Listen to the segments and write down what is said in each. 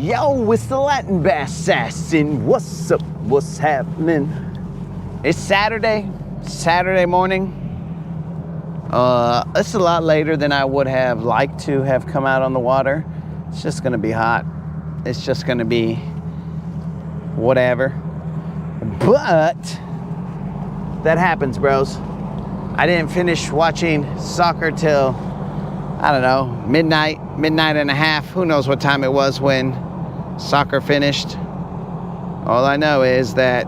Yo, it's the Latin Assassin. What's up? What's happening? It's Saturday morning. It's a lot later than I would have liked to have come out on the water. It's just gonna be hot. It's just gonna be whatever. But that happens, bros. I didn't finish watching soccer till, I don't know, midnight and a half. Who knows what time it was when soccer finished. All I know is that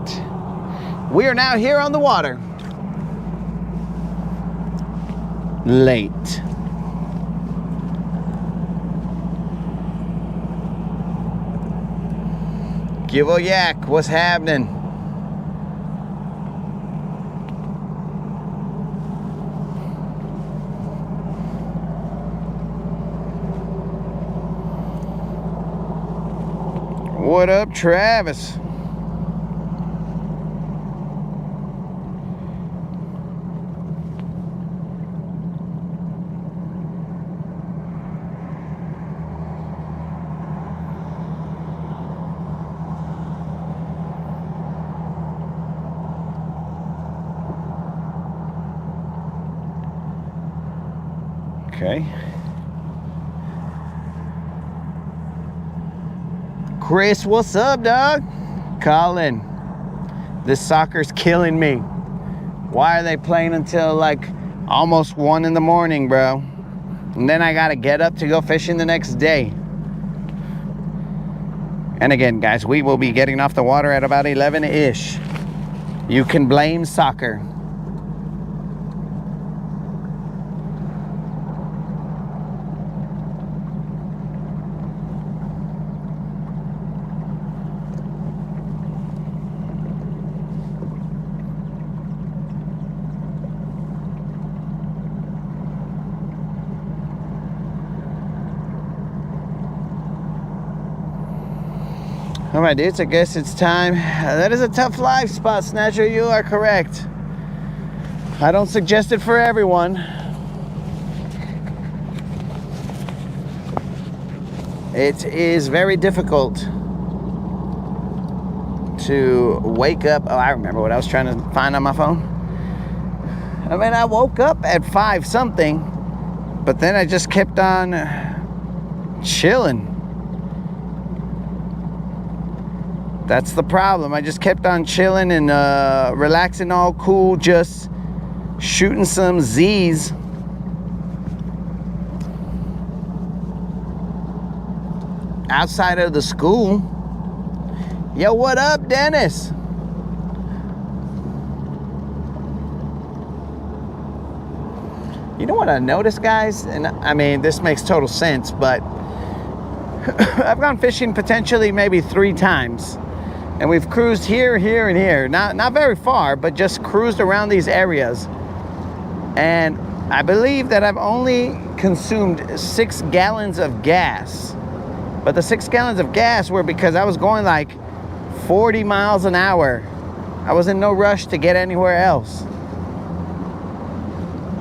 we are now here on the water. Late. Give a yak, what's happening? What up, Travis? Okay. Chris, what's up, dog? Colin, this soccer's killing me. Why are they playing until like almost 1 in the morning, bro? And then I gotta get up to go fishing the next day. And again, guys, we will be getting off the water at about 11-ish. You can blame soccer. All right, dudes, I guess it's time. That is a tough life, Spot Snatcher. You are correct. I don't suggest it for everyone. It is very difficult to wake up. Oh, I remember what I was trying to find on my phone. I mean, I woke up at 5 something, but then I just kept on chilling. That's the problem. I just kept on chilling and relaxing, all cool, just shooting some Z's. Outside of the school. Yo, what up, Dennis? You know what I noticed, guys? And I mean, this makes total sense, but I've gone fishing potentially maybe 3 times. And we've cruised here, here, and here. Not very far, but just cruised around these areas. And I believe that I've only consumed 6 gallons of gas. But the 6 gallons of gas were because I was going like 40 miles an hour. I was in no rush to get anywhere else.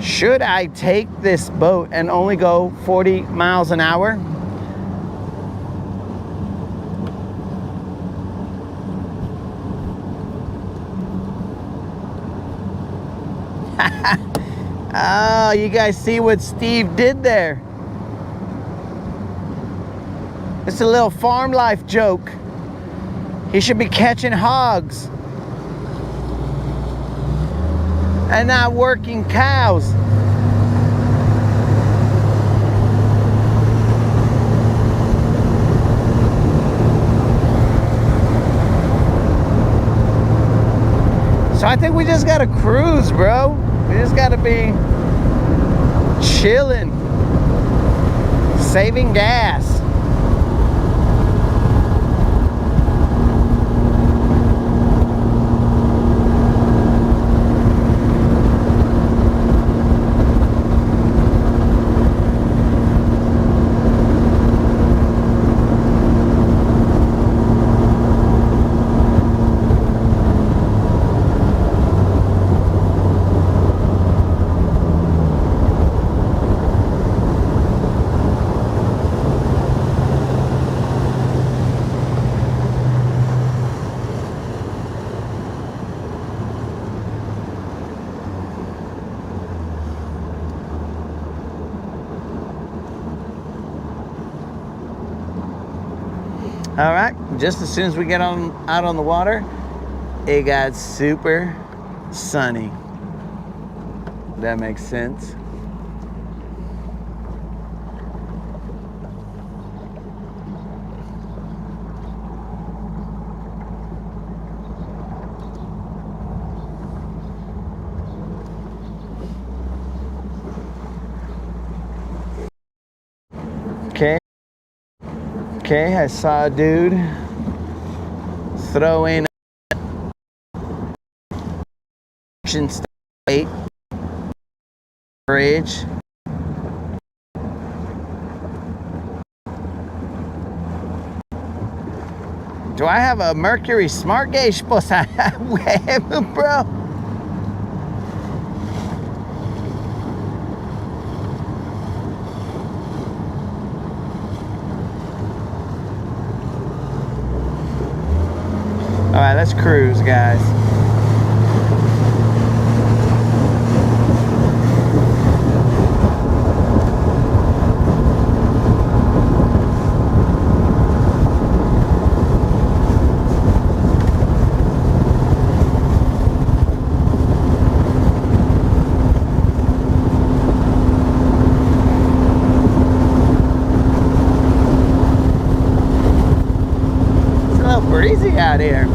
Should I take this boat and only go 40 miles an hour? Oh, you guys see what Steve did there? It's a little farm life joke. He should be catching hogs and not working cows. So I think we just gotta cruise, bro. We just gotta be chilling, saving gas. All right, just as soon as we get out on the water, it got super sunny. That makes sense. Okay, I saw a dude throw in weight fridge. Do I have a Mercury Smart Gauge? Bro. All right, let's cruise, guys. It's a little breezy out here.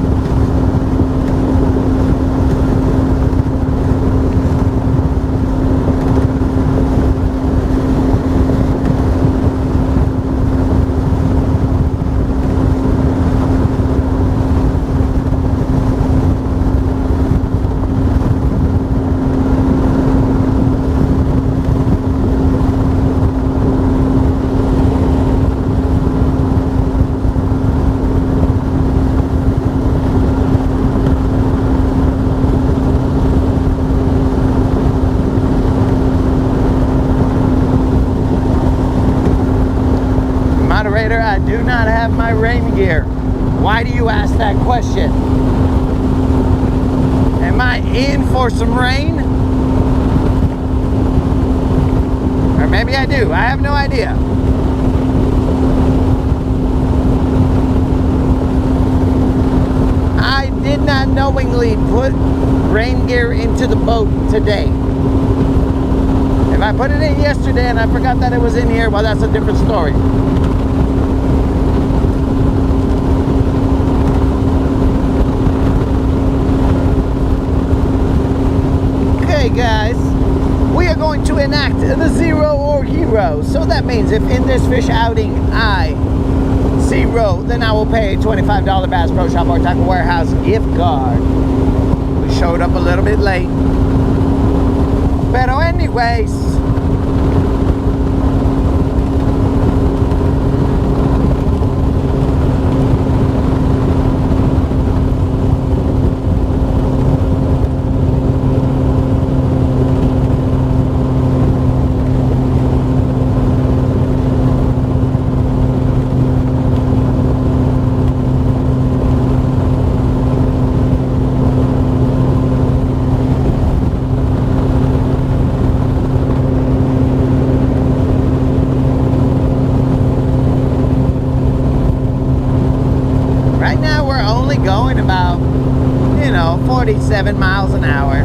I do not have my rain gear. Why do you ask that question? Am I in for some rain? Or maybe I do. I have no idea. I did not knowingly put rain gear into the boat today. If I put it in yesterday and I forgot that it was in here, well, that's a different story. Guys, we are going to enact the zero or hero. So that means if in this fish outing I zero, then I will pay a $25 Bass Pro Shop or Tackle Warehouse gift card. We showed up a little bit late. But anyways, right now we're only going about, 47 miles an hour.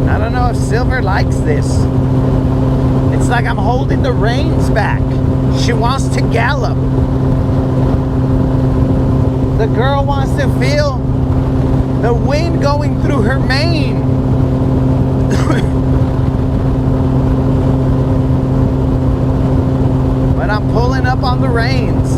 I don't know if Silver likes this. It's like I'm holding the reins back. She wants to gallop. The girl wants to feel the wind going through her mane. But I'm pulling up on the reins.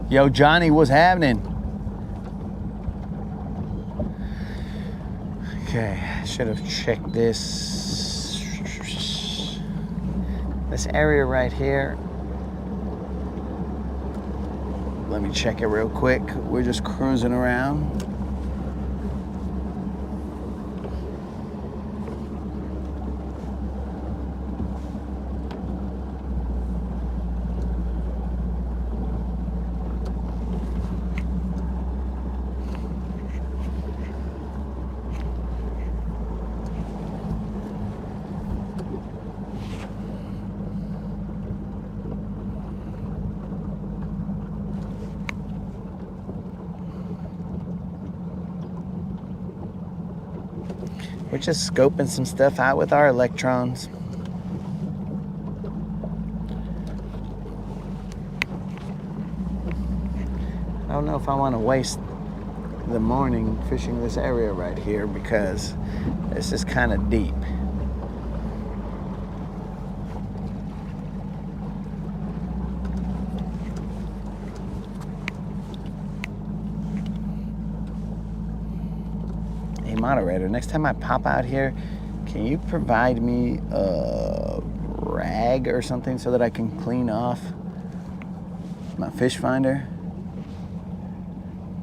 Yo, Johnny, what's happening? Okay, should have checked this area right here. Let me check it real quick. We're just cruising around. We're just scoping some stuff out with our electrons. I don't know if I want to waste the morning fishing this area right here because this is kind of deep. Moderator, next time I pop out here, can you provide me a rag or something so that I can clean off my fish finder?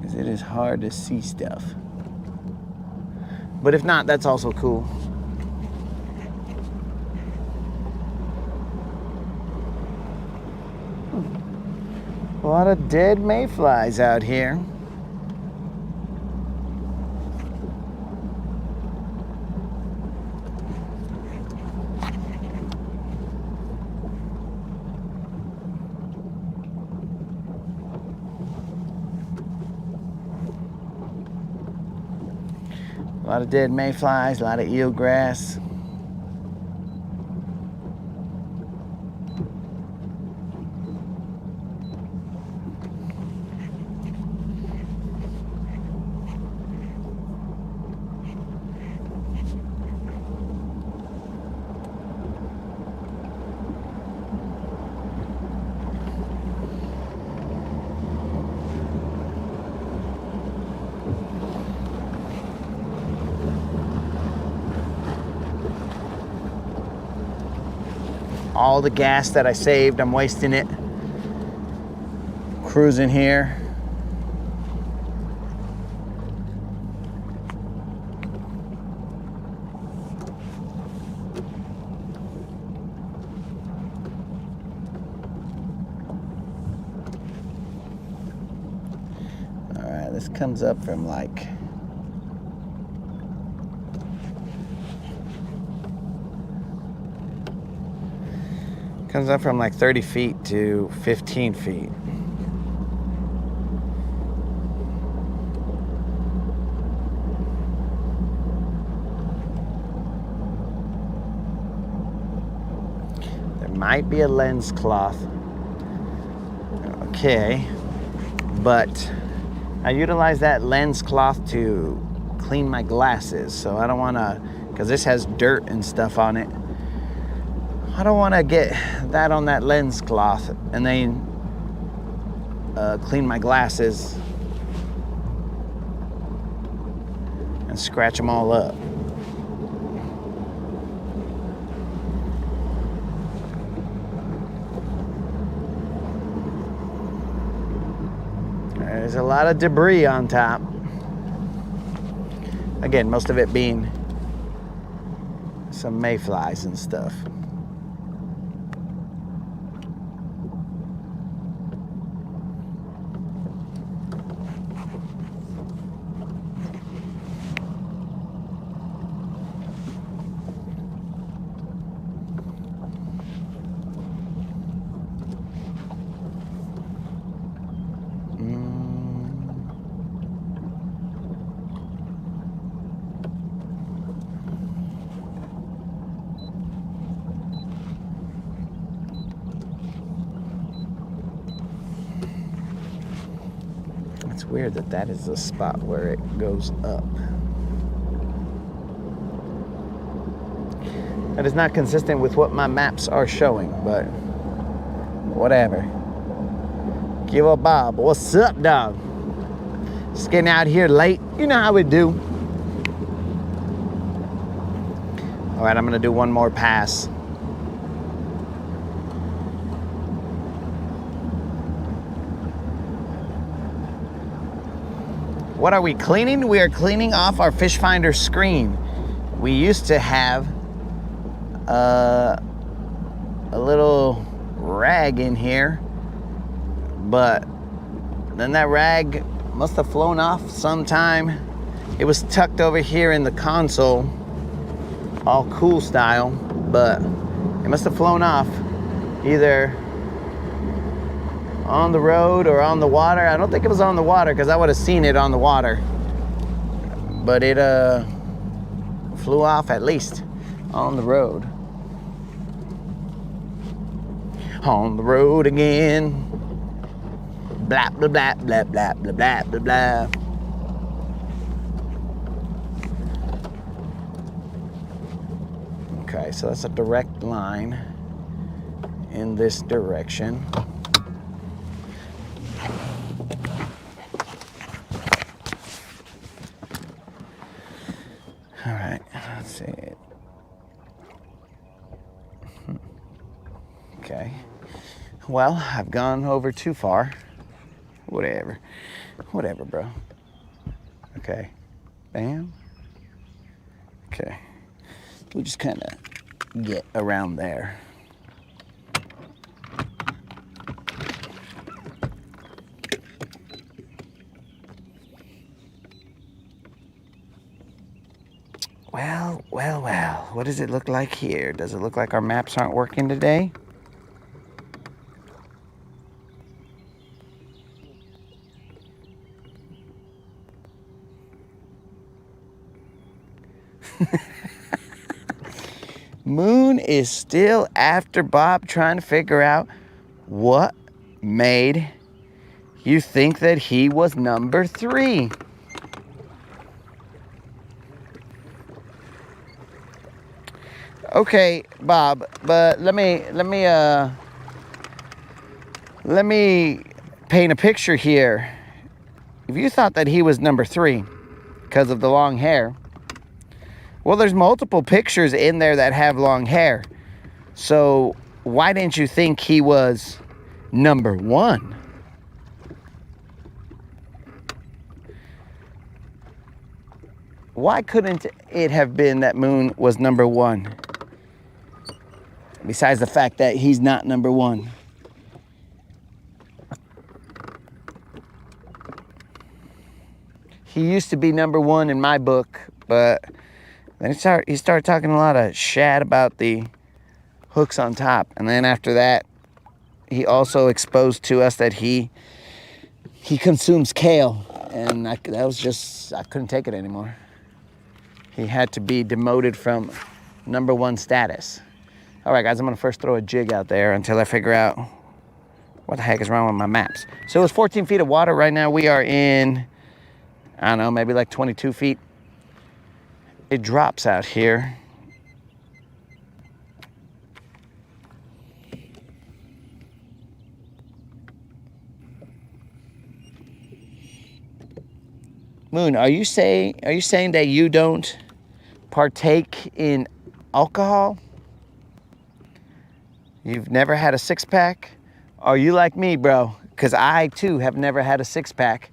Because it is hard to see stuff. But if not, that's also cool. A lot of dead mayflies out here. A lot of dead mayflies, a lot of eelgrass. All the gas that I saved, I'm wasting it. Cruising here. All right, this comes up from like comes up from like 30 feet to 15 feet. There might be a lens cloth. Okay, but I utilize that lens cloth to clean my glasses, so I don't want to, because this has dirt and stuff on it. I don't want to get that on that lens cloth and then clean my glasses and scratch them all up. There's a lot of debris on top. Again, most of it being some mayflies and stuff. It's weird that that is the spot where it goes up. That is not consistent with what my maps are showing, but whatever. Killer Bob, what's up, dog? Just getting out here late. You know how we do. All right, I'm gonna do one more pass. What are we cleaning? We are cleaning off our fish finder screen. We used to have a little rag in here, but then that rag must have flown off sometime. It was tucked over here in the console, all cool style, but it must have flown off either on the road or on the water. I don't think it was on the water because I would have seen it on the water, but it flew off at least on the road. On the road again. Blah, blah, blah, blah, blah, blah, blah, blah, blah. Okay, so that's a direct line in this direction. All right, let's see it. Okay. Well, I've gone over too far. Whatever. Whatever, bro. Okay. Bam. Okay. We'll just kind of get around there. Well, well, well. What does it look like here? Does it look like our maps aren't working today? Moon is still after Bob, trying to figure out what made you think that he was number 3. Okay, Bob, but let me paint a picture here. If you thought that he was number 3 because of the long hair, well, there's multiple pictures in there that have long hair. So why didn't you think he was number 1? Why couldn't it have been that Moon was number 1? Besides the fact that he's not number 1. He used to be number 1 in my book, but then he started talking a lot of shit about the hooks on top. And then after that, he also exposed to us that he consumes kale. And that was just, I couldn't take it anymore. He had to be demoted from number 1 status. All right, guys, I'm gonna first throw a jig out there until I figure out what the heck is wrong with my maps. So it was 14 feet of water. Right now we are in, I don't know, maybe like 22 feet. It drops out here. Moon, are you saying that you don't partake in alcohol? You've never had a 6-pack? Are you like me, bro? Because I too have never had a 6-pack.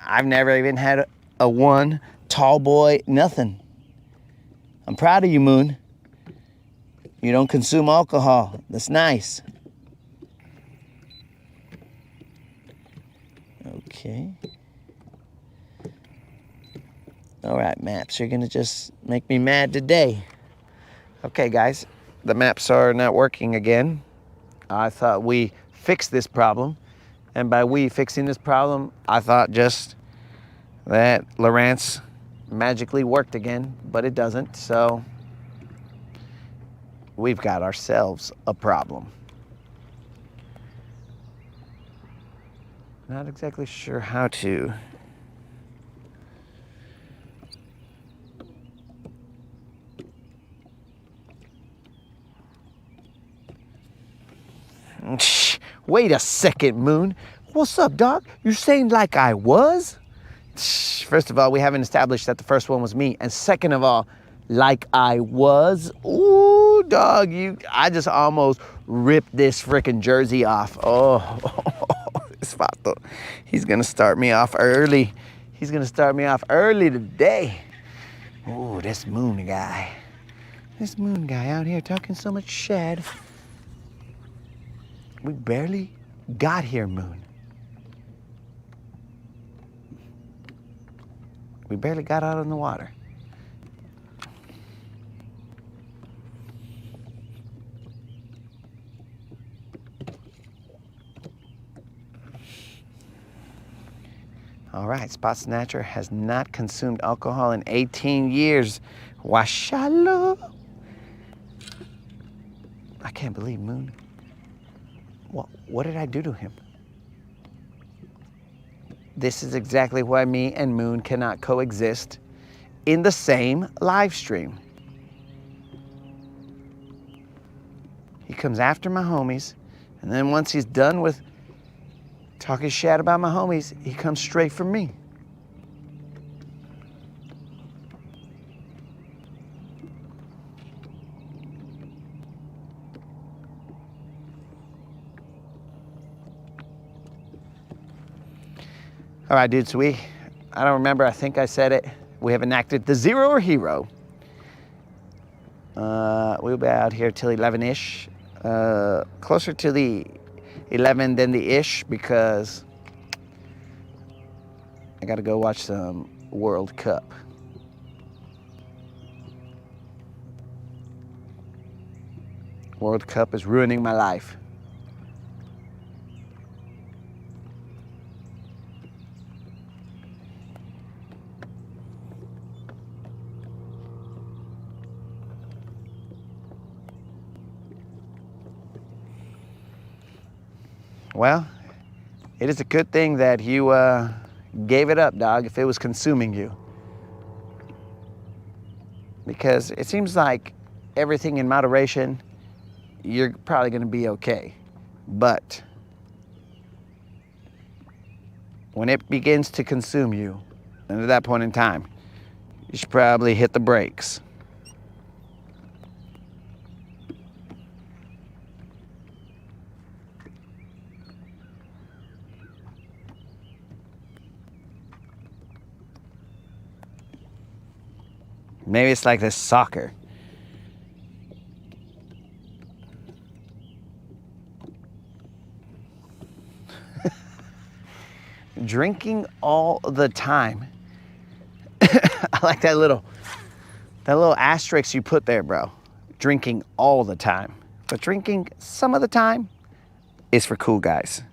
I've never even had a 1, tall boy, nothing. I'm proud of you, Moon. You don't consume alcohol. That's nice. Okay. All right, maps, you're gonna just make me mad today. Okay, guys, the maps are not working again. I thought we fixed this problem. And by we fixing this problem, I thought just that Lowrance magically worked again, but it doesn't. So we've got ourselves a problem. Not exactly sure how to. Wait a second, Moon. What's up, dog? You saying like I was? First of all, we haven't established that the first one was me. And second of all, like I was. Ooh, dog, I just almost ripped this freaking jersey off. Oh, this vato. He's gonna start me off early. He's gonna start me off early today. Ooh, this Moon guy. This Moon guy out here talking so much shit. We barely got here, Moon. We barely got out in the water. All right, Spot Snatcher has not consumed alcohol in 18 years. Washala. I can't believe, Moon. What did I do to him? This is exactly why me and Moon cannot coexist in the same live stream. He comes after my homies, and then once he's done with talking shit about my homies, he comes straight for me. All right, dude, so I don't remember, I think I said it. We have enacted the zero or hero. We'll be out here till 11-ish. Closer to the 11 than the ish because I gotta go watch some World Cup. World Cup is ruining my life. Well, it is a good thing that you gave it up, dog, if it was consuming you. Because it seems like everything in moderation, you're probably gonna be okay. But when it begins to consume you, and at that point in time, you should probably hit the brakes. Maybe it's like this soccer. Drinking all the time. I like that little asterisk you put there, bro. Drinking all the time. But drinking some of the time is for cool guys.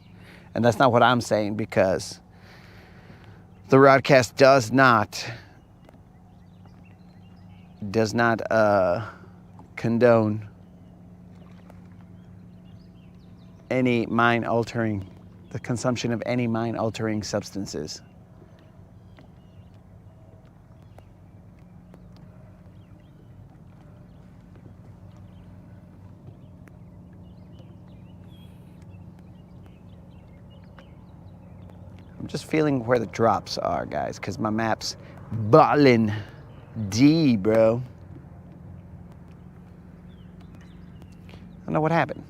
And that's not what I'm saying because the broadcast does not condone any the consumption of any mind-altering substances. I'm just feeling where the drops are, guys, because my map's ballin'. D, bro. I don't know what happened.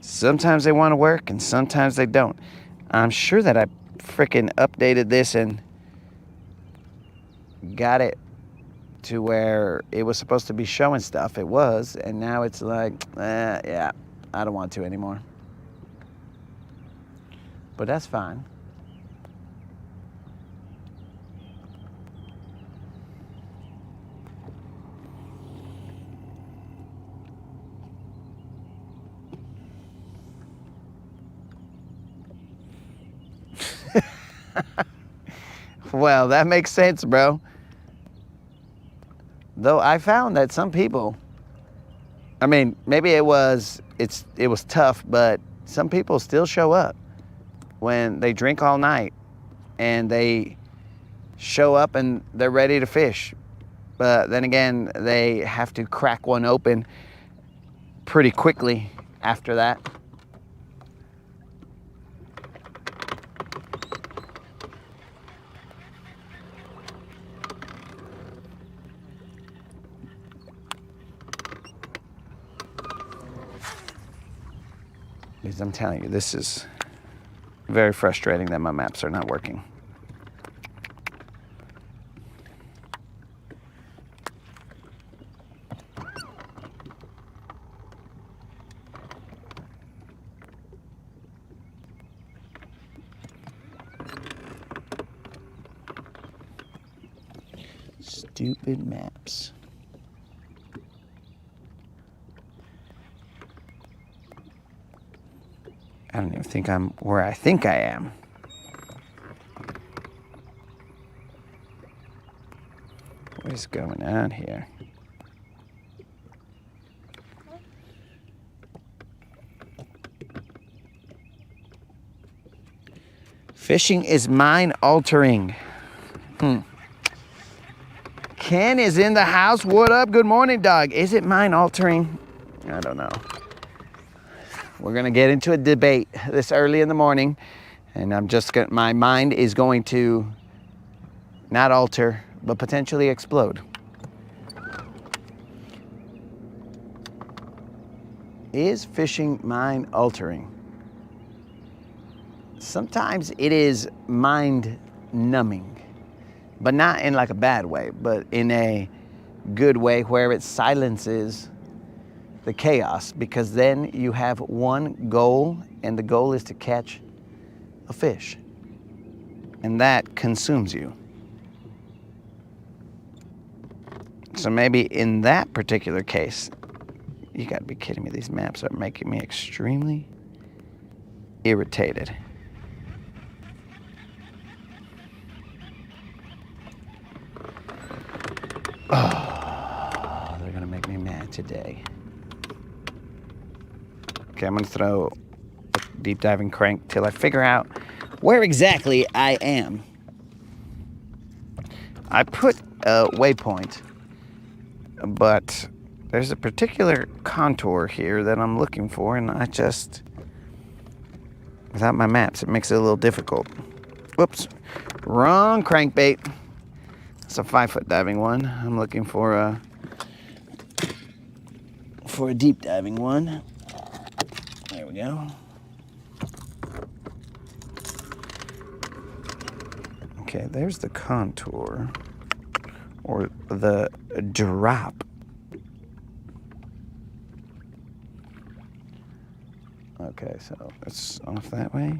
Sometimes they want to work and sometimes they don't. I'm sure that I freaking updated this and got it to where it was supposed to be showing stuff. It was, and now it's like, yeah, I don't want to anymore. But that's fine. Well, that makes sense, bro. Though I found that some people, I mean, maybe it was tough, but some people still show up when they drink all night and they show up and they're ready to fish. But then again, they have to crack one open pretty quickly after that. Because I'm telling you, this is very frustrating that my maps are not working. Stupid maps. I don't even think I'm where I think I am. What is going on here? Fishing is mind altering. Ken is in the house. What up? Good morning, dog. Is it mind altering? I don't know. We're gonna get into a debate this early in the morning, and my mind is going to not alter, but potentially explode. Is fishing mind altering? Sometimes it is mind numbing, but not in like a bad way, but in a good way where it silences the chaos, because then you have one goal, and the goal is to catch a fish, and that consumes you. So maybe in that particular case, you gotta be kidding me, these maps are making me extremely irritated. Oh, they're gonna make me mad today. Okay, I'm gonna throw a deep diving crank till I figure out where exactly I am. I put a waypoint, but there's a particular contour here that I'm looking for, and I just, without my maps, it makes it a little difficult. Whoops, wrong crankbait. It's a 5-foot diving one. I'm looking for a deep diving one. There we go. Okay, there's the contour, or the drop. Okay, so it's off that way.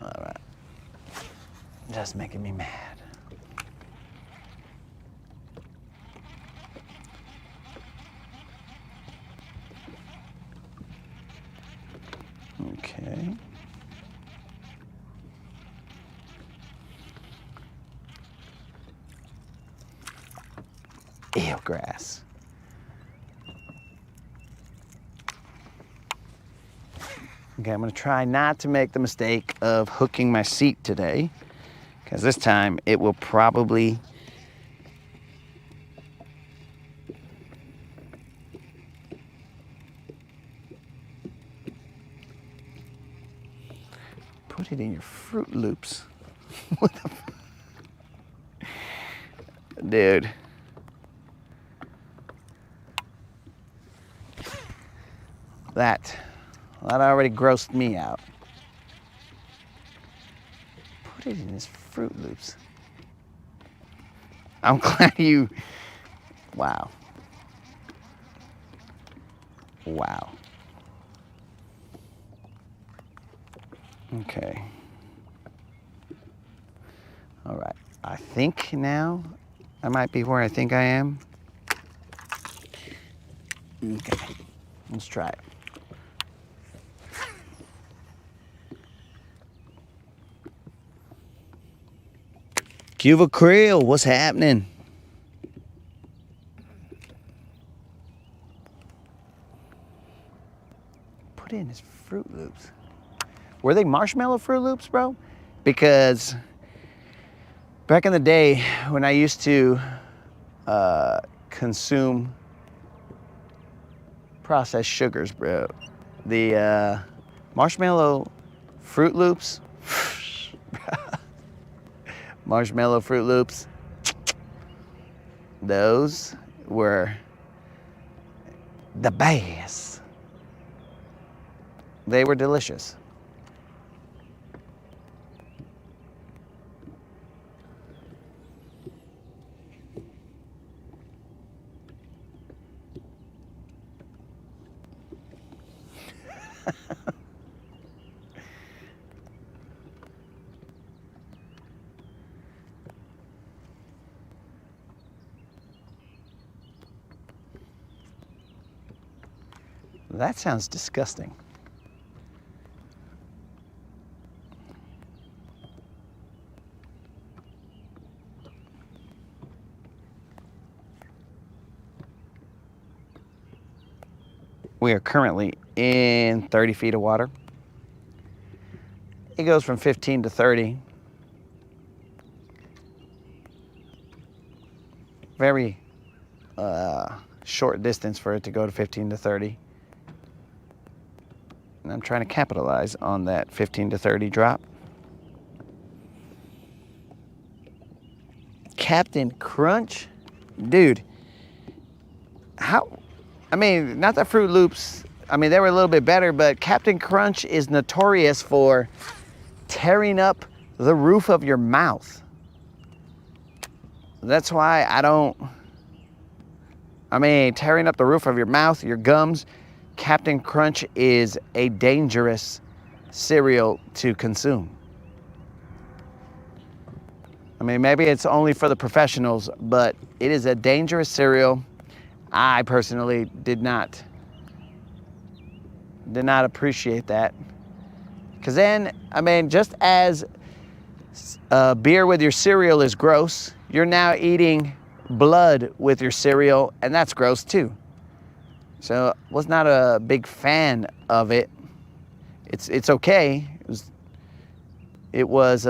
All right. Just making me mad. Okay. Eelgrass. Okay, I'm gonna try not to make the mistake of hooking my seat today, because this time it will probably put it in your Fruit Loops. What the dude. That already grossed me out. Put it in his Fruit Loops. I'm glad you, wow. Wow. Okay. All right, I think now I might be where I think I am. Okay, let's try it. Cuba Krill, what's happening? Put in his Fruit Loops. Were they marshmallow Fruit Loops, bro? Because back in the day when I used to consume processed sugars, bro, the marshmallow Fruit Loops, marshmallow Fruit Loops, those were the best. They were delicious. That sounds disgusting. We are currently in 30 feet of water. It goes from 15 to 30. Very short distance for it to go to 15 to 30. And I'm trying to capitalize on that 15 to 30 drop. Captain Crunch? Dude, how? I mean, not that Fruit Loops, I mean, they were a little bit better, but Captain Crunch is notorious for tearing up the roof of your mouth. That's why tearing up the roof of your mouth, your gums. Captain Crunch is a dangerous cereal to consume. I mean, maybe it's only for the professionals, but it is a dangerous cereal. I personally did not appreciate that. Because then, I mean, just as beer with your cereal is gross, you're now eating blood with your cereal, and that's gross too. So was not a big fan of it. It's okay. It was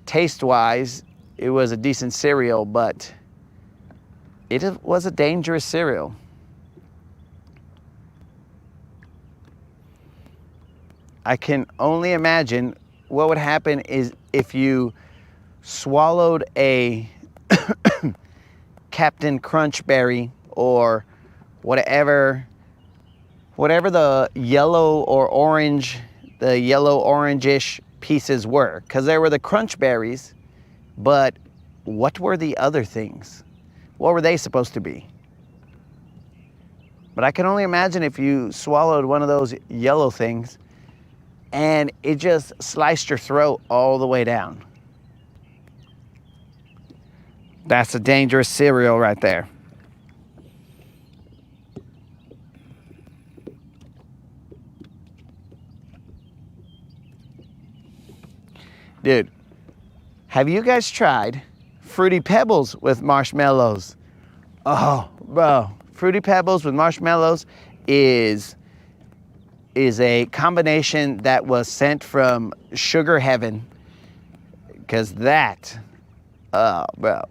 taste-wise, it was a decent cereal, but it was a dangerous cereal. I can only imagine what would happen is if you swallowed a Captain Crunch berry or whatever the yellow or orange, the yellow orangish pieces were, because there were the crunch berries, but what were the other things? What were they supposed to be? But I can only imagine if you swallowed one of those yellow things and it just sliced your throat all the way down. That's a dangerous cereal right there. Dude, have you guys tried Fruity Pebbles with marshmallows? Oh, bro, Fruity Pebbles with marshmallows is a combination that was sent from sugar heaven. Because that, bro,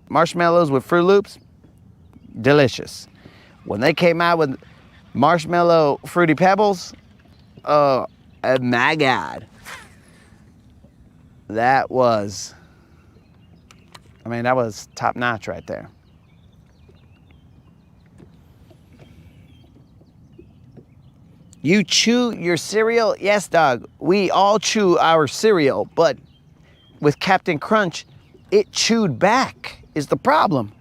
marshmallows with Fruit Loops, delicious. When they came out with marshmallow Fruity Pebbles, oh my God. That was top notch right there. You chew your cereal? Yes, dog. We all chew our cereal, but with Captain Crunch, it chewed back is the problem.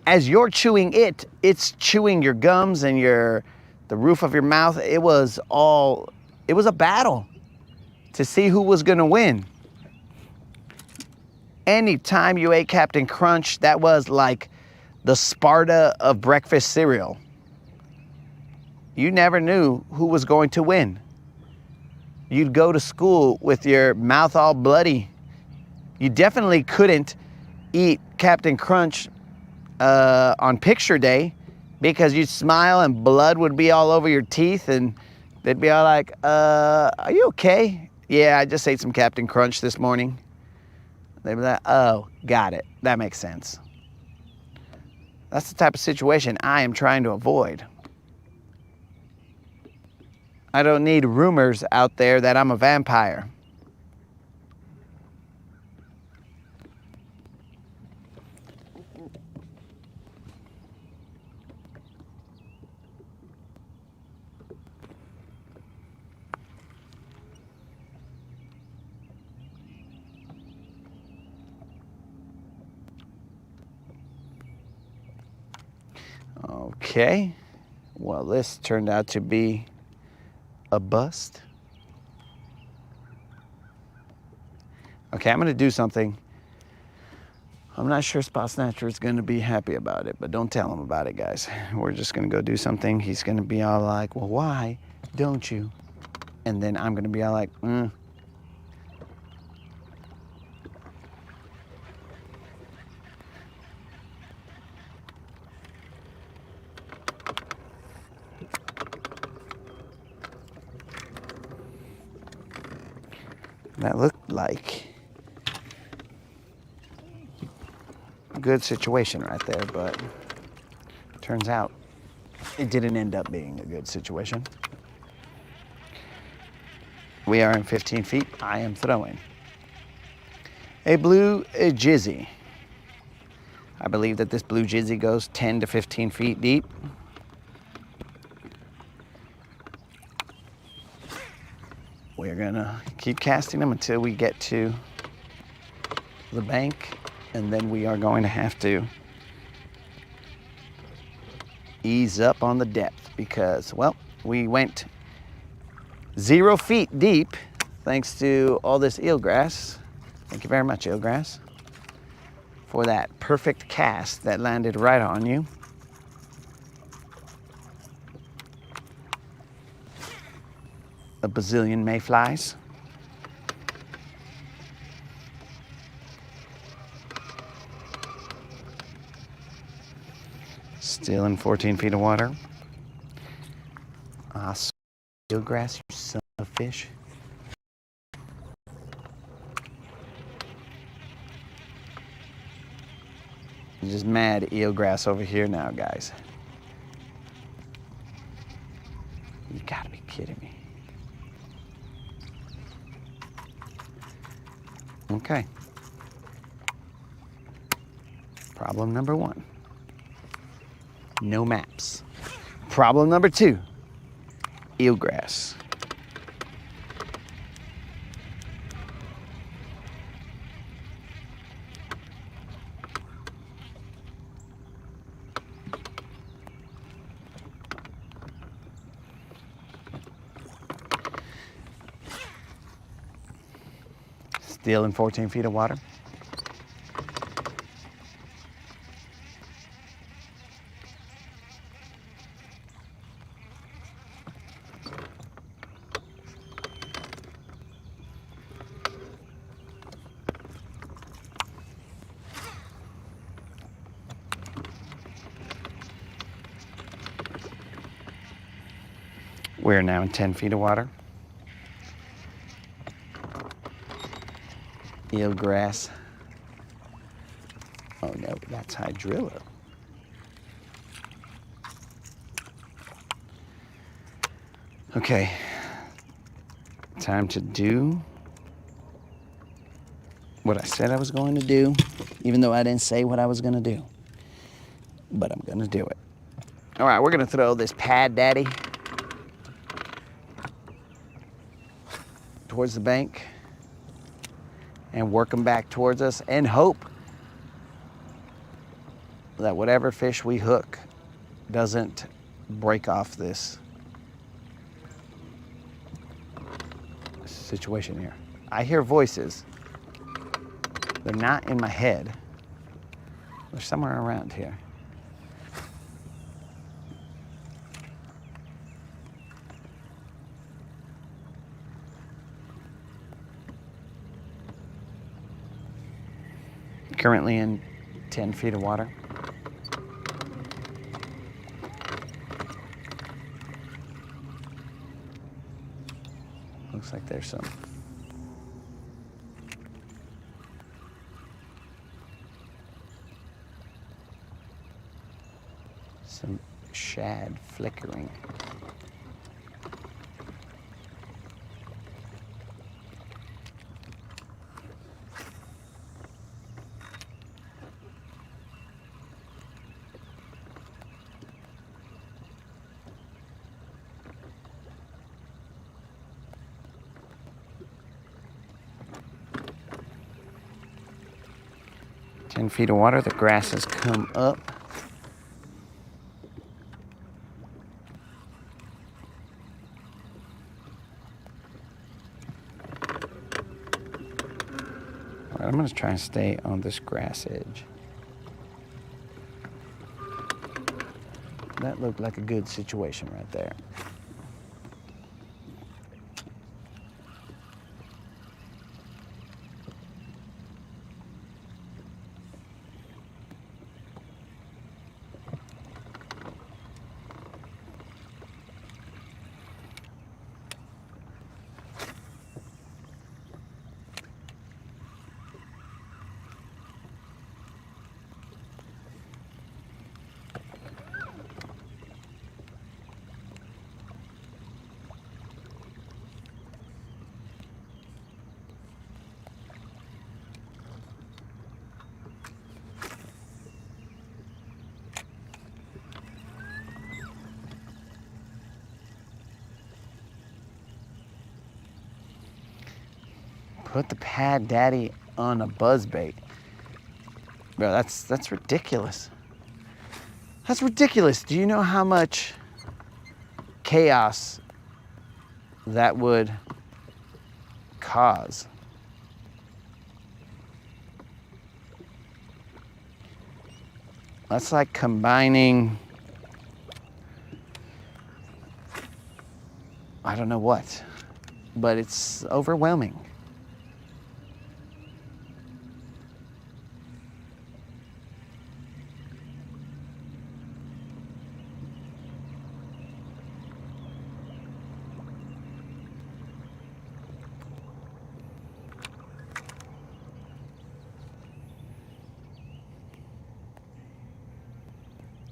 As you're chewing it, it's chewing your gums and the roof of your mouth. It was a battle to see who was gonna win. Anytime you ate Captain Crunch, that was like the Sparta of breakfast cereal. You never knew who was going to win. You'd go to school with your mouth all bloody. You definitely couldn't eat Captain Crunch on picture day because you'd smile and blood would be all over your teeth and they'd be all like, are you okay? Yeah, I just ate some Captain Crunch this morning. They'd be like, oh, got it. That makes sense. That's the type of situation I am trying to avoid. I don't need rumors out there that I'm a vampire. Okay. Well, this turned out to be a bust. Okay, I'm gonna do something. I'm not sure Spot Snatcher is gonna be happy about it, but don't tell him about it, guys. We're just gonna go do something. He's gonna be all like, well, why don't you? And then I'm gonna be all like, That looked like a good situation right there, but turns out it didn't end up being a good situation. We are in 15 feet. I am throwing a blue jizzy. I believe that this blue jizzy goes 10 to 15 feet deep. We're gonna keep casting them until we get to the bank, and then we are going to have to ease up on the depth because, well, we went 0 feet deep thanks to all this eelgrass. Thank you very much, eelgrass, for that perfect cast that landed right on you. A bazillion mayflies. Still in 14 feet of water. Ah, eelgrass, you son of a fish. I'm just mad eelgrass over here now, guys. You gotta be kidding me. Okay. Problem number 1. No maps. Problem number 2. Eelgrass. Still in 14 feet of water. We're now in 10 feet of water. Eelgrass. Oh no, that's hydrilla. Okay, time to do what I said I was going to do, even though I didn't say what I was going to do. But I'm going to do it. All right, we're going to throw this pad daddy towards the bank and work them back towards us and hope that whatever fish we hook doesn't break off this situation here. I hear voices. They're not in my head. They're somewhere around here. Currently in 10 feet of water. Looks like there's some shad flickering. Feet of water, the grass has come up. I'm gonna try and stay on this grass edge. That looked like a good situation right there. Put the pad daddy on a buzzbait. Bro, that's ridiculous. That's ridiculous. Do you know how much chaos that would cause? That's like combining, I don't know what, but it's overwhelming.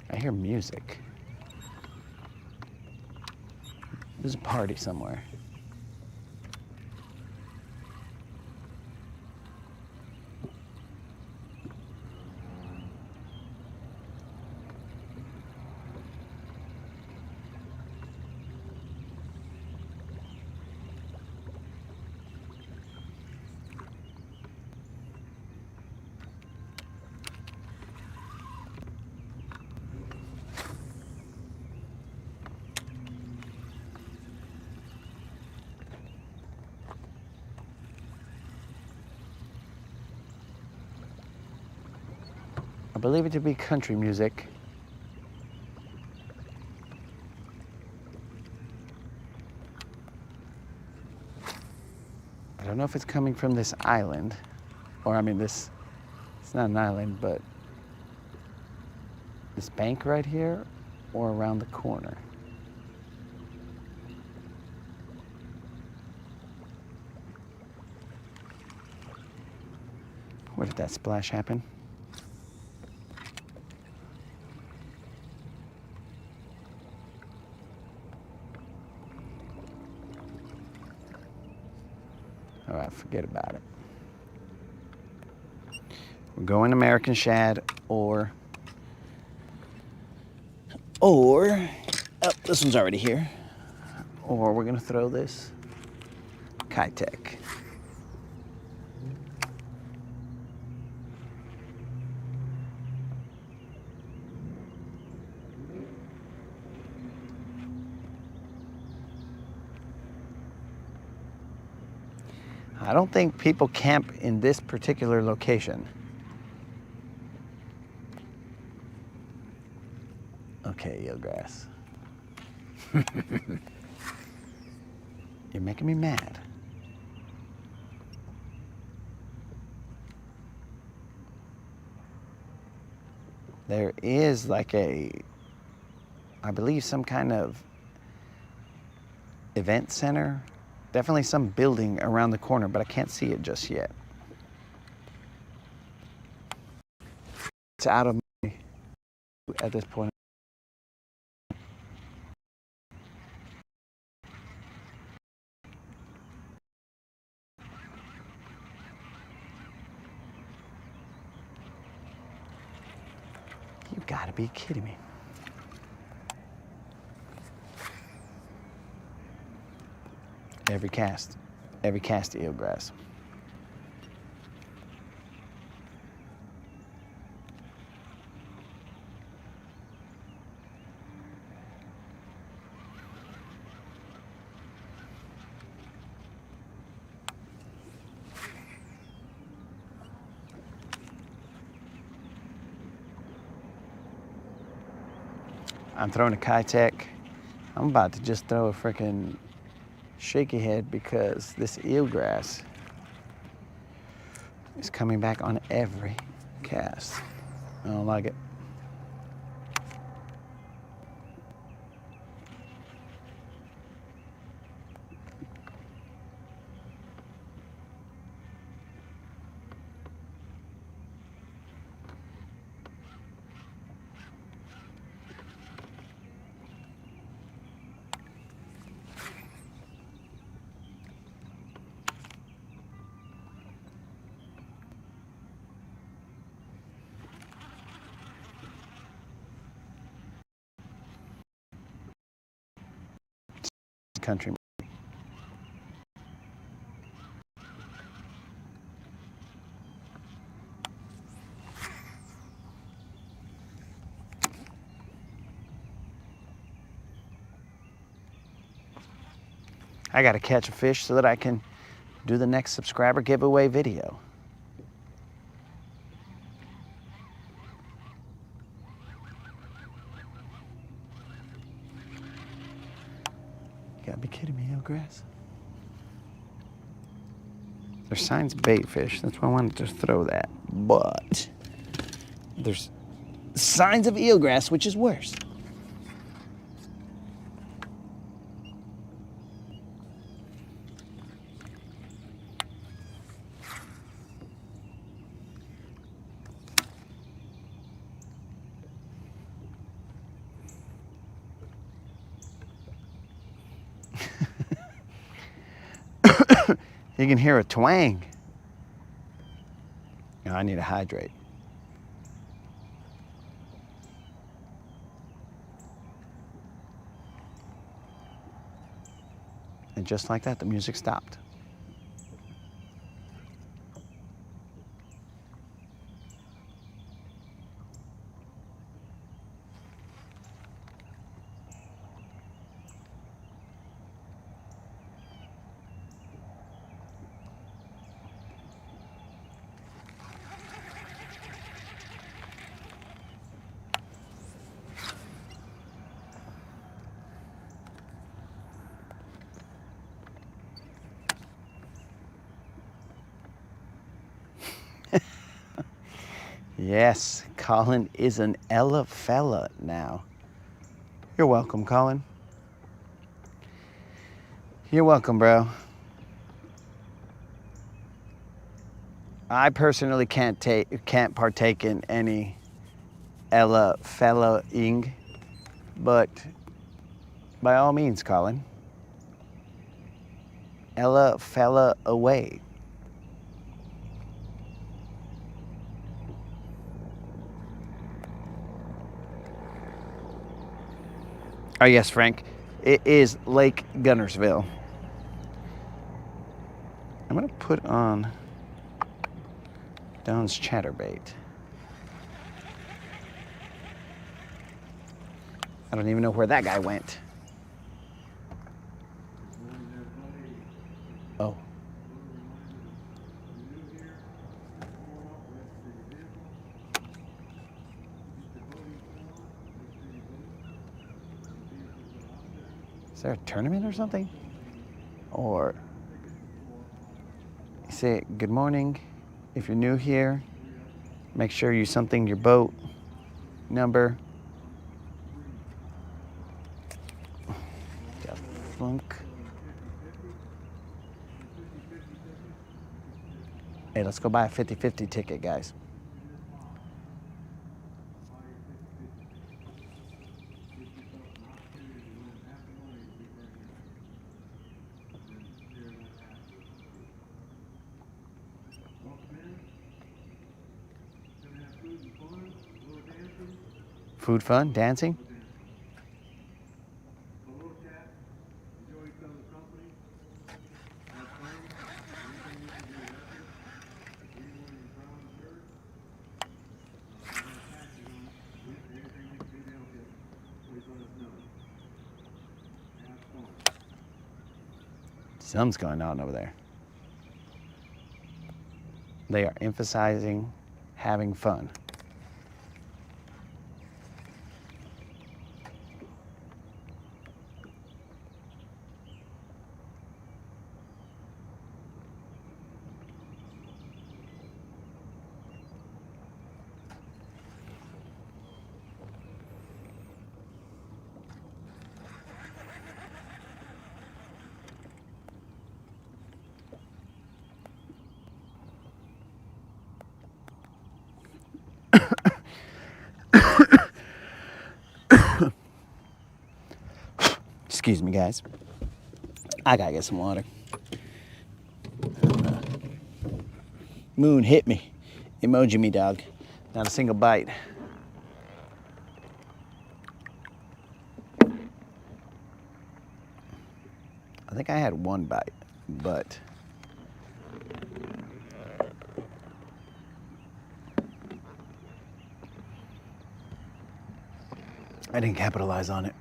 I hear music. There's a party somewhere. I believe it to be country music. I don't know if it's coming from this island, or I mean it's not an island, but this bank right here, or around the corner. Where did that splash happen? All right, forget about it. We're going American shad or, oh, this one's already here. Or we're gonna throw this Kitech. I don't think people camp in this particular location. Okay, eelgrass. You're making me mad. There is like I believe some kind of event center. Definitely some building around the corner, but I can't see it just yet. It's out of my at this point. You gotta be kidding me. Every cast eelgrass. I'm throwing a Kitech. I'm about to just throw a freaking shaky head because this eelgrass is coming back on every cast. I don't like it. Country. I gotta catch a fish so that I can do the next subscriber giveaway video. You gotta be kidding me, eelgrass. There's signs of bait fish, that's why I wanted to throw that. But there's signs of eelgrass, which is worse. You can hear a twang. Oh, I need to hydrate. And just like that, the music stopped. Yes, Colin is an Ella fella now. You're welcome, Colin. You're welcome, bro. I personally can't partake in any Ella fella-ing, but by all means, Colin. Ella fella away. Oh yes, Frank, it is Lake Guntersville. I'm gonna put on Dawn's chatterbait. I don't even know where that guy went. Oh. Is there a tournament or something? Or you say good morning. If you're new here, make sure you something your boat number. Got flunk. Hey, let's go buy a 50-50 ticket, guys. Food, fun, dancing. Something's going on over there. They are emphasizing having fun. Excuse me, guys. I gotta get some water. Moon hit me. Emoji me, dog. Not a single bite. I think I had one bite, but I didn't capitalize on it.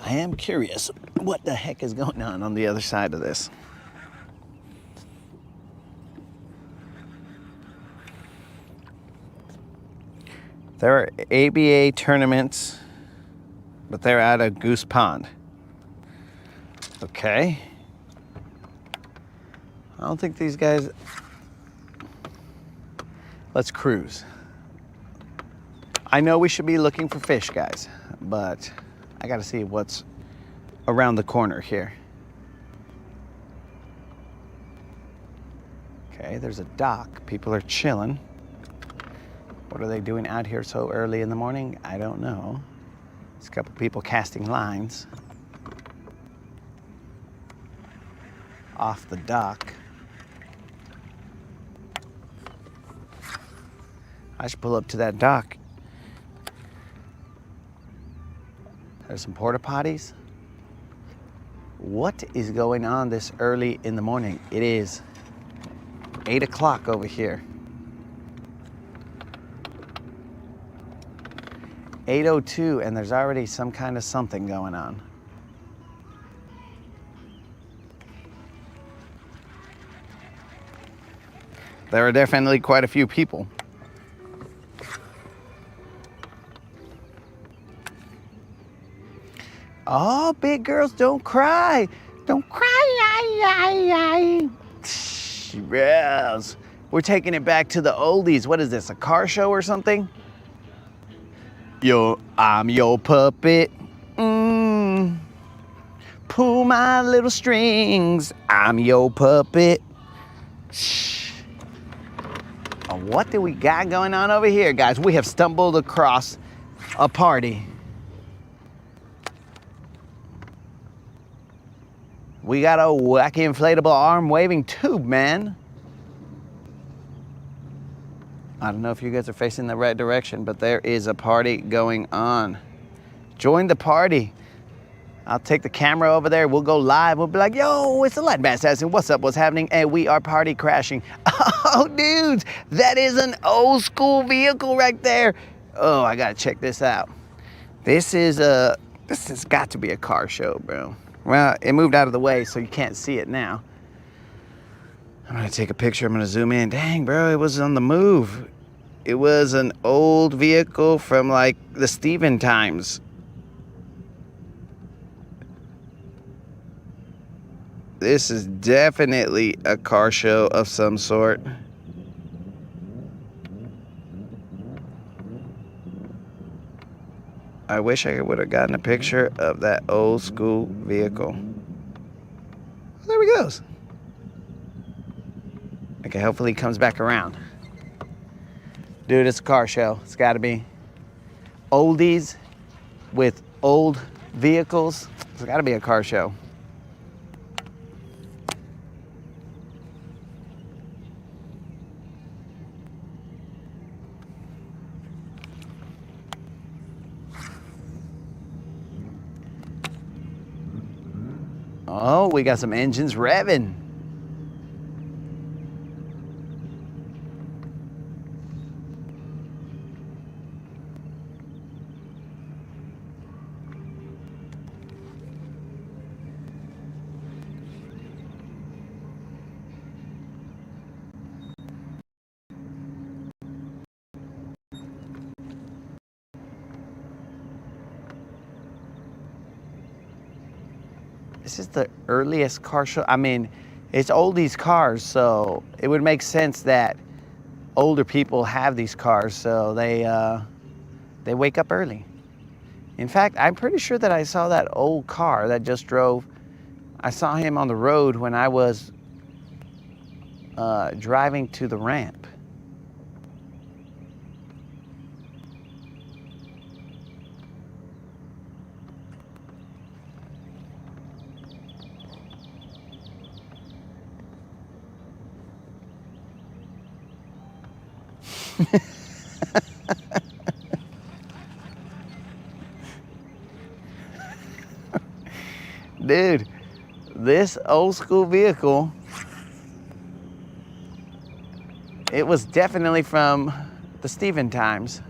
I am curious what the heck is going on the other side of this. There are ABA tournaments, but they're out of Goose Pond. Okay. I don't think these guys... Let's cruise. I know we should be looking for fish, guys, but I gotta see what's around the corner here. Okay, there's a dock. People are chilling. What are they doing out here so early in the morning? I don't know. There's a couple people casting lines off the dock. I should pull up to that dock. There's some porta potties. What is going on this early in the morning? It is 8 o'clock over here. 8:02, and there's already some kind of something going on. There are definitely quite a few people. Oh, big girls, don't cry. Don't cry. Yes. We're taking it back to the oldies. What is this, a car show or something? Yo, I'm your puppet. Pull my little strings. I'm your puppet. Shh. What do we got going on over here, guys? We have stumbled across a party. We got a wacky inflatable arm waving tube, man. I don't know if you guys are facing the right direction, but there is a party going on. Join the party. I'll take the camera over there. We'll go live. We'll be like, yo, it's the Latin Bass Assassin. What's up? What's happening? And we are party crashing. Oh, dudes, that is an old school vehicle right there. Oh, I gotta check this out. This has got to be a car show, bro. Well, it moved out of the way, so you can't see it now. I'm gonna take a picture. I'm gonna zoom in. Dang, bro, it was on the move. It was an old vehicle from like the Steven times. This is definitely a car show of some sort. I wish I would have gotten a picture of that old school vehicle. There he goes. Okay, hopefully he comes back around. Dude, it's a car show. It's gotta be. Oldies with old vehicles. It's gotta be a car show. Oh, we got some engines revving. This is the earliest car show. I mean, it's oldies cars, so it would make sense that older people have these cars, so they wake up early. In fact, I'm pretty sure that I saw that old car that just drove. I saw him on the road when I was driving to the ramp. Dude, this old school vehicle, it was definitely from the Stephen times.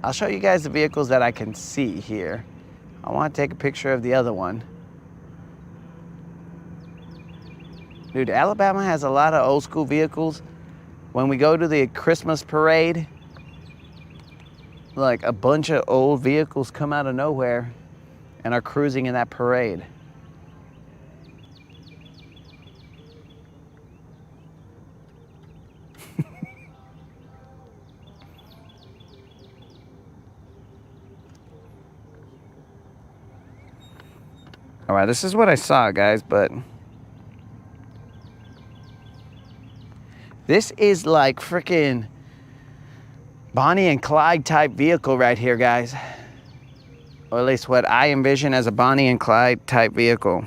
I'll show you guys the vehicles that I can see here. I want to take a picture of the other one. Dude, Alabama has a lot of old school vehicles. When we go to the Christmas parade, like a bunch of old vehicles come out of nowhere and are cruising in that parade. All right, this is what I saw, guys, but this is like freaking Bonnie and Clyde type vehicle right here, guys. Or at least what I envision as a Bonnie and Clyde type vehicle.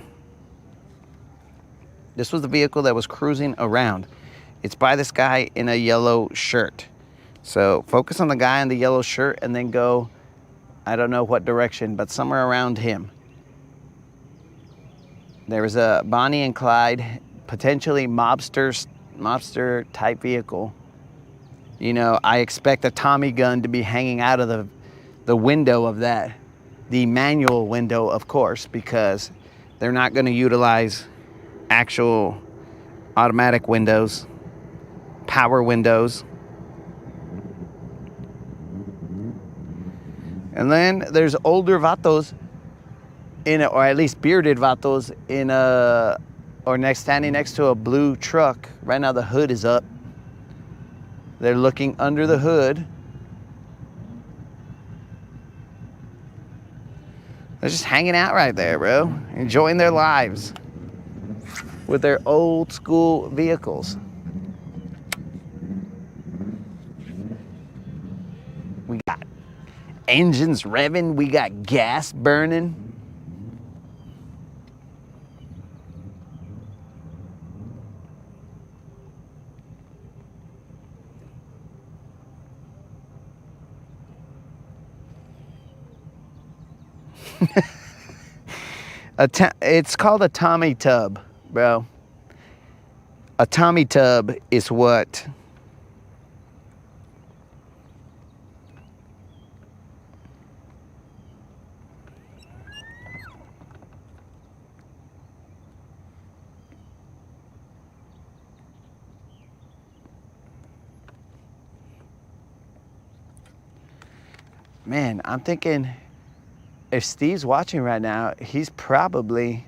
This was the vehicle that was cruising around. It's by this guy in a yellow shirt. So focus on the guy in the yellow shirt and then go, I don't know what direction, but somewhere around him. There was a Bonnie and Clyde, potentially mobster type vehicle. You know, I expect a Tommy gun to be hanging out of the window of that. The manual window, of course, because they're not going to utilize actual automatic windows, power windows. And then there's older vatos or at least bearded vatos standing next to a blue truck. Right now the hood is up. They're looking under the hood. They're just hanging out right there, bro. Enjoying their lives with their old school vehicles. We got engines revving. We got gas burning. It's called a Tommy tub, bro. A Tommy tub is what man, I'm thinking if Steve's watching right now, he's probably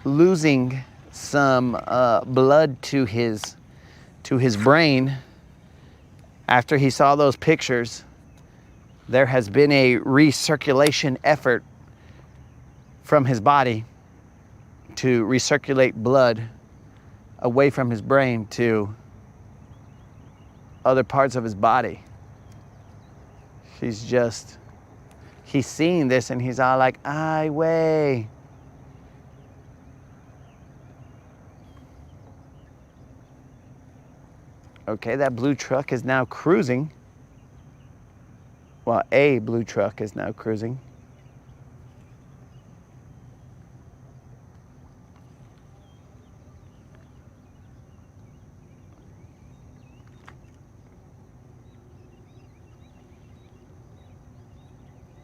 losing some blood to his brain after he saw those pictures. There has been a recirculation effort from his body to recirculate blood away from his brain to other parts of his body. He's seeing this and he's all like, "Ay, way." Okay, that blue truck is now cruising. Well, a blue truck is now cruising.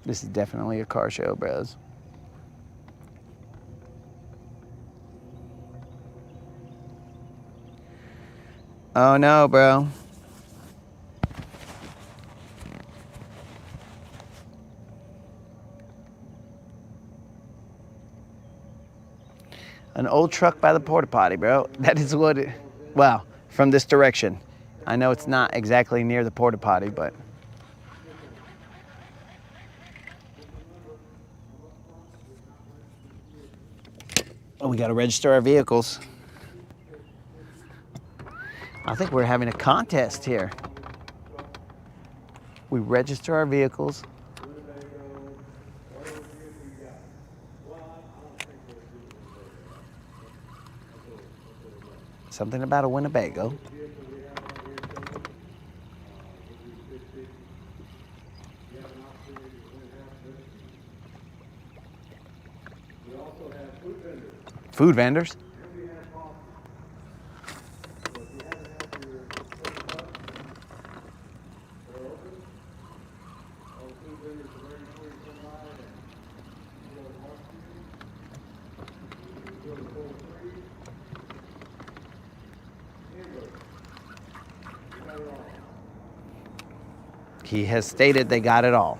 This is definitely a car show, bros. Oh no, bro. An old truck by the porta potty, bro. That is what it, well, from this direction. I know it's not exactly near the porta potty, but. Oh, we gotta register our vehicles. I think we're having a contest here. We register our vehicles. Something about a Winnebago. Food vendors. He has stated they got it all.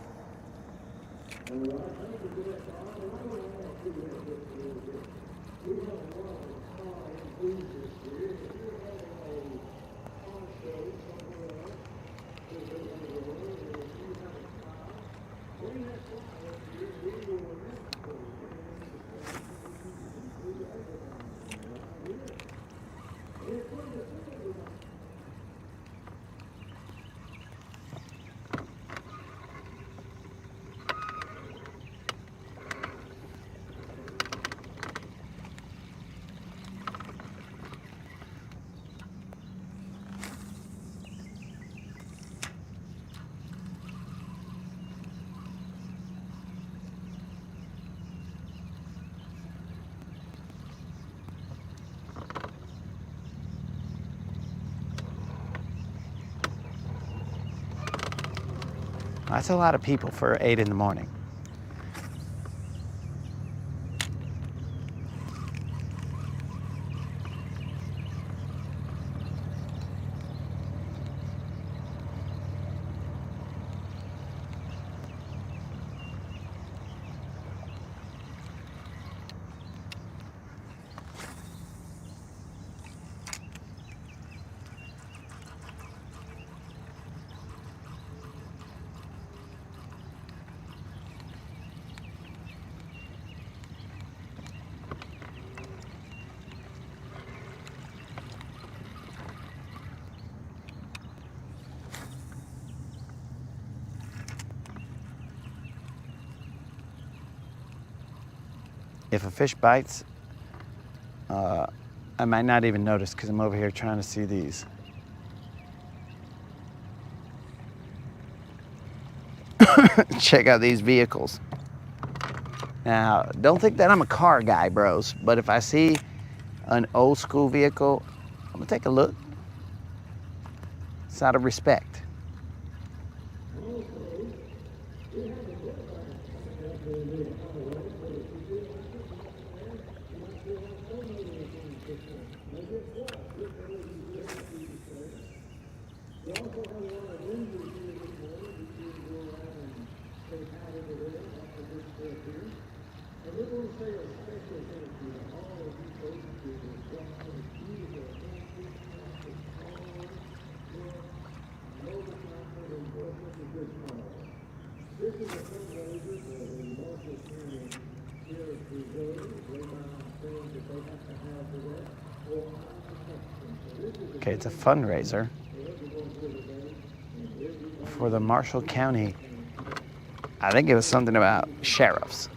That's a lot of people for 8 in the morning. If a fish bites, I might not even notice because I'm over here trying to see these. Check out these vehicles. Now, don't think that I'm a car guy, bros, but if I see an old school vehicle, I'm gonna take a look. It's out of respect. Okay, it's a fundraiser for the Marshall County. I think it was something about sheriffs.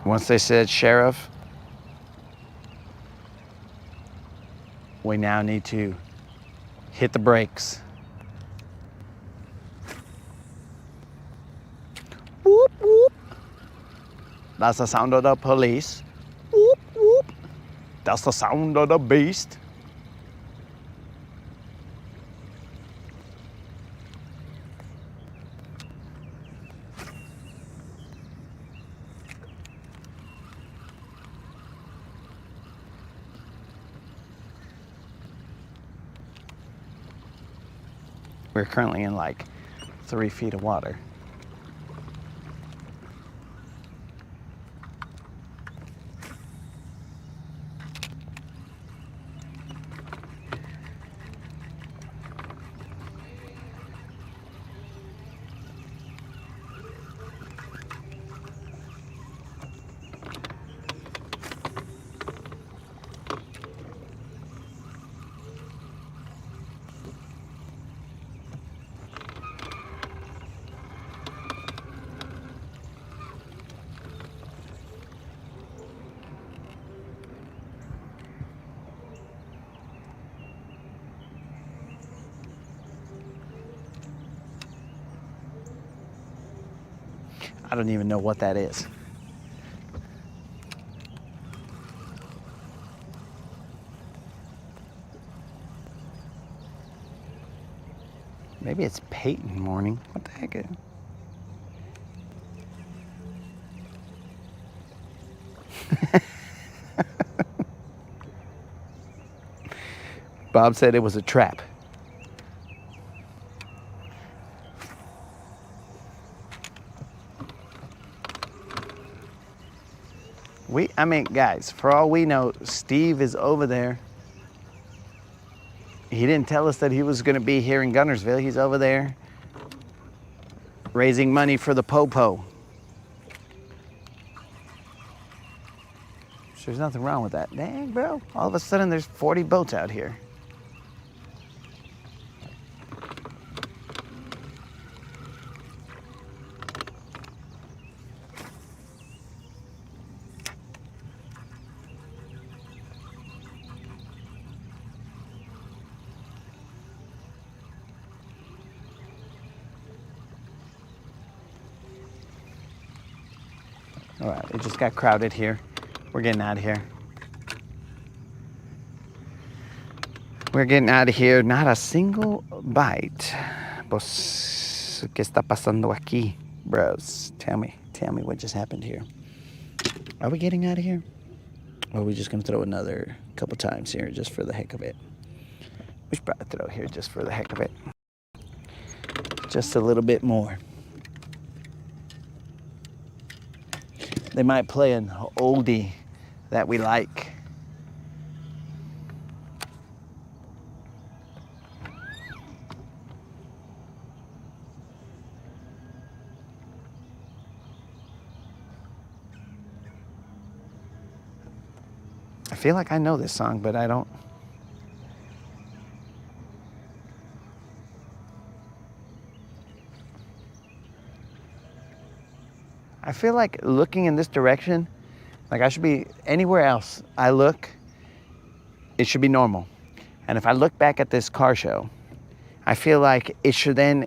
Once they said sheriff, we now need to hit the brakes. Whoop, whoop. That's the sound of the police. Whoop, whoop. That's the sound of the beast. We're currently in like 3 feet of water. I don't even know what that is. Maybe it's Peyton morning. What the heck? Bob said it was a trap. I mean, guys, for all we know, Steve is over there. He didn't tell us that he was going to be here in Guntersville. He's over there raising money for the Popo. There's nothing wrong with that. Dang, bro. All of a sudden, there's 40 boats out here. All right, it just got crowded here. We're getting out of here. We're getting out of here. Not a single bite. Pues, ¿qué está pasando aquí? Bros, tell me what just happened here. Are we getting out of here? Or are we just gonna throw another couple times here just for the heck of it? We should probably throw here just for the heck of it. Just a little bit more. They might play an oldie that we like. I feel like I know this song, but I don't. I feel like looking in this direction, like I should be anywhere else I look, it should be normal. And if I look back at this car show, I feel like it should then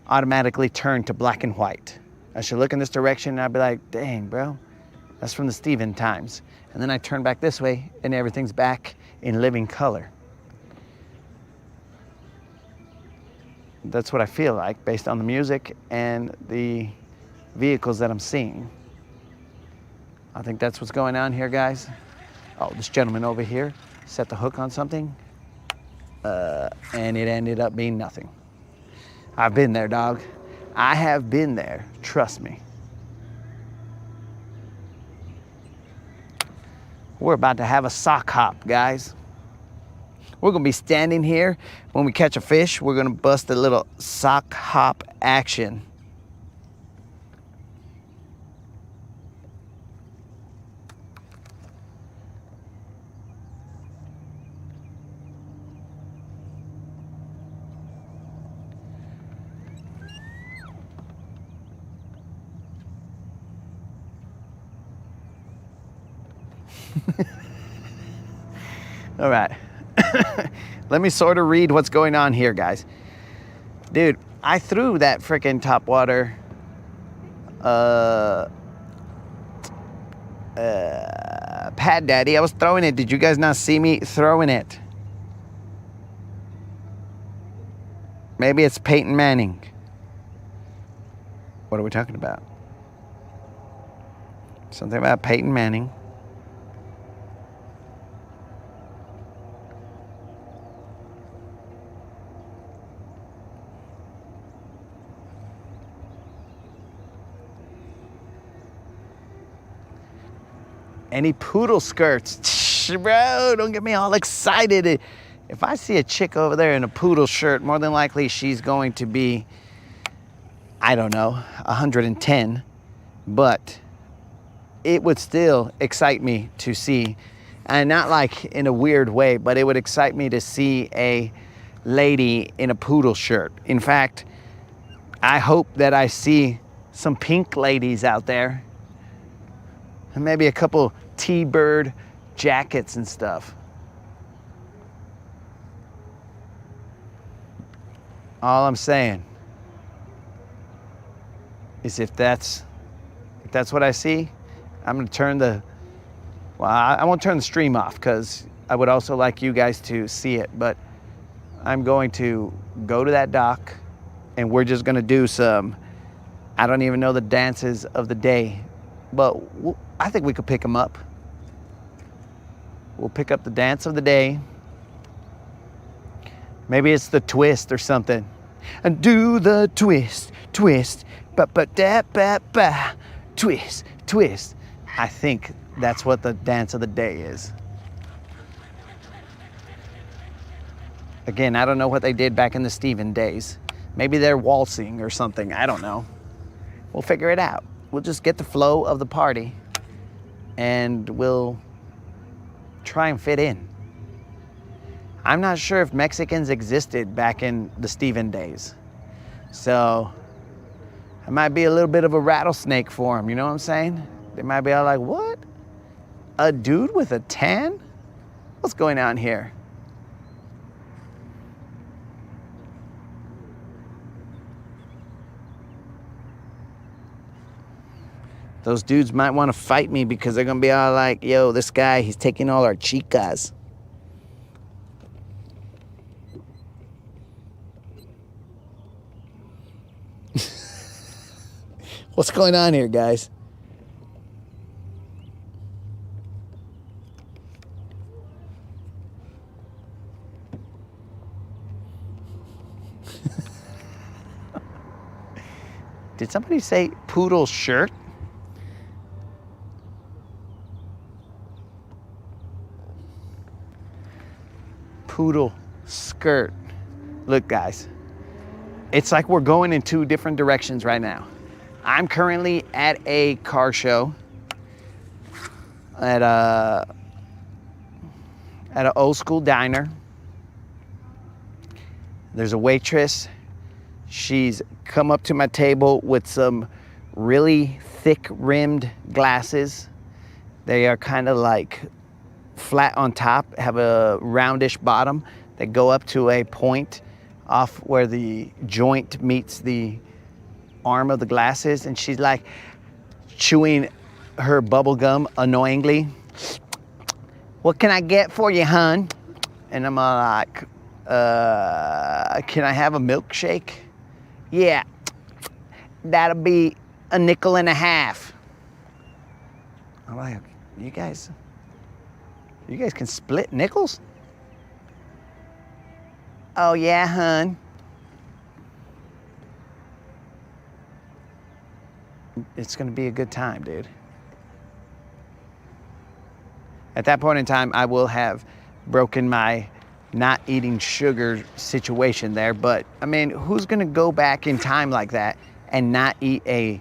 automatically turn to black and white. I should look in this direction and I'd be like, dang, bro, that's from the Steven times. And then I turn back this way and everything's back in living color. That's what I feel like based on the music and the vehicles that I'm seeing. I think that's what's going on here, guys. Oh, this gentleman over here set the hook on something, and it ended up being nothing. I've been there, dog. I have been there, trust me. We're about to have a sock hop, guys. We're gonna be standing here when we catch a fish. We're gonna bust a little sock hop action. All right. Let me sort of read what's going on here, guys. Dude, I threw that freaking topwater pad, Daddy. I was throwing it. Did you guys not see me throwing it? Maybe it's Peyton Manning. What are we talking about? Something about Peyton Manning. Any poodle skirts? Bro, don't get me all excited. If I see a chick over there in a poodle shirt, more than likely she's going to be, I don't know, 110. But it would still excite me to see, and not like in a weird way, but it would excite me to see a lady in a poodle shirt. In fact, I hope that I see some pink ladies out there. And maybe a couple T-bird jackets and stuff. All I'm saying is if that's what I see, I'm gonna turn the, well, I won't turn the stream off because I would also like you guys to see it, but I'm going to go to that dock and we're just gonna do some, I don't even know the dances of the day, but I think we could pick them up. We'll pick up the dance of the day. Maybe it's the twist or something. And do the twist, twist, ba-ba-da-ba-ba, twist, twist. I think that's what the dance of the day is. Again, I don't know what they did back in the Steven days. Maybe they're waltzing or something, I don't know. We'll figure it out. We'll just get the flow of the party and we'll try and fit in. I'm not sure if Mexicans existed back in the Steven days. So I might be a little bit of a rattlesnake for them, you know what I'm saying? They might be all like, what? A dude with a tan? What's going on here? Those dudes might want to fight me because they're going to be all like, yo, this guy, he's taking all our chicas. What's going on here, guys? Did somebody say poodle shirt? Poodle skirt. Look, guys, it's like we're going in two different directions right now. I'm currently at a car show at an old school diner. There's a waitress. She's come up to my table with some really thick rimmed glasses. They are kind of like flat on top, have a roundish bottom. They go up to a point off where the joint meets the arm of the glasses, and she's like chewing her bubble gum annoyingly. What can I get for you, hun? And I'm like, can I have a milkshake? Yeah, that'll be $1.50. I'm like, you guys can split nickels? Oh yeah, hun. It's gonna be a good time, dude. At that point in time, I will have broken my not eating sugar situation there, but I mean, who's gonna go back in time like that and not eat a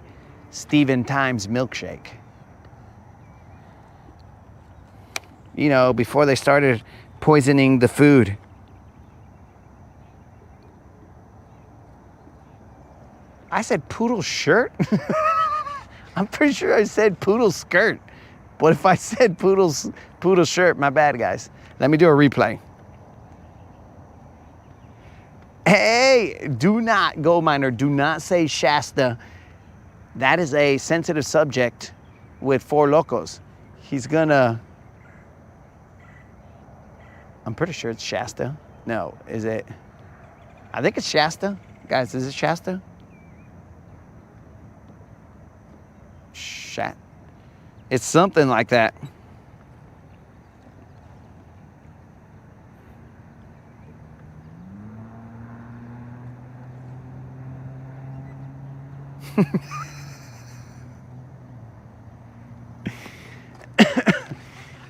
Steven Times milkshake? You know, before they started poisoning the food. I said poodle shirt? I'm pretty sure I said poodle skirt. What if I said poodle shirt? My bad, guys. Let me do a replay. Hey, do not, gold miner, do not say Shasta. That is a sensitive subject with Four Locos. He's gonna I'm pretty sure it's Shasta. No, is it? I think it's Shasta. Guys, is it Shasta? It's something like that.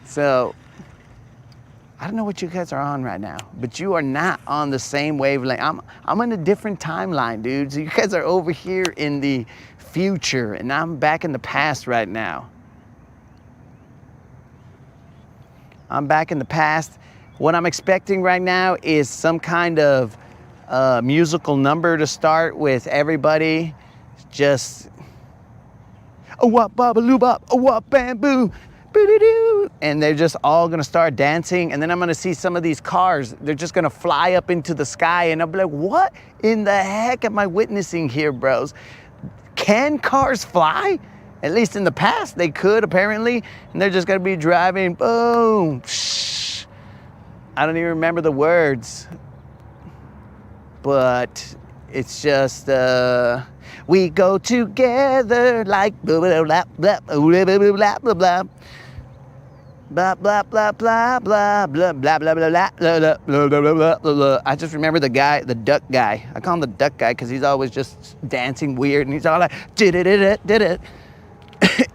So, I don't know what you guys are on right now, but you are not on the same wavelength. I'm in a different timeline, dudes. You guys are over here in the future, and I'm back in the past right now. I'm back in the past. What I'm expecting right now is some kind of musical number to start with everybody just oh wop babaloo bop, oh wop bamboo, boo-doo-doo. And they're just all gonna start dancing, and then I'm gonna see some of these cars, they're just gonna fly up into the sky, and I'll be like, what in the heck am I witnessing here, bros? Can cars fly? At least in the past, they could, apparently. And they're just gonna be driving, boom. Shh. I don't even remember the words. But it's just, we go together like blah, blah, blah, blah, blah, blah, blah, blah, blah. Blah, blah, blah, blah, blah, blah, blah, blah, blah, blah, blah, blah, blah, blah. I just remember the guy, the duck guy. I call him the duck guy because he's always just dancing weird, and he's all like, did it.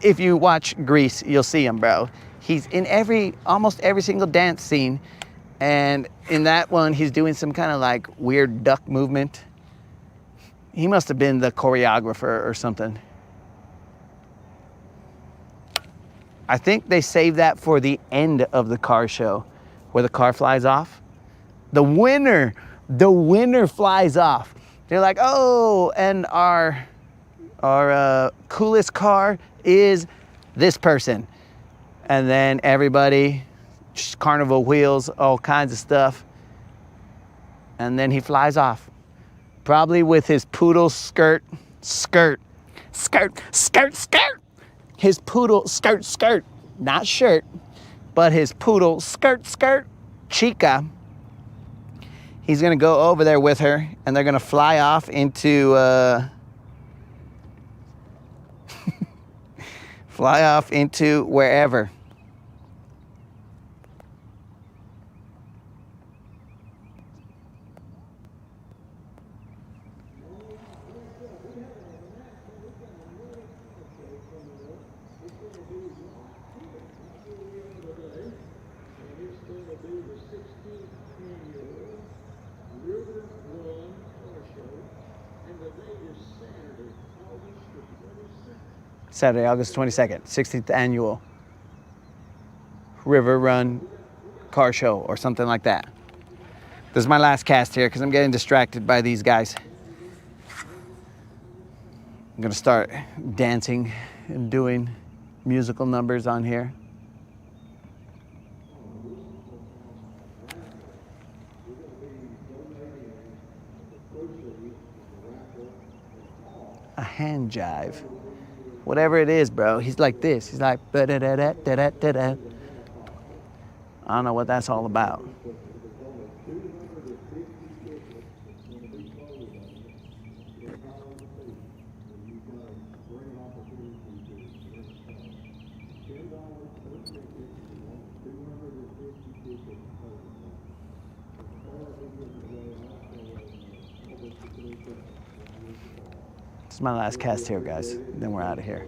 If you watch Grease, you'll see him, bro. He's in almost every single dance scene. And in that one, he's doing some kind of like weird duck movement. He must have been the choreographer or something. I think they saved that for the end of the car show, where the car flies off. The winner flies off. They're like, oh, and our coolest car is this person. And then everybody, just carnival wheels, all kinds of stuff. And then he flies off. Probably with his poodle skirt. His poodle skirt, not shirt, but his poodle skirt, Chica. He's gonna go over there with her, and they're gonna fly off into wherever. Saturday, August 22nd, 16th annual River Run car show or something like that. This is my last cast here because I'm getting distracted by these guys. I'm gonna start dancing and doing musical numbers on here. A hand jive. Whatever it is, bro. He's like this. He's like da-da-da-da-da-da-da. I don't know what that's all about. This is my last cast here, guys. Then we're out of here.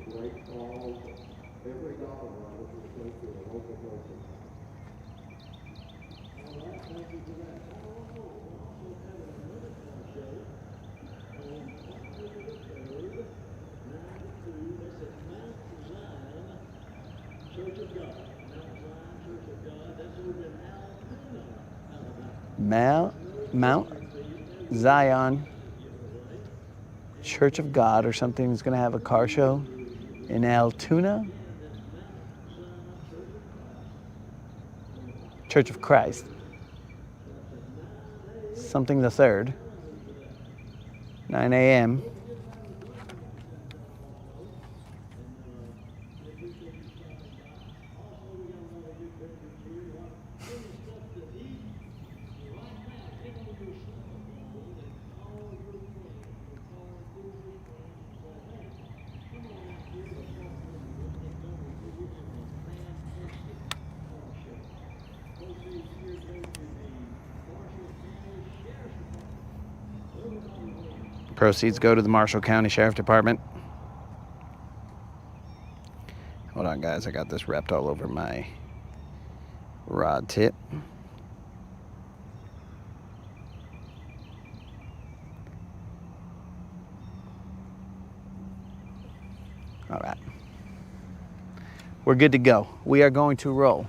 Mount Zion Church of God or something is going to have a car show in Altoona. Church of Christ. Something the 3rd. 9 a.m. Proceeds go to the Marshall County Sheriff Department. Hold on, guys. I got this wrapped all over my rod tip. All right. We're good to go. We are going to roll.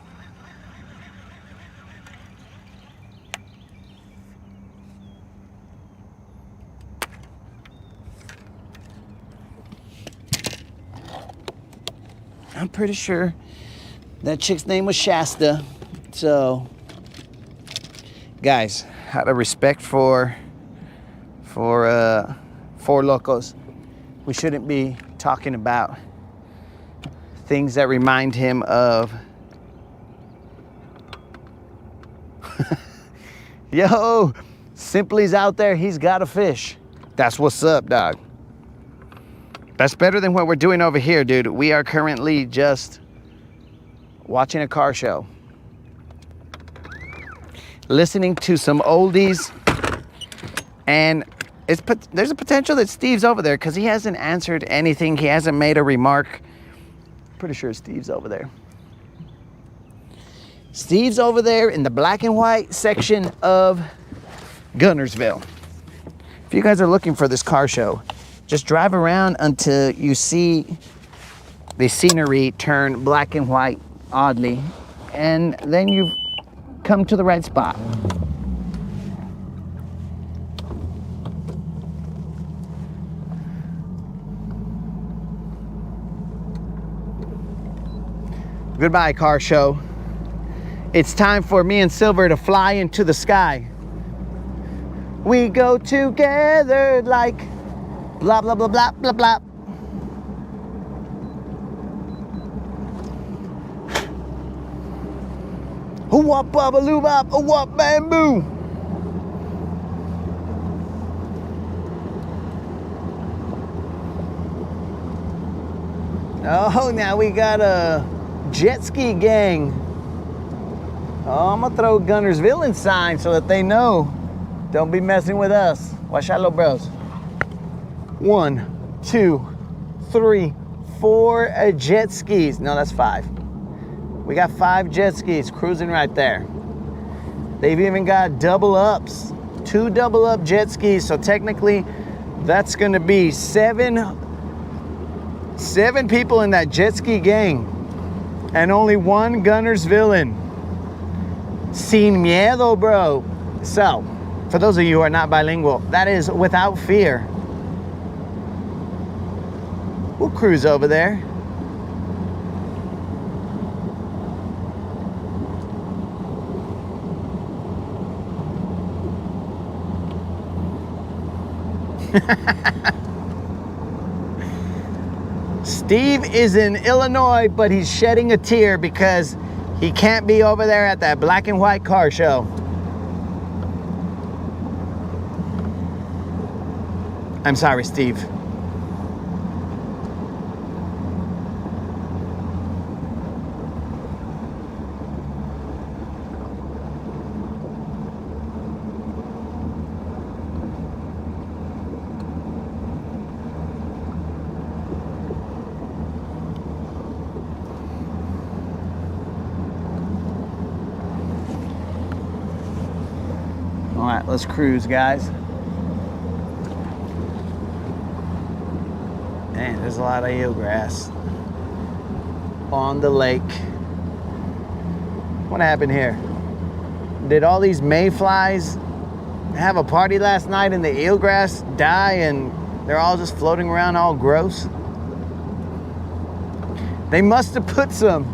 I'm pretty sure that chick's name was Shasta. So, guys, out of respect for Four Locos, we shouldn't be talking about things that remind him of yo, Simply's out there, he's got a fish. That's what's up, dog. That's better than what we're doing over here, dude. We are currently just watching a car show, listening to some oldies, and there's a potential that Steve's over there because he hasn't answered anything. He hasn't made a remark. Pretty sure Steve's over there. Steve's over there in the black and white section of Guntersville. If you guys are looking for this car show, just drive around until you see the scenery turn black and white oddly, and then you've come to the right spot. Goodbye, car show. It's time for me and Silver to fly into the sky. We go together like blah, blah, blah, blah, blah, blah. Whoop, babaloo, bop, whoop, bamboo. Oh, now we got a jet ski gang. Oh, I'm gonna throw Guntersville in sign so that they know. Don't be messing with us. Watch out, little bros. 1, 2, 3, 4 jet skis. No, that's 5. We got 5 jet skis cruising right there. They've even got double ups. 2 double up jet skis. So technically, that's gonna be 7 people in that jet ski gang. And only 1 Guntersvillian. Sin miedo, bro. So, for those of you who are not bilingual, that is without fear. We'll cruise over there. Steve is in Illinois, but he's shedding a tear because he can't be over there at that black and white car show. I'm sorry, Steve. All right, let's cruise, guys. Man, there's a lot of eelgrass on the lake. What happened here? Did all these mayflies have a party last night and the eelgrass die and they're all just floating around all gross? They must have put some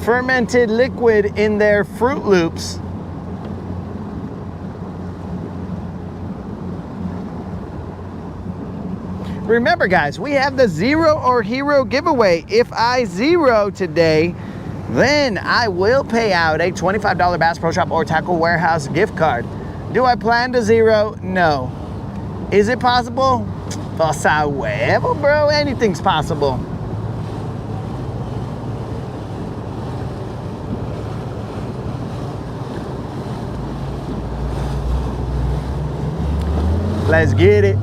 fermented liquid in their Fruit Loops. Remember, guys, we have the Zero or Hero giveaway. If I zero today, then I will pay out a $25 Bass Pro Shop or Tackle Warehouse gift card. Do I plan to zero? No. Is it possible? Pues a huevo, bro. Anything's possible. Let's get it.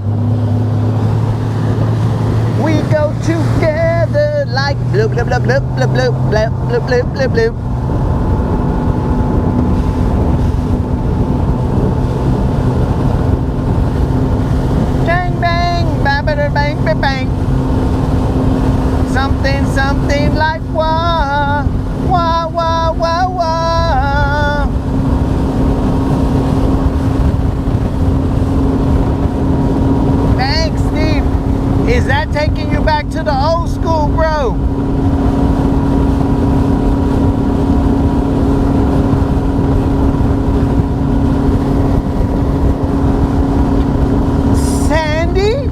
We go together like bloop, bloop, bloop, bloop, bloop, bloop, bloop, bloop, bloop, bloop, bloop. Bang, bang, bang, bang, bang, bang. Something, something like wah, wah, wah, wah, wah. Thanks, Steve. Is that taking you back to the old school, bro? Sandy?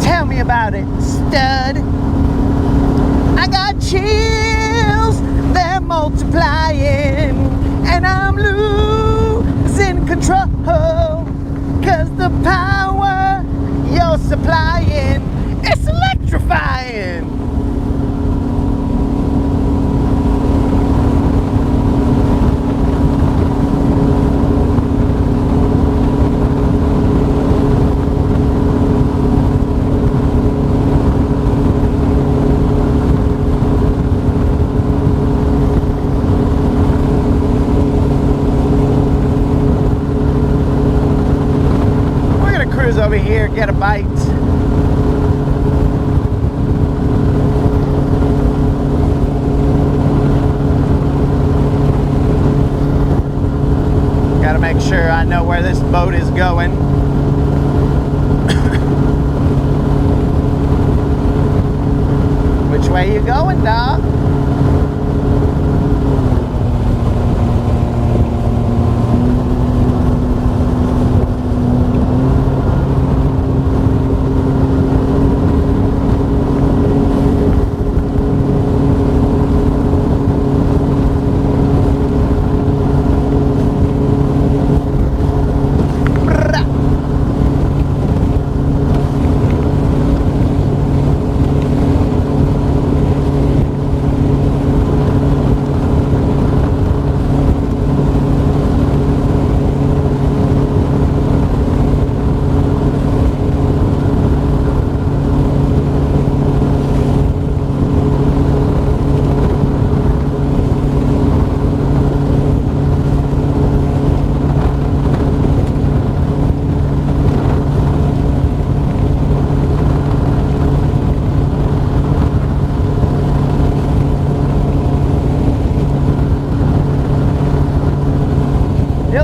Tell me about it, stud. I got chills, they're multiplying, and I'm losing control, 'cause the power you're supplying, it's electrifying. Over here, get a bite. Gotta make sure I know where this boat is going. Which way you going, dog?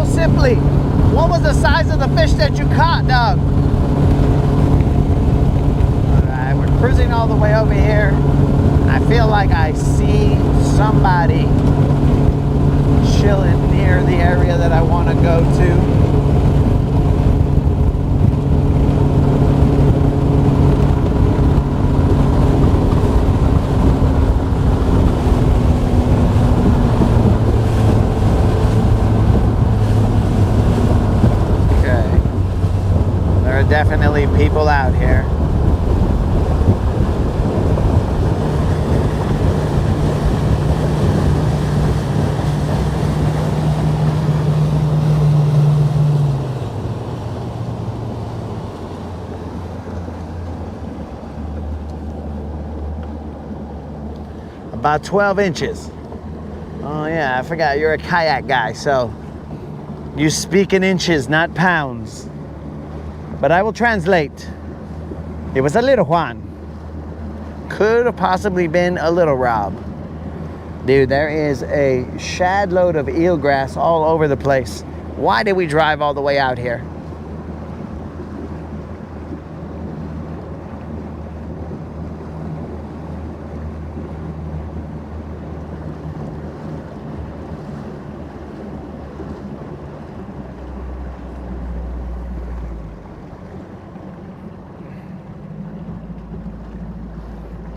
Simply, what was the size of the fish that you caught, dog? Alright, we're cruising all the way over here. I feel like I see somebody chilling near the area that I want to go to. Definitely people out here. About 12 inches. Oh yeah, I forgot you're a kayak guy, so you speak in inches, not pounds. But I will translate. It was a little Juan. Could have possibly been a little Rob. Dude, there is a shad load of eelgrass all over the place. Why did we drive all the way out here?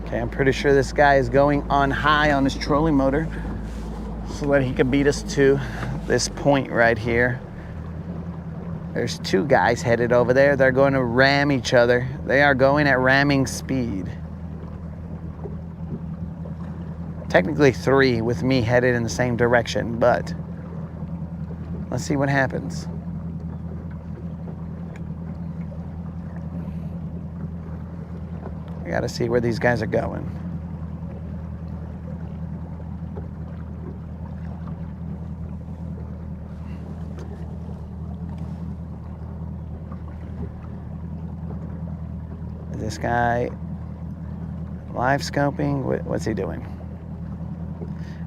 Okay, I'm pretty sure this guy is going on high on his trolling motor so that he can beat us to this point right here. There's two guys headed over there. They're going to ram each other. They are going at ramming speed. Technically 3 with me headed in the same direction, but let's see what happens. I gotta see where these guys are going. Is this guy live scoping? What's he doing?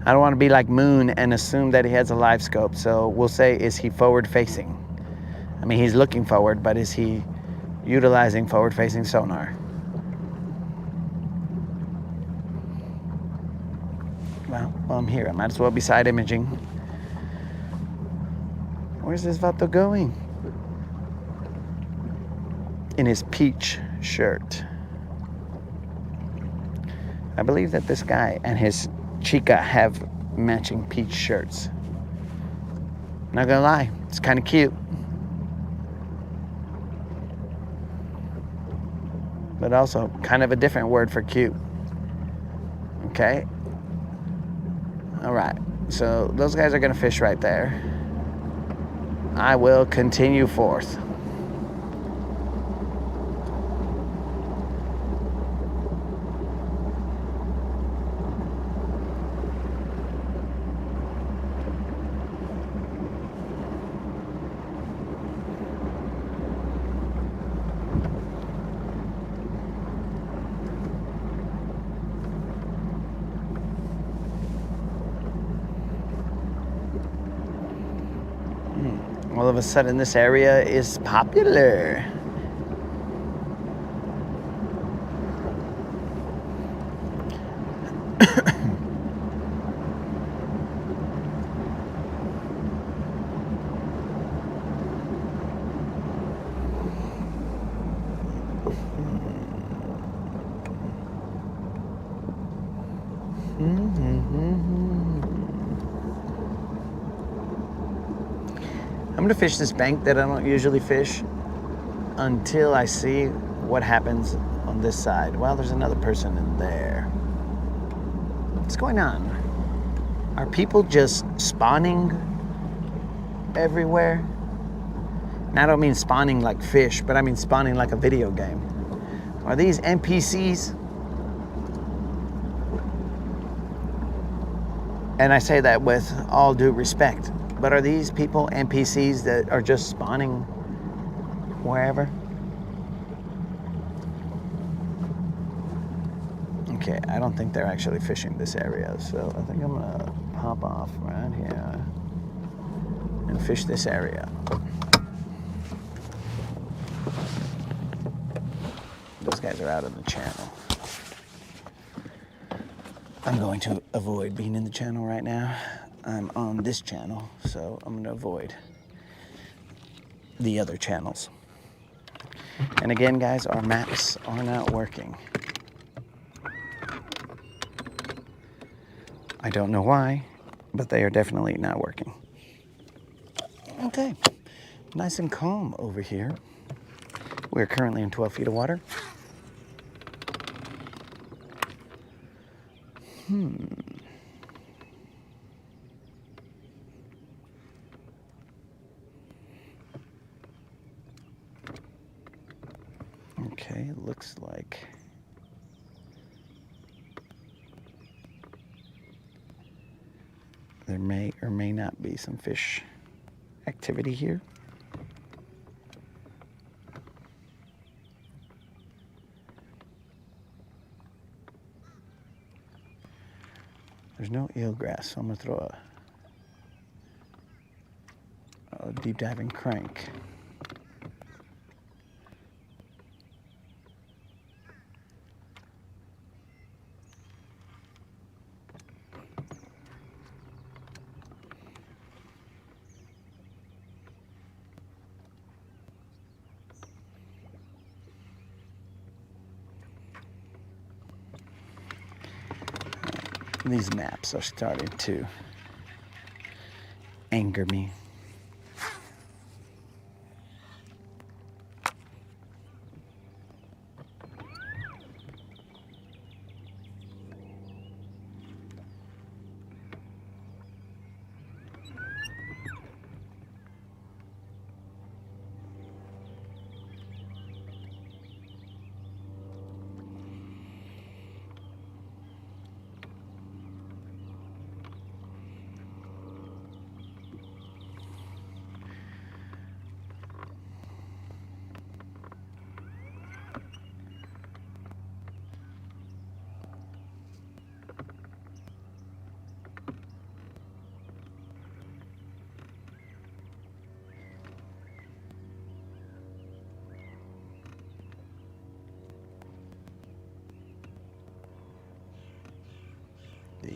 I don't want to be like Moon and assume that he has a live scope, so we'll say, is he forward facing? I mean, he's looking forward, but is he utilizing forward facing sonar? Well, I'm here. I might as well be side imaging. Where's this vato going? In his peach shirt. I believe that this guy and his chica have matching peach shirts. Not gonna lie, it's kind of cute. But also kind of a different word for cute. Okay. All right. So those guys are gonna fish right there. I will continue forth. All of a sudden, this area is popular. I'm gonna fish this bank that I don't usually fish until I see what happens on this side. Well, there's another person in there. What's going on? Are people just spawning everywhere? And I don't mean spawning like fish, but I mean spawning like a video game. Are these NPCs? And I say that with all due respect. But are these people NPCs that are just spawning wherever? Okay, I don't think they're actually fishing this area, so I think I'm gonna pop off right here and fish this area. Those guys are out of the channel. I'm going to avoid being in the channel right now. I'm on this channel, so I'm going to avoid the other channels. And again, guys, our maps are not working. I don't know why, but they are definitely not working. Okay, nice and calm over here. We're currently in 12 feet of water. Okay, looks like there may or may not be some fish activity here. There's no eelgrass, so I'm gonna throw a deep diving crank. These maps are starting to anger me.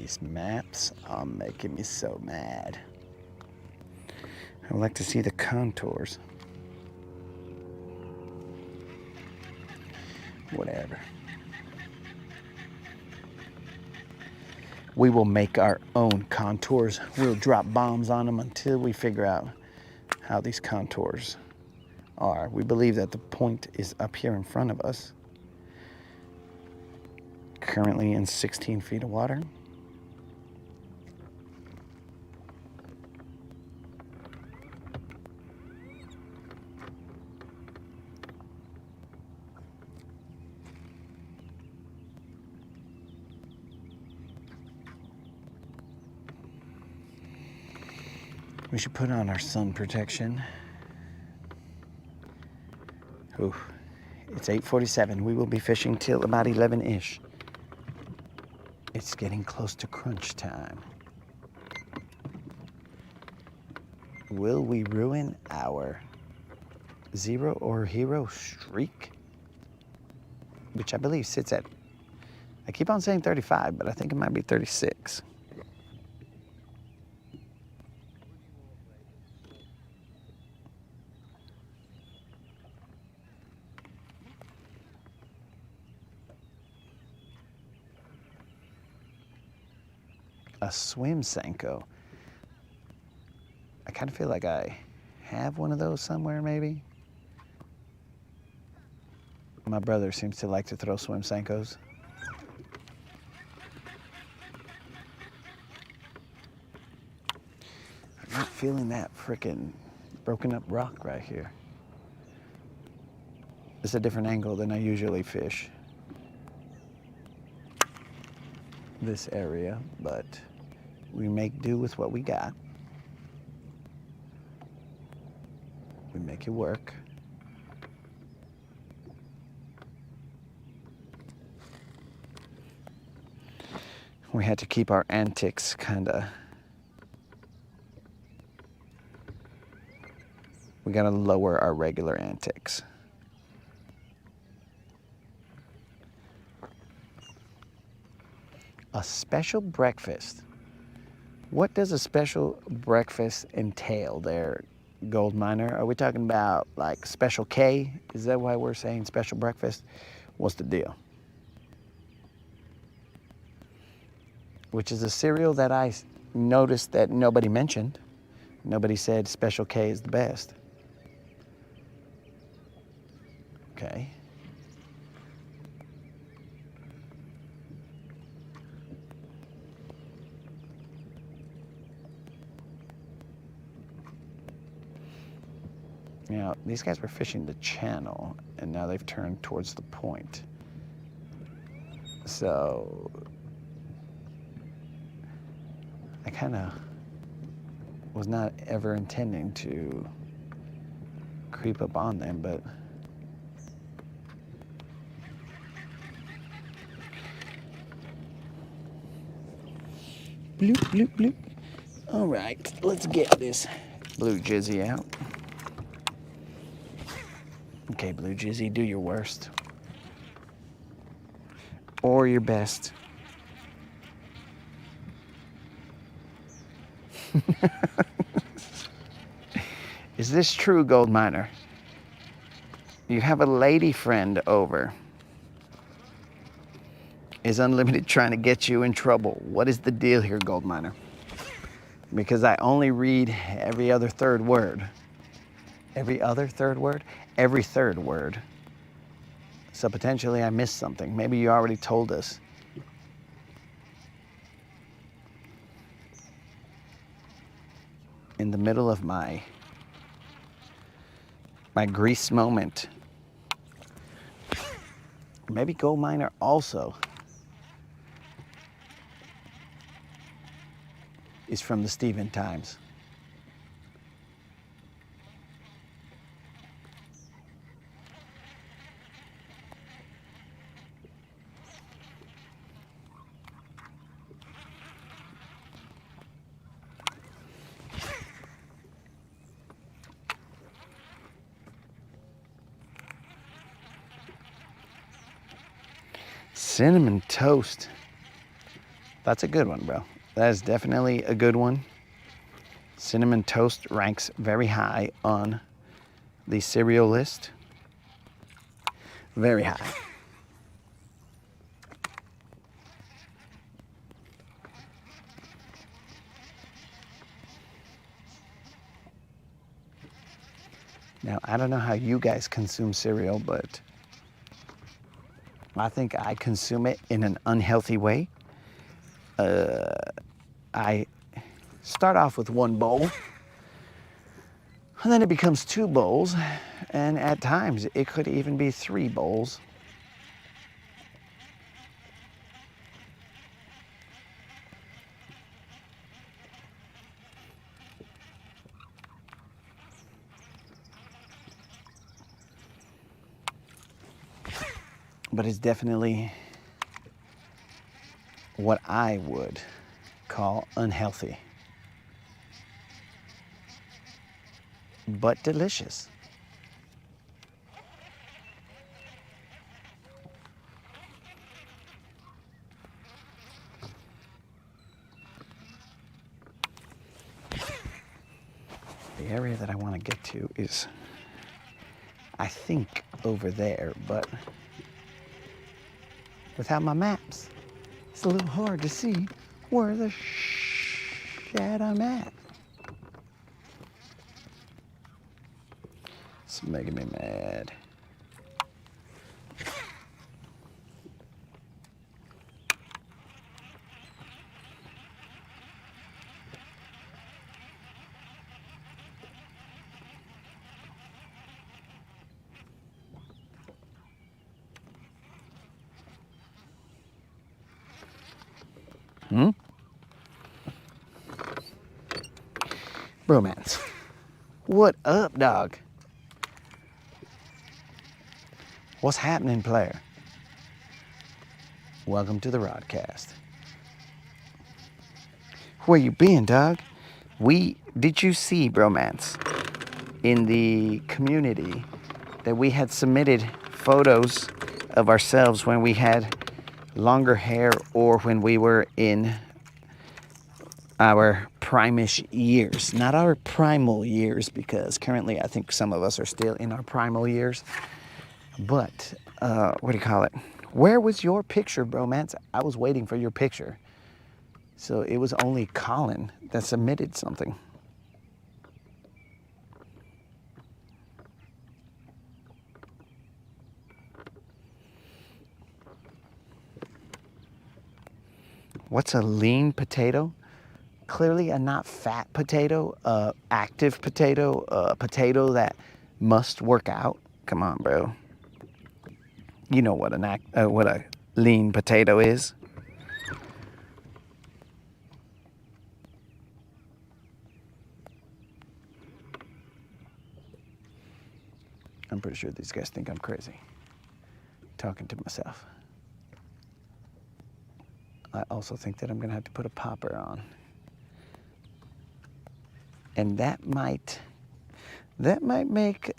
These maps are making me so mad. I would like to see the contours. Whatever. We will make our own contours. We'll drop bombs on them until we figure out how these contours are. We believe that the point is up here in front of us. Currently in 16 feet of water. We should put on our sun protection. Ooh, it's 8:47. We will be fishing till about 11-ish. It's getting close to crunch time. Will we ruin our 0 or hero streak? Which I believe sits at, I keep on saying 35, but I think it might be 36. A swim Senko. I kind of feel like I have one of those somewhere, maybe. My brother seems to like to throw swim Senkos. I'm not feeling that frickin' broken up rock right here. It's a different angle than I usually fish this area, but we make do with what we got. We make it work. We had to keep our antics kinda. We gotta lower our regular antics. A special breakfast. What does a special breakfast entail there, Gold Miner? Are we talking about like Special K? Is that why we're saying special breakfast? What's the deal? Which is a cereal that I noticed that nobody mentioned. Nobody said Special K is the best. Okay. You know, these guys were fishing the channel, and now they've turned towards the point. So I kind of was not ever intending to creep up on them, but bloop, bloop, bloop. All right, let's get this blue jizzy out. Okay, blue jizzy, do your worst. Or your best. Is this true, Gold Miner? You have a lady friend over. Is Unlimited trying to get you in trouble? What is the deal here, Gold Miner? Because I only read every other third word. Every other third word? Every third word. So potentially I missed something. Maybe you already told us. In the middle of my grease moment. Maybe Gold Miner also is from the Stephen Times. Cinnamon toast. That's a good one, bro. That is definitely a good one. Cinnamon Toast ranks very high on the cereal list. Very high. Now, I don't know how you guys consume cereal, but I think I consume it in an unhealthy way. I start off with one bowl, and then it becomes 2 bowls, and at times it could even be 3 bowls. But it's definitely what I would call unhealthy, but delicious. The area that I want to get to is, I think, over there, but without my maps, it's a little hard to see where the shit I'm at. It's making me mad. Bromance. What up, dog? What's happening, player? Welcome to the Rodcast. Where you been, dog? Did you see, Bromance, in the community that we had submitted photos of ourselves when we had longer hair or when we were in our primish years? Not our primal years, because currently I think some of us are still in our primal years. But, what do you call it? Where was your picture, Bromance? I was waiting for your picture. So it was only Colin that submitted something. What's a lean potato? Clearly a not fat potato, active potato, a potato that must work out. Come on, bro. You know what a lean potato is. I'm pretty sure these guys think I'm crazy talking to myself. I also think that I'm gonna have to put a popper on. And that might make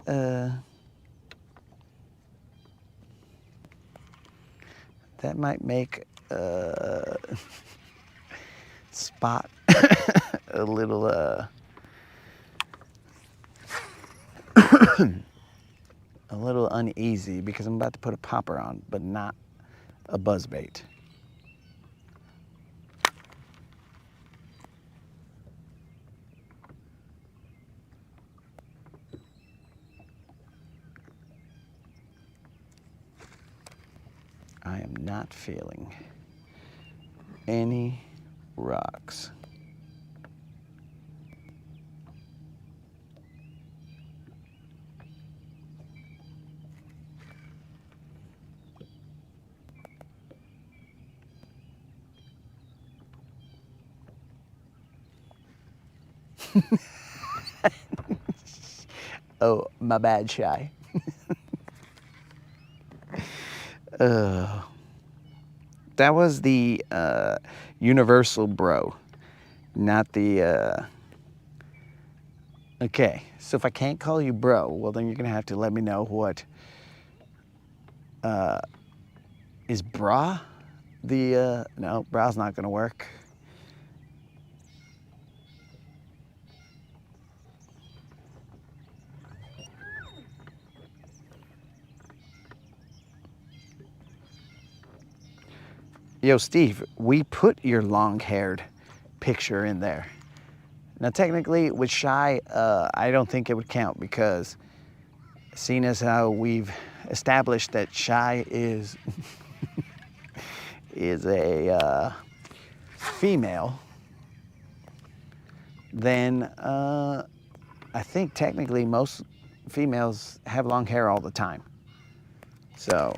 Spot a little a little uneasy, because I'm about to put a popper on, but not a buzzbait. I am not feeling any rocks. Oh, my bad, Shy. That was the universal bro, not the... Okay, so if I can't call you bro, well then you're gonna have to let me know what... Is bra the, no, brow's not gonna work. Yo, Steve, we put your long-haired picture in there. Now, technically, with Shy, I don't think it would count because seeing as how we've established that Shy is is a female, then I think technically most females have long hair all the time. So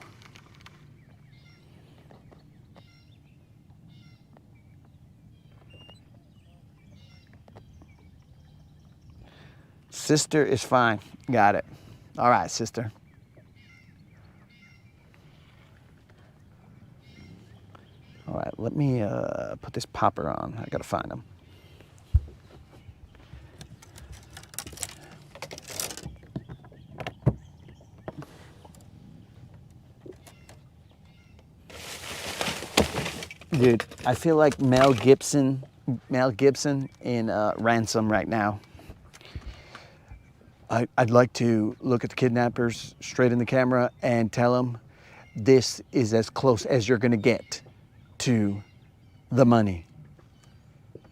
sister is fine. Got it. All right, sister. All right, let me put this popper on. I gotta find him. Dude, I feel like Mel Gibson in Ransom right now. I'd like to look at the kidnappers straight in the camera and tell them this is as close as you're gonna get to the money.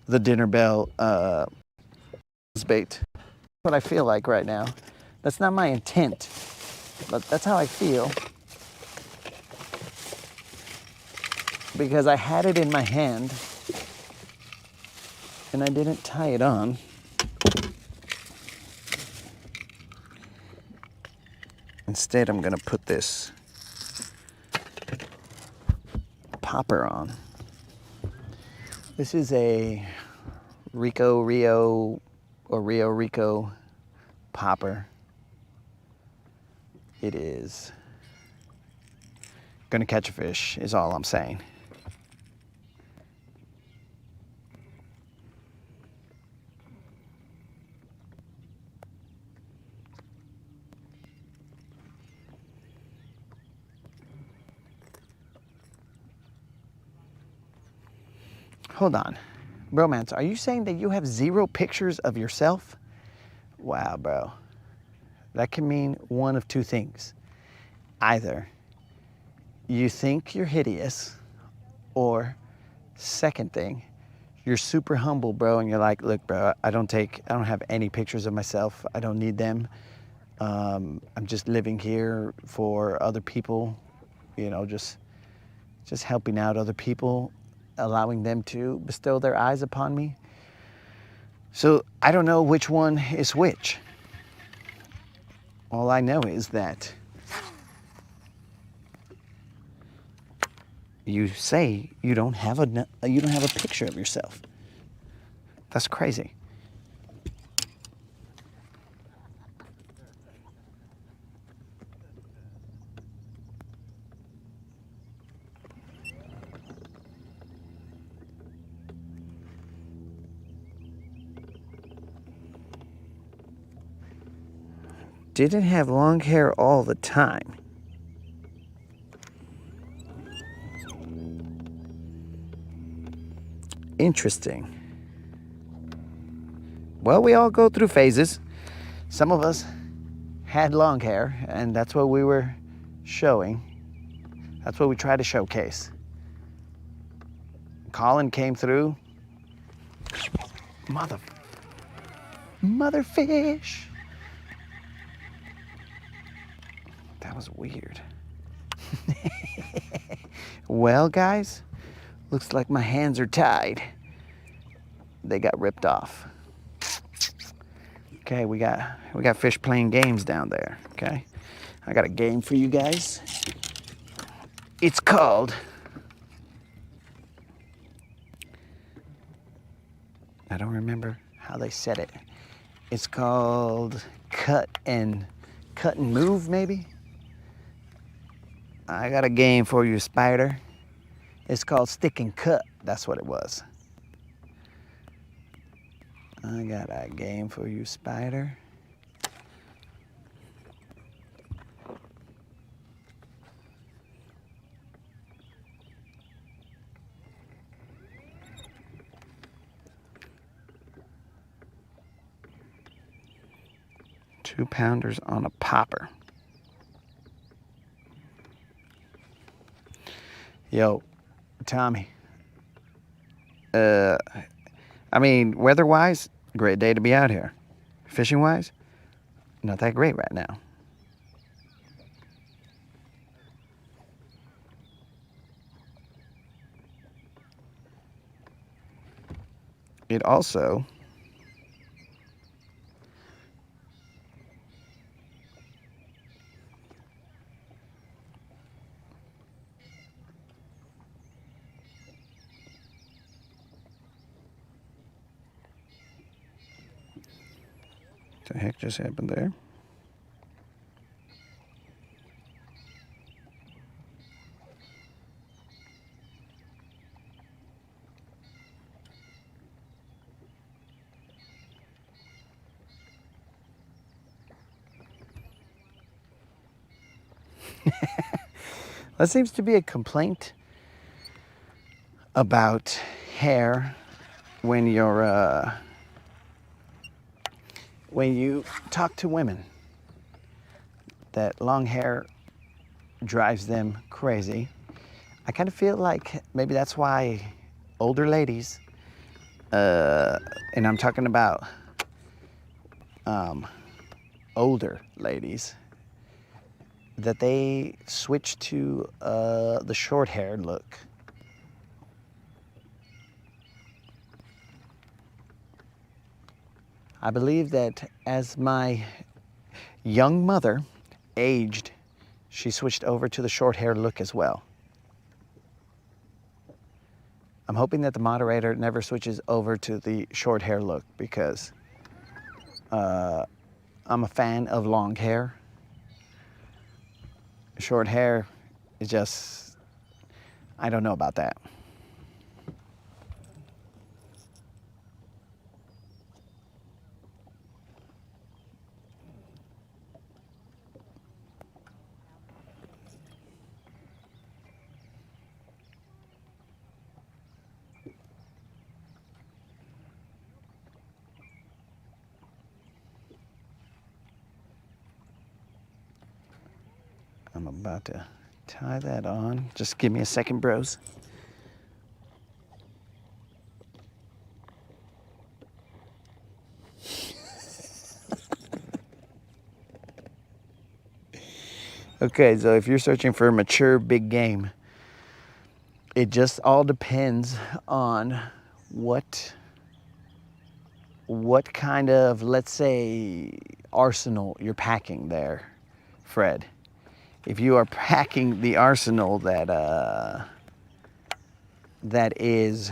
The dinner bell bait. That's what I feel like right now. That's not my intent, but that's how I feel. Because I had it in my hand and I didn't tie it on. Instead, I'm gonna put this popper on. This is a Rio popper. It is gonna catch a fish, is all I'm saying. Hold on. Bromance, are you saying that you have 0 pictures of yourself? Wow, bro. That can mean one of 2 things. Either you think you're hideous, or second thing, you're super humble, bro, and you're like, look, bro, I don't have any pictures of myself. I don't need them. I'm just living here for other people, you know, just helping out other people, allowing them to bestow their eyes upon me. So I don't know which one is which. All I know is that you say you don't have a picture of yourself. That's crazy. Didn't have long hair all the time. Interesting. Well, we all go through phases. Some of us had long hair, and that's what we were showing. That's what we tried to showcase. Colin came through. Mother fish. That was weird. Well, guys, looks like my hands are tied. They got ripped off. Okay, we got fish playing games down there. Okay, I got a game for you guys. It's called, I don't remember how they said it. It's called cut and move, maybe. I got a game for you, Spider. It's called stick and cut. That's what it was. I got a game for you, Spider. 2-pounders on a popper. Yo, Tommy. I mean, weather-wise, great day to be out here. Fishing-wise, not that great right now. It also what the heck just happened there? That seems to be a complaint about hair when you talk to women. That long hair drives them crazy. I kind of feel like maybe that's why older ladies, and I'm talking about older ladies, that they switch to the short hair look. I believe that as my young mother aged, she switched over to the short hair look as well. I'm hoping that the moderator never switches over to the short hair look, because I'm a fan of long hair. Short hair is just, I don't know about that. I'm about to tie that on. Just give me a second, bros. Okay, so if you're searching for mature big game, it just all depends on what kind of, let's say, arsenal you're packing there, Fred. If you are packing the arsenal that is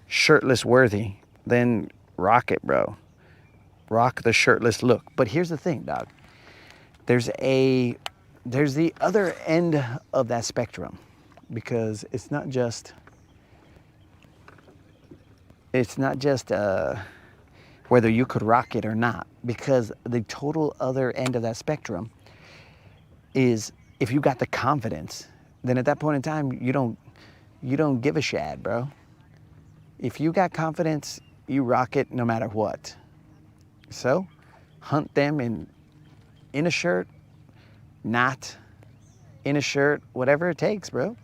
shirtless worthy, then rock it, bro. Rock the shirtless look. But here's the thing, dog. There's the other end of that spectrum, because it's not just whether you could rock it or not, because the total other end of that spectrum is, if you got the confidence, then at that point in time, you don't give a shit, bro. If you got confidence, you rock it no matter what. So, hunt them in a shirt, not in a shirt, whatever it takes, bro.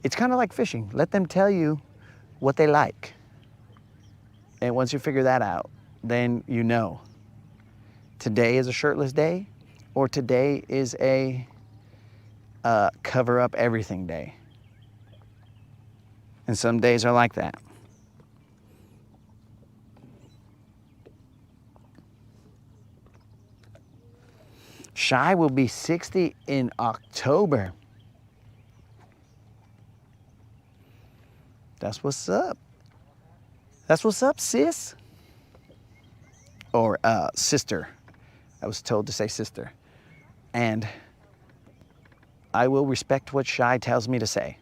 It's kind of like fishing. Let them tell you what they like. And once you figure that out, then you know. Today is a shirtless day, or today is a cover up everything day. And some days are like that. Shy will be 60 in October. That's what's up. That's what's up, sis. Or sister. I was told to say sister. And I will respect what Shy tells me to say.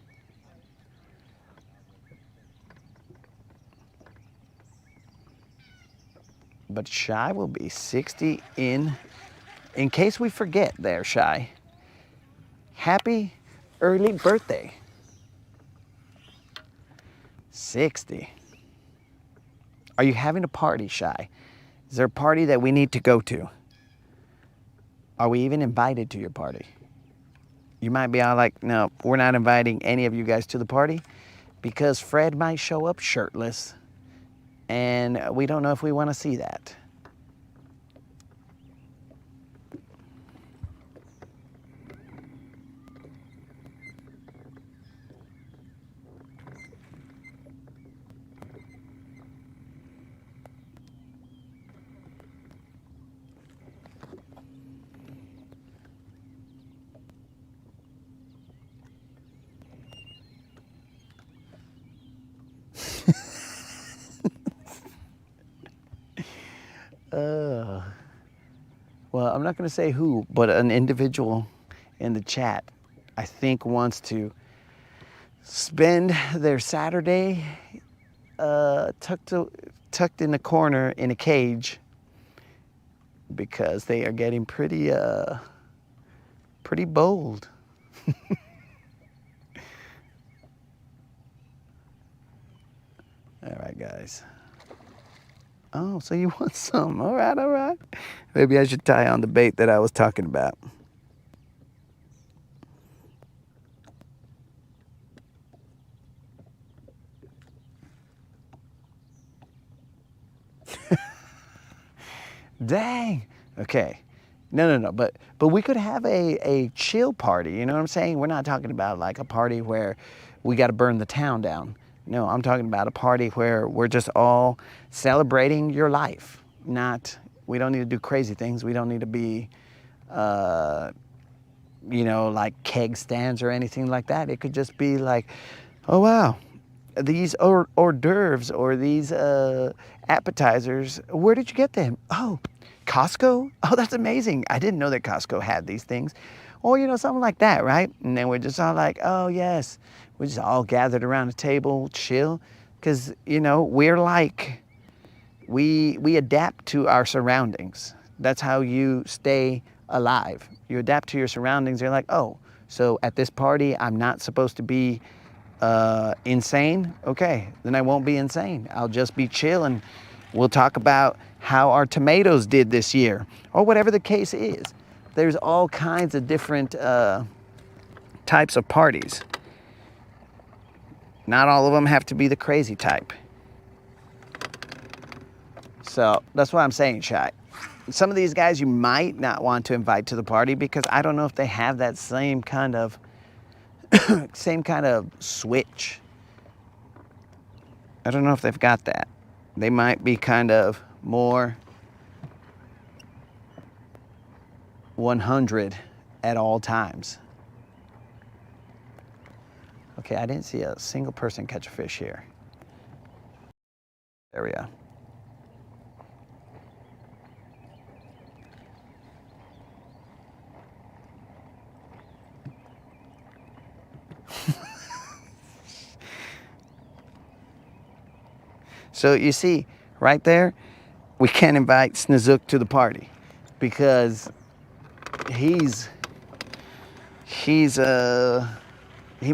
But Shy will be 60 in case we forget there, Shy. Happy early birthday. 60. Are you having a party, Shy? Is there a party that we need to go to? Are we even invited to your party? You might be all like, no, we're not inviting any of you guys to the party because Fred might show up shirtless and we don't know if we want to see that. Well, I'm not going to say who, but an individual in the chat, I think, wants to spend their Saturday tucked in the corner in a cage because they are getting pretty bold. All right, guys. Oh, so you want some? All right, all right. Maybe I should tie on the bait that I was talking about. Dang. Okay. No. But we could have a chill party. You know what I'm saying? We're not talking about like a party where we got to burn the town down. No, I'm talking about a party where we're just all celebrating your life. We don't need to do crazy things. We don't need to be, like keg stands or anything like that. It could just be like, oh wow, these hors d'oeuvres or these appetizers, where did you get them? Oh, Costco? Oh, that's amazing. I didn't know that Costco had these things. Or, something like that, right? And then we're just all like, oh, yes. We're just all gathered around a table, chill. Because, we're like, we adapt to our surroundings. That's how you stay alive. You adapt to your surroundings. You're like, oh, so at this party, I'm not supposed to be insane? Okay, then I won't be insane. I'll just be chill and we'll talk about how our tomatoes did this year or whatever the case is. There's all kinds of different types of parties. Not all of them have to be the crazy type. So that's what I'm saying, Shy. Some of these guys you might not want to invite to the party because I don't know if they have that same kind of switch. I don't know if they've got that. They might be kind of more 100 at all times. Okay, I didn't see a single person catch a fish here. There we go. So you see, right there, we can't invite Snizook to the party because he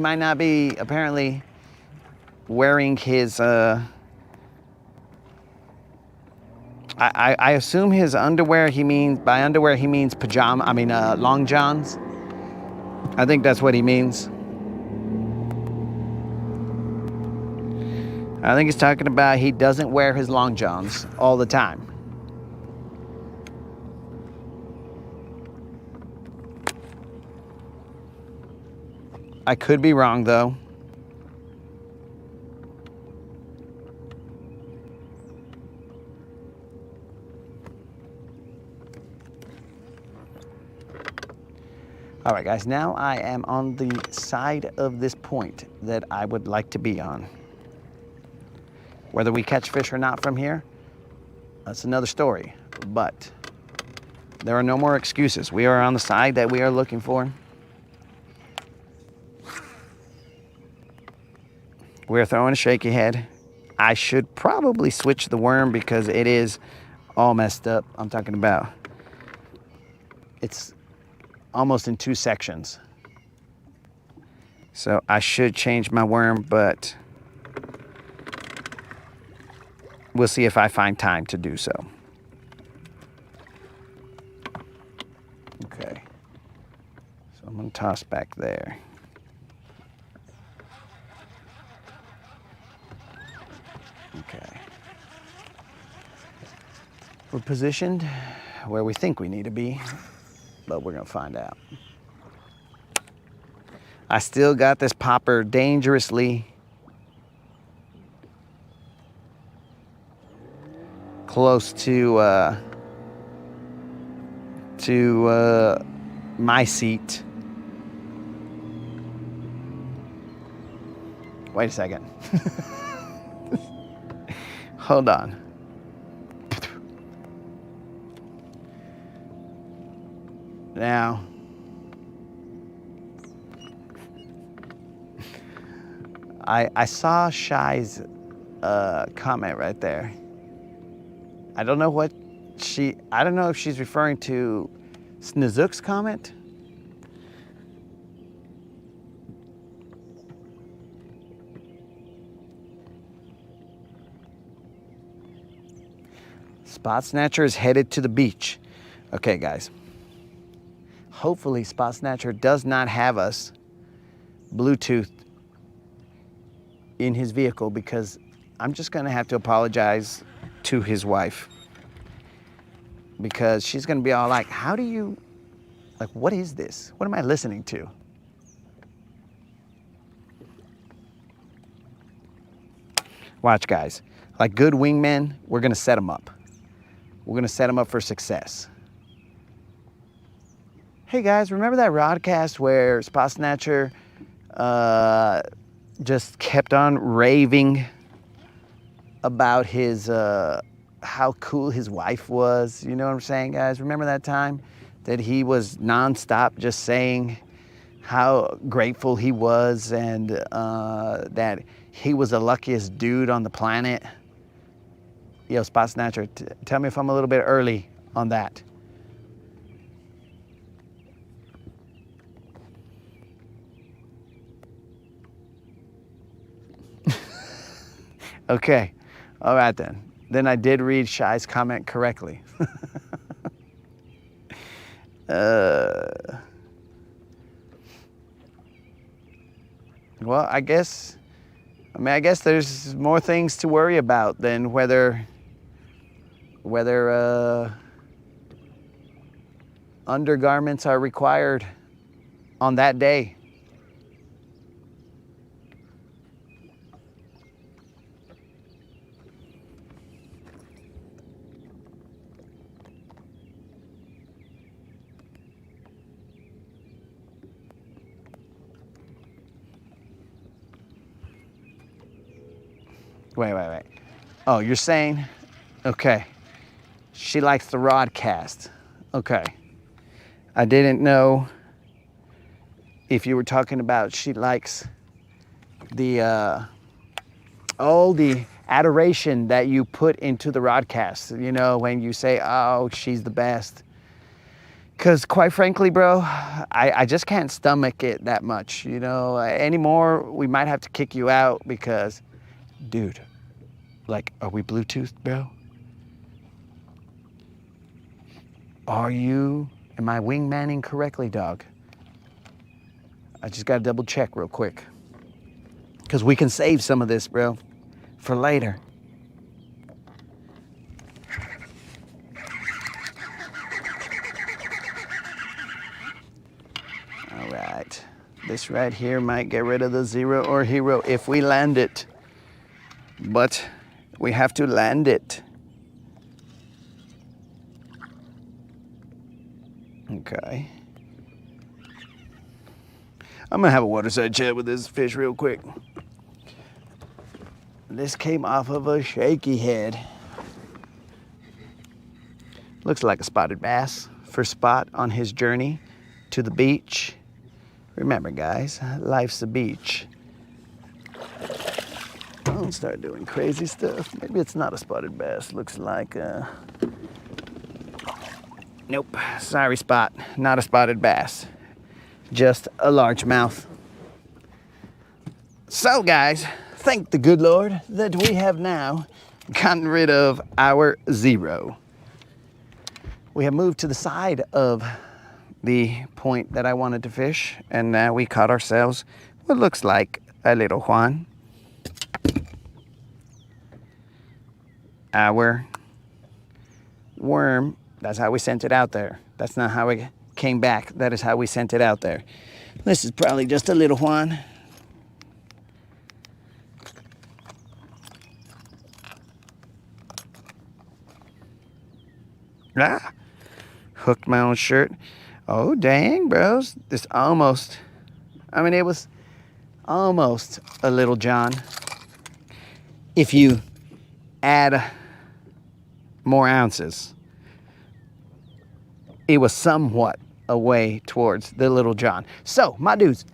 might not be apparently wearing his I assume his underwear, by underwear he means long johns. I think that's what he means. I think he's talking about he doesn't wear his long johns all the time. I could be wrong though. All right, guys, now I am on the side of this point that I would like to be on. Whether we catch fish or not from here, that's another story. But there are no more excuses. We are on the side that we are looking for. We're throwing a shaky head. I should probably switch the worm because it is all messed up. I'm talking about it's almost in 2 sections. So I should change my worm, but we'll see if I find time to do so. Okay. So I'm gonna toss back there. Okay. We're positioned where we think we need to be, but we're gonna find out. I still got this popper dangerously close to my seat. Wait a second. Hold on. Now, I saw Shai's comment right there. I don't know if she's referring to Snazuk's comment. Spot Snatcher is headed to the beach. Okay, guys. Hopefully Spot Snatcher does not have us Bluetooth in his vehicle, because I'm just gonna have to apologize to his wife, because she's gonna be all like, how do you, like, what is this? What am I listening to? Watch, guys. Like good wingmen, we're gonna set them up. We're gonna set them up for success. Hey guys, remember that rodcast where Spot Snatcher just kept on raving about his, how cool his wife was? You know what I'm saying, guys? Remember that time that he was nonstop just saying how grateful he was, and that he was the luckiest dude on the planet? Yo, Spot Snatcher, tell me if I'm a little bit early on that. Okay, all right then. Then I did read Shai's comment correctly. Well, I guess there's more things to worry about than whether undergarments are required on that day. Wait. Oh, you're saying, okay, she likes the rodcast. Okay. I didn't know if you were talking about she likes the, all the adoration that you put into the rodcast, you know, when you say, oh, she's the best. Because quite frankly, bro, I just can't stomach it that much, you know. Anymore, we might have to kick you out because, dude, like, are we Bluetooth, bro? Am I wingmanning correctly, dog? I just gotta double check real quick. Because we can save some of this, bro, for later. All right. This right here might get rid of the zero or hero if we land it. But we have to land it. Okay. I'm gonna have a waterside chat with this fish real quick. This came off of a shaky head. Looks like a spotted bass for Spot on his journey to the beach. Remember, guys, life's a beach. Don't start doing crazy stuff. Maybe it's not a spotted bass. Looks like nope, sorry Spot, not a spotted bass. Just a largemouth. So guys, thank the good Lord that we have now gotten rid of our zero. We have moved to the side of the point that I wanted to fish, and now we caught ourselves what looks like a little Juan. Our worm, that's how we sent it out there. That's not how it came back. That is how we sent it out there. This is probably just a little Juan. Ah, hooked my own shirt. Oh, dang, bros. This almost, I mean, it was almost a little John. If you add more ounces, it was somewhat away towards the little John. So, my dudes,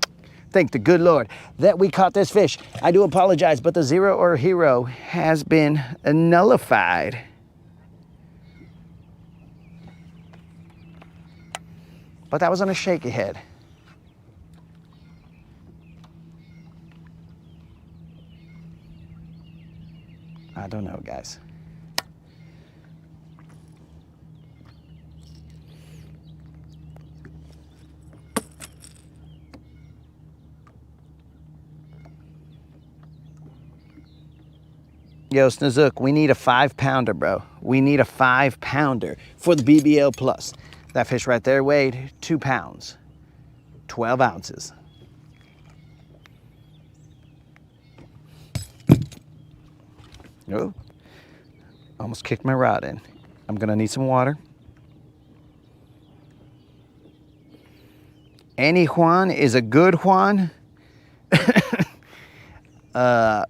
thank the good Lord that we caught this fish. I do apologize, but the zero or hero has been nullified. But that was on a shaky head. I don't know, guys. Yo, Snazook, we need a 5-pounder, bro. We need a 5-pounder for the BBL Plus. That fish right there weighed 2 pounds, 12 ounces. Oh, almost kicked my rod in. I'm gonna need some water. Any Juan is a good Juan.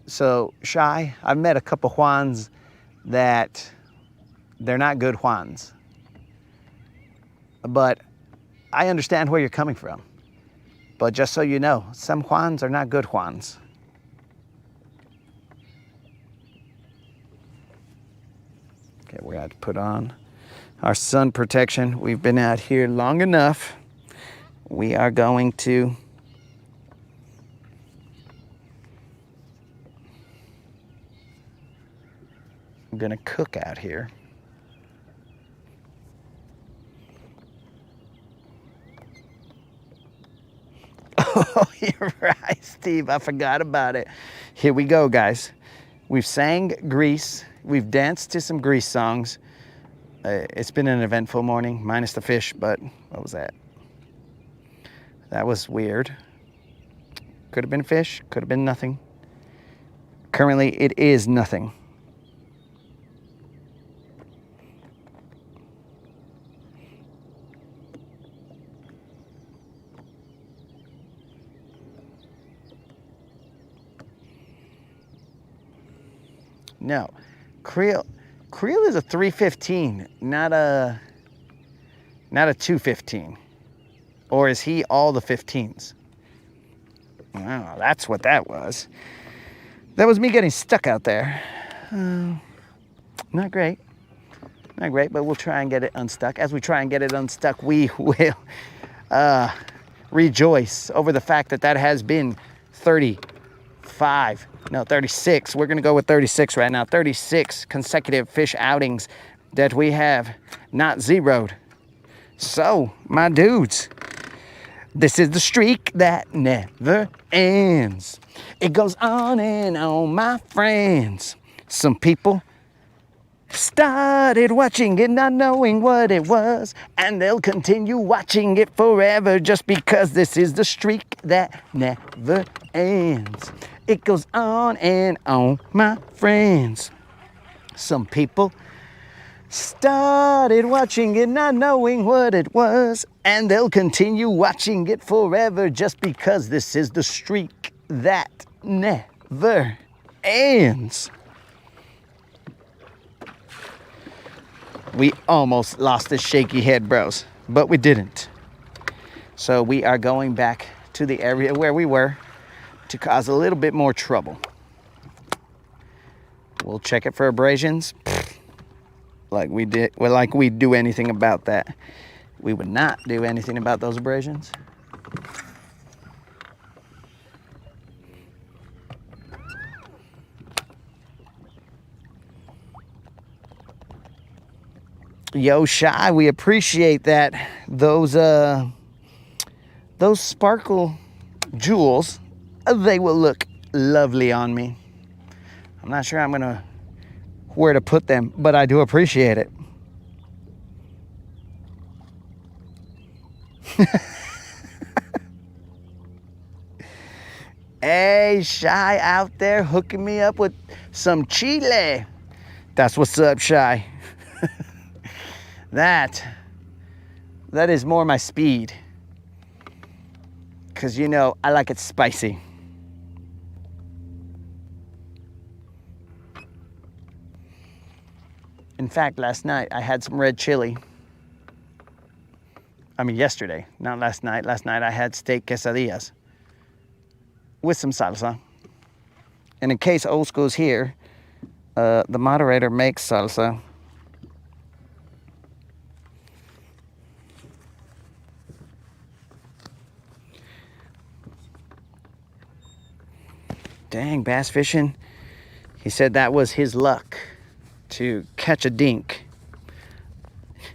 So Shy, I've met a couple Juans that they're not good Juans. But I understand where you're coming from. But just so you know, some Juans are not good Juans. Okay, we're going to put on our sun protection. We've been out here long enough. We are going to cook out here. Oh, you're right, Steve. I forgot about it. Here we go, guys. We've sang Grease. We've danced to some Grease songs. It's been an eventful morning, minus the fish, but what was that? That was weird. Could have been fish, could have been nothing. Currently, it is nothing. No, creel is a 315, not a 215. Or is he all the 15s? Wow, that's what that was. That was me getting stuck out there. Not great, but we'll try and get it unstuck. As we try and get it unstuck, we will rejoice over the fact that has been 36. We're gonna go with 36 right now. 36 consecutive fish outings that we have not zeroed. So, my dudes, this is the streak that never ends. It goes on and on, my friends. Some people started watching it not knowing what it was, and they'll continue watching it forever just because this is the streak that never ends. It goes on and on, my friends. Some people started watching it not knowing what it was, and they'll continue watching it forever just because this is the streak that never ends. We almost lost this shaky head, bros, but we didn't. So we are going back to the area where we were to cause a little bit more trouble. We'll check it for abrasions. Like we do anything about that. We would not do anything about those abrasions. Yo, Shy, we appreciate that. Those sparkle jewels, they will look lovely on me. I'm not sure I'm gonna where to put them, but I do appreciate it. Hey, Shy out there hooking me up with some chile. That's what's up, Shy. That is more my speed. Because, you know, I like it spicy. In fact, last night I had some red chili. I mean, yesterday, not last night. Last night I had steak quesadillas with some salsa. And in case old school's here, the moderator makes salsa. Dang, bass fishing. He said that was his luck to catch a dink.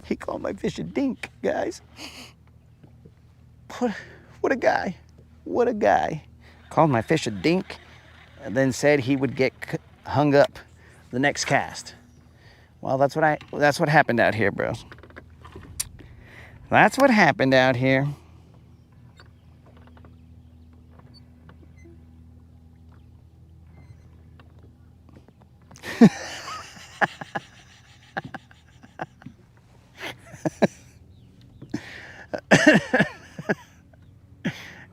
He called my fish a dink, guys. What a guy. What a guy. Called my fish a dink and then said he would get hung up the next cast. Well, that's what happened out here, bros. That's what happened out here.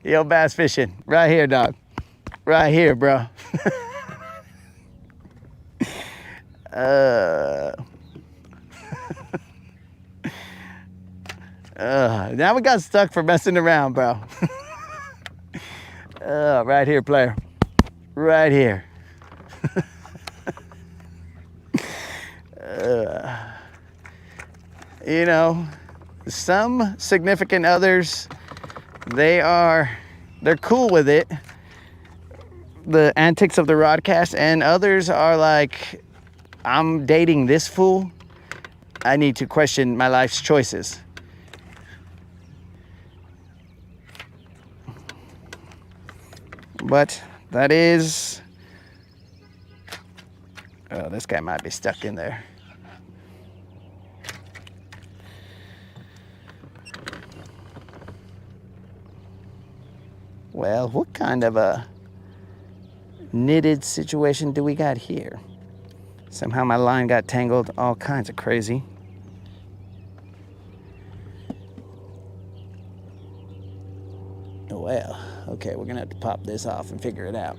Yo, bass fishing. Right here, dog. Right here, bro. Now we got stuck for messing around, bro. Right here, player. Right here. You know, some significant others, they're cool with it, the antics of the rodcast, and others are like, I'm dating this fool. I need to question my life's choices. But that is, oh, this guy might be stuck in there. Well, what kind of a knitted situation do we got here? Somehow my line got tangled, all kinds of crazy. Well, okay, we're gonna have to pop this off and figure it out.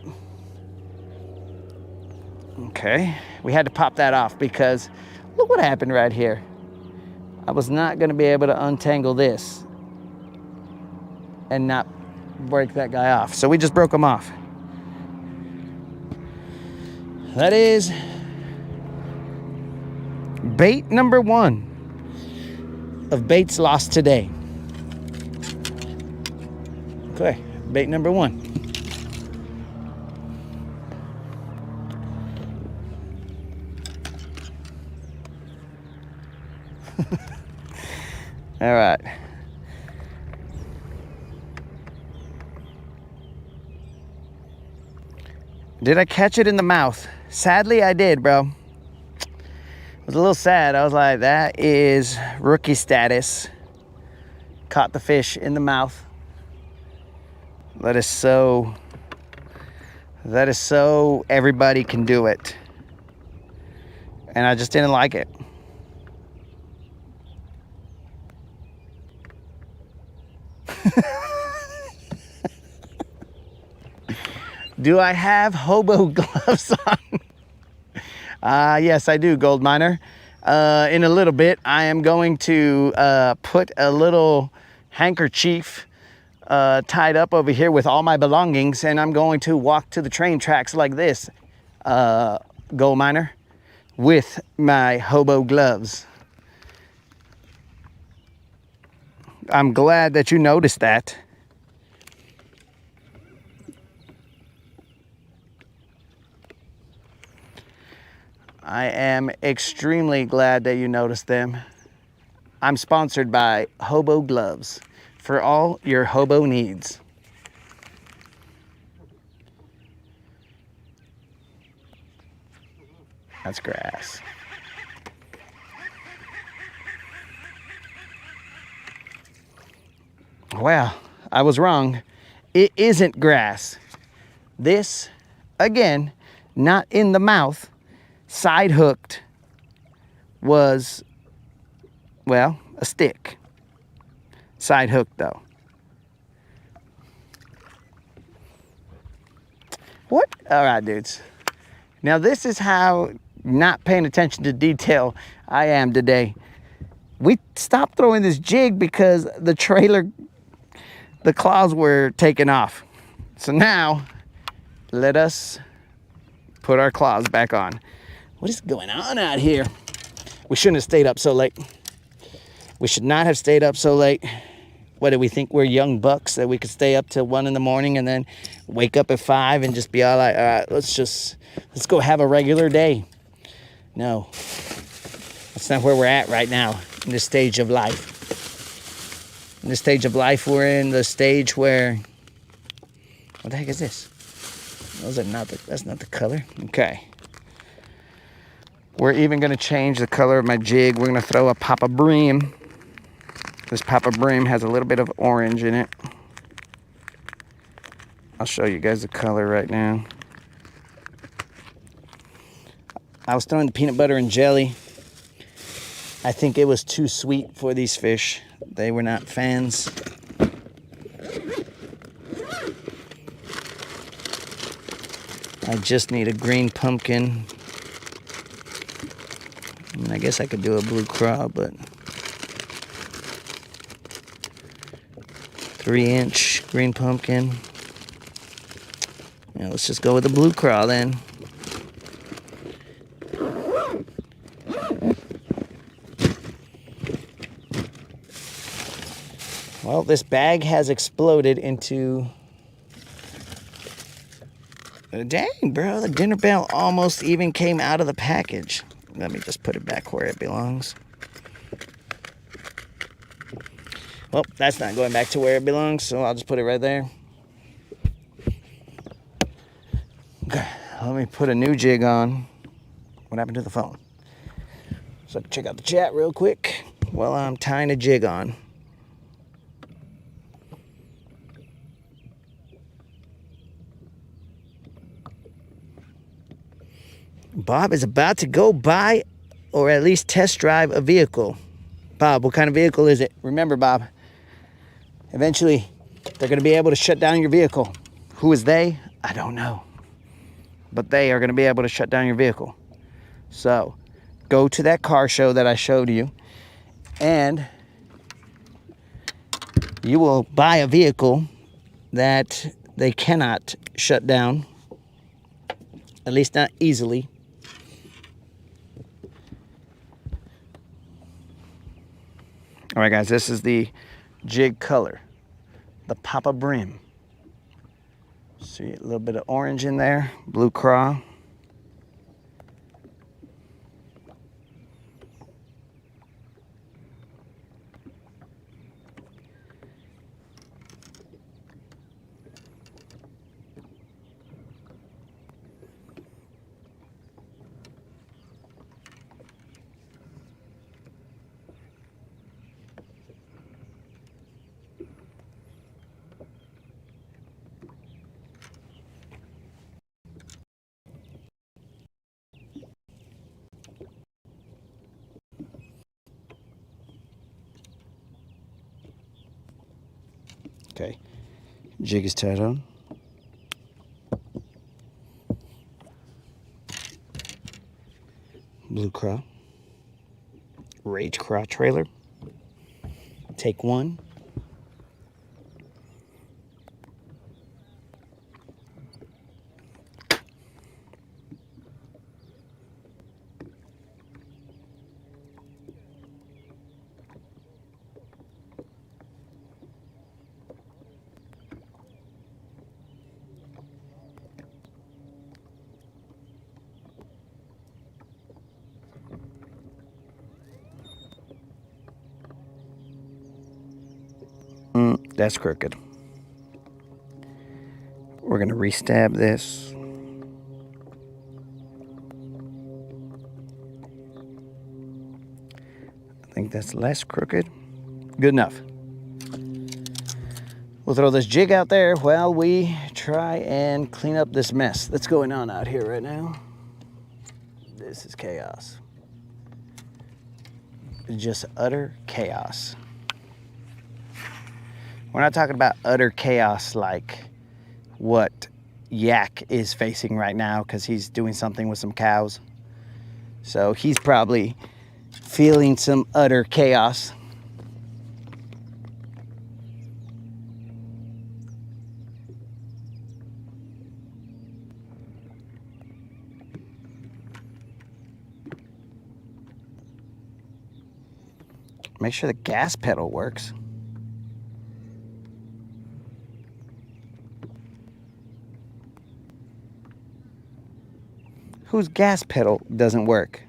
Okay, we had to pop that off because look what happened right here. I was not gonna be able to untangle this and not break that guy off. So we just broke him off. That is bait number 1 of baits lost today. Okay, bait number 1. All right. Did I catch it in the mouth? Sadly, I did, bro. It was a little sad. I was like, that is rookie status. Caught the fish in the mouth. That is so everybody can do it. And I just didn't like it. Do I have hobo gloves on? Yes, I do, Gold Miner. In a little bit, I am going to put a little handkerchief tied up over here with all my belongings, and I'm going to walk to the train tracks like this, Gold Miner, with my hobo gloves. I'm glad that you noticed that. I am extremely glad that you noticed them. I'm sponsored by Hobo Gloves for all your hobo needs. That's grass. Well, I was wrong. It isn't grass. This, again, not in the mouth, side hooked, was, well, a stick. Side hooked though. What? All right, dudes. Now this is how not paying attention to detail I am today. We stopped throwing this jig because the trailer, the claws were taken off. So now, let us put our claws back on. What is going on out here? We shouldn't have stayed up so late. We should not have stayed up so late. What, do we think we're young bucks that we could stay up till 1 in the morning and then wake up at 5 and just be all like, all right, let's go have a regular day? No, that's not where we're at right now in this stage of life. In this stage of life, we're in the stage where, what the heck is this? That's not the color. Okay. We're even gonna change the color of my jig. We're gonna throw a Papa Bream. This Papa Bream has a little bit of orange in it. I'll show you guys the color right now. I was throwing the peanut butter and jelly. I think it was too sweet for these fish. They were not fans. I just need a green pumpkin. I guess I could do a blue craw, but 3-inch green pumpkin. Yeah, let's just go with the blue craw then. Well, this bag has exploded into... Dang, bro, the dinner bell almost even came out of the package. Let me just put it back where it belongs. Well, that's not going back to where it belongs, so I'll just put it right there. Okay, let me put a new jig on. What happened to the phone? So check out the chat real quick while I'm tying a jig on. Bob is about to go buy or at least test drive a vehicle. Bob, what kind of vehicle is it? Remember, Bob, eventually they're going to be able to shut down your vehicle. Who is they? I don't know. But they are going to be able to shut down your vehicle. So go to that car show that I showed you and you will buy a vehicle that they cannot shut down, at least not easily. All right, guys, this is the jig color, the Papa Bream. See a little bit of orange in there, blue craw. Okay, jig is tied on. Blue craw, Rage Craw trailer. Take one. That's crooked. We're going to restab this. I think that's less crooked. Good enough. We'll throw this jig out there while we try and clean up this mess that's going on out here right now. This is chaos. Just utter chaos. We're not talking about utter chaos like what Yak is facing right now because he's doing something with some cows. So he's probably feeling some utter chaos. Make sure the gas pedal works. Whose gas pedal doesn't work?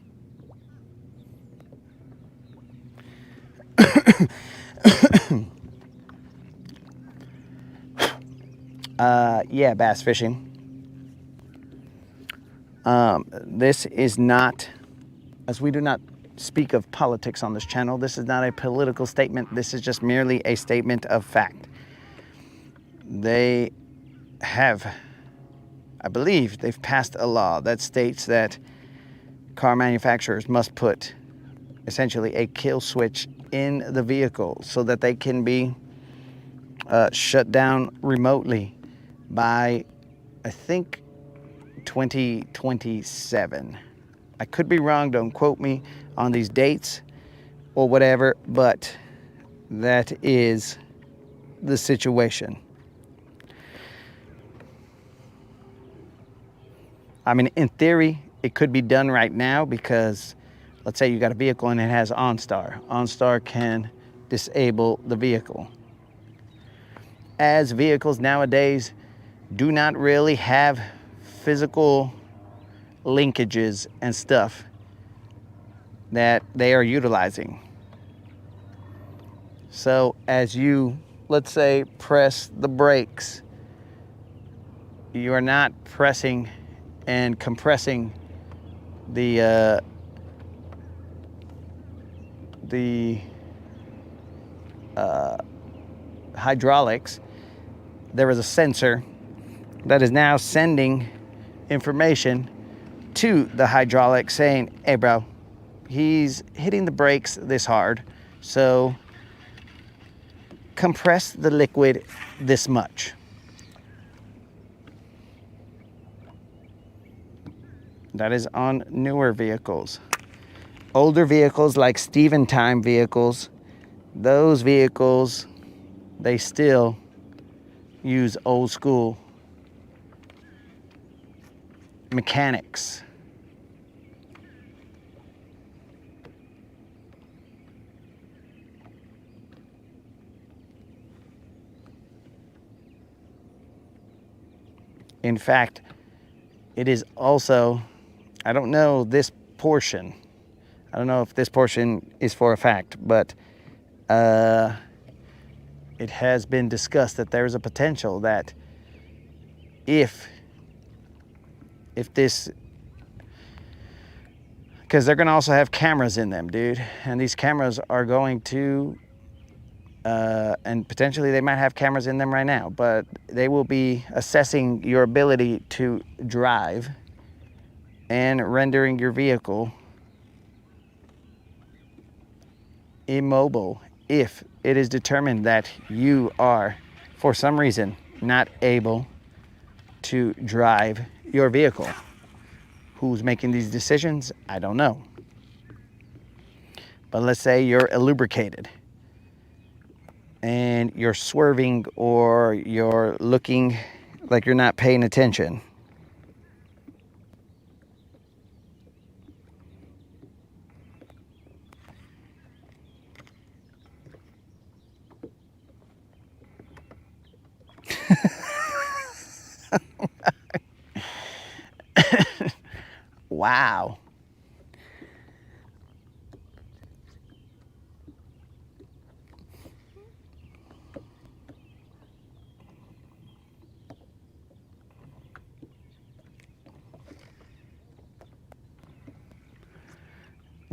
Yeah, bass fishing. This is not, as we do not speak of politics on this channel, this is not a political statement. This is just merely a statement of fact. They have, I believe, they've passed a law that states that car manufacturers must put essentially a kill switch in the vehicle so that they can be shut down remotely by, I think, 2027. I could be wrong, don't quote me on these dates or whatever, but that is the situation. I mean, in theory, it could be done right now because let's say you got a vehicle and it has OnStar. OnStar can disable the vehicle. As vehicles nowadays do not really have physical linkages and stuff that they are utilizing. So as you, let's say, press the brakes, you are not pressing and compressing the hydraulics. There is a sensor that is now sending information to the hydraulic saying, hey bro, he's hitting the brakes this hard, so compress the liquid this much. That is on newer vehicles. Older vehicles like Steven Time vehicles, those vehicles, they still use old school mechanics. In fact, it is also, I don't know this portion. I don't know if this portion is for a fact, but it has been discussed that there's a potential that if this, because they're going to also have cameras in them, dude, and these cameras are going to, and potentially they might have cameras in them right now, but they will be assessing your ability to drive and rendering your vehicle immobile if it is determined that you are, for some reason, not able to drive your vehicle. Who's making these decisions? I don't know. But let's say you're illubricated and you're swerving or you're looking like you're not paying attention. Wow.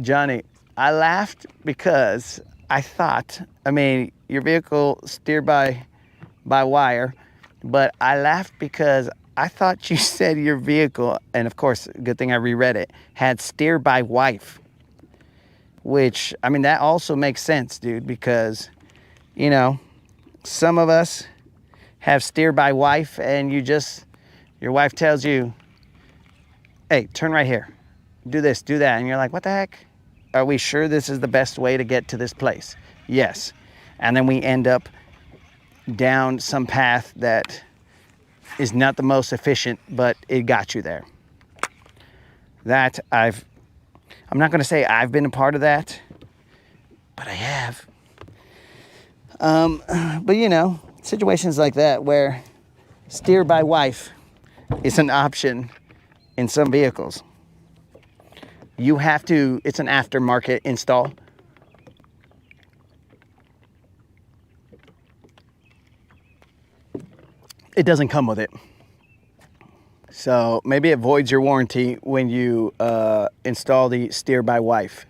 Johnny, I laughed because I thought, I mean, your vehicle steered by wire, but I laughed because I thought you said your vehicle, and of course, good thing I reread it, had steer by wife. Which, I mean, that also makes sense, dude, because, you know, some of us have steer by wife, and your wife tells you, hey, turn right here, do this, do that, and you're like, what the heck? Are we sure this is the best way to get to this place? Yes. And then we end up down some path that is not the most efficient, but it got you there. I'm not going to say I've been a part of that, but I have. But you know, situations like that where steer by wife is an option in some vehicles. You have to, it's an aftermarket install. It doesn't come with it. So maybe it voids your warranty when you install the steer by wife.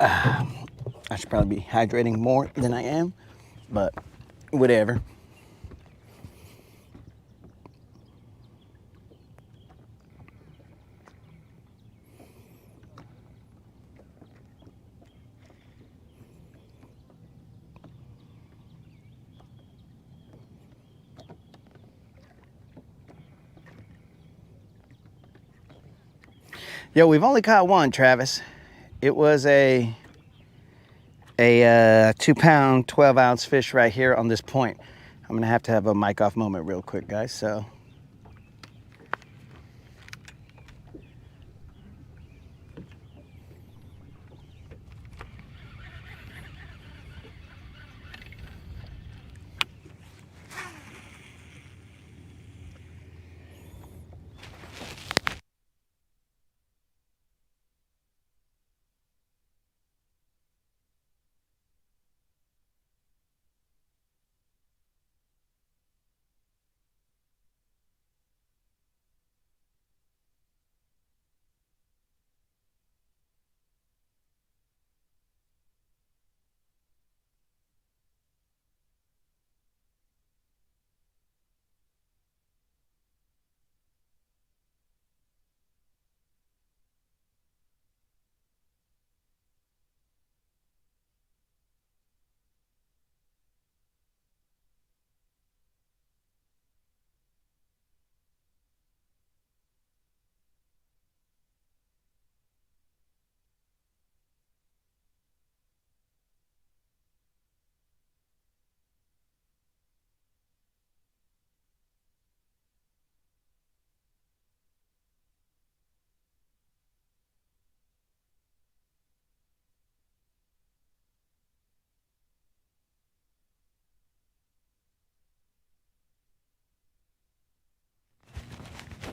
I should probably be hydrating more than I am, but whatever. Yo, we've only caught one, Travis. It was a 2-pound, 12-ounce fish right here on this point. I'm gonna have to have a mic off moment real quick, guys, so.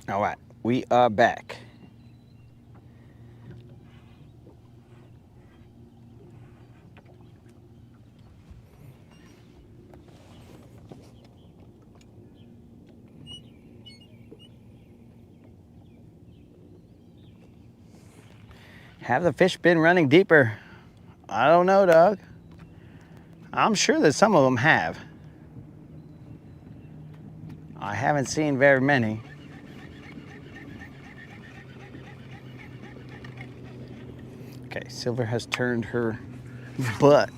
All right, we are back. Have the fish been running deeper? I don't know, dog. I'm sure that some of them have. I haven't seen very many. Okay, Silver has turned her butt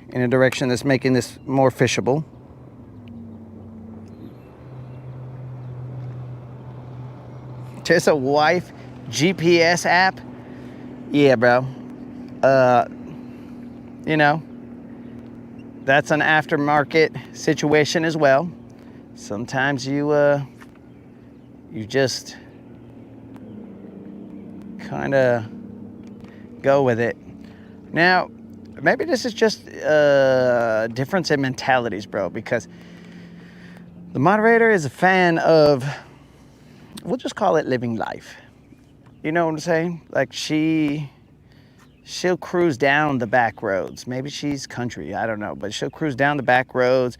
in a direction that's making this more fishable. Just a wife GPS app? Yeah, bro. You know, that's an aftermarket situation as well. Sometimes you just kind of go with it. Now, maybe this is just a difference in mentalities, bro, because the moderator is a fan of, we'll just call it living life. You know what I'm saying? Like she'll cruise down the back roads. Maybe she's country, I don't know, but she'll cruise down the back roads,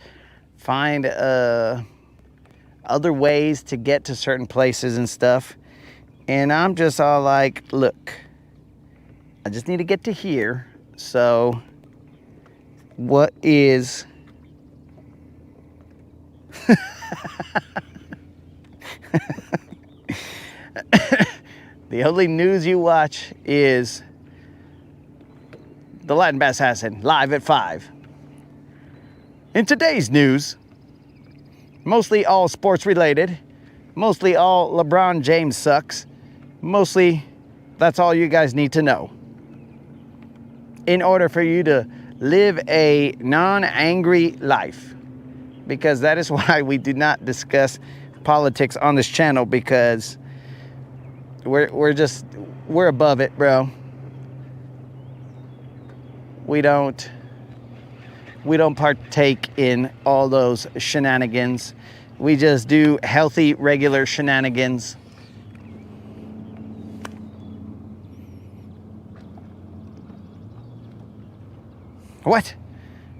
find other ways to get to certain places and stuff. And I'm just all like, look, I just need to get to here. So what is the only news you watch is the Latin Bass Assassin live at 5. In today's news, mostly all sports related, mostly all LeBron James sucks, mostly that's all you guys need to know in order for you to live a non-angry life. Because that is why we do not discuss politics on this channel, because we're above it, bro. We don't partake in all those shenanigans. We just do healthy, regular shenanigans. What?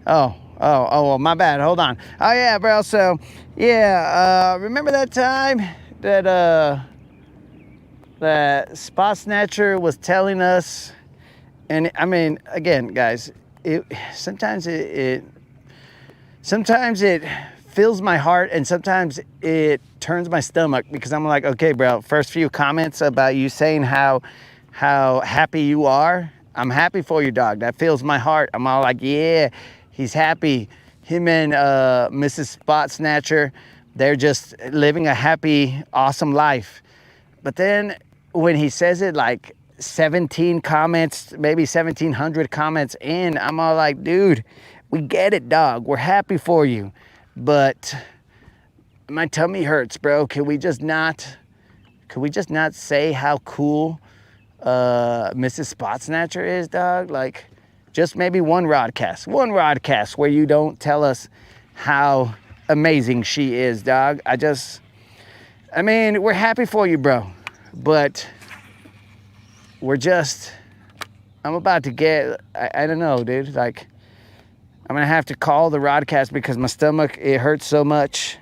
Oh, my bad. Hold on. Oh, yeah, bro. So, yeah, remember that time that that Spot Snatcher was telling us, and I mean, again, guys, sometimes it fills my heart, and sometimes it turns my stomach, because I'm like, okay, bro, first few comments about you saying how happy you are. I'm happy for you, dog. That fills my heart. I'm all like, yeah, he's happy. Him and Mrs. Spot Snatcher, they're just living a happy, awesome life. But then when he says it like 17 comments, maybe 1,700 comments in, I'm all like, dude, we get it, dog. We're happy for you. But my tummy hurts, bro. Could we just not say how cool Mrs. Spot Snatcher is, dog? Like, just maybe one rodcast where you don't tell us how amazing she is, dog. I mean, we're happy for you, bro, but I'm about to get, I don't know, dude. Like, I'm gonna have to call the rodcast because my stomach, it hurts so much,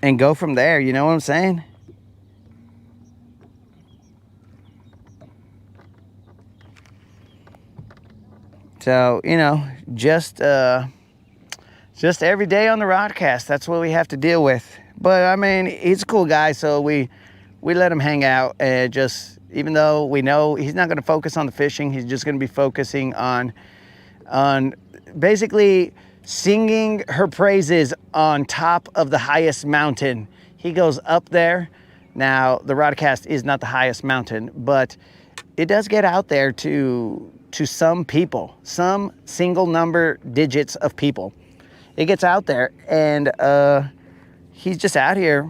and go from there. You know what I'm saying? So, you know, just every day on the rodcast, that's what we have to deal with. But I mean, he's a cool guy, so we let him hang out, and just, even though we know he's not going to focus on the fishing, he's just going to be focusing on basically singing her praises on top of the highest mountain. He goes up there. Now, the rodcast is not the highest mountain, but it does get out there to some people, some single number digits of people. It gets out there, and he's just out here,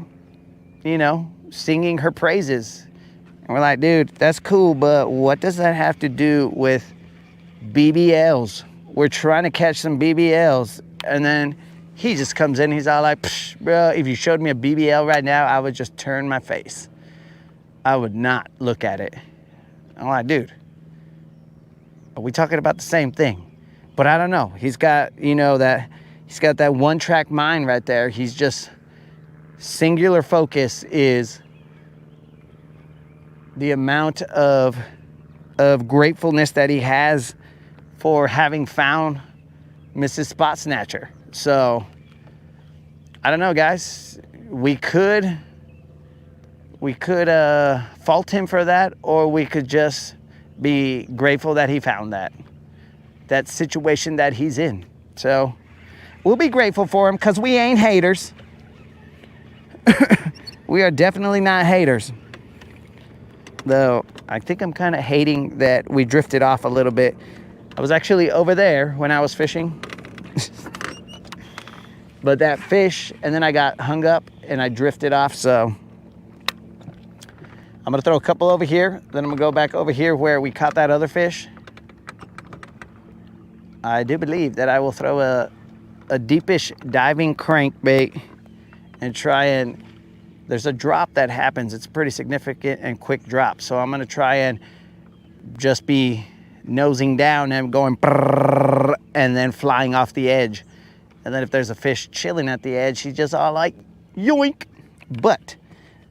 you know, singing her praises. And we're like, dude, that's cool, but what does that have to do with BBLs? We're trying to catch some BBLs, and then he just comes in, he's all like, bro, if you showed me a BBL right now, I would just turn my face. I would not look at it. I'm like, dude, are we talking about the same thing? But I don't know. He's got, you know, he's got that one-track mind right there. He's just, singular focus is the amount of gratefulness that he has for having found Mrs. Spot Snatcher. So, I don't know, guys. We could fault him for that, or we could just be grateful that he found that situation that he's in. So we'll be grateful for him, because we ain't haters. We are definitely not haters. Though I think I'm kind of hating that we drifted off a little bit. I was actually over there when I was fishing. But that fish, and then I got hung up and I drifted off, so I'm gonna throw a couple over here, then I'm gonna go back over here where we caught that other fish. I do believe that I will throw a deepish diving crankbait and try and, there's a drop that happens. It's pretty significant and quick drop. So I'm gonna try and just be nosing down and going brrr, and then flying off the edge. And then if there's a fish chilling at the edge, she's just all like, yoink. But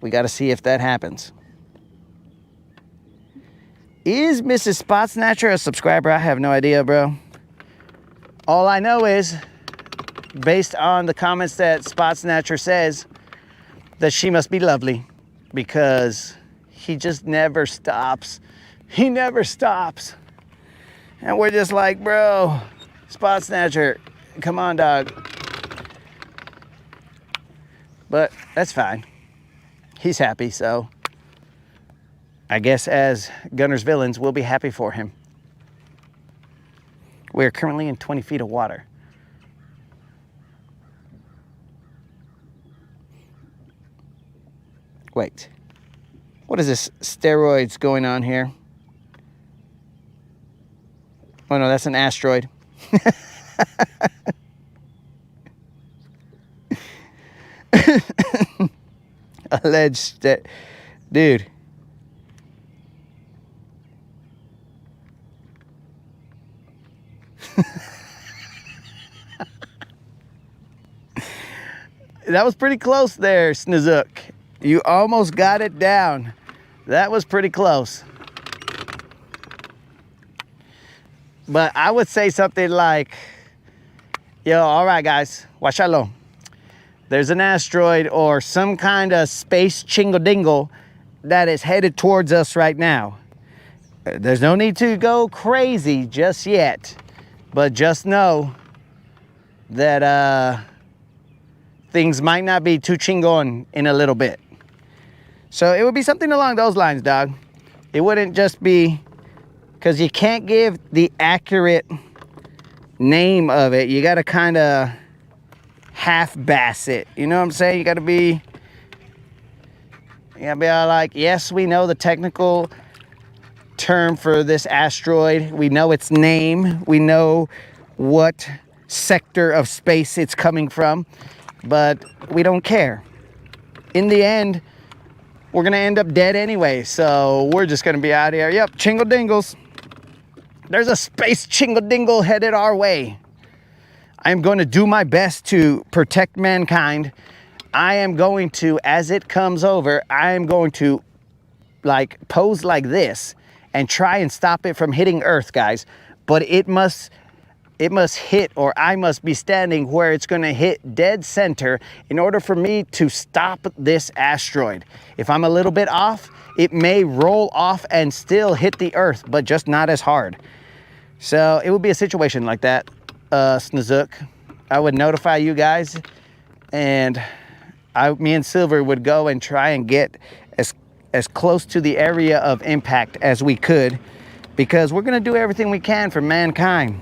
we gotta see if that happens. Is Mrs. Spot Snatcher a subscriber? I have no idea, bro. All I know is, based on the comments that Spot Snatcher says, that she must be lovely, because he just never stops. He never stops. And we're just like, bro, Spot Snatcher, come on, dog. But that's fine. He's happy, so I guess as Guntersvilleans, we'll be happy for him. We're currently in 20 feet of water. Wait, what is this steroids going on here? Oh no, that's an asteroid. Alleged that, dude. That was pretty close there, Snizook. You almost got it down. That was pretty close. But I would say something like, yo, all right, guys, washalom. There's an asteroid or some kind of space chingle-dingle that is headed towards us right now. There's no need to go crazy just yet, but just know that things might not be too chingon in a little bit. So it would be something along those lines, dog. It wouldn't just be, because you can't give the accurate name of it. You got to kind of half-bass it. You know what I'm saying? You got to be all like, yes, we know the technical term for this asteroid. We know its name. We know what sector of space it's coming from, but we don't care. In the end, we're going to end up dead anyway, so we're just going to be out here. Yep, chingle dingles. There's a space chingle dingle headed our way. I am going to do my best to protect mankind. I am going to, as it comes over, I am going to like pose like this and try and stop it from hitting Earth, guys. But it must hit, or I must be standing where it's going to hit dead center in order for me to stop this asteroid. If I'm a little bit off, it may roll off and still hit the Earth, but just not as hard. So it would be a situation like that, Snizook. I would notify you guys, and me and Silver would go and try and get as close to the area of impact as we could, because we're going to do everything we can for mankind.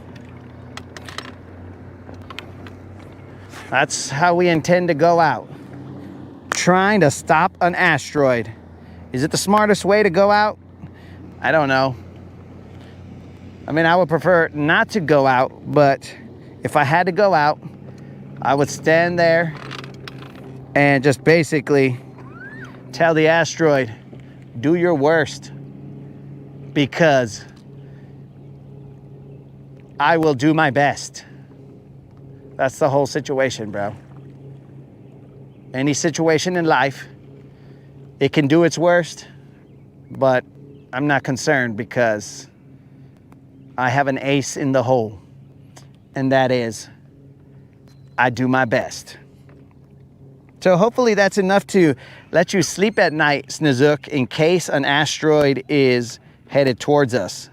That's how we intend to go out. Trying to stop an asteroid. Is it the smartest way to go out? I don't know. I mean, I would prefer not to go out, but if I had to go out, I would stand there and just basically tell the asteroid, do your worst, because I will do my best. That's the whole situation, bro. Any situation in life, it can do its worst, but I'm not concerned because I have an ace in the hole, and that is, I do my best. So hopefully that's enough to let you sleep at night, Snizook, in case an asteroid is headed towards us.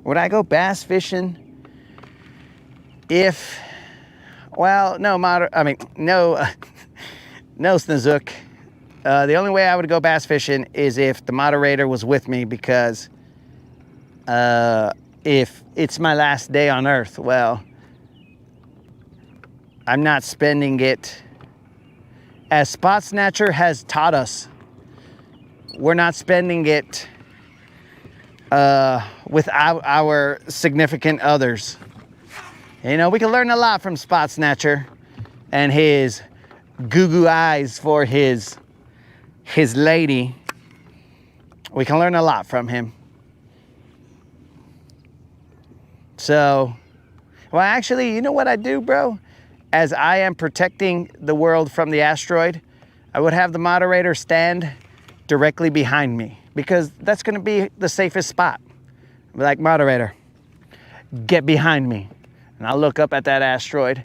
Would I go bass fishing if, well, no, no, Snizook. The only way I would go bass fishing is if the moderator was with me, because if it's my last day on Earth, well, I'm not spending it as Spot Snatcher has taught us. We're not spending it with our significant others. You know, we can learn a lot from Spot Snatcher and his goo-goo eyes for his lady. We can learn a lot from him. So, well, actually, you know what I do, bro? As I am protecting the world from the asteroid, I would have the moderator stand directly behind me, because that's going to be the safest spot. I'll be like, moderator, get behind me. And I'll look up at that asteroid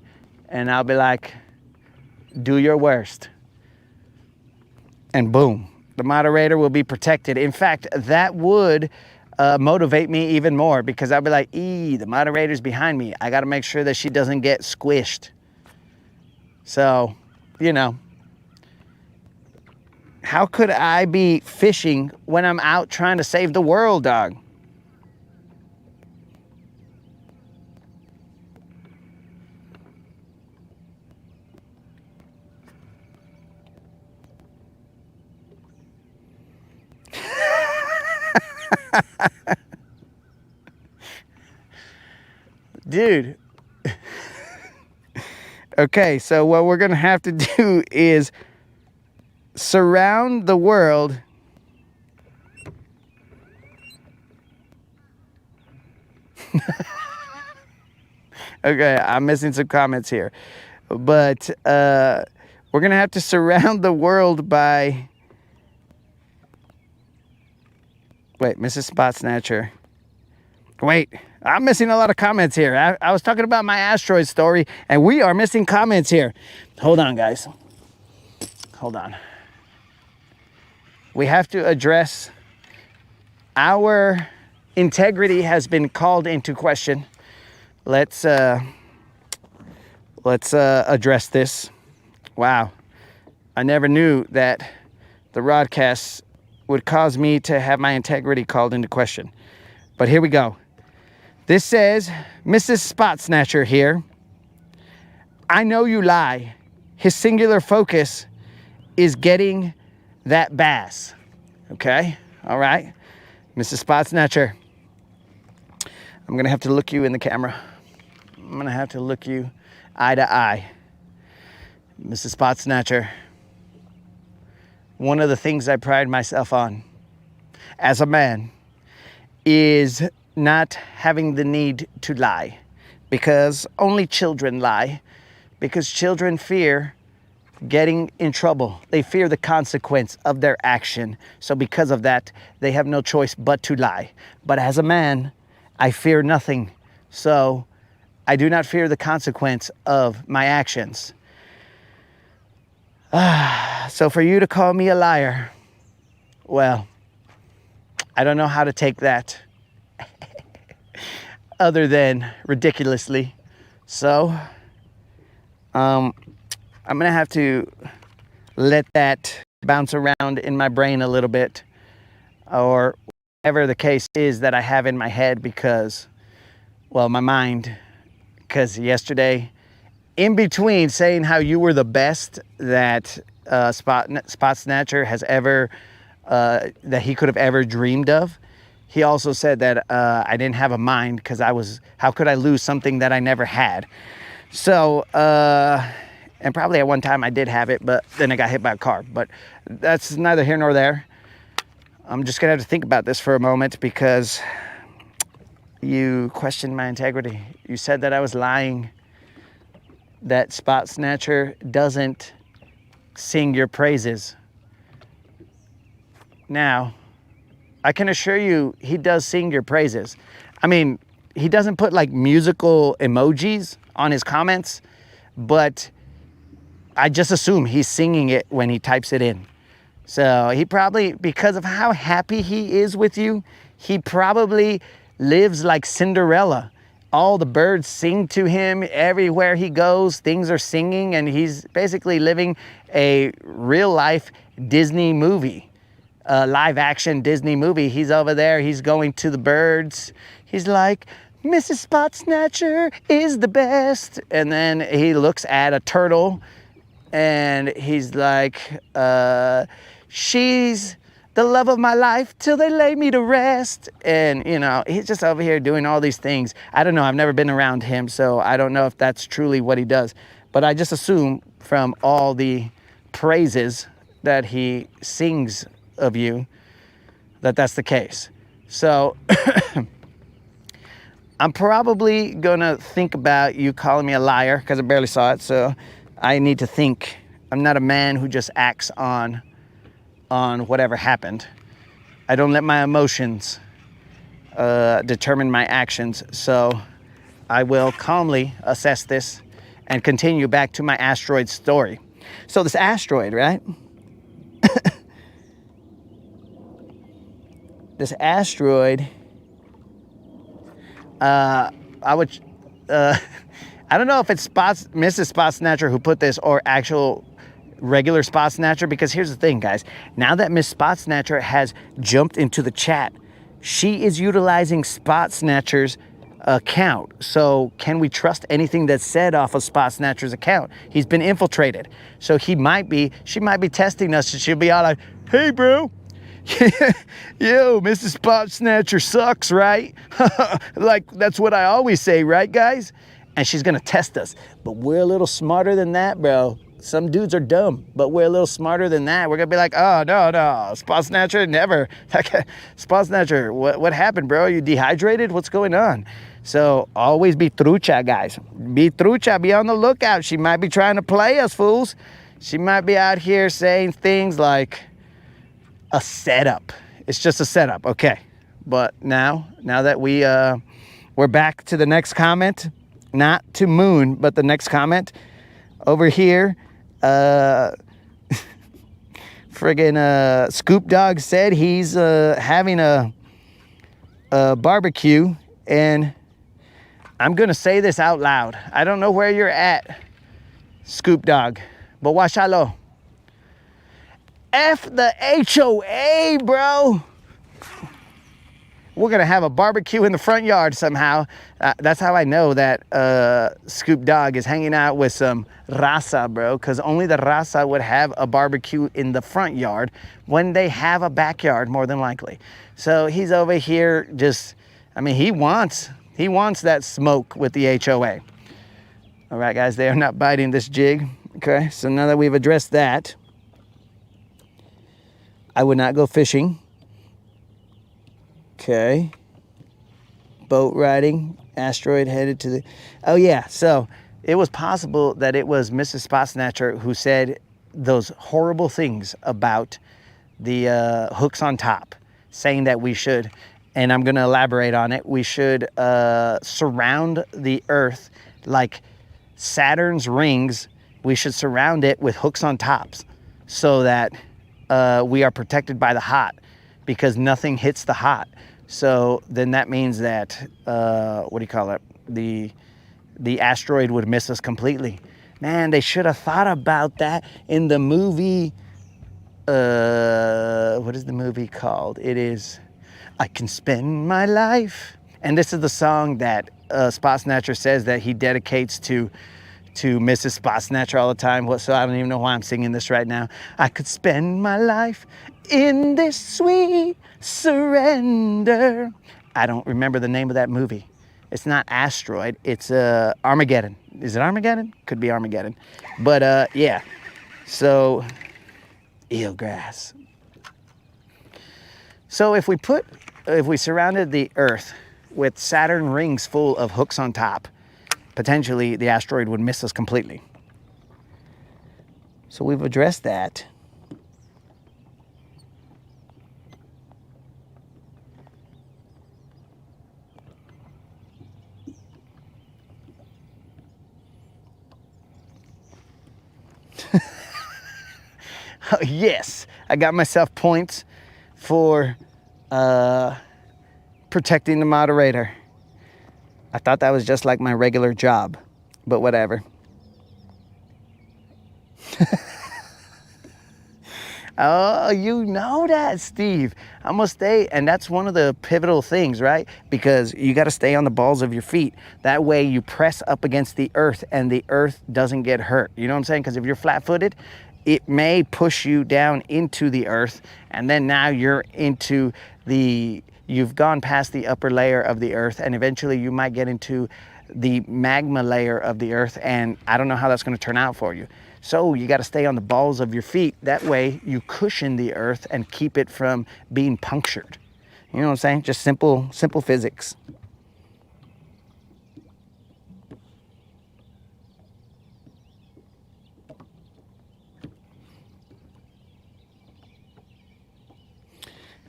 and I'll be like, do your worst. And boom, the moderator will be protected. In fact, that would motivate me even more, because I'll be like, the moderator's behind me. I got to make sure that she doesn't get squished. So, you know, how could I be fishing when I'm out trying to save the world, dog? Dude. Okay, so what we're gonna have to do is surround the world okay, I'm missing some comments here, but we're gonna have to surround the world by, wait, Mrs. Spot Snatcher, wait, I'm missing a lot of comments here. I was talking about my asteroid story, and we are missing comments here. Hold on, guys. Hold on. We have to address, our integrity has been called into question. Let's address this. Wow. I never knew that the broadcasts would cause me to have my integrity called into question. But here we go. This says, Mrs. Spot Snatcher here. I know you lie. His singular focus is getting that bass. Okay? All right. Mrs. Spot Snatcher. I'm going to have to look you in the camera. I'm going to have to look you eye to eye. Mrs. Spot Snatcher. One of the things I pride myself on as a man is not having the need to lie, because only children lie, because children fear getting in trouble. They fear the consequence of their action. So because of that, they have no choice but to lie. But as a man, I fear nothing. So I do not fear the consequence of my actions. So for you to call me a liar, well, I don't know how to take that other than ridiculously. So I'm gonna have to let that bounce around in my brain a little bit, or whatever the case is that I have in my head, because, well, my mind, because yesterday, in between saying how you were the best that Spot Snatcher has ever, that he could have ever dreamed of, he also said that I didn't have a mind, because how could I lose something that I never had? So, and probably at one time I did have it, but then I got hit by a car. But that's neither here nor there. I'm just gonna have to think about this for a moment, because you questioned my integrity. You said that I was lying, that Spot Snatcher doesn't sing your praises. Now, I can assure you he does sing your praises. I mean, he doesn't put like musical emojis on his comments, but I just assume he's singing it when he types it in. So he probably, because of how happy he is with you, he probably lives like Cinderella. All the birds sing to him everywhere he goes. Things are singing, and he's basically living a real life Disney movie, a live action Disney movie. He's over there, he's going to the birds. He's like, Mrs. Spot Snatcher is the best. And then he looks at a turtle and he's like, she's the love of my life till they lay me to rest. And, you know, he's just over here doing all these things. I don't know. I've never been around him, so I don't know if that's truly what he does. But I just assume from all the praises that he sings of you that that's the case. So I'm probably gonna think about you calling me a liar because I barely saw it. So I need to think. I'm not a man who just acts on whatever happened. I don't let my emotions determine my actions. So I will calmly assess this and continue back to my asteroid story. So this asteroid, right? This asteroid, I don't know if it's Mrs. Spot Snatcher who put this or actual regular Spot Snatcher, because here's the thing, guys. Now that Miss Spot Snatcher has jumped into the chat, she is utilizing Spot Snatcher's account. So can we trust anything that's said off of Spot Snatcher's account? He's been infiltrated. So she might be testing us, and she'll be all like, hey, bro. Yo, Mrs. Spot Snatcher sucks, right? Like, that's what I always say, right, guys? And she's gonna test us. But we're a little smarter than that, bro. Some dudes are dumb, but we're a little smarter than that. We're gonna be like, oh, no, Spot Snatcher, never. Spot Snatcher, what happened, bro? Are you dehydrated? What's going on? So always be trucha, guys. Be trucha, be on the lookout. She might be trying to play us, fools. She might be out here saying things like, a setup. It's just a setup, okay. But now that we're back to the next comment, not to Moon, but the next comment over here. Friggin' Scoop Dog said he's having a barbecue, and I'm gonna say this out loud. I don't know where you're at, Scoop Dog, but washalo. F the HOA, bro. We're gonna have a barbecue in the front yard somehow. That's how I know that Scoop Dog is hanging out with some raza, bro, because only the raza would have a barbecue in the front yard when they have a backyard, more than likely. So he's over here just, I mean, he wants that smoke with the HOA. All right, guys, they are not biting this jig. Okay, so now that we've addressed that, I would not go fishing. Okay. Boat riding. Asteroid headed to the... Oh, yeah. So it was possible that it was Mrs. Spot Snatcher who said those horrible things about the hooks on top, saying that we should, and I'm going to elaborate on it, we should surround the Earth like Saturn's rings. We should surround it with hooks on tops so that we are protected by the hot, because nothing hits the hot. So then that means that, what do you call it? The asteroid would miss us completely. Man, they should have thought about that in the movie. What is the movie called? It is I Can Spend My Life. And this is the song that Spot Snatcher says that he dedicates to Mrs. Spot Snatcher all the time. So I don't even know why I'm singing this right now. I could spend my life in this sweet surrender. I don't remember the name of that movie. It's not Asteroid. It's Armageddon. Is it Armageddon? Could be Armageddon. But yeah. So, eelgrass. So if we surrounded the Earth with Saturn rings full of hooks on top, potentially the asteroid would miss us completely. So we've addressed that. Oh, yes, I got myself points for protecting the moderator. I thought that was just like my regular job, but whatever. Oh, you know that, Steve. I'm gonna stay, and that's one of the pivotal things, right? Because you got to stay on the balls of your feet. That way you press up against the earth and the earth doesn't get hurt. You know what I'm saying? Because if you're flat-footed, it may push you down into the earth, and then now you're into you've gone past the upper layer of the earth, and eventually you might get into the magma layer of the earth, and I don't know how that's going to turn out for you. So you got to stay on the balls of your feet. That way you cushion the earth and keep it from being punctured. You know what I'm saying? Just simple physics.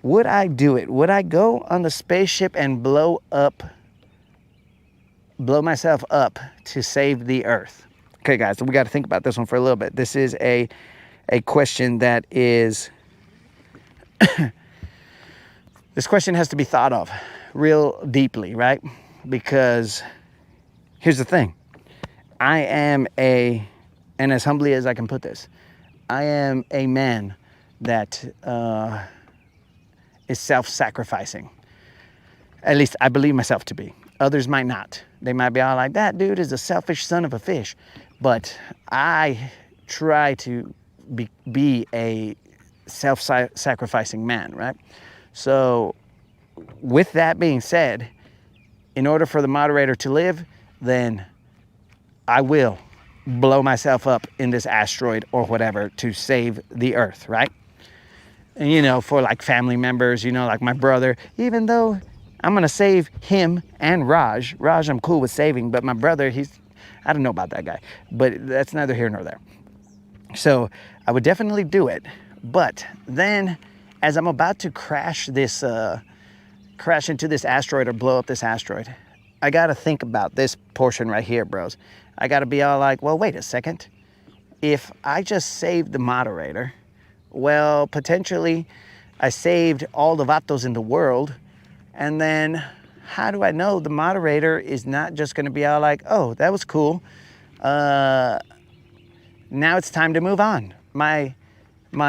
Would I do it? Would I go on the spaceship and blow myself up to save the earth? Okay, guys, so we got to think about this one for a little bit. This is a question that is, this question has to be thought of real deeply, right? Because here's the thing. I am and as humbly as I can put this, I am a man that is self-sacrificing. At least I believe myself to be. Others might not. They might be all like, that dude is a selfish son of a fish. But I try to be a self-sacrificing man, right? So with that being said, in order for the moderator to live, then I will blow myself up in this asteroid or whatever to save the earth, right? And, you know, for like family members, you know, like my brother, even though I'm going to save him and Raj. Raj, I'm cool with saving, but my brother, I don't know about that guy, but that's neither here nor there. So I would definitely do it. But then as I'm about to crash into this asteroid or blow up this asteroid, I got to think about this portion right here, bros. I got to be all like, well, wait a second. If I just saved the moderator, well, potentially I saved all the vatos in the world. And then how do I know the moderator is not just going to be all like, oh, that was cool. Now it's time to move on. My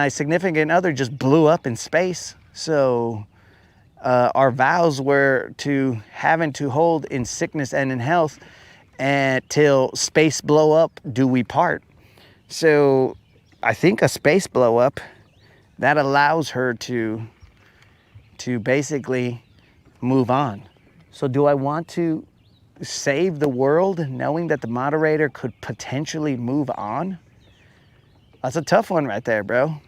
significant other just blew up in space. So our vows were to having to hold in sickness and in health until space blow up, do we part. So I think a space blow up, that allows her to basically move on. So do I want to save the world knowing that the moderator could potentially move on? That's a tough one right there, bro.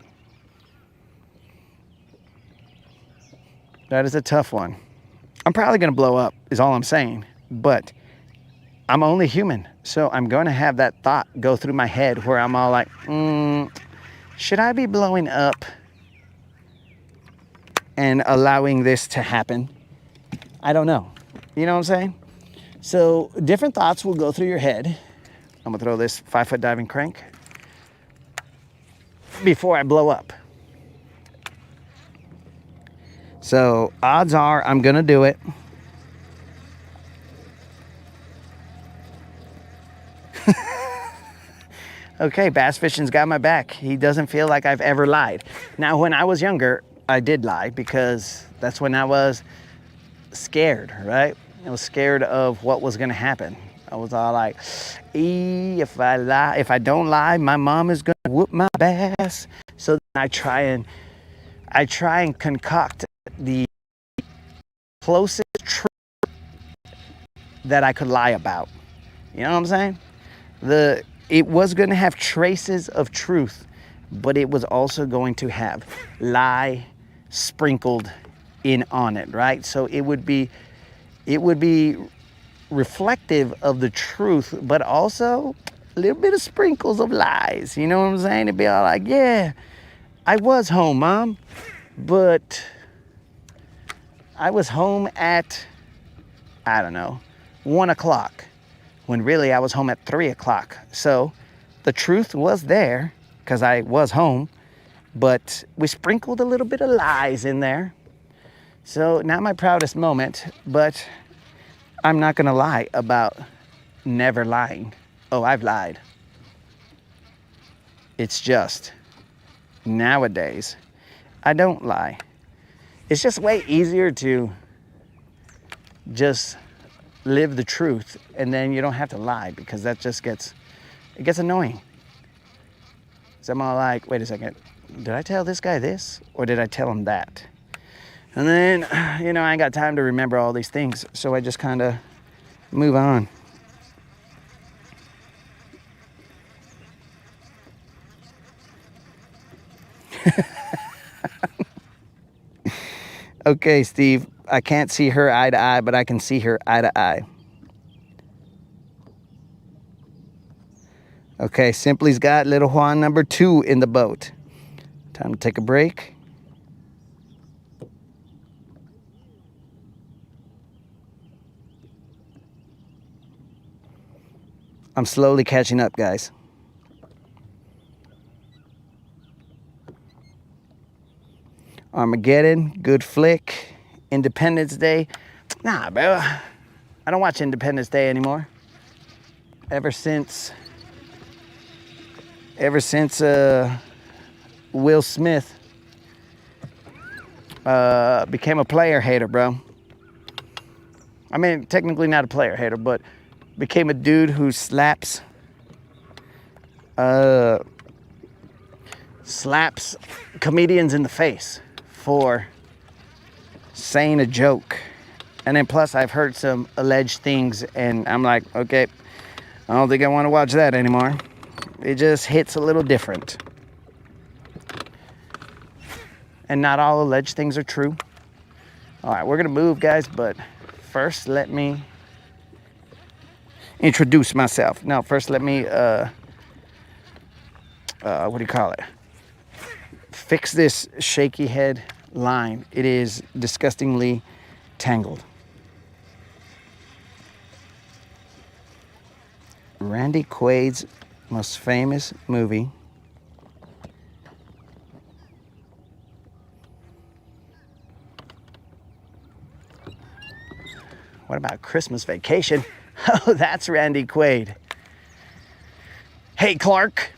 That is a tough one. I'm probably going to blow up is all I'm saying, but I'm only human. So I'm going to have that thought go through my head where I'm all like, should I be blowing up and allowing this to happen? I don't know. You know what I'm saying? So different thoughts will go through your head. I'm gonna throw this 5-foot diving crank before I blow up. So odds are I'm gonna do it. Okay, bass fishing's got my back. He doesn't feel like I've ever lied. Now, when I was younger, I did lie because that's when I was scared, right? I was scared of what was gonna happen. I was all like, if I don't lie, my mom is gonna whoop my ass. So then I try and concoct the closest truth that I could lie about. You know what I'm saying? It was going to have traces of truth, but it was also going to have lie sprinkled in on it, right? So it would be reflective of the truth, but also a little bit of sprinkles of lies. You know what I'm saying? It'd be all like, yeah, I was home, Mom, but I was home at, I don't know, 1 o'clock. When really I was home at 3 o'clock. So the truth was there because I was home, but we sprinkled a little bit of lies in there. So not my proudest moment, but I'm not gonna lie about never lying. Oh, I've lied. It's just nowadays, I don't lie. It's just way easier to just live the truth, and then you don't have to lie, because that just gets annoying. So I'm all like, wait a second, did I tell this guy this, or did I tell him that? And then, I ain't got time to remember all these things, so I just kind of move on. Okay, Steve, I can't see her eye to eye, but I can see her eye to eye. Okay, Simply's got little Juan number 2 in the boat. Time to take a break. I'm slowly catching up, guys. Armageddon, good flick. Independence Day. Nah, bro. I don't watch Independence Day anymore. Ever since Will Smith became a player hater, bro. I mean, technically not a player hater, but became a dude who slaps comedians in the face for saying a joke. And then plus I've heard some alleged things, and I'm like, okay, I don't think I want to watch that anymore. It just hits a little different. And not all alleged things are true. All right, we're gonna move, guys, but first let me introduce myself. No, first let me what do you call it? Fix this shaky head line. It is disgustingly tangled. Randy Quaid's most famous movie. What about Christmas Vacation? Oh, that's Randy Quaid. Hey, Clark.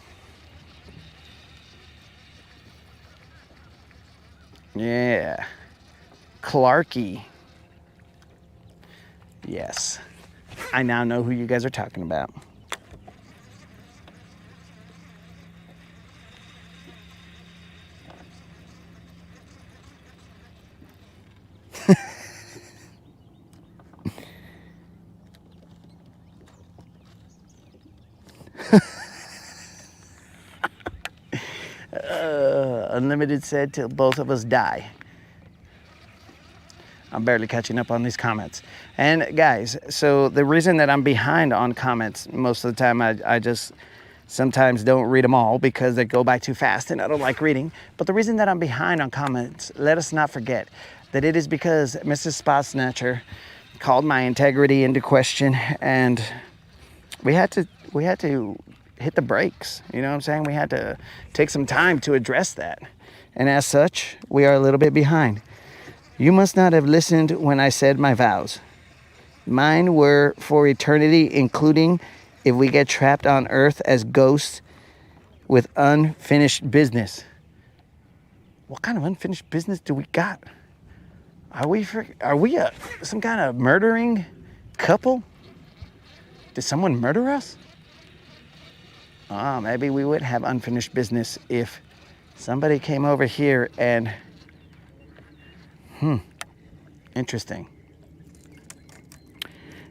Yeah. Clarky. Yes. I now know who you guys are talking about. Unlimited said till both of us die. I'm barely catching up on these comments. And guys, so the reason that I'm behind on comments most of the time, I just sometimes don't read them all because they go by too fast and I don't like reading. But the reason that I'm behind on comments, let us not forget that it is because Mrs. Spot Snatcher called my integrity into question, and we had to hit the brakes. You know what I'm saying? We had to take some time to address that. And as such, we are a little bit behind. You must not have listened when I said my vows. Mine were for eternity, including if we get trapped on Earth as ghosts with unfinished business. What kind of unfinished business do we got? Are we some kind of murdering couple? Did someone murder us? Maybe we would have unfinished business if somebody came over here and... Interesting.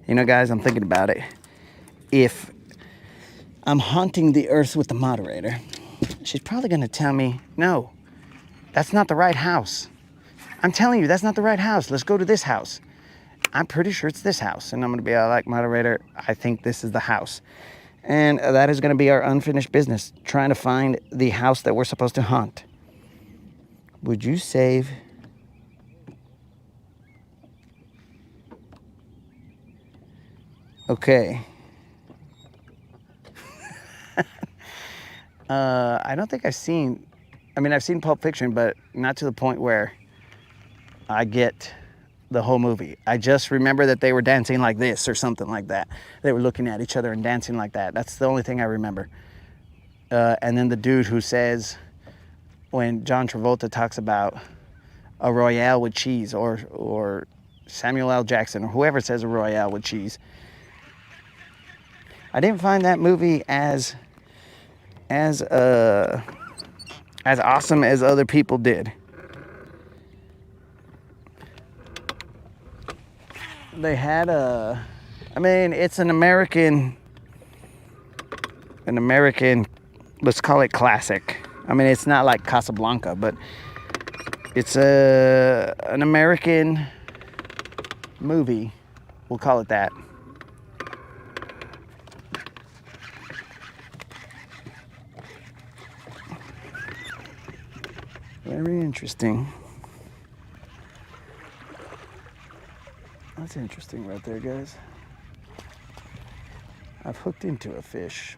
You know, guys, I'm thinking about it. If I'm haunting the earth with the moderator, she's probably going to tell me, no, that's not the right house. I'm telling you, that's not the right house. Let's go to this house. I'm pretty sure it's this house. And I'm going to be like, moderator, I think this is the house. And that is going to be our unfinished business, trying to find the house that we're supposed to haunt. Would you save... Okay. I don't think I've seen Pulp Fiction, but not to the point where I get the whole movie. I just remember that they were dancing like this or something like that. They were looking at each other and dancing like that. That's the only thing I remember. And then the dude who says, when John Travolta talks about a Royale with cheese, or Samuel L. Jackson, or whoever says a Royale with cheese. I didn't find that movie as awesome as other people did. They had I mean, it's an American, let's call it classic. I mean, it's not like Casablanca, but it's an American movie. We'll call it that. Very interesting. That's interesting right there, guys. I've hooked into a fish.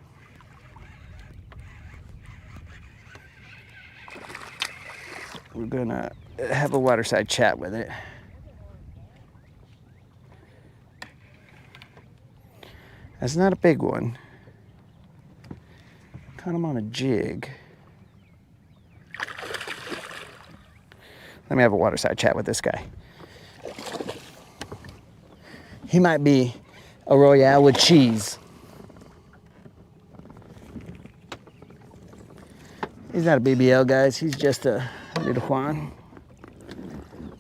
We're gonna have a waterside chat with it. That's not a big one. Caught him on a jig. Let me have a waterside chat with this guy. He might be a Royale with cheese. He's not a BBL, guys. He's just a little Juan.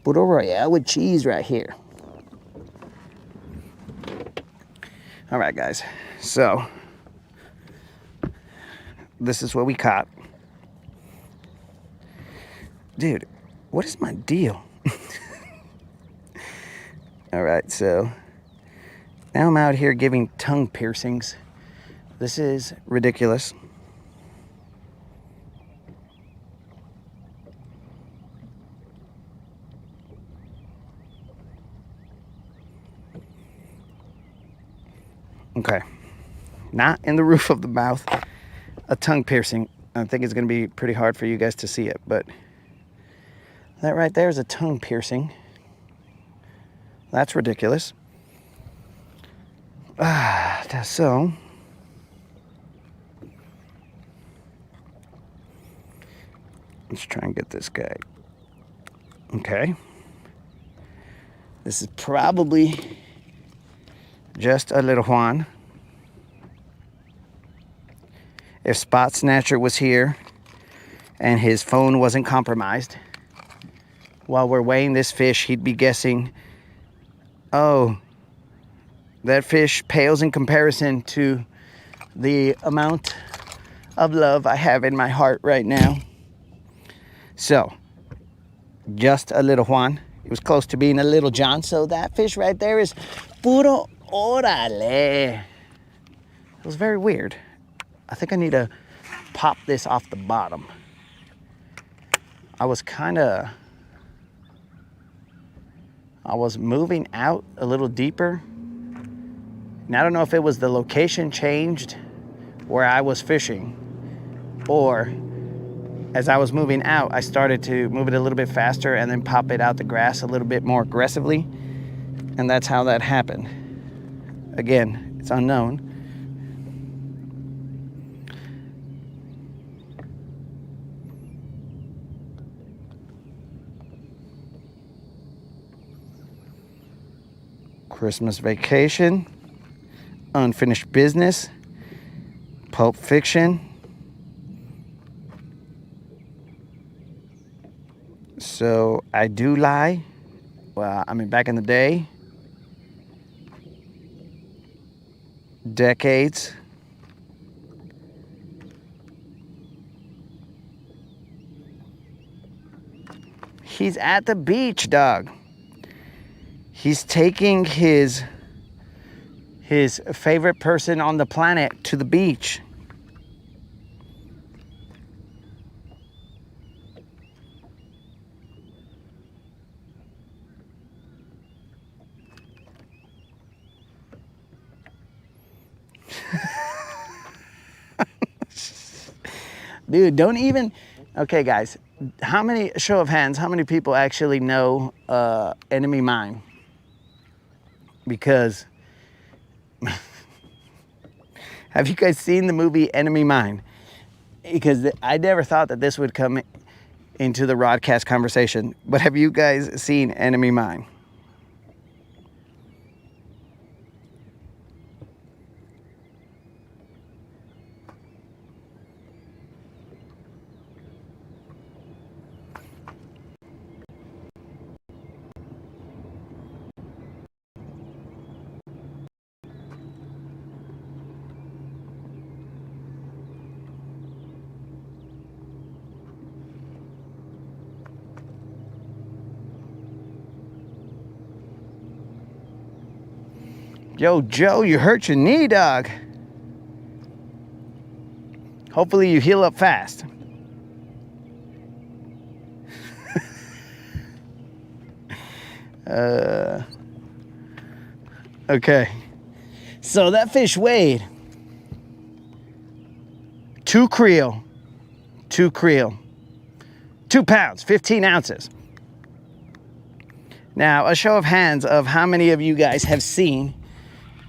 Puro Royale with cheese right here. All right, guys. So, this is what we caught. Dude, what is my deal? All right, so now I'm out here giving tongue piercings. This is ridiculous. Okay, not in the roof of the mouth, a tongue piercing. I think it's gonna be pretty hard for you guys to see it, but that right there is a tongue piercing. That's ridiculous. So, let's try and get this guy. Okay. This is probably just a little Juan. If Spot Snatcher was here and his phone wasn't compromised, while we're weighing this fish, he'd be guessing, oh, that fish pales in comparison to the amount of love I have in my heart right now. So, just a little Juan. It was close to being a little John, so that fish right there is puro orale. It was very weird. I think I need to pop this off the bottom. I was moving out a little deeper. And I don't know if it was the location changed where I was fishing, or as I was moving out, I started to move it a little bit faster and then pop it out the grass a little bit more aggressively. And that's how that happened. Again, it's unknown. Christmas Vacation, Unfinished Business, Pulp Fiction. So I Do Lie. Well, I mean, back in the day, decades. He's at the beach, dog. He's taking his favorite person on the planet to the beach. Dude, don't even... Okay, guys, how many, show of hands, how many people actually know Enemy Mine? Because... Have you guys seen the movie Enemy Mine? Because I never thought that this would come into the broadcast conversation, but have you guys seen Enemy Mine? Yo, Joe, you hurt your knee, dog. Hopefully you heal up fast. Okay. So that fish weighed 2 creel, 2 pounds, 15 ounces. Now, a show of hands of how many of you guys have seen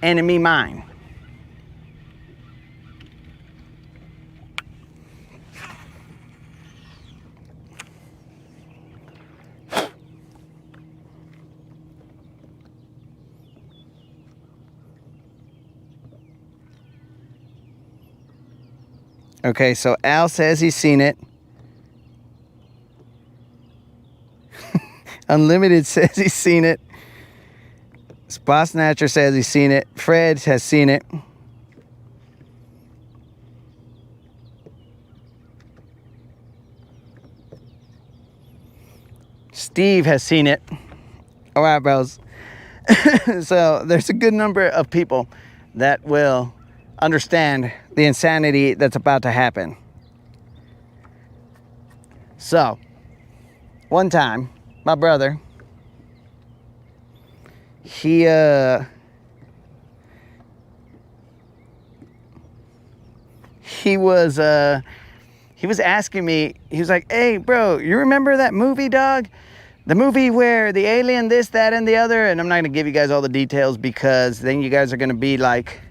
Enemy Mine. Okay, so Al says he's seen it. Unlimited says he's seen it. Spot Snatcher says he's seen it. Fred has seen it. Steve has seen it. All right, bros. So there's a good number of people that will understand the insanity that's about to happen. So, one time, my brother, he was asking me, he was like, hey bro, you remember that movie, dog? The movie where the alien this, that, and the other? And I'm not gonna give you guys all the details because then you guys are gonna be like,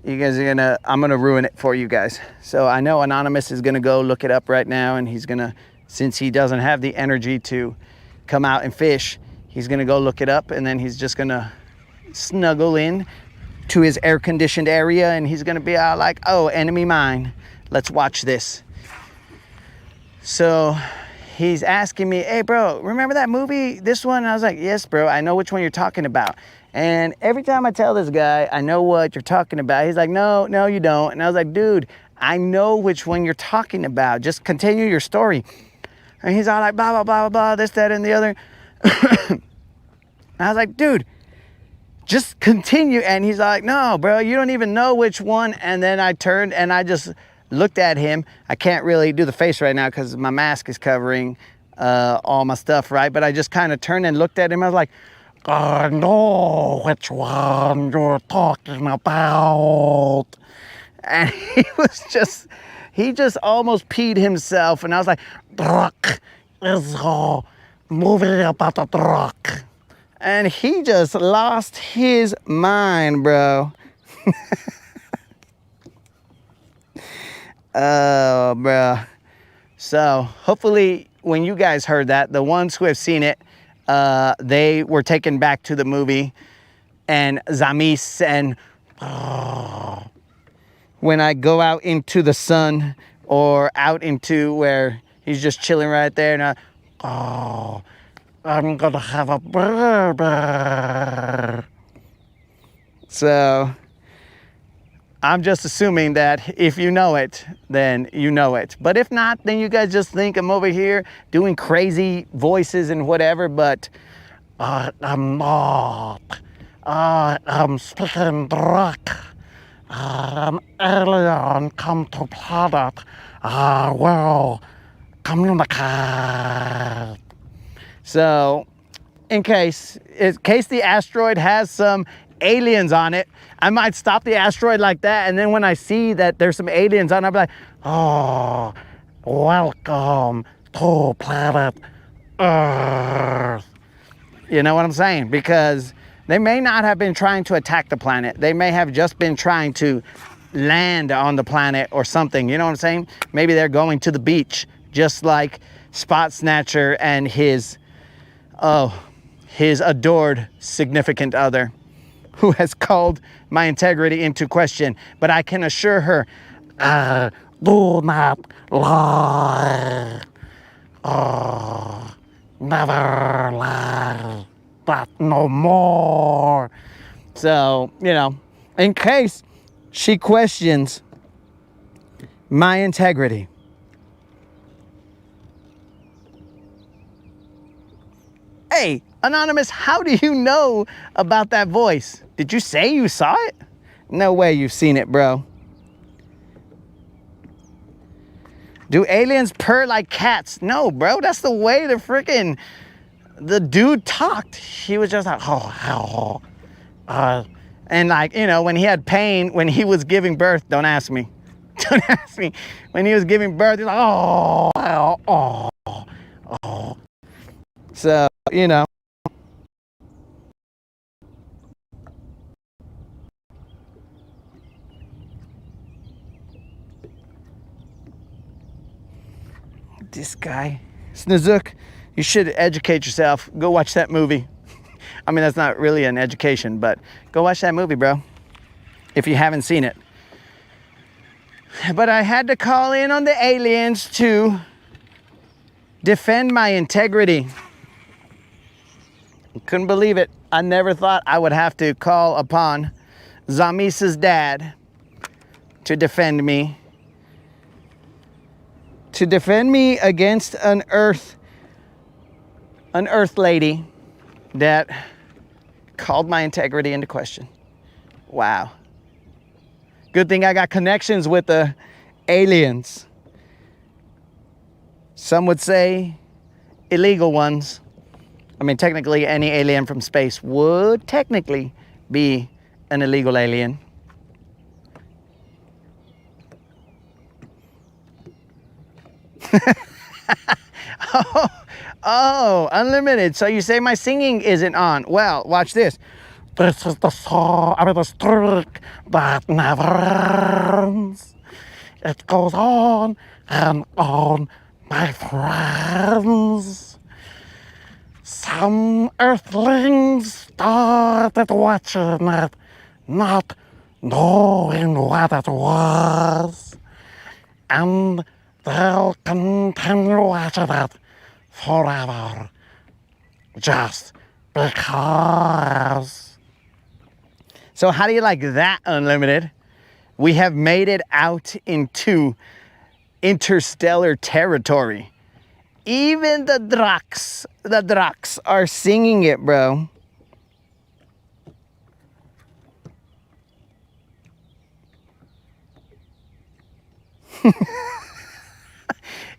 I'm gonna ruin it for you guys. So I know Anonymous is gonna go look it up right now, and he's gonna, since he doesn't have the energy to come out and fish, he's gonna go look it up, and then he's just gonna snuggle in to his air-conditioned area, and he's gonna be out like, oh, Enemy Mine, let's watch this. So he's asking me, hey bro, remember that movie, this one? And I was like, yes bro, I know which one you're talking about. And every time I tell this guy, I know what you're talking about, he's like, no, you don't. And I was like, dude, I know which one you're talking about. Just continue your story. And he's all like, blah, blah, blah, blah, blah, this, that, and the other. And I was like, dude, just continue. And he's like, no, bro, you don't even know which one. And then I turned and I just looked at him. I can't really do the face right now because my mask is covering all my stuff, right? But I just kind of turned and looked at him. I was like, I know which one you're talking about. And he just almost peed himself. And I was like, truck is a movie about a truck. And he just lost his mind, bro. Oh, bro. So hopefully when you guys heard that, the ones who have seen it, they were taken back to the movie. And Zamis and when I go out into the sun or out into where he's just chilling right there, and I'm gonna have a burger. So I'm just assuming that if you know it, then you know it. But if not, then you guys just think I'm over here doing crazy voices and whatever, but I'm not. I'm speaking truck. An alien come to planet. Well, communicate. So, in case the asteroid has some aliens on it, I might stop the asteroid like that, and then when I see that there's some aliens on it, I'll be like, oh, welcome to planet Earth. You know what I'm saying? Because they may not have been trying to attack the planet. They may have just been trying to land on the planet or something. You know what I'm saying? Maybe they're going to the beach, just like spot snatcher and his adored significant other, who has called my integrity into question. But I can assure her, do not lie. Never lie, but no more. So, you know, in case she questions my integrity, hey, Anonymous, how do you know about that voice? Did you say you saw it? No way you've seen it, bro. Do aliens purr like cats? No, bro, that's the way the dude talked. He was just like, and like, you know, when he had pain, when he was giving birth, don't ask me. Don't ask me. When he was giving birth, he's like, So, you know. This guy, Snazook, you should educate yourself. Go watch that movie. I mean, that's not really an education, but go watch that movie, bro, if you haven't seen it. But I had to call in on the aliens to defend my integrity. Couldn't believe it. I never thought I would have to call upon Zamisa's dad to defend me. To defend me against an earth lady that called my integrity into question. Wow. Good thing I got connections with the aliens. Some would say illegal ones. I mean, technically any alien from space would technically be an illegal alien. Oh, unlimited. So you say my singing isn't on. Well, watch this. This is the song of the streak that never ends. It goes on and on, my friends. Some earthlings started watching it, not knowing what it was. And they'll continue watching it forever, just because. So how do you like that, Unlimited? We have made it out into interstellar territory. Even the Dracs are singing it, bro.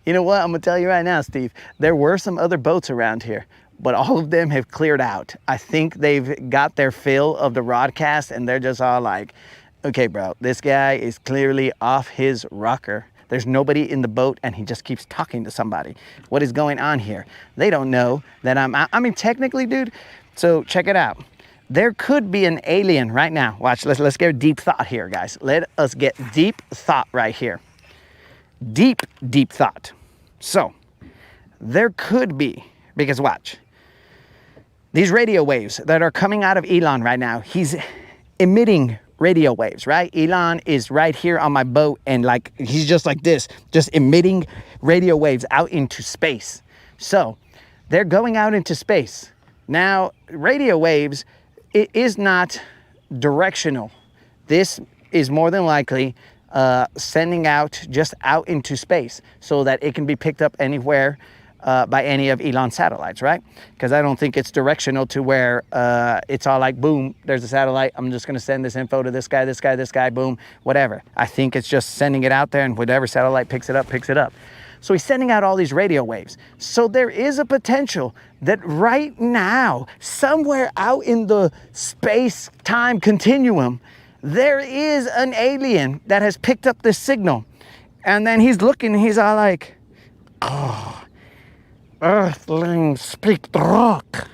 You know what? I'm going to tell you right now, Steve. There were some other boats around here, but all of them have cleared out. I think they've got their fill of the broadcast, and they're just all like, okay, bro, this guy is clearly off his rocker. There's nobody in the boat, and he just keeps talking to somebody. What is going on here? They don't know that I mean, technically, dude, so check it out. There could be an alien right now. Watch, let's get deep thought here, guys. Let us get deep thought right here. Deep thought. So, there could be, because watch, these radio waves that are coming out of Elon right now, he's emitting radio waves, right? Elon is right here on my boat, and like, he's just like this, just emitting radio waves out into space. So, they're going out into space. Now, radio waves, it is not directional. This is more than likely sending out just out into space so that it can be picked up anywhere by any of Elon's satellites, right? Because I don't think it's directional to where it's all like, boom, there's a satellite. I'm just going to send this info to this guy, boom, whatever. I think it's just sending it out there, and whatever satellite picks it up. So he's sending out all these radio waves. So there is a potential that right now, somewhere out in the space-time continuum, there is an alien that has picked up this signal. And then he's looking, he's all like, oh, Earthlings speak the rock.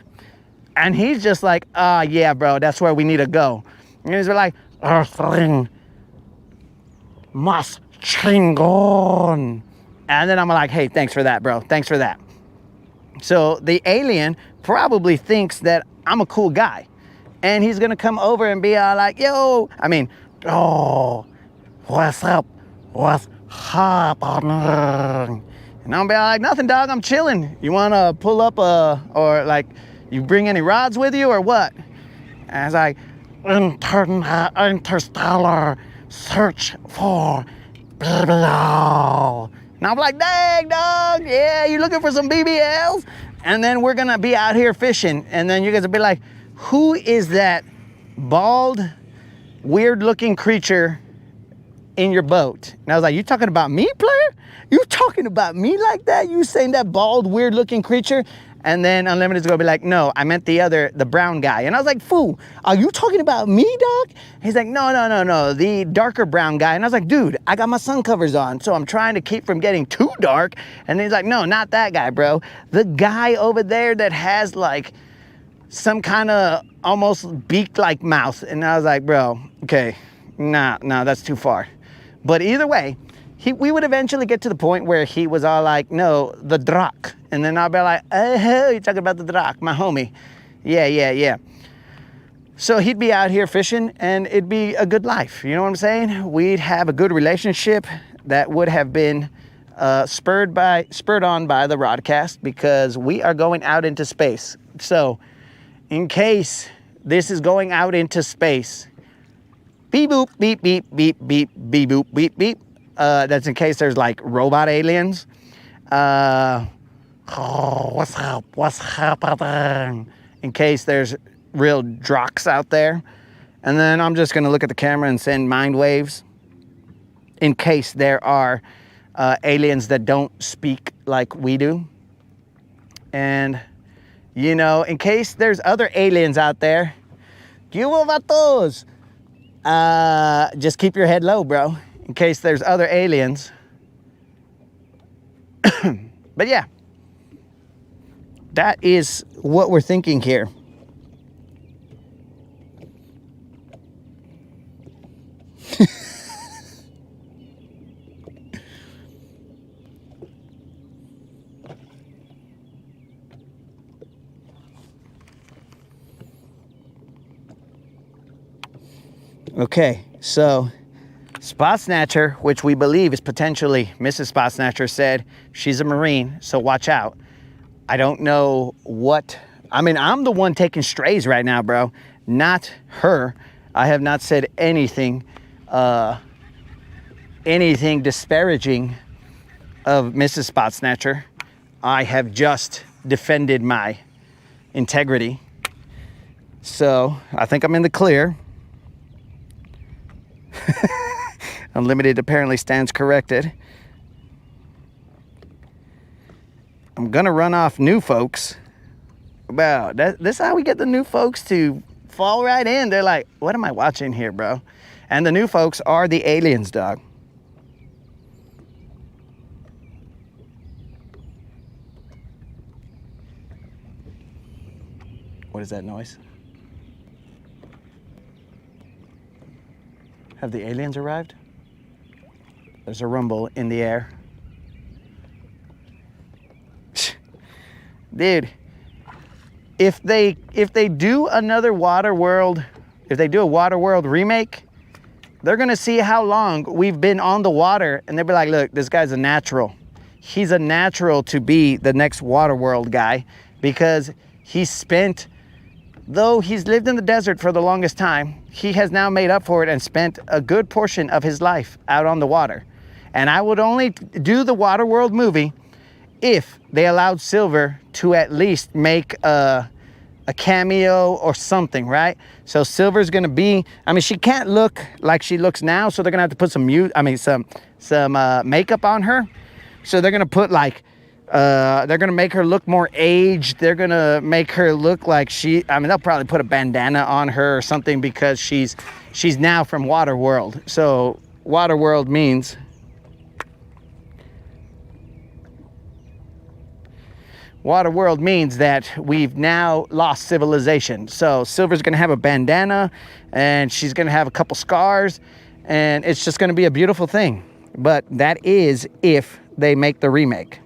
And he's just like, yeah, bro, that's where we need to go. And he's like, Earthling must change on. And then I'm like, hey, thanks for that, bro. Thanks for that. So the alien probably thinks that I'm a cool guy. And he's gonna come over and be all like, yo, oh, what's up? What's happening? And I'm gonna be all like, nothing, dog, I'm chilling. You wanna pull up or like, you bring any rods with you or what? And it's like, interstellar search for BBL. And I'm like, dang, dog, yeah, you looking for some BBLs? And then we're gonna be out here fishing. And then you guys will be like, who is that bald, weird looking creature in your boat? And I was like, you talking about me, player? You talking about me like that? You saying that bald, weird looking creature? And then Unlimited's gonna be like, no, I meant the brown guy. And I was like, fool, are you talking about me, dog? He's like, no, the darker brown guy. And I was like, dude, I got my sun covers on, so I'm trying to keep from getting too dark. And he's like, no, not that guy, bro. The guy over there that has like some kind of almost beak-like mouth. And I was like, bro, okay, nah, that's too far. But either way, we would eventually get to the point where he was all like, no, the Drak. And then I'll be like, oh, you're talking about the Drak, my homie. Yeah. So he'd be out here fishing and it'd be a good life. You know what I'm saying? We'd have a good relationship that would have been spurred on by the Rodcast, because we are going out into space. So in case this is going out into space, beep boop, beep, beep, beep, beep, beep, boop, beep, beep. That's in case there's like robot aliens. What's up? What's happening? In case there's real Draks out there. And then I'm just gonna look at the camera and send mind waves in case there are aliens that don't speak like we do. And, you know, in case there's other aliens out there, just keep your head low, bro, in case there's other aliens. But yeah, that is what we're thinking here. Okay, so Spot Snatcher, which we believe is potentially Mrs. Spot Snatcher, said she's a Marine, so watch out. I don't know what, I mean, I'm the one taking strays right now, bro, not her. I have not said anything disparaging of Mrs. Spot Snatcher. I have just defended my integrity. So I think I'm in the clear. Unlimited apparently stands corrected. I'm gonna run off new folks. Wow, this is how we get the new folks to fall right in. They're like, what am I watching here, bro? And the new folks are the aliens, dog. What is that noise? Have the aliens arrived? There's a rumble in the air. Dude, if they do another Waterworld, if they do a Waterworld remake, they're gonna see how long we've been on the water, and they'll be like, look, this guy's a natural. He's a natural to be the next Waterworld guy, because he's spent, though he's lived in the desert for the longest time, he has now made up for it and spent a good portion of his life out on the water. And I would only do the Waterworld movie if they allowed Silver to at least make a cameo or something, right? So Silver's gonna be, I mean, she can't look like she looks now, so they're gonna have to put some makeup on her. So they're gonna put like, they're gonna make her look more aged. They're gonna make her look like they'll probably put a bandana on her or something, because she's now from Waterworld. So Waterworld means that we've now lost civilization. So Silver's gonna have a bandana, and she's gonna have a couple scars, and it's just gonna be a beautiful thing. But that is if they make the remake.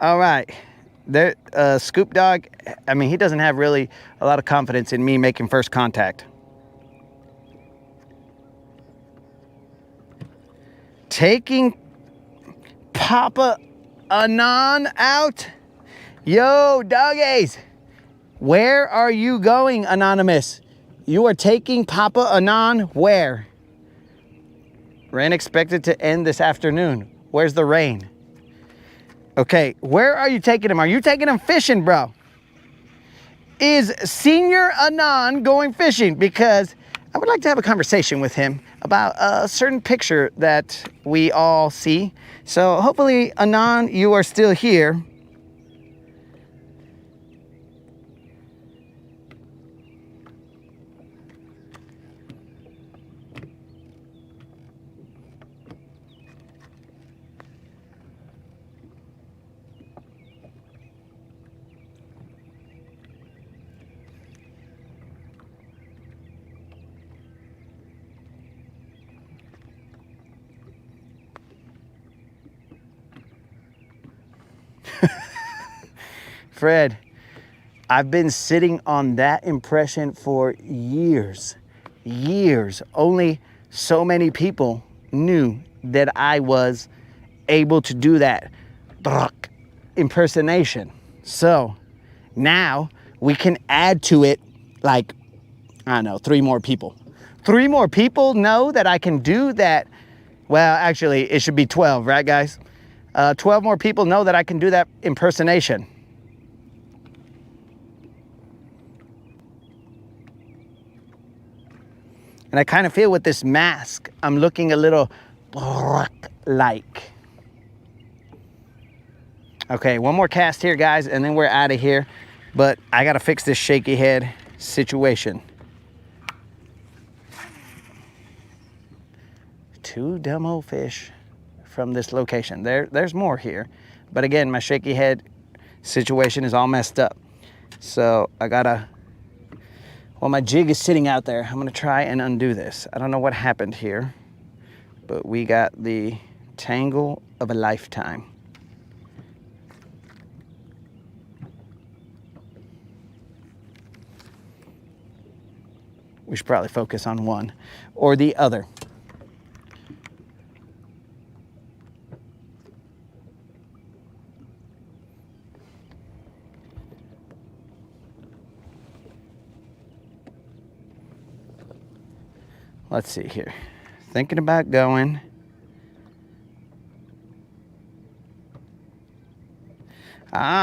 All right, there, Scoop Dog, I mean, he doesn't have really a lot of confidence in me making first contact. Taking Papa Anon out? Yo, doggies, where are you going, Anonymous? You are taking Papa Anon where? Rain expected to end this afternoon. Where's the rain? Okay, where are you taking him? Are you taking him fishing, bro? Is Senior Anon going fishing? Because I would like to have a conversation with him about a certain picture that we all see. So hopefully, Anon, you are still here. Fred, I've been sitting on that impression for years. Only so many people knew that I was able to do that impersonation. So now we can add to it, like, I don't know, 3 more people. 3 more people know that I can do that. Well, actually, it should be 12, right, guys? 12 more people know that I can do that impersonation. And I kind of feel with this mask, I'm looking a little like. Okay, one more cast here, guys, and then we're out of here. But I got to fix this shaky head situation. 2 demo fish from this location. There's more here. But again, my shaky head situation is all messed up. So I got to... Well, my jig is sitting out there. I'm gonna try and undo this. I don't know what happened here, but we got the tangle of a lifetime. We should probably focus on one or the other. Let's see here. Thinking about going.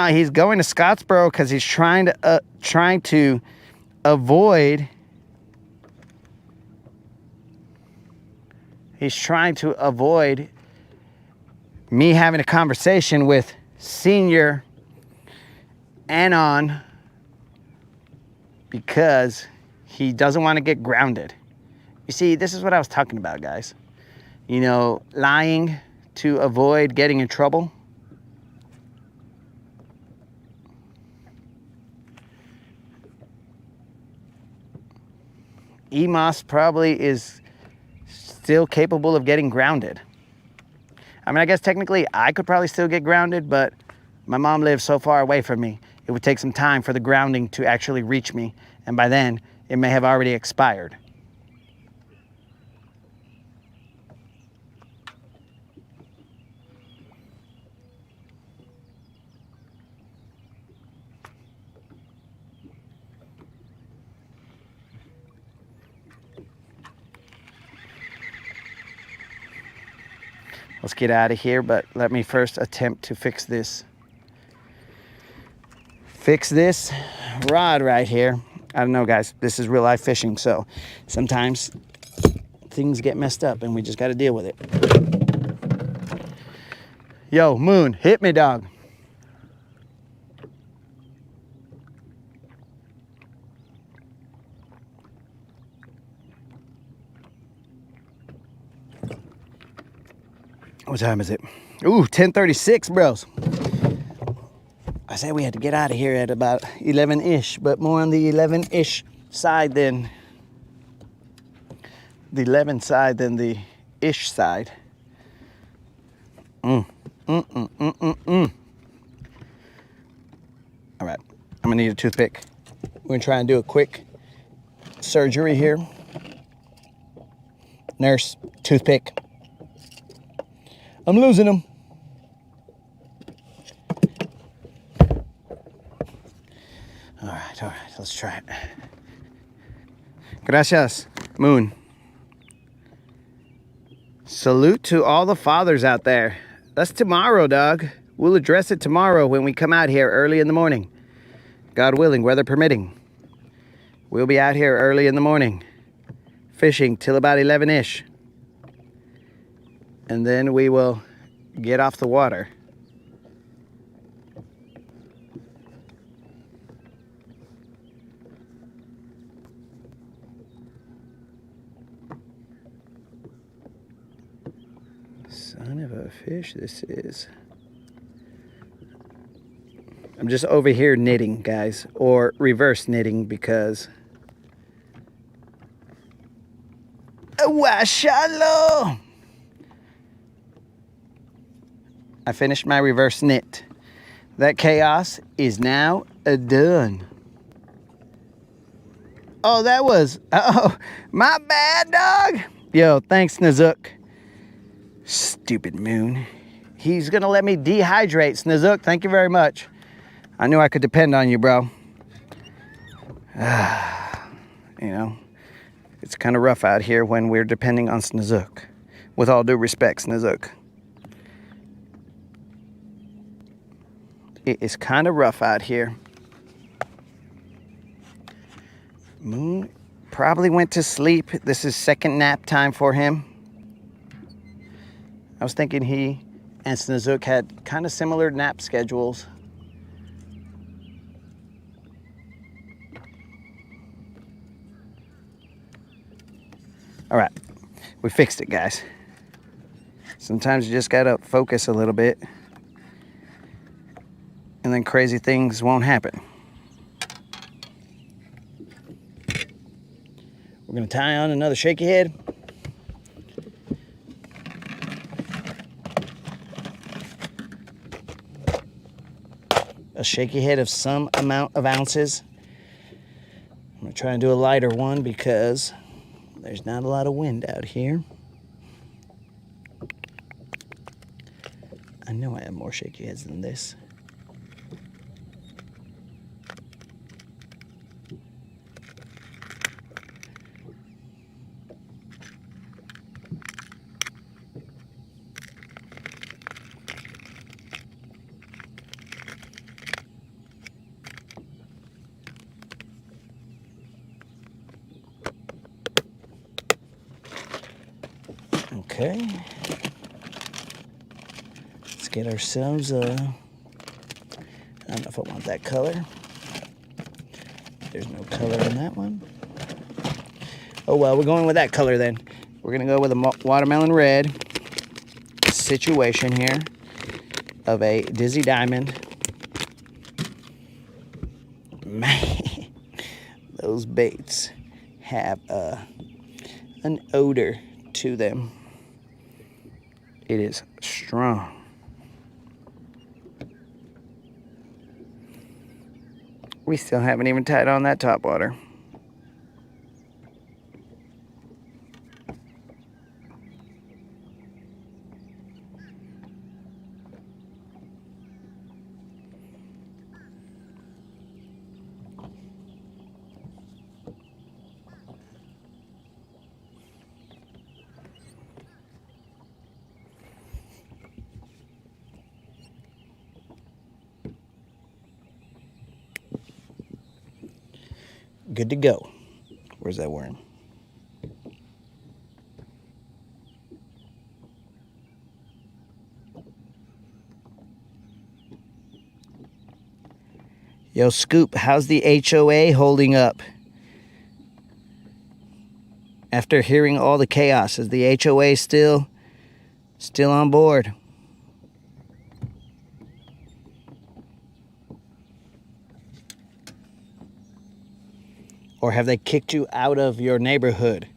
He's going to Scottsboro because he's trying to avoid. He's trying to avoid me having a conversation with Senior Anon because he doesn't want to get grounded. You see, this is what I was talking about, guys. You know, lying to avoid getting in trouble. Emos probably is still capable of getting grounded. I mean, I guess technically I could probably still get grounded, but my mom lives so far away from me, it would take some time for the grounding to actually reach me, and by then, it may have already expired. Let's get out of here, but let me first attempt to fix this. Fix this rod right here. I don't know, guys. This is real life fishing, so sometimes things get messed up and we just got to deal with it. Yo, Moon, hit me, dog. What time is it? Ooh, 10:36, bros. I said we had to get out of here at about 11-ish, but more on the 11-ish side than the 11 side than the ish side. All right, I'm gonna need a toothpick. We're gonna try and do a quick surgery here. Nurse, toothpick. I'm losing them. All right, let's try it. Gracias, Moon. Salute to all the fathers out there. That's tomorrow, dog. We'll address it tomorrow when we come out here early in the morning. God willing, weather permitting. We'll be out here early in the morning, fishing till about 11-ish. And then we will get off the water. Son of a fish this is. I'm just over here knitting, guys, or reverse knitting because Washalo! I finished my reverse knit. That chaos is now done. Oh, that was, my bad, dog. Yo, thanks, Nazook. Stupid Moon. He's gonna let me dehydrate. Snazook, thank you very much. I knew I could depend on you, bro. You know, it's kind of rough out here when we're depending on Snazook. With all due respect, Snazook. It is kind of rough out here. Moon probably went to sleep. This is second nap time for him. I was thinking he and Snazook had kind of similar nap schedules. All right, we fixed it, guys. Sometimes you just gotta focus a little bit and then crazy things won't happen. We're gonna tie on another shaky head. A shaky head of some amount of ounces. I'm gonna try and do a lighter one because there's not a lot of wind out here. I know I have more shaky heads than this. Okay, let's get ourselves a, I don't know if I want that color. There's no color in that one. Oh well, we're going with that color then. We're gonna go with a watermelon red situation here of a Dizzy Diamond. Man, those baits have an odor to them. It is strong. We still haven't even tied on that top water. Good to go. Where's that worm? Yo, Scoop, how's the HOA holding up? After hearing all the chaos, is the HOA still on board? Or have they kicked you out of your neighborhood?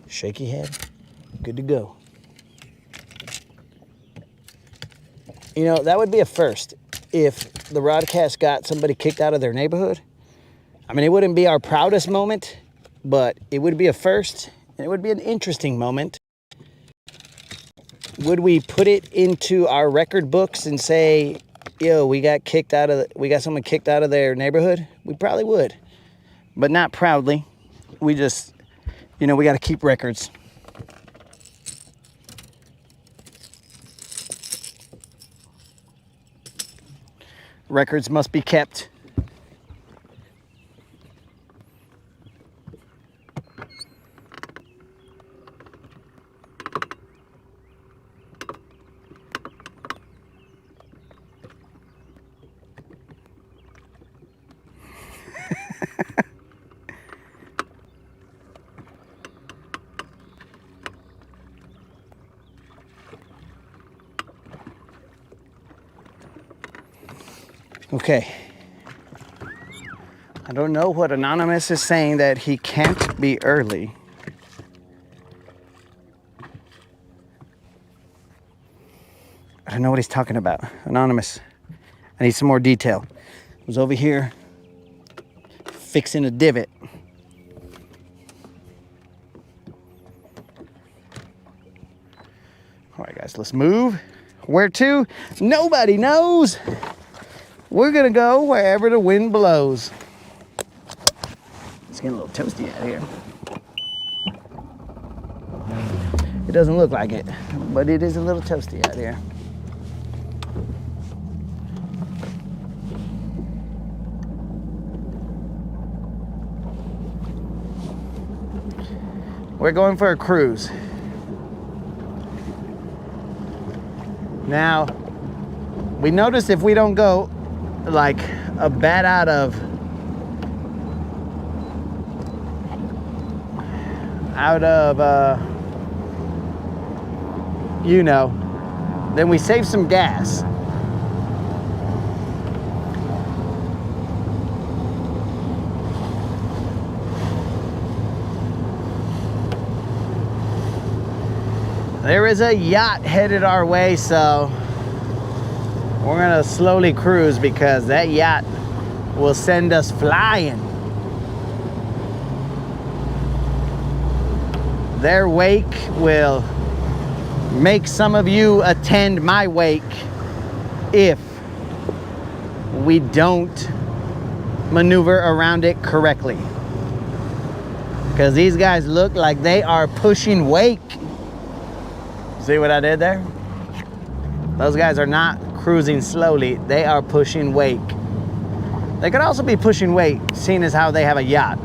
Shaky head. Good to go. You know, that would be a first if the Rodcast got somebody kicked out of their neighborhood. I mean, it wouldn't be our proudest moment, but it would be a first, and it would be an interesting moment. Would we put it into our record books and say, yo, we got someone kicked out of their neighborhood? We probably would, but not proudly. We just, we got to keep records. Records must be kept. Okay. I don't know what Anonymous is saying, that he can't be early. I don't know what he's talking about. Anonymous, I need some more detail. I was over here fixing a divot. All right, guys, let's move. Where to? Nobody knows. We're gonna go wherever the wind blows. It's getting a little toasty out here. It doesn't look like it, but it is a little toasty out here. We're going for a cruise. Now, we noticed if we don't go like a bat out of then we save some gas. There is a yacht headed our way, so we're gonna slowly cruise because that yacht will send us flying. Their wake will make some of you attend my wake if we don't maneuver around it correctly. Because these guys look like they are pushing wake. See what I did there? Those guys are not cruising slowly, they are pushing wake. They could also be pushing weight, seeing as how they have a yacht.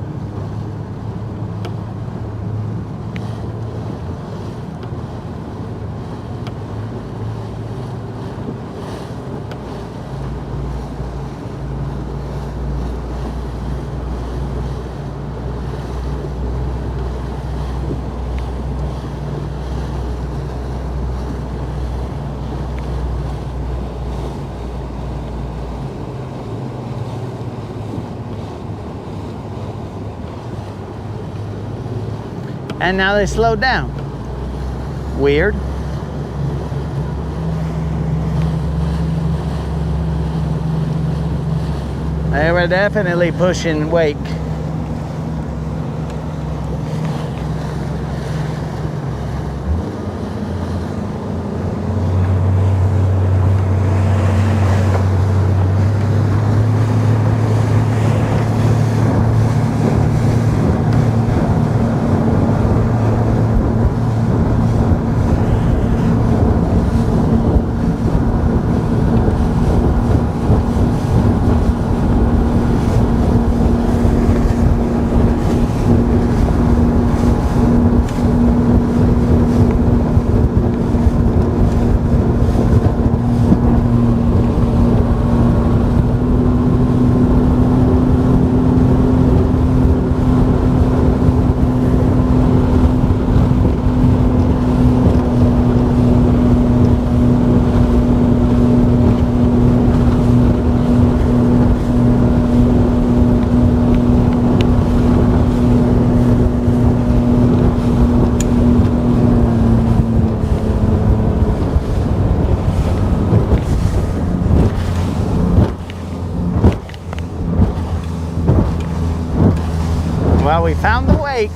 And now they slowed down. Weird. They were definitely pushing wake. we found the wake.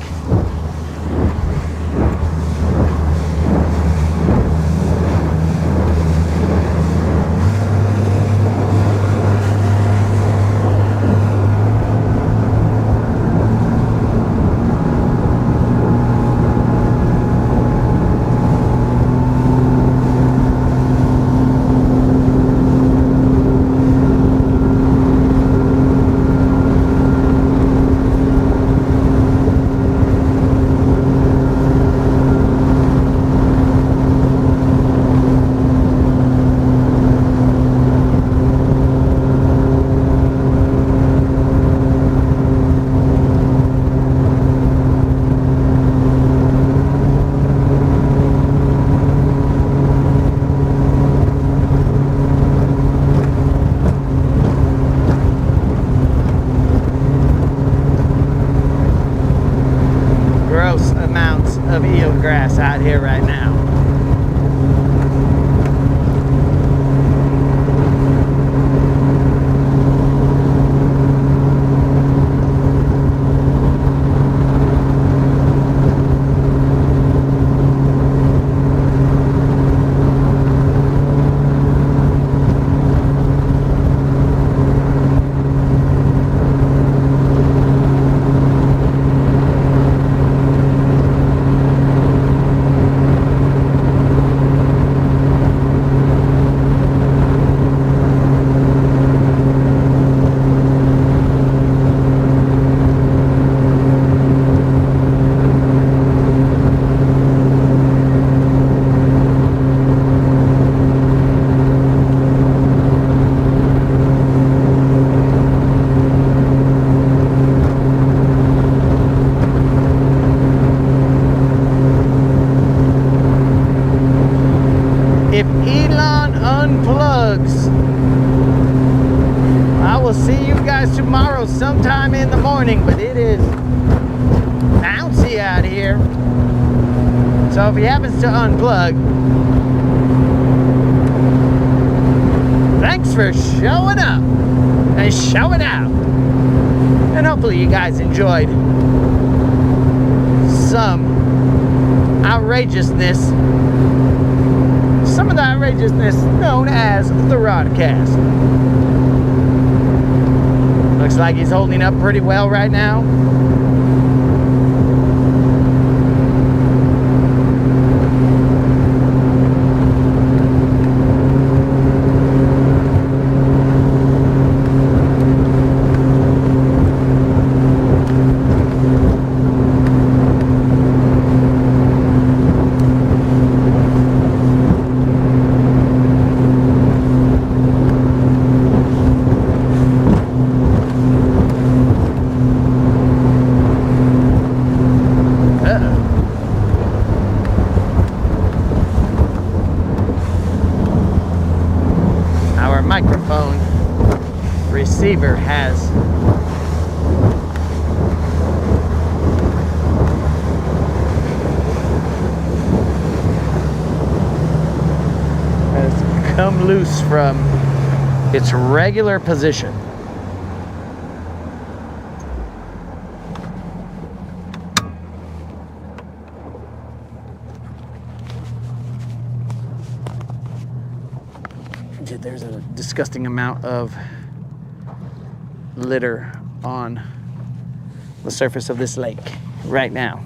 Of eelgrass out here right now. If Elon unplugs, I will see you guys tomorrow sometime in the morning, but it is bouncy out here. So if he happens to unplug, thanks for showing up and showing out. And hopefully you guys enjoyed some outrageousness. Some of the outrageousness known as the Rodcast. Looks like he's holding up pretty well right now. Microphone receiver has come loose from its regular position. There's a disgusting amount of litter on the surface of this lake right now.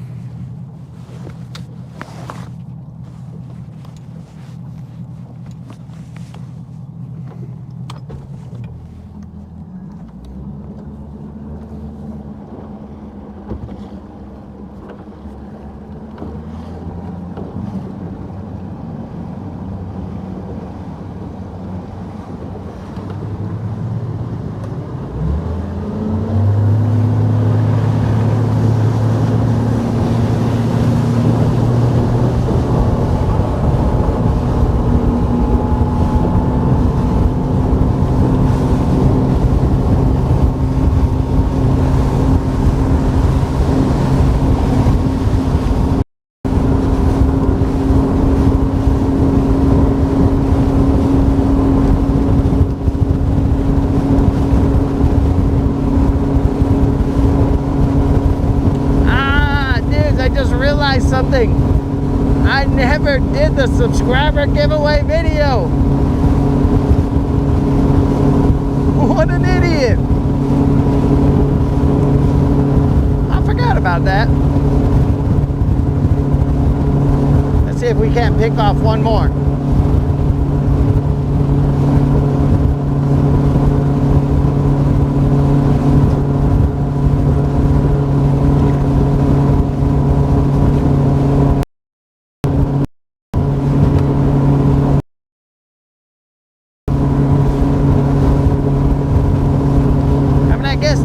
never did the subscriber giveaway video. What an idiot. I forgot about that. Let's see if we can't pick off one more.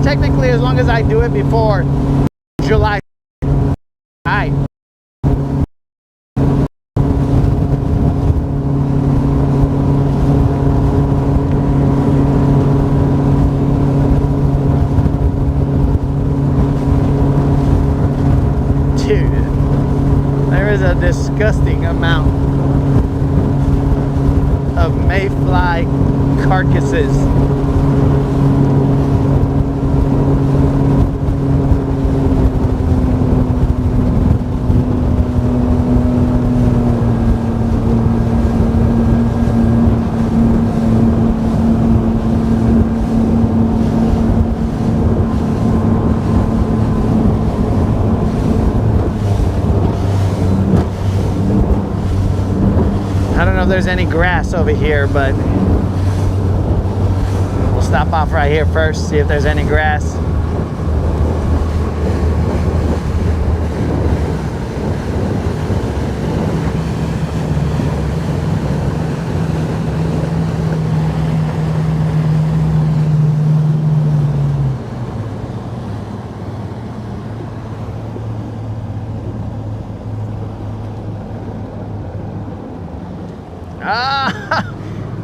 Technically, as long as I do it before July. Alright. Dude, there is a disgusting amount of mayfly carcasses. I don't know if there's any grass over here, but we'll stop off right here first, see if there's any grass.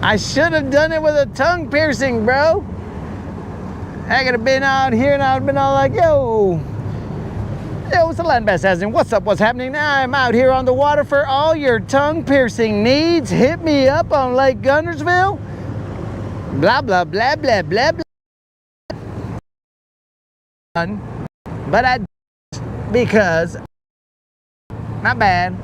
I should have done it with a tongue piercing, bro. I could have been out here and I would have been all like, yo, what's the land bass happening? What's up, what's happening? I'm out here on the water for all your tongue piercing needs. Hit me up on Lake Guntersville. Blah, blah, blah, blah, blah, blah. But I didn't because, my bad.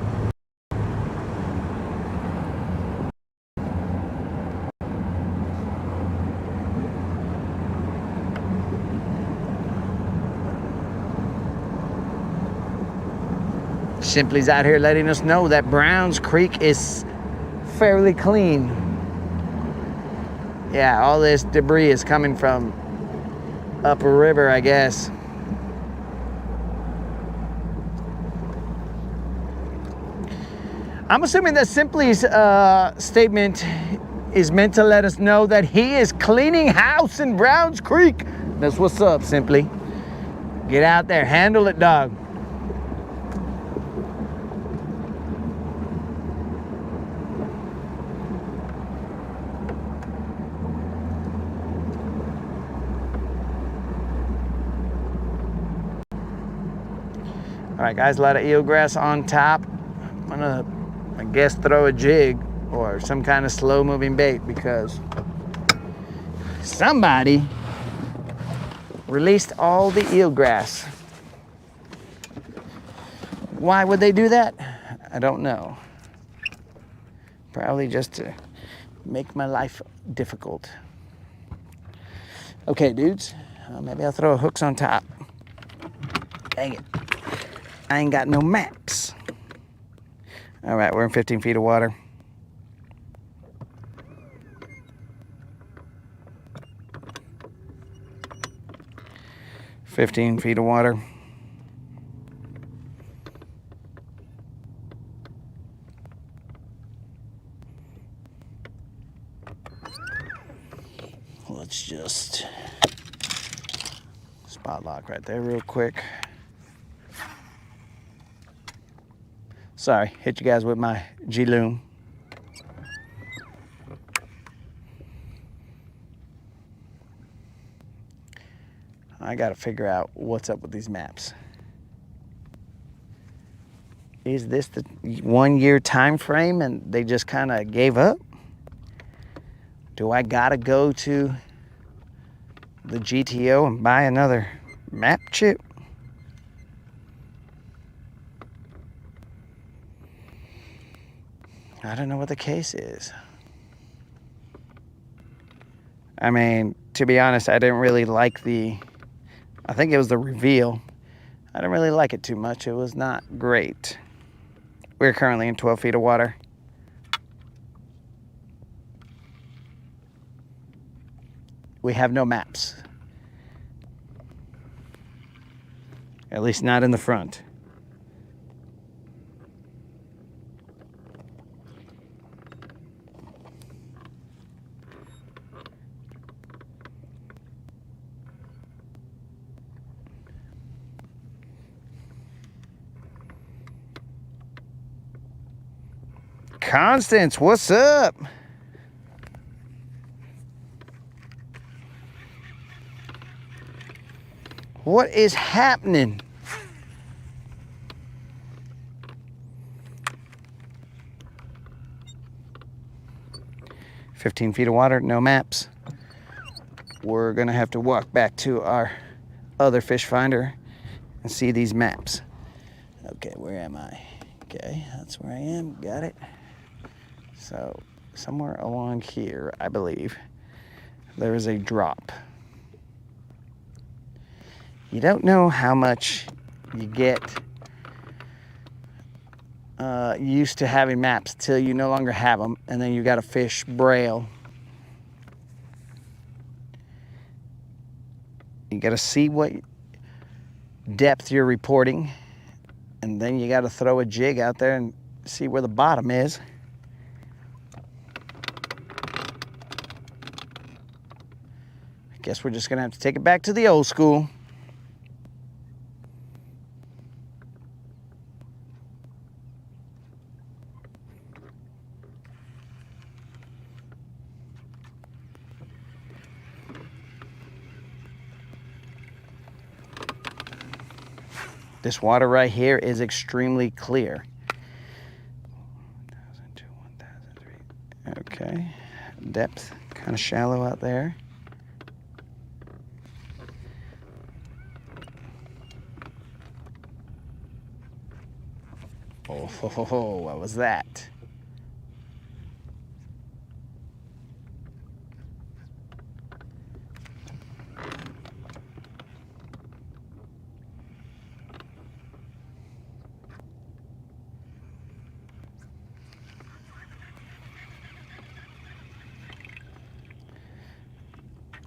Simply's out here letting us know that Browns Creek is fairly clean. Yeah, all this debris is coming from upriver, I guess. I'm assuming that Simply's statement is meant to let us know that he is cleaning house in Browns Creek. That's what's up, Simply. Get out there, handle it, dog. All right, guys, a lot of eelgrass on top. I'm gonna, I guess, throw a jig or some kind of slow-moving bait because somebody released all the eelgrass. Why would they do that? I don't know. Probably just to make my life difficult. Okay, dudes, maybe I'll throw hooks on top. Dang it. I ain't got no maps. All right, we're in 15 feet of water. "15 feet of water. Let's just spot lock right there real quick. Sorry, hit you guys with my G-Loom. I gotta figure out what's up with these maps. Is this the 1 year time frame and they just kind of gave up? Do I gotta go to the GTO and buy another map chip? I don't know what the case is. I mean, to be honest, I didn't really like I think it was the reveal. I didn't really like it too much. It was not great. We're currently in 12 feet of water. We have no maps. At least not in the front. Constance, what's up? What is happening? "15 feet of water, no maps." We're gonna have to walk back to our other fish finder and see these maps. Okay, where am I? Okay, that's where I am, got it. So somewhere along here, I believe, there is a drop. You don't know how much you get used to having maps till you no longer have them, and then you got to fish braille. You got to see what depth you're reporting, and then you got to throw a jig out there and see where the bottom is. I guess we're just gonna have to take it back to the old school. This water right here is extremely clear. 1,002, 1,003. Okay, depth kind of shallow out there. Oh, what was that?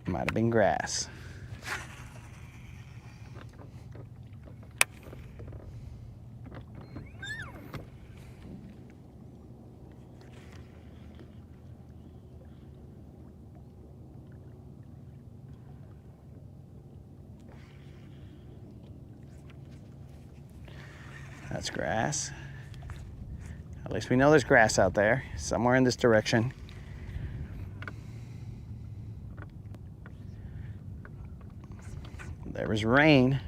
Might have been grass. That's grass. At least we know there's grass out there, somewhere in this direction. There was rain.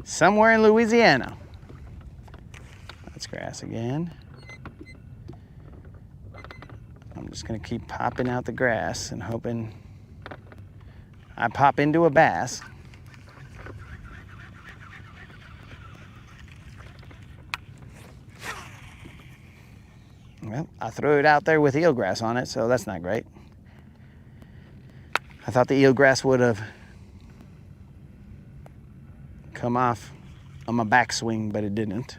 Somewhere in Louisiana. That's grass again. I'm just gonna keep popping out the grass and hoping I pop into a bass. Well, I threw it out there with eelgrass on it, so that's not great. I thought the eelgrass would have come off on my backswing, but it didn't.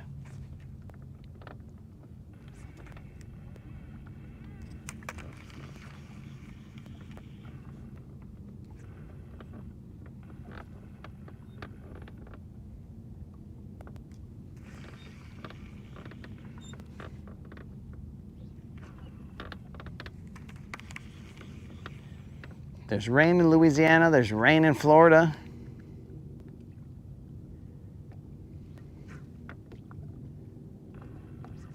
There's rain in Louisiana, there's rain in Florida.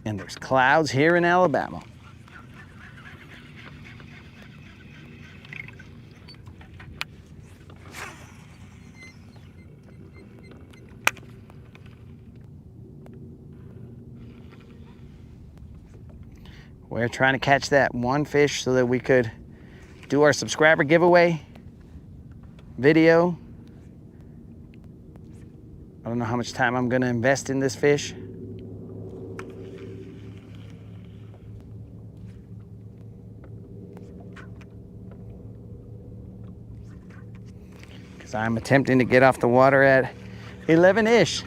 And there's clouds here in Alabama. We're trying to catch that one fish so that we could do our subscriber giveaway video. I don't know how much time I'm gonna invest in this fish. So I'm attempting to get off the water at 11-ish.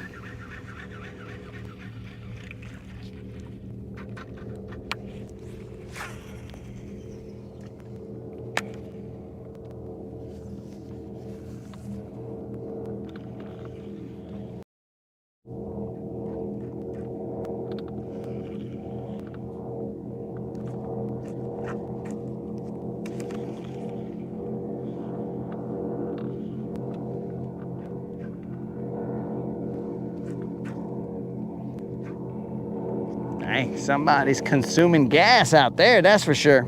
Hey, somebody's consuming gas out there, that's for sure.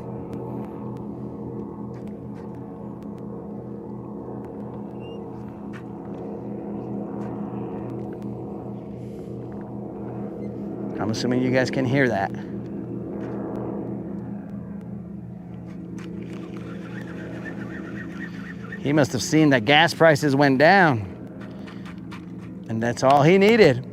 I'm assuming you guys can hear that. He must have seen that gas prices went down, and that's all he needed.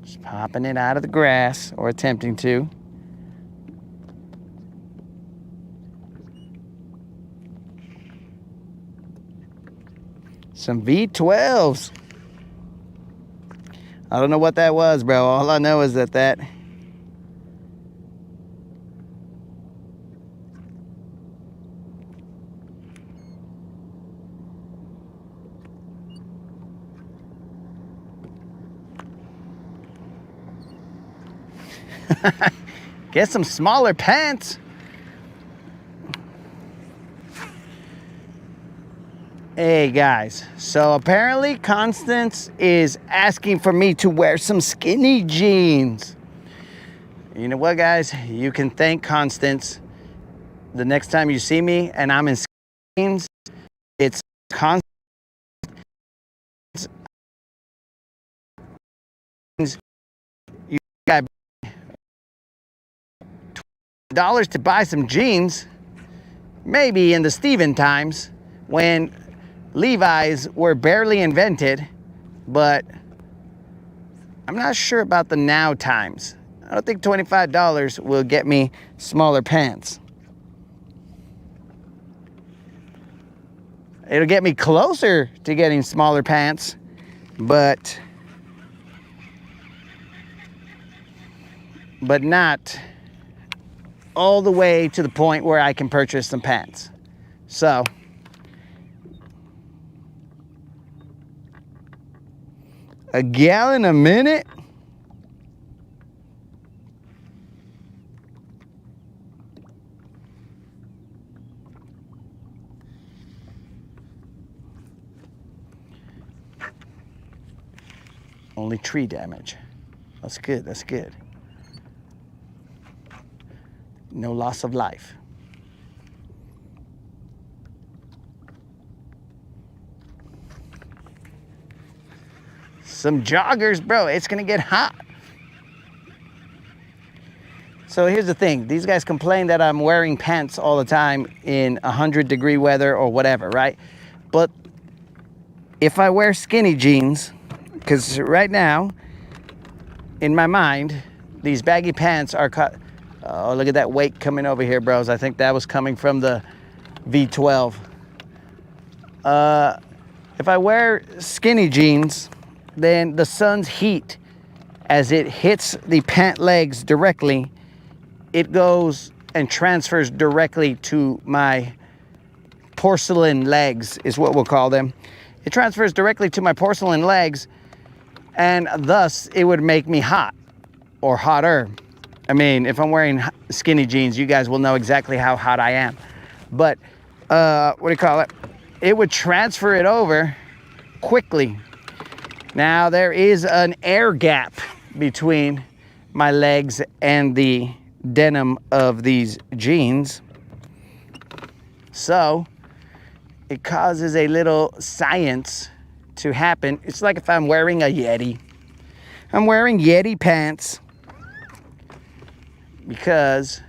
Just popping it out of the grass, or attempting to. Some V12s. I don't know what that was, bro. All I know is that get some smaller pants. Hey guys, so apparently Constance is asking for me to wear some skinny jeans. You know what, guys? You can thank Constance the next time you see me and I'm in skinny jeans. It's Constance. You got $20 to buy some jeans, maybe in the Steven times when Levi's were barely invented, but I'm not sure about the now times. I don't think $25 will get me smaller pants. It'll get me closer to getting smaller pants, but not all the way to the point where I can purchase some pants. So a gallon a minute? Only tree damage. That's good, that's good. No loss of life. Some joggers, bro, it's gonna get hot. So here's the thing. These guys complain that I'm wearing pants all the time in 100-degree weather or whatever, right? But if I wear skinny jeans, because right now, in my mind, these baggy pants are cut. Oh, look at that wake coming over here, bros. I think that was coming from the V12. If I wear skinny jeans, then the sun's heat, as it hits the pant legs directly, it goes and transfers directly to my porcelain legs, is what we'll call them. It transfers directly to my porcelain legs, and thus it would make me hot or hotter. I mean, if I'm wearing skinny jeans, you guys will know exactly how hot I am. But what do you call it? It would transfer it over quickly. Now there is an air gap between my legs and the denim of these jeans. So it causes a little science to happen. It's like if I'm wearing a Yeti. I'm wearing Yeti pants because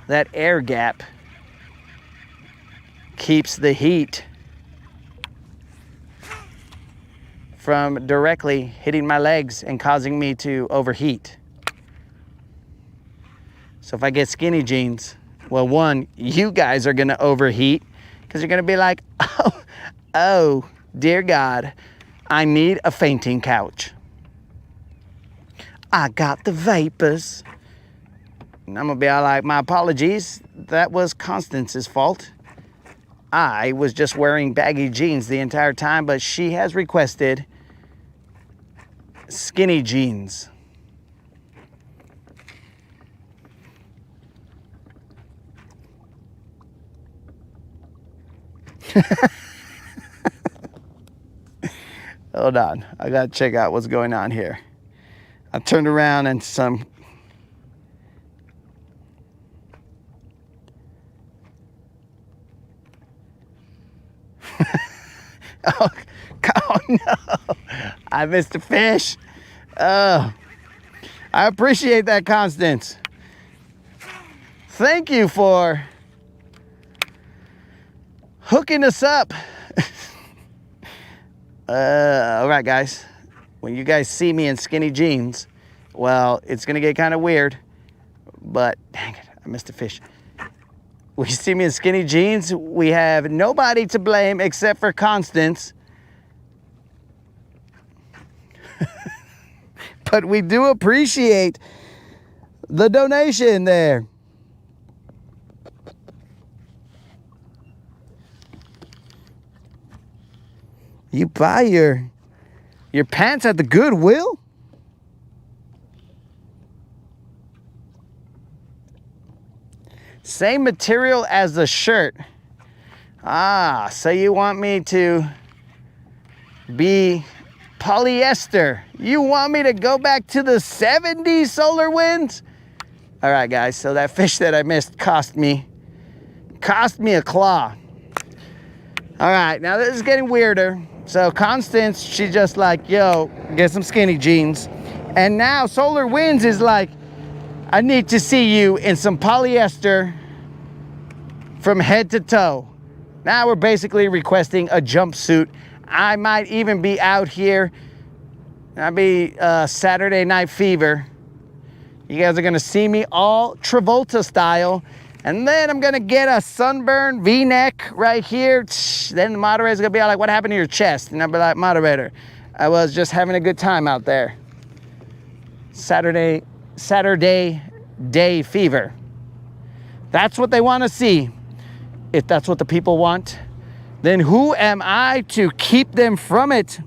that air gap keeps the heat from directly hitting my legs and causing me to overheat. So if I get skinny jeans, well, one, you guys are gonna overheat because you're gonna be like, oh, dear God, I need a fainting couch. I got the vapors. And I'm gonna be all like, my apologies, that was Constance's fault. I was just wearing baggy jeans the entire time, but she has requested skinny jeans. Hold on, I gotta check out what's going on here. I turned around and some oh no, I missed a fish. I appreciate that, Constance. Thank you for hooking us up. All right, guys. When you guys see me in skinny jeans, well, it's gonna get kind of weird, but dang it, I missed a fish. When you see me in skinny jeans, we have nobody to blame except for Constance. But we do appreciate the donation there. You buy your pants at the Goodwill? Same material as the shirt. Ah, so you want me to be polyester. You want me to go back to the 70s solar winds? All right, guys, so that fish that I missed cost me a claw. All right, now this is getting weirder. So Constance, she's just like, yo, get some skinny jeans. And now Solar Winds is like, I need to see you in some polyester from head to toe. Now we're basically requesting a jumpsuit. I might even be out here. I'll be Saturday Night Fever. You guys are gonna see me all Travolta style. And then I'm gonna get a sunburn V-neck right here. Then the moderator's gonna be like, what happened to your chest? And I'll be like, moderator, I was just having a good time out there. Saturday Day Fever. That's what they wanna see. If that's what the people want, then who am I to keep them from it?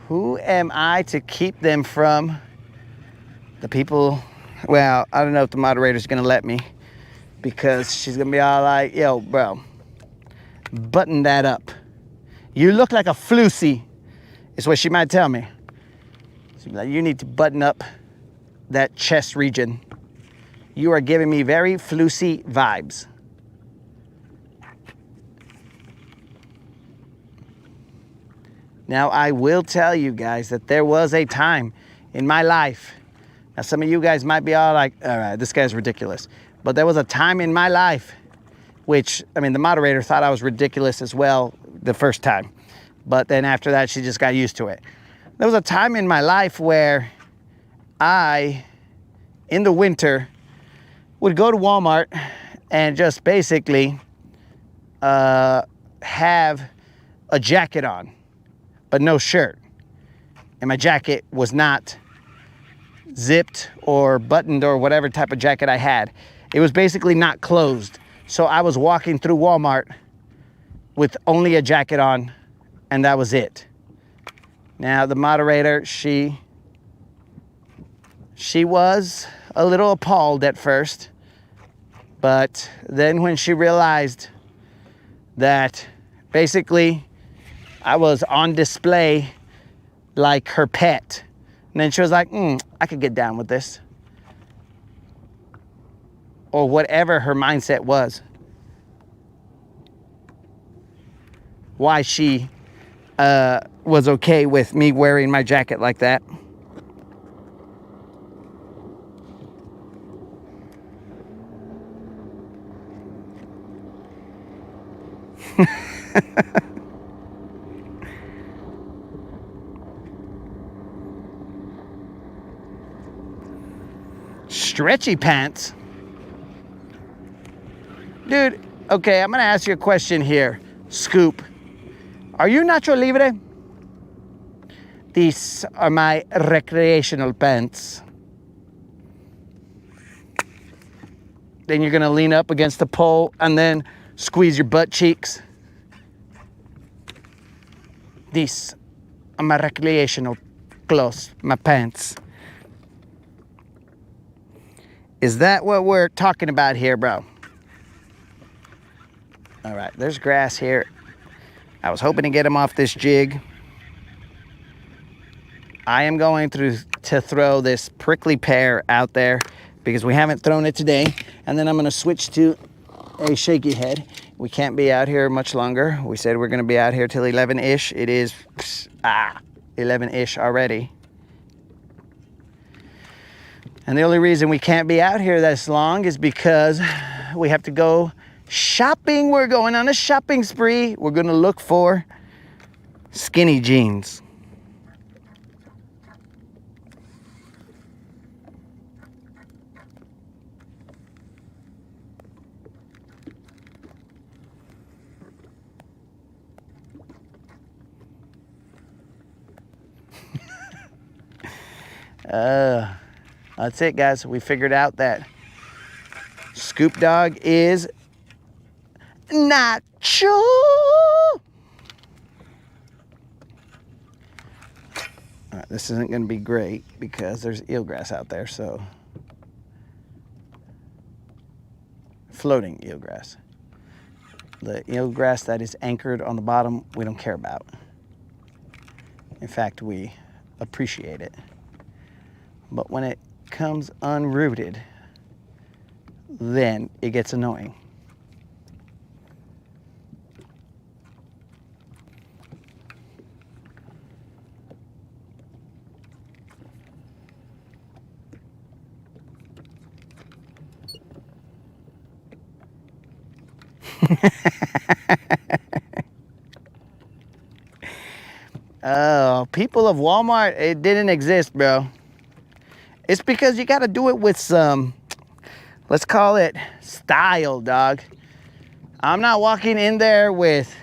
Who am I to keep them from the people? Well, I don't know if the moderator's gonna let me, because she's gonna be all like, yo, bro, button that up. You look like a floozy, is what she might tell me. She'd be like, you need to button up that chest region. You are giving me very floosy vibes. Now, I will tell you guys that there was a time in my life. Now, some of you guys might be all like, all right, this guy's ridiculous. But there was a time in my life, which, I mean, the moderator thought I was ridiculous as well the first time. But then after that, she just got used to it. There was a time in my life where I, in the winter, would go to Walmart and just basically have a jacket on, but no shirt. And my jacket was not zipped or buttoned or whatever type of jacket I had. It was basically not closed. So I was walking through Walmart with only a jacket on, and that was it. Now the moderator, she was a little appalled at first. But then when she realized that basically I was on display like her pet, and then she was like, I could get down with this. Or whatever her mindset was. Why she was okay with me wearing my jacket like that. Stretchy pants? Dude, okay, I'm gonna ask you a question here. Scoop, are you Nacho Libre? These are my recreational pants. Then you're gonna lean up against the pole and then squeeze your butt cheeks. These are my recreational clothes, my pants. Is that what we're talking about here, bro? All right, there's grass here. I was hoping to get him off this jig. I am going to throw this prickly pear out there because we haven't thrown it today. And then I'm gonna switch to a shaky head. We can't be out here much longer. We said we're gonna be out here till 11-ish. It is 11-ish already. And the only reason we can't be out here this long is because we have to go shopping. We're going on a shopping spree. We're gonna look for skinny jeans. That's it, guys. We figured out that Scoop Dog is Nacho. All right, this isn't going to be great because there's eelgrass out there, so floating eelgrass. The eelgrass that is anchored on the bottom, we don't care about. In fact, we appreciate it. But when it comes unrooted, then it gets annoying. Oh, people of Walmart, it didn't exist, bro. It's because you got to do it with some, let's call it style, dog. I'm not walking in there with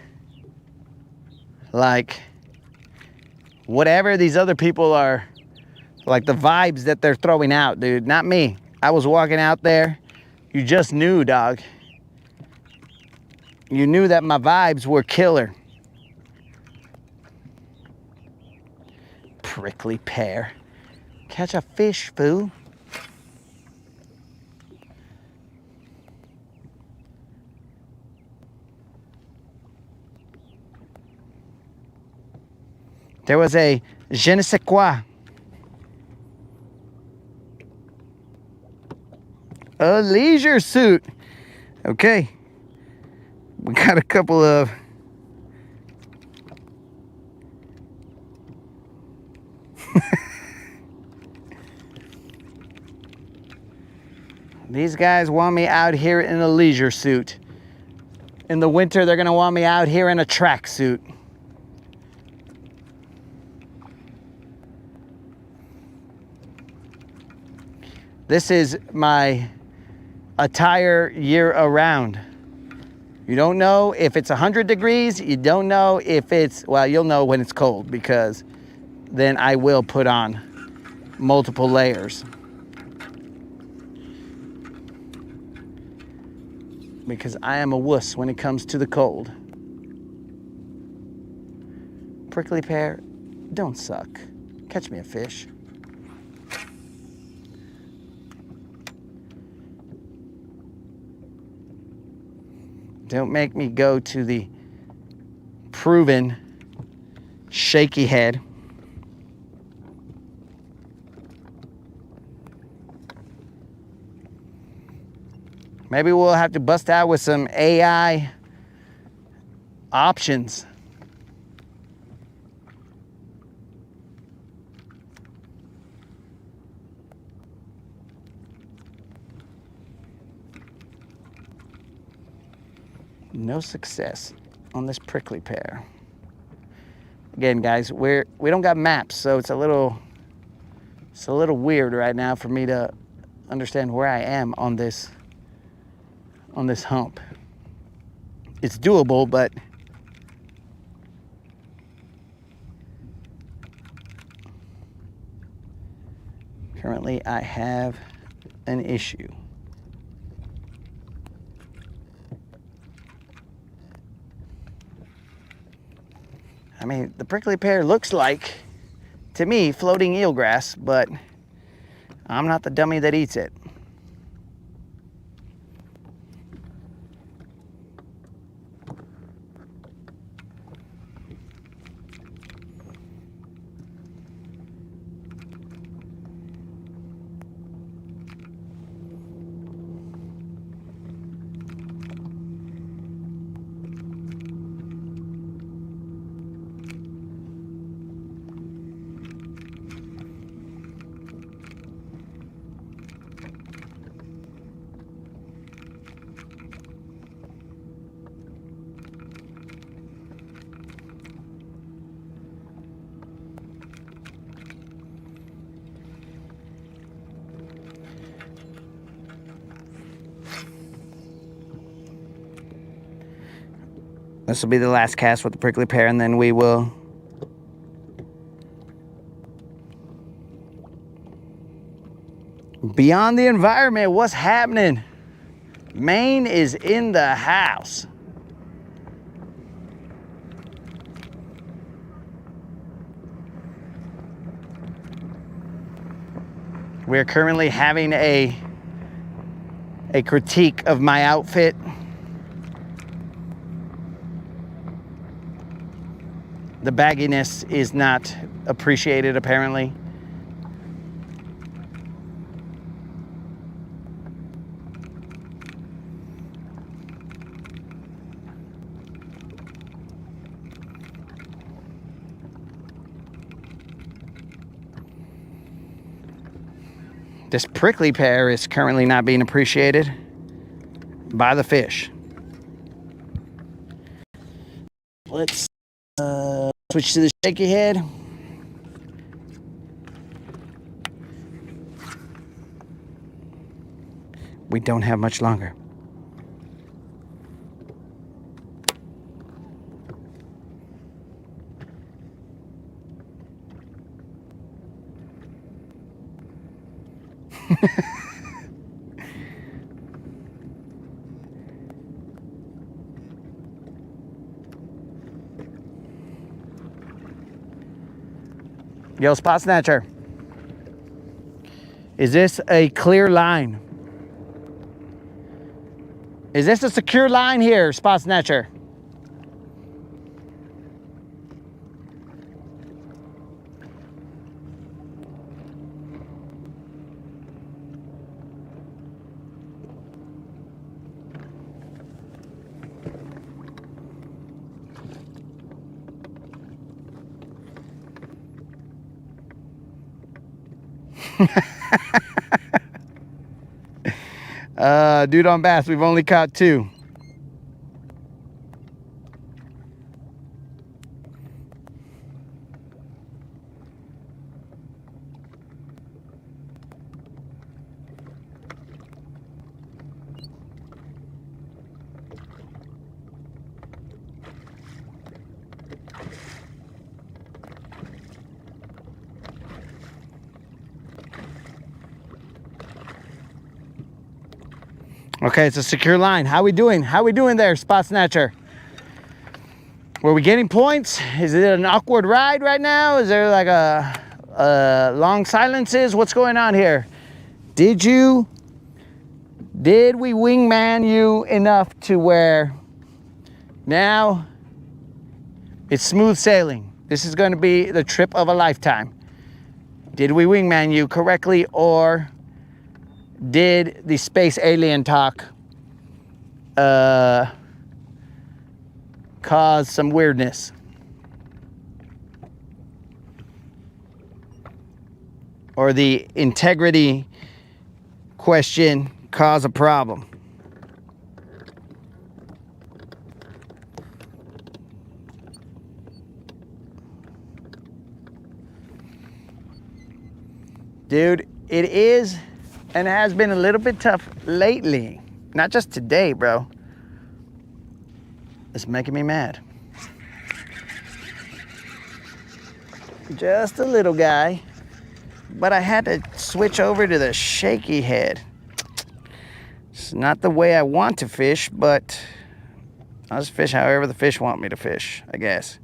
like whatever these other people are, like the vibes that they're throwing out, dude. Not me. I was walking out there. You just knew, dog. You knew that my vibes were killer. Prickly pear. Catch a fish, fool. There was a je ne sais quoi. A leisure suit. Okay. We got a couple of these guys want me out here in a leisure suit. In the winter, they're gonna want me out here in a tracksuit. This is my attire year around. You don't know if it's 100 degrees. You don't know if it's, well, you'll know when it's cold because then I will put on multiple layers. Because I am a wuss when it comes to the cold. Prickly pear, don't suck. Catch me a fish. Don't make me go to the proven shaky head. Maybe we'll have to bust out with some AI options. No success on this prickly pear. Again, guys, we don't got maps, so it's a little weird right now for me to understand where I am on this hump. It's doable, but currently I have an issue. I mean, the prickly pear looks like, to me, floating eelgrass, but I'm not the dummy that eats it. This will be the last cast with the prickly pear, and then we will beyond the environment. What's happening? Maine is in the house. We're currently having a critique of my outfit. The bagginess is not appreciated, apparently. This prickly pear is currently not being appreciated by the fish. Let's switch to the shaky head. We don't have much longer. Yo, spot snatcher. Is this a clear line? Is this a secure line here, spot snatcher? Dude on bass, we've only caught 2. Okay, it's a secure line. How we doing? How we doing there, spot snatcher? Were we getting points? Is it an awkward ride right now? Is there like a long silences? What's going on here? Did we wingman you enough to where Now it's smooth sailing. This is going to be the trip of a lifetime. Did we wingman you correctly, or did the space alien talk cause some weirdness? Or the integrity question cause a problem? Dude, it is and has been a little bit tough lately. Not just today, bro. It's making me mad. Just a little guy. But I had to switch over to the shaky head. It's not the way I want to fish, but I'll just fish however the fish want me to fish, I guess.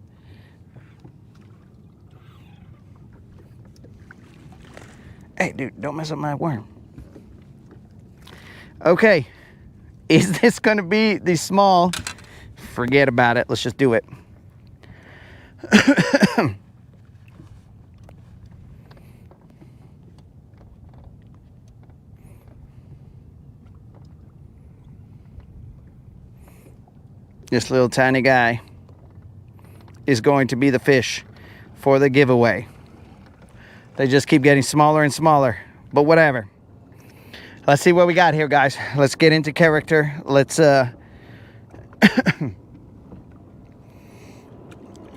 Hey, dude, don't mess up my worm. Okay, is this gonna be the small? Forget about it, let's just do it. This little tiny guy is going to be the fish for the giveaway. They just keep getting smaller and smaller, but whatever. Let's see what we got here, guys. Let's get into character. Let's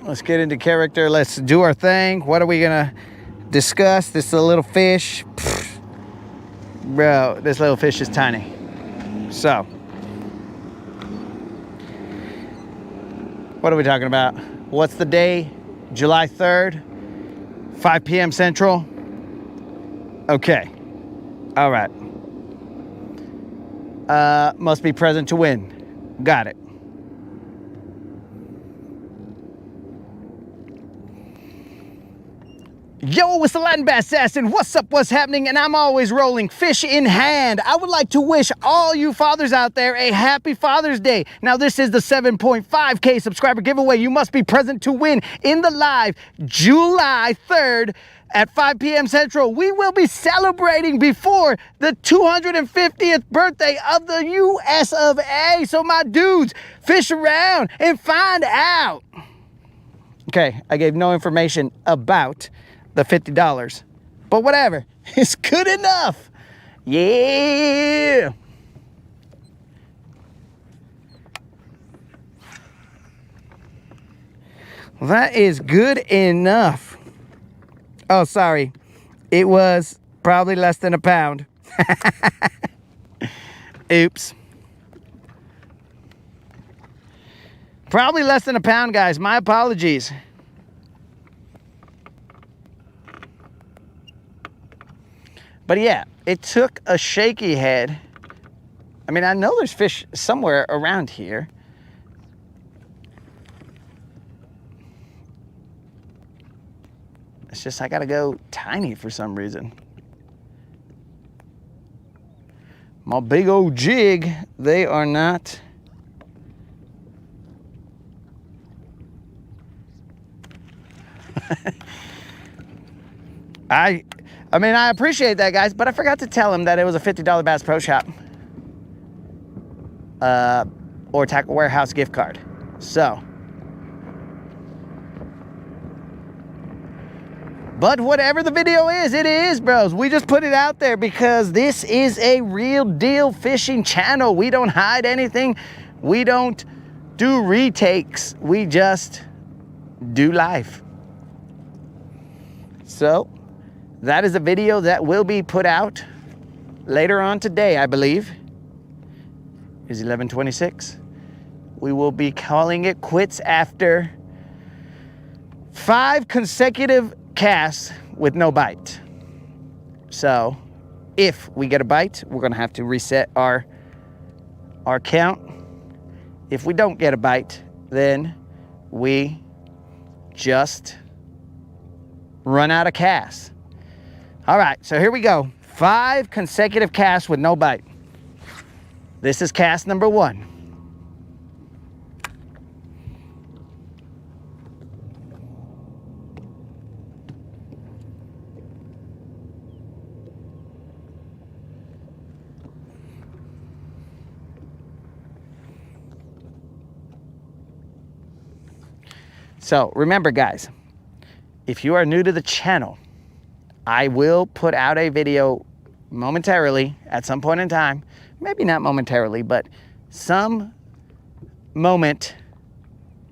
let's get into character. Let's do our thing. What are we gonna discuss? This little fish. Pfft. Bro, this little fish is tiny. So, what are we talking about? What's the day? July 3rd, 5 p.m. Central. Okay. All right. Must be present to win. Got it. Yo, it's the Latin Bass Assassin. What's up, what's happening? And I'm always rolling fish in hand. I would like to wish all you fathers out there a happy Father's Day. Now, this is the 7.5K subscriber giveaway. You must be present to win in the live July 3rd at 5 p.m. Central. We will be celebrating before the 250th birthday of the US of A. So my dudes, fish around and find out. Okay, I gave no information about the $50, but whatever, it's good enough. Yeah. That is good enough. Oh, sorry. It was probably less than a pound. Oops. Probably less than a pound, guys. My apologies. But yeah, it took a shaky head. I mean, I know there's fish somewhere around here. It's just I gotta go tiny for some reason. My big old jig, they are not. I mean, I appreciate that, guys, but I forgot to tell him that it was a $50 Bass Pro Shop or Tackle Warehouse gift card. So, but whatever the video is, it is, bros. We just put it out there because this is a real deal fishing channel. We don't hide anything. We don't do retakes. We just do life. So, that is a video that will be put out later on today, I believe. It's 11:26. We will be calling it quits after 5 consecutive casts with no bite. So, if we get a bite, we're gonna have to reset our count. If we don't get a bite, then we just run out of casts. All right, so here we go. 5 consecutive casts with no bite. This is cast number 1. So remember, guys, if you are new to the channel, I will put out a video momentarily at some point in time. Maybe not momentarily, but some moment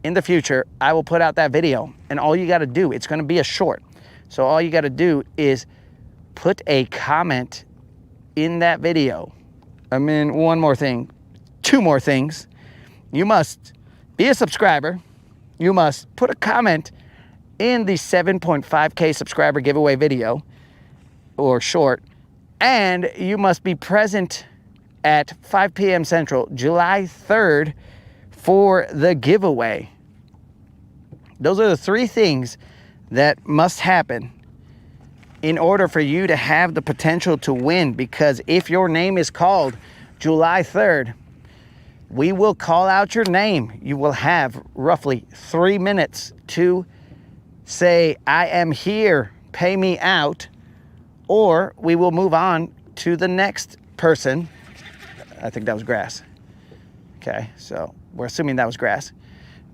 in the future, I will put out that video. And all you got to do, it's going to be a short. So all you got to do is put a comment in that video. I mean, one more thing, two more things. You must be a subscriber. You must put a comment in the 7.5K subscriber giveaway video or short, and you must be present at 5 p.m. Central, July 3rd for the giveaway. Those are the three things that must happen in order for you to have the potential to win, because if your name is called July 3rd, we will call out your name. You will have roughly 3 minutes to say, I am here, pay me out, or we will move on to the next person. I think that was grass. Okay, so we're assuming that was grass.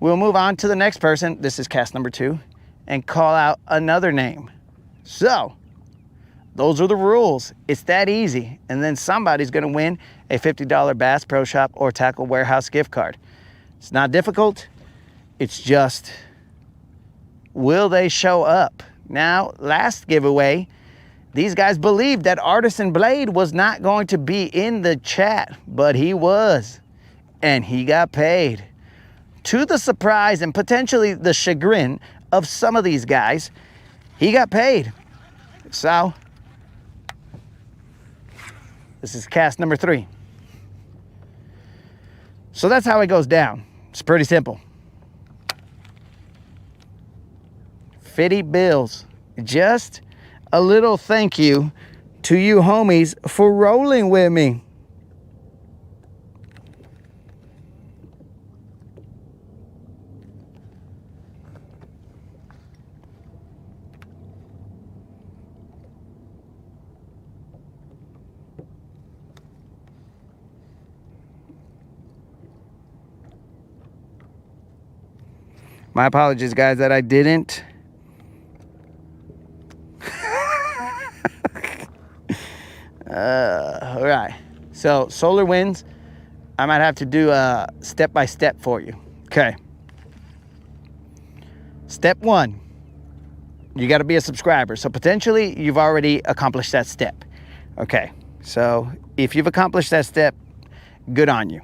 We'll move on to the next person. This is cast number 2, and call out another name. So those are the rules. It's that easy. And then somebody's gonna win a $50 Bass Pro Shop or Tackle Warehouse gift card. It's not difficult. It's just, will they show up? Now, last giveaway, these guys believed that Artisan Blade was not going to be in the chat, but he was, and he got paid. To the surprise and potentially the chagrin of some of these guys, he got paid. So, this is cast number 3. So that's how it goes down. It's pretty simple. 50 bills. Just a little thank you to you homies for rolling with me. My apologies, guys, that I didn't. All right. So, solar winds, I might have to do a step-by-step for you. Okay. Step 1, you got to be a subscriber. So, potentially, you've already accomplished that step. Okay. So, if you've accomplished that step, good on you.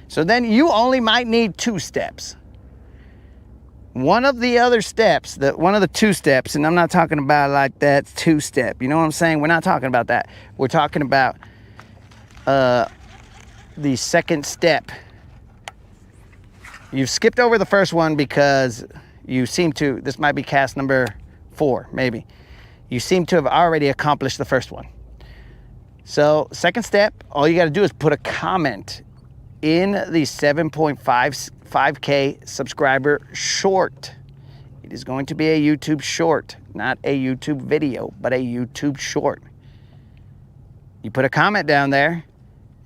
So, then you only might need 2 steps. One of the other steps, one of the 2 steps, and I'm not talking about like that 2-step, you know what I'm saying? We're not talking about that. We're talking about the second step. You've skipped over the first one because you seem to, this might be cast number 4, maybe. You seem to have already accomplished the first one. So, second step, all you got to do is put a comment in the 7.5K subscriber short. It is going to be a YouTube short, not a YouTube video, but a YouTube short. You put a comment down there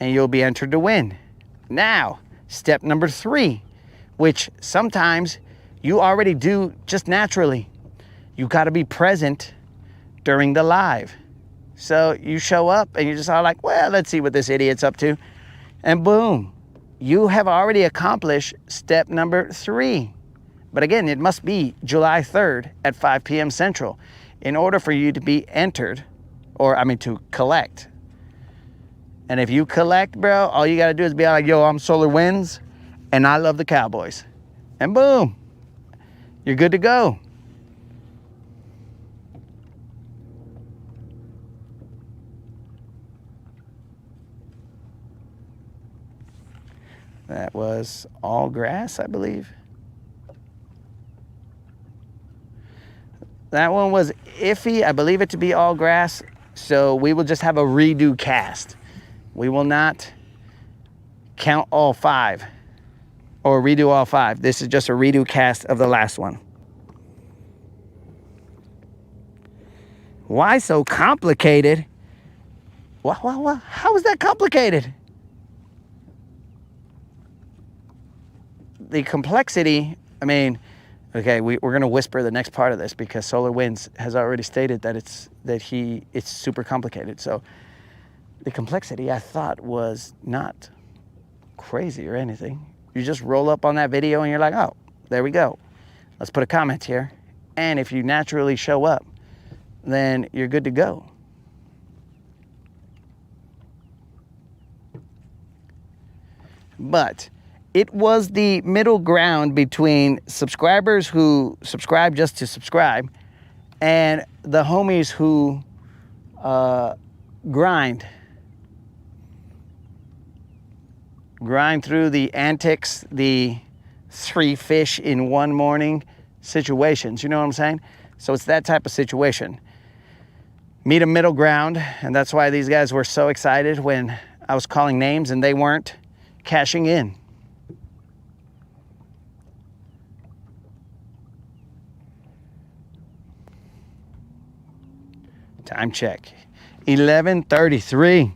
and you'll be entered to win. Now, step number 3, which sometimes you already do just naturally. You got to be present during the live. So you show up and you're just all like, well, let's see what this idiot's up to. And boom. You have already accomplished step number 3. But again, it must be July 3rd at 5 p.m. Central in order for you to be entered, or I mean to collect. And if you collect, bro, all you got to do is be like, yo, I'm Solar Winds and I love the Cowboys. And boom, you're good to go. That was all grass, I believe. That one was iffy. I believe it to be all grass. So we will just have a redo cast. We will not count all 5 or redo all 5. This is just a redo cast of the last one. Why so complicated? What? How is that complicated? The complexity, I mean, Okay, we're going to whisper the next part of this because Solar Winds has already stated that it's super complicated. So the complexity I thought was not crazy or anything. You just roll up on that video and you're like, oh, there we go. Let's put a comment here. And if you naturally show up, then you're good to go. But it was the middle ground between subscribers who subscribe just to subscribe and the homies who grind through the antics, the 3 fish in one morning situations. You know what I'm saying? So it's that type of situation. Meet a middle ground, and that's why these guys were so excited when I was calling names and they weren't cashing in. Time check, 11:33.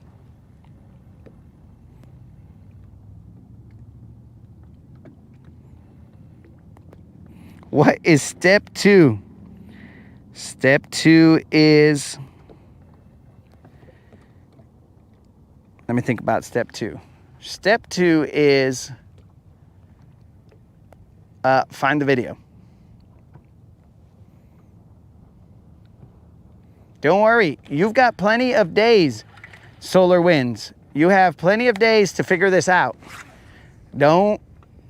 What is step 2? Step 2 is, let me think about step 2. Step 2 is find the video. Don't worry, you've got plenty of days, Solar Winds. You have plenty of days to figure this out. Don't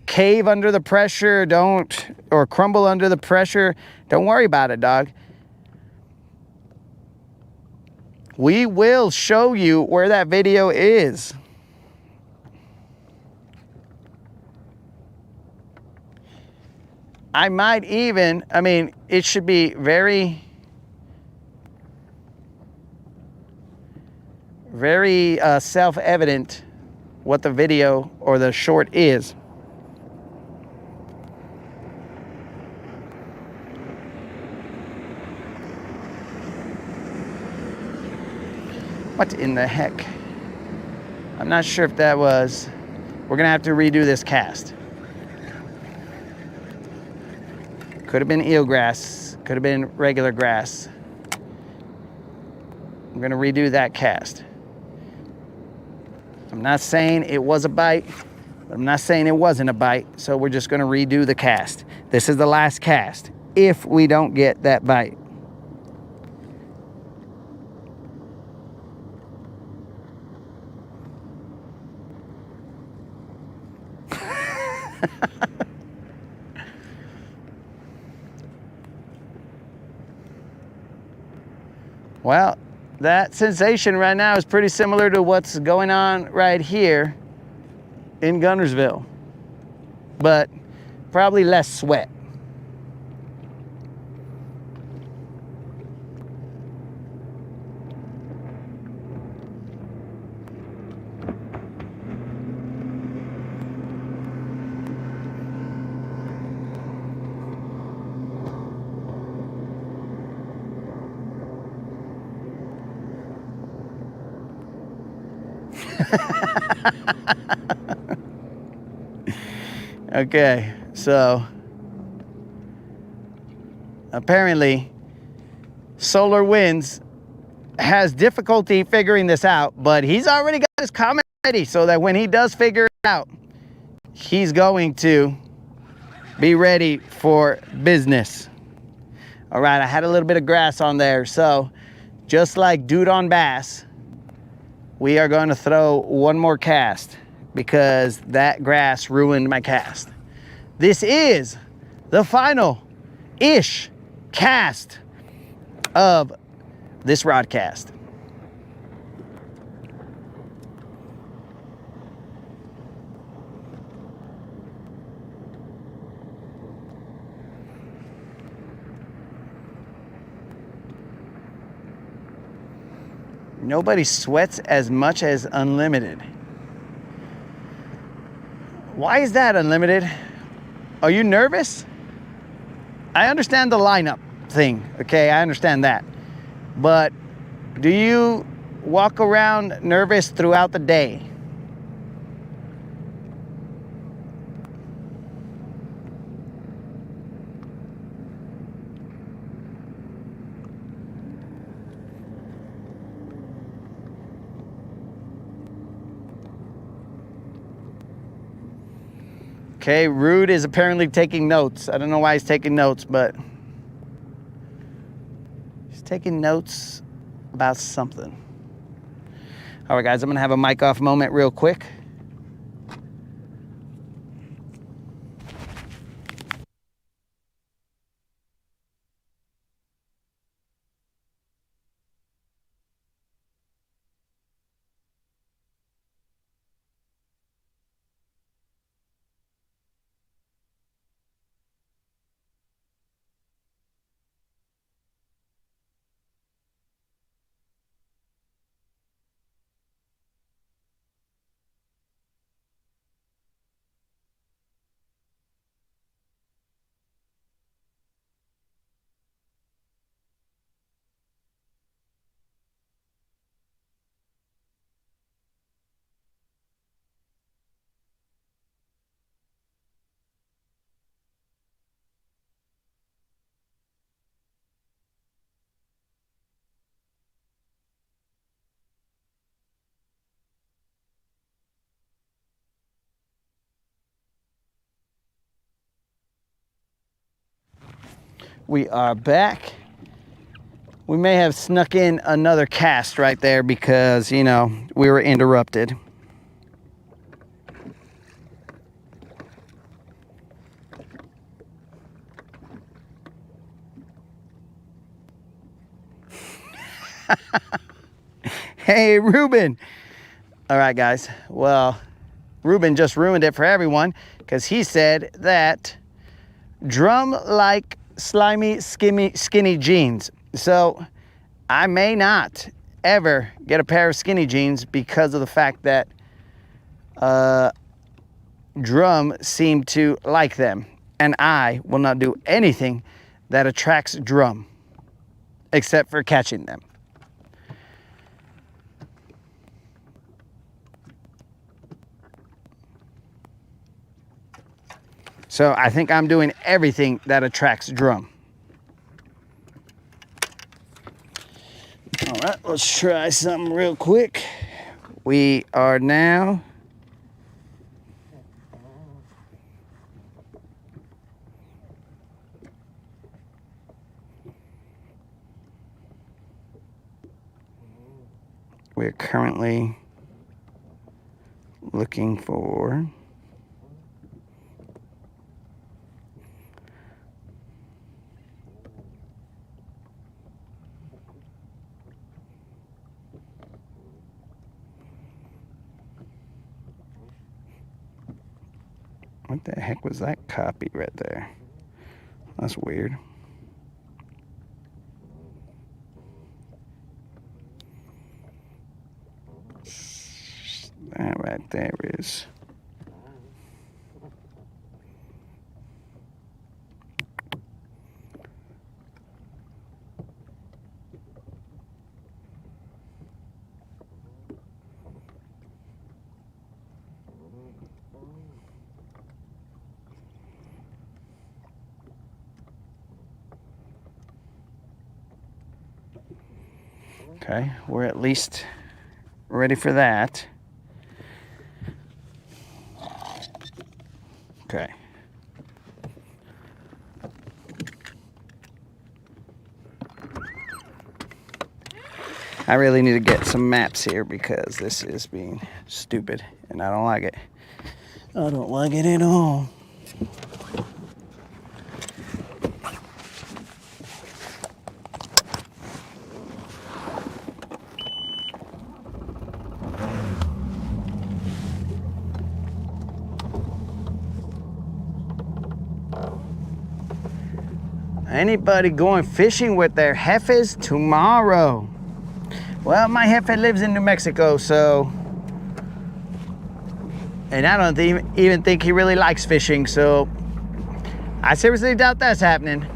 cave under the pressure, or crumble under the pressure. Don't worry about it, dog. We will show you where that video is. I might even, it should be very self-evident what the video or the short is. What in the heck? I'm not sure if that was... We're gonna have to redo this cast. Could have been eelgrass, could have been regular grass. I'm gonna redo that cast. I'm not saying it was a bite, but I'm not saying it wasn't a bite, so we're just gonna redo the cast. This is the last cast, if we don't get that bite. Well, that sensation right now is pretty similar to what's going on right here in Guntersville, but probably less sweat. Okay, so apparently Solar Winds has difficulty figuring this out, but he's already got his comment ready so that when he does figure it out, he's going to be ready for business. All right, I had a little bit of grass on there, so just like Dude on Bass, we are going to throw one more cast because that grass ruined my cast. This is the final-ish cast of this rod cast. Nobody sweats as much as Unlimited. Why is that, Unlimited? Are you nervous? I understand the lineup thing, okay? I understand that. But do you walk around nervous throughout the day? Okay, Rude is apparently taking notes. I don't know why he's taking notes, but he's taking notes about something. All right, guys, I'm gonna have a mic off moment real quick. We are back. We may have snuck in another cast right there because, you know, we were interrupted. Hey, Ruben. All right, guys. Well, Ruben just ruined it for everyone because he said that drum like slimy, skinny jeans. So I may not ever get a pair of skinny jeans because of the fact that drum seem to like them. And I will not do anything that attracts drum except for catching them. So I think I'm doing everything that attracts drum. All right, let's try something real quick. We are now we're currently looking for what the heck was that copy right there? That's weird. That right there is. Okay, we're at least ready for that. Okay. I really need to get some maps here because this is being stupid and I don't like it. I don't like it at all. Anybody going fishing with their heifers tomorrow? Well, my heifer lives in New Mexico, so... And I don't even think he really likes fishing, so... I seriously doubt that's happening.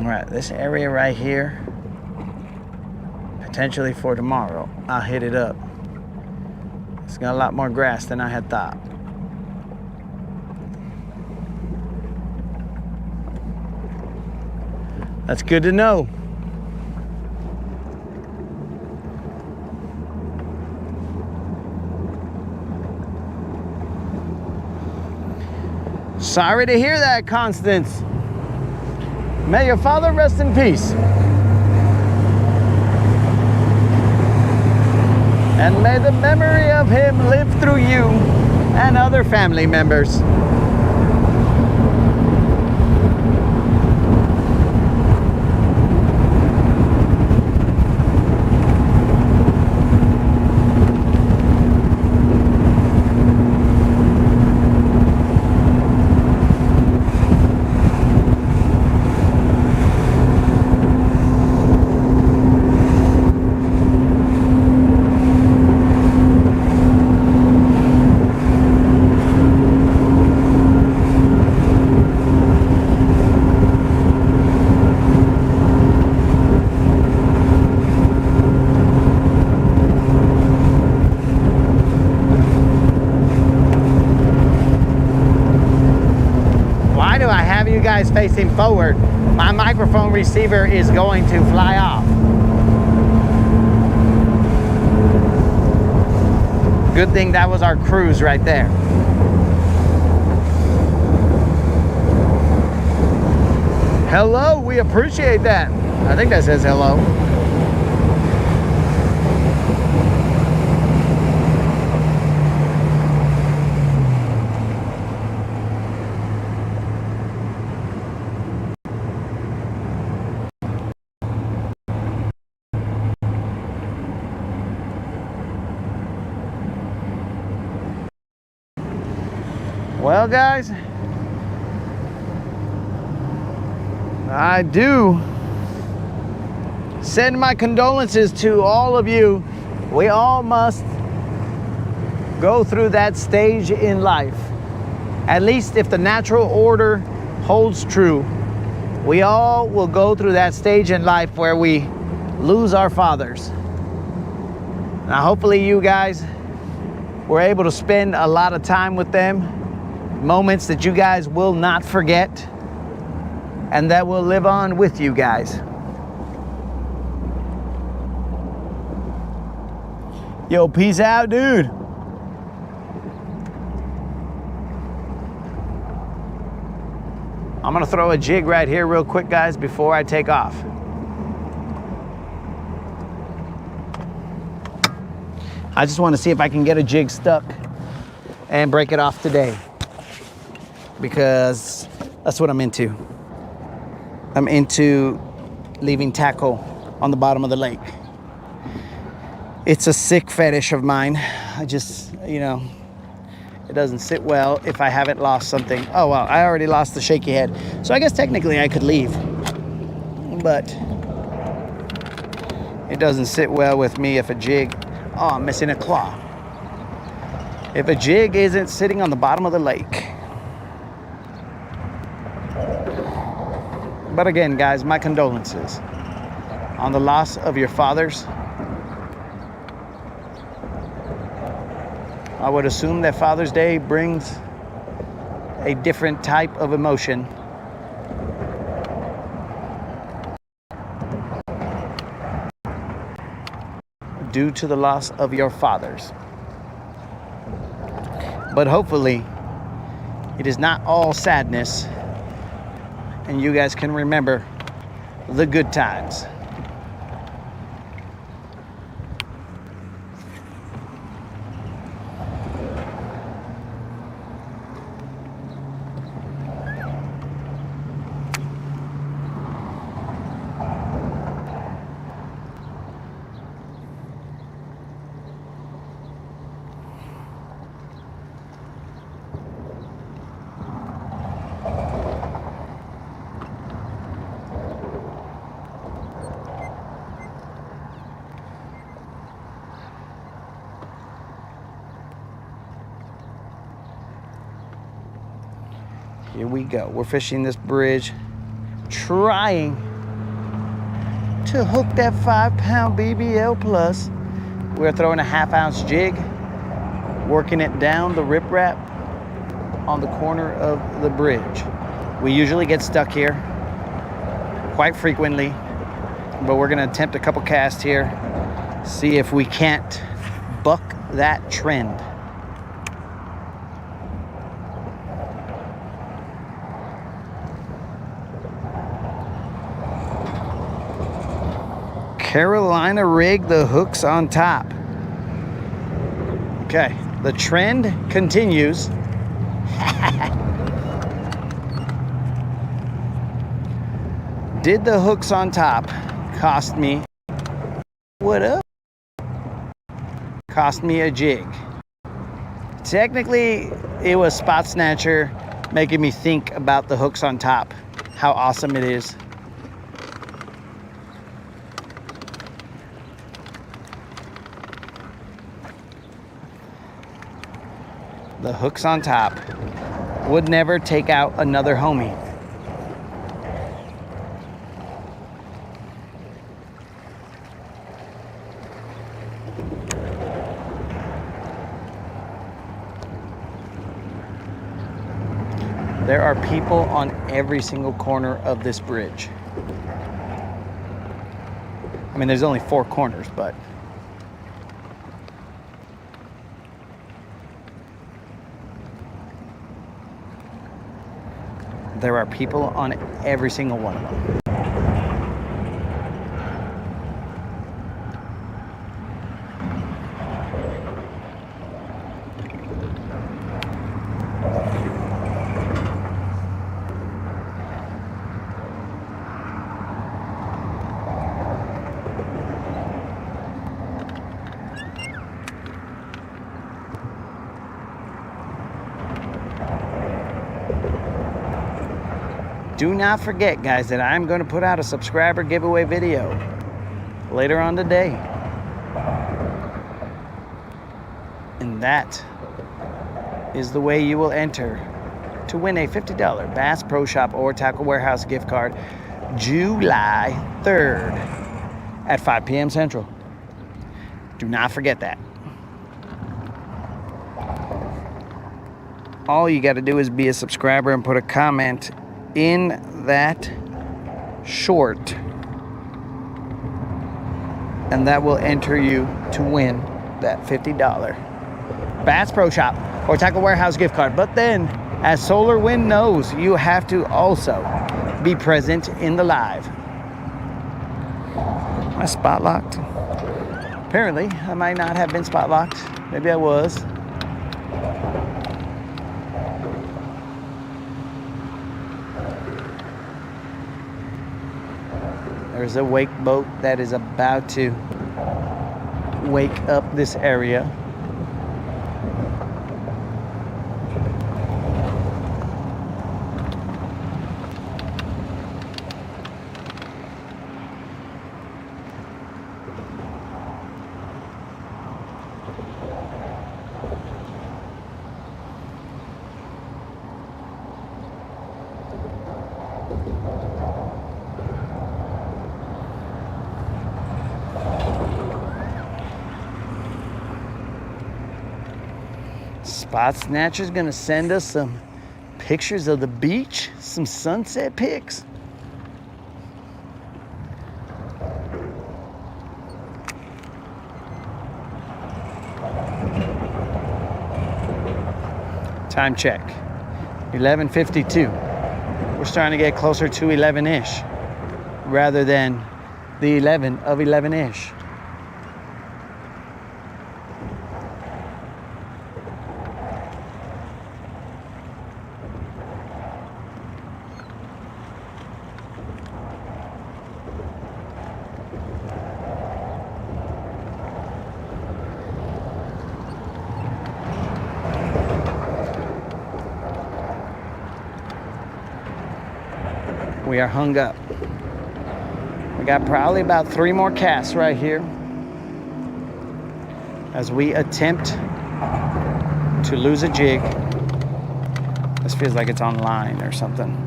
All right, this area right here, potentially for tomorrow, I'll hit it up. It's got a lot more grass than I had thought. That's good to know. Sorry to hear that, Constance. May your father rest in peace. And may the memory of him live through you and other family members. Guys facing forward, my microphone receiver is going to fly off. Good thing that was our cruise right there. Hello, we appreciate that. I think that says hello. Well, guys, I do send my condolences to all of you. We all must go through that stage in life. At least if the natural order holds true, we all will go through that stage in life where we lose our fathers. Now, hopefully you guys were able to spend a lot of time with them. Moments that you guys will not forget and that will live on with you guys. Yo, peace out, dude. I'm gonna throw a jig right here real quick, guys, before I take off. I just want to see if I can get a jig stuck and break it off today, because that's what I'm into. I'm into leaving tackle on the bottom of the lake. It's a sick fetish of mine. I just, it doesn't sit well if I haven't lost something. Oh, well, I already lost the shaky head. So I guess technically I could leave, but it doesn't sit well with me if a jig, oh, I'm missing a claw. If a jig isn't sitting on the bottom of the lake. But again, guys, my condolences on the loss of your fathers. I would assume that Father's Day brings a different type of emotion. Due to the loss of your fathers. But hopefully, it is not all sadness, and you guys can remember the good times. Here we go. We're fishing this bridge, trying to hook that 5-pound BBL plus. We're throwing a 1/2-ounce jig, working it down the riprap on the corner of the bridge. We usually get stuck here quite frequently, but we're gonna attempt a couple casts here, see if we can't buck that trend. Carolina rig, the hooks on top. Okay, the trend continues. Did the hooks on top cost me, what up? Cost me a jig. Technically, it was Spot Snatcher making me think about the hooks on top, how awesome it is. The hooks on top would never take out another homie. There are people on every single corner of this bridge. I mean, there's only 4 corners, but there are people on every single one of them. Do not forget, guys, that I'm going to put out a subscriber giveaway video later on today. And that is the way you will enter to win a $50 Bass Pro Shop or Tackle Warehouse gift card July 3rd at 5 p.m. Central. Do not forget that. All you got to do is be a subscriber and put a comment in that short, and that will enter you to win that $50 Bass Pro Shop or Tackle Warehouse gift card. But then, as Solar Wind knows, you have to also be present in the live. Am I spot locked? Apparently, I might not have been spot locked. Maybe I was. There's a wake boat that is about to wake up this area. Spot Snatcher's gonna send us some pictures of the beach, some sunset pics. Time check, 11:52. We're starting to get closer to 11-ish rather than the 11 of 11-ish. We are hung up. We got probably about 3 more casts right here as we attempt to lose a jig. This feels like it's on line or something.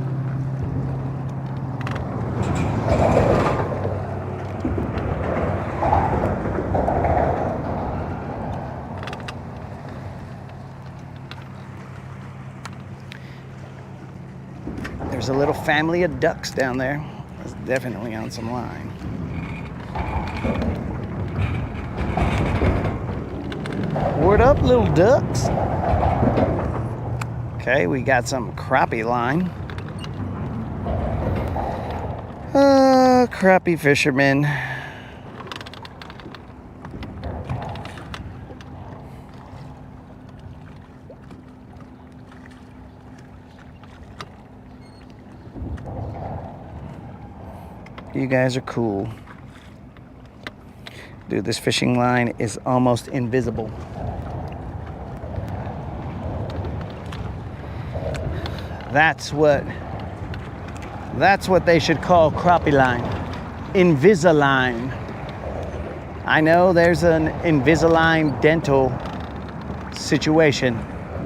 there's a little family of ducks down there. It's definitely on some line. What up, little ducks? Okay, we got some crappie line. Crappie fishermen. You guys are cool. Dude, this fishing line is almost invisible. That's what they should call crappie line. Invisalign. I know there's an Invisalign dental situation,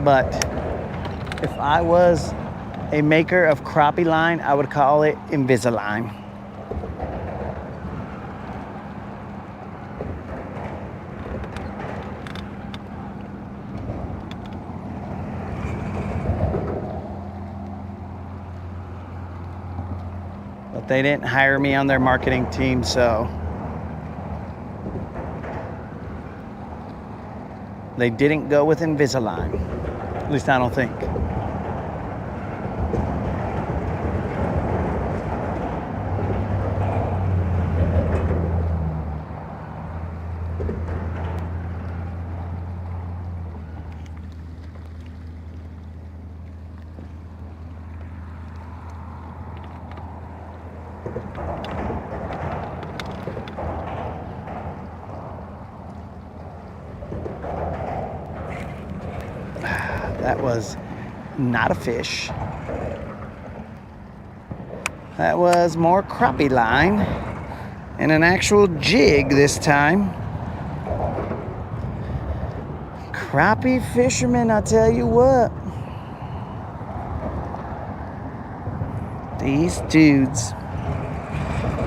but if I was a maker of crappie line, I would call it Invisalign. But they didn't hire me on their marketing team, so they didn't go with Invisalign. At least I don't think. That was not a fish. That was more crappie line and an actual jig this time. Crappie fishermen, I tell you what. These dudes.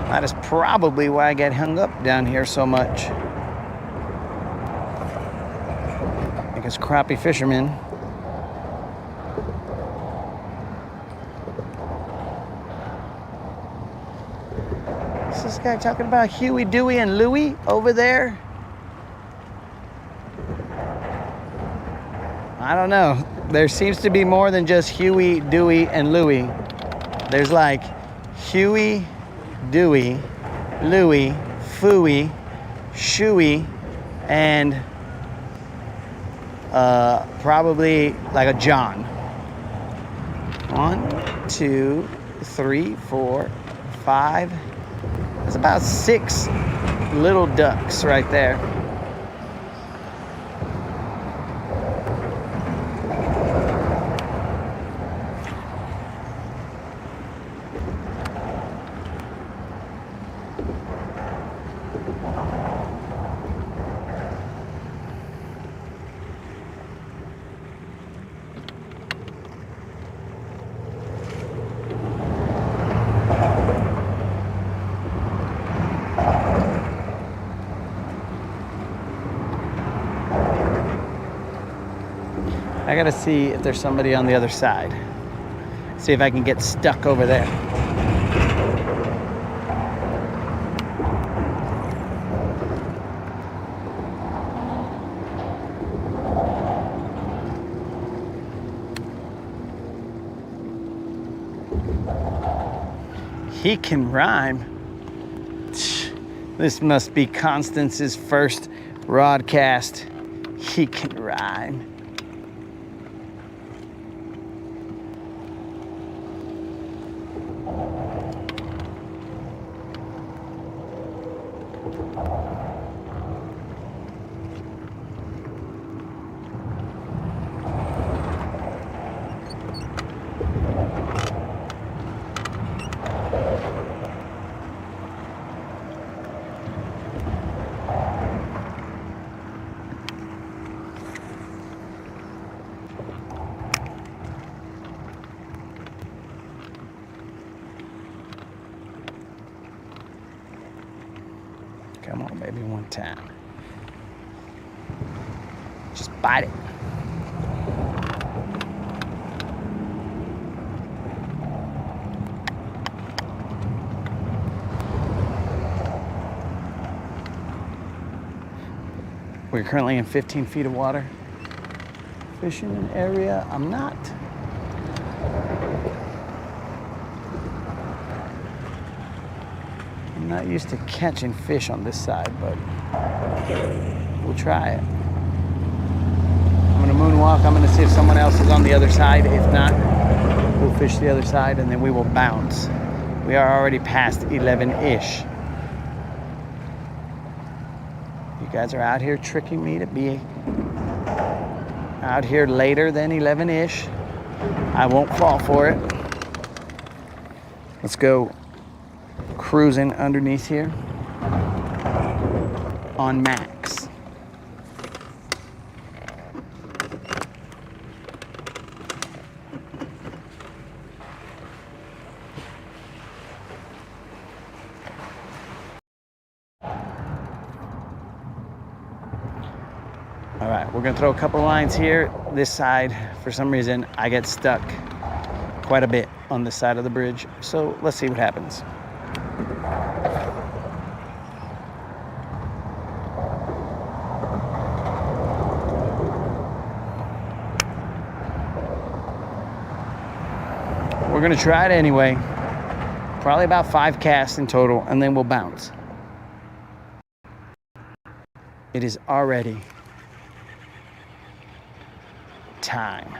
That is probably why I get hung up down here so much. Because crappie fishermen. Is this guy talking about Huey, Dewey, and Louie over there? I don't know. There seems to be more than just Huey, Dewey, and Louie. There's like Huey, Dewey, Louie, Fooey, Shooey, and probably like a John. 1, 2, 3, 4, 5. There's about 6 little ducks right there. I gotta see if there's somebody on the other side. See if I can get stuck over there. He can rhyme. This must be Constance's first broadcast. He can rhyme. Come on, baby, one time. Just bite it. We're currently in 15 feet of water. Fishing an area I'm not used to catching fish on this side, but we'll try it. I'm gonna moonwalk. I'm gonna see if someone else is on the other side. If not, we'll fish the other side and then we will bounce. We are already past 11-ish. You guys are out here tricking me to be out here later than 11-ish. I won't fall for it. Let's go cruising underneath here on max. All right, we're gonna throw a couple lines here. This side, for some reason, I get stuck quite a bit on this side of the bridge. So let's see what happens. We're gonna try it anyway. Probably about 5 casts in total, and then we'll bounce. It is already time.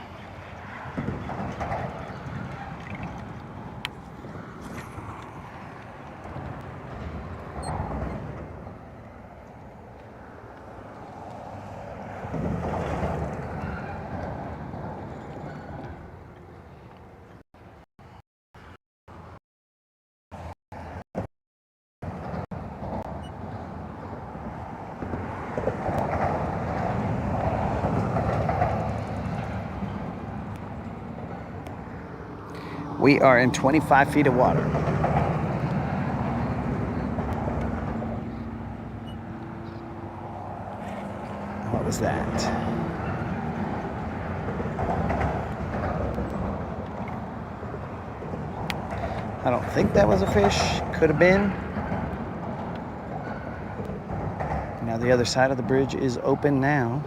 We are in 25 feet of water. What was that? I don't think that was a fish. Could have been. Now the other side of the bridge is open now.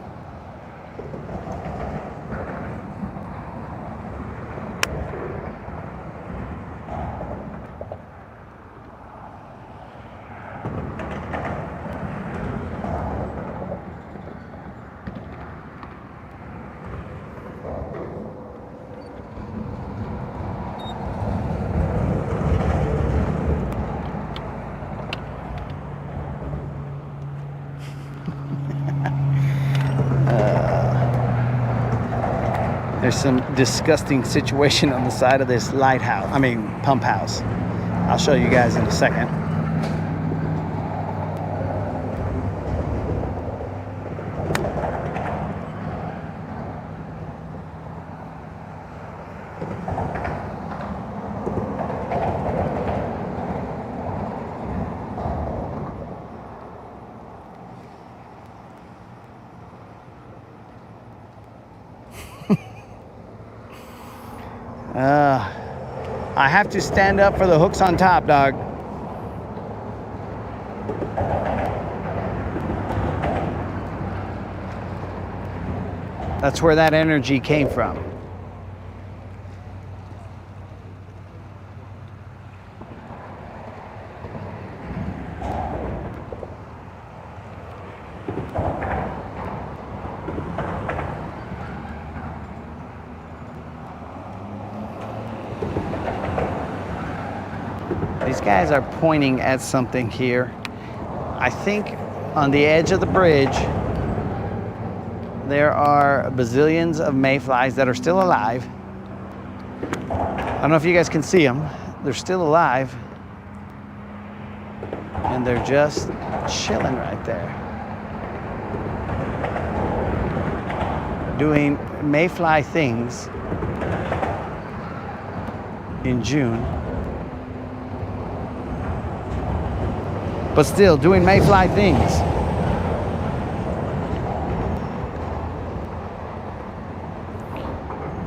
There's some disgusting situation on the side of this lighthouse, pump house. I'll show you guys in a second. I have to stand up for the hooks on top, dog. That's where that energy came from. These guys are pointing at something here. I think on the edge of the bridge, there are bazillions of mayflies that are still alive. I don't know if you guys can see them. They're still alive. And they're just chilling right there. Doing mayfly things in June. But still doing mayfly things.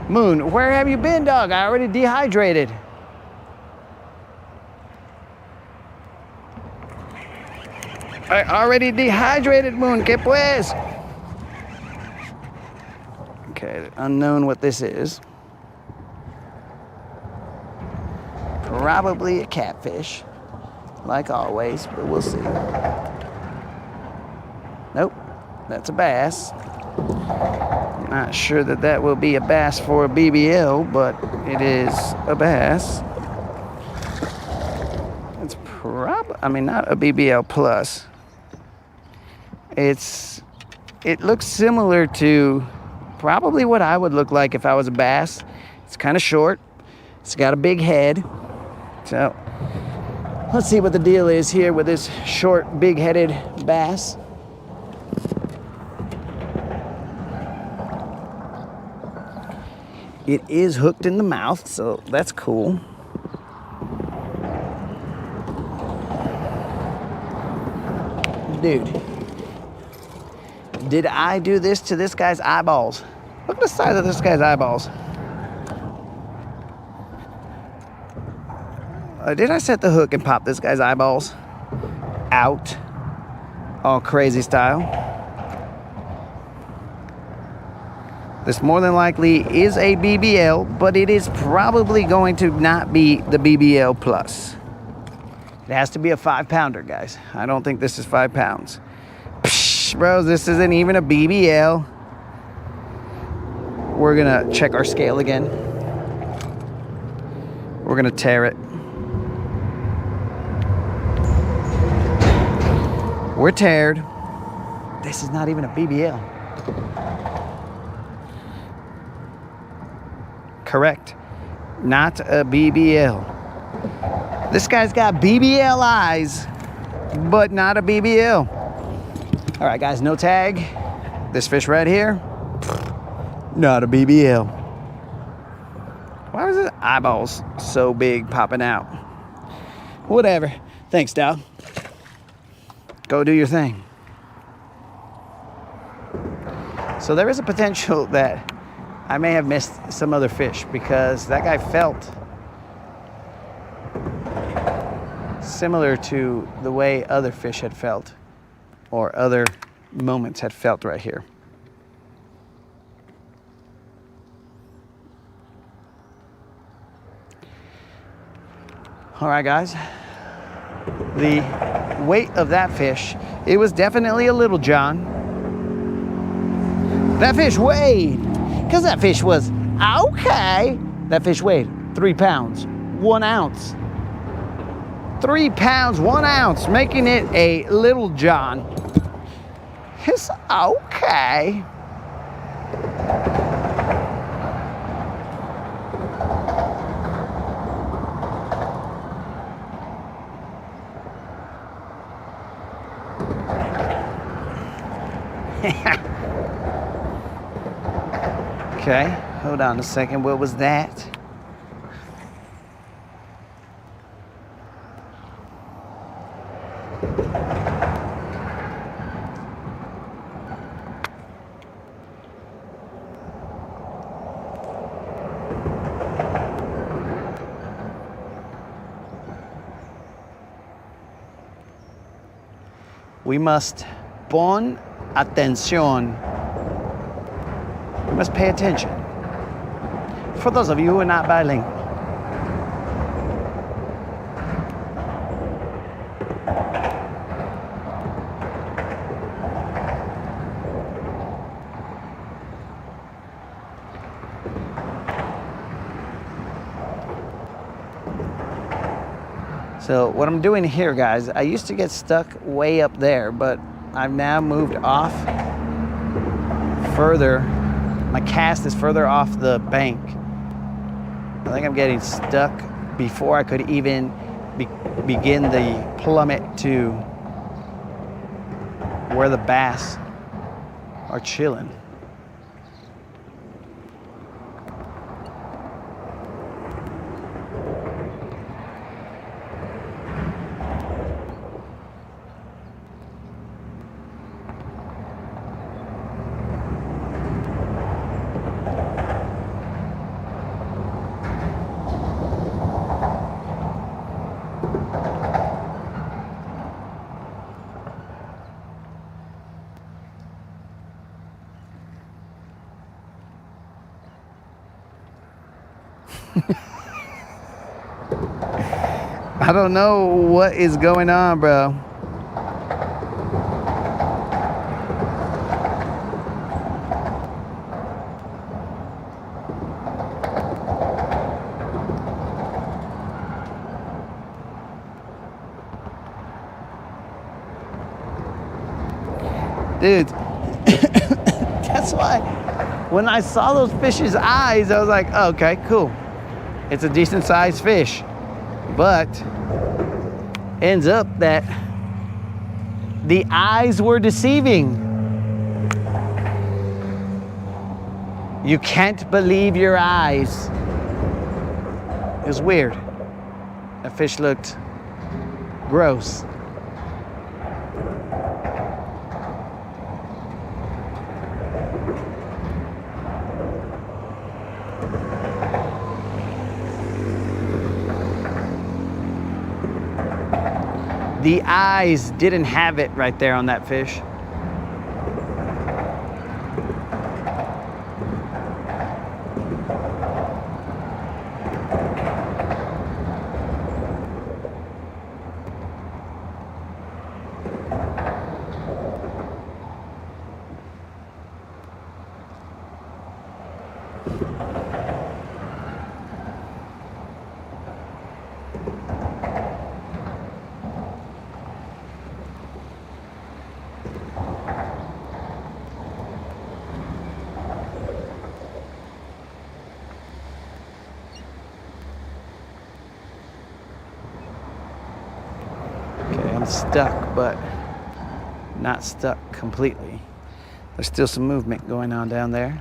Moon, where have you been, dog? I already dehydrated. I already dehydrated, Moon. ¿Qué pues? Okay, unknown what this is. Probably a catfish, like always, but we'll see. Nope, that's a bass. Not sure that that will be a bass for a BBL, but it is a bass. It's I mean, not a BBL plus. It looks similar to probably what I would look like if I was a bass. It's kind of short. It's got a big head. So let's see what the deal is here with this short, big-headed bass. It is hooked in the mouth, so that's cool. Dude, did I do this to this guy's eyeballs? Look at the size of this guy's eyeballs. Did I set the hook and pop this guy's eyeballs out? All crazy style. This more than likely is a BBL, but it is probably going to not be the BBL plus. It has to be a 5-pounder, guys. I don't think this is 5 pounds. Psh, bros, this isn't even a BBL. We're gonna check our scale again. We're gonna tear it. We're teared. This is not even a BBL. Correct. Not a BBL. This guy's got BBL eyes, but not a BBL. All right, guys, no tag. This fish right here, not a BBL. Why was his eyeballs so big popping out? Whatever. Thanks, Dal. Go do your thing. So there is a potential that I may have missed some other fish because that guy felt similar to the way other fish had felt or other moments had felt right here. All right, guys. The weight of that fish, it was definitely a little John. That fish weighed, because that fish was, okay, that fish weighed 3 pounds, 1 ounce. 3 pounds, 1 ounce, making it a little John. It's okay. Okay, hold on a second. What was that? We must pon atención. We must pay attention. For those of you who are not bilingual. So what I'm doing here, guys, I used to get stuck way up there, but I've now moved off further. My cast is further off the bank. I think I'm getting stuck before I could even begin the plummet to where the bass are chilling. I don't know what is going on, bro. Dude, that's why when I saw those fish's eyes, I was like, oh, okay, cool. It's a decent sized fish. But ends up that the eyes were deceiving. You can't believe your eyes. It was weird. That fish looked gross. The eyes didn't have it right there on that fish. I'm stuck, but not stuck completely. There's still some movement going on down there.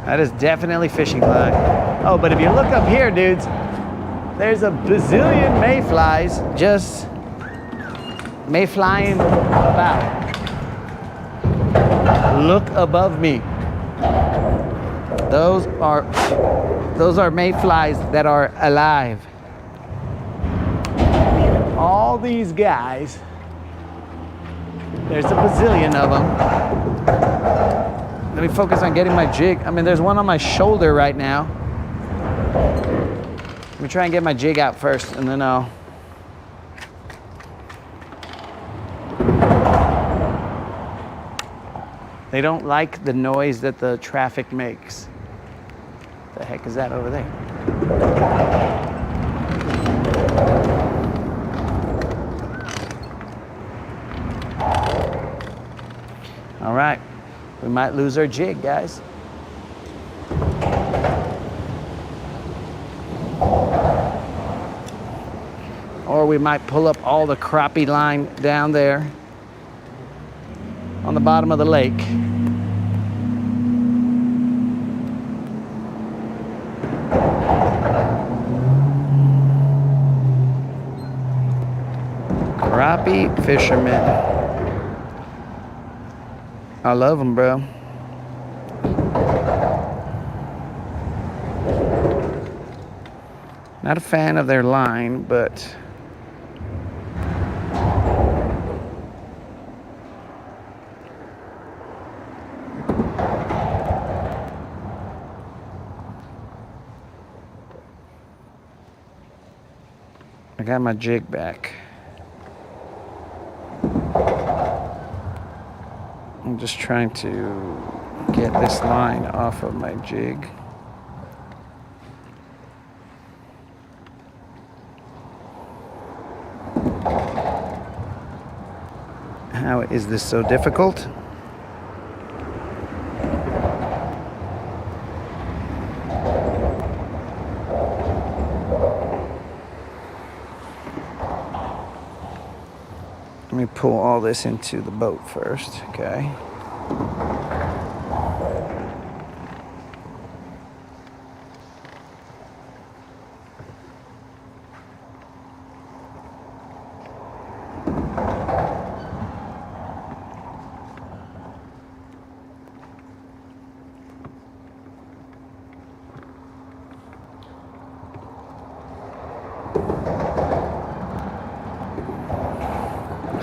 That is definitely fishing line. Oh, but if you look up here, dudes, there's a bazillion mayflies just mayflying about. Look above me. Those are mayflies that are alive. All these guys, there's a bazillion of them. Let me focus on getting my jig. I mean, there's one on my shoulder right now. Let me try and get my jig out first, and then I'll... They don't like the noise that the traffic makes. What the heck is that over there? All right. We might lose our jig, guys. Or we might pull up all the crappie line down there on the bottom of the lake. Crappie fishermen. I love them, bro. Not a fan of their line, but I got my jig back. I'm just trying to get this line off of my jig. How is this so difficult? Let me pull all this into the boat first, okay?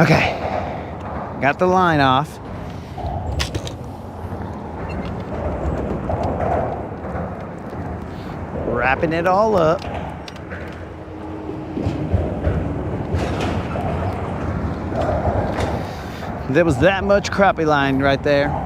Okay, got the line off. Wrapping it all up. There was that much crappie line right there.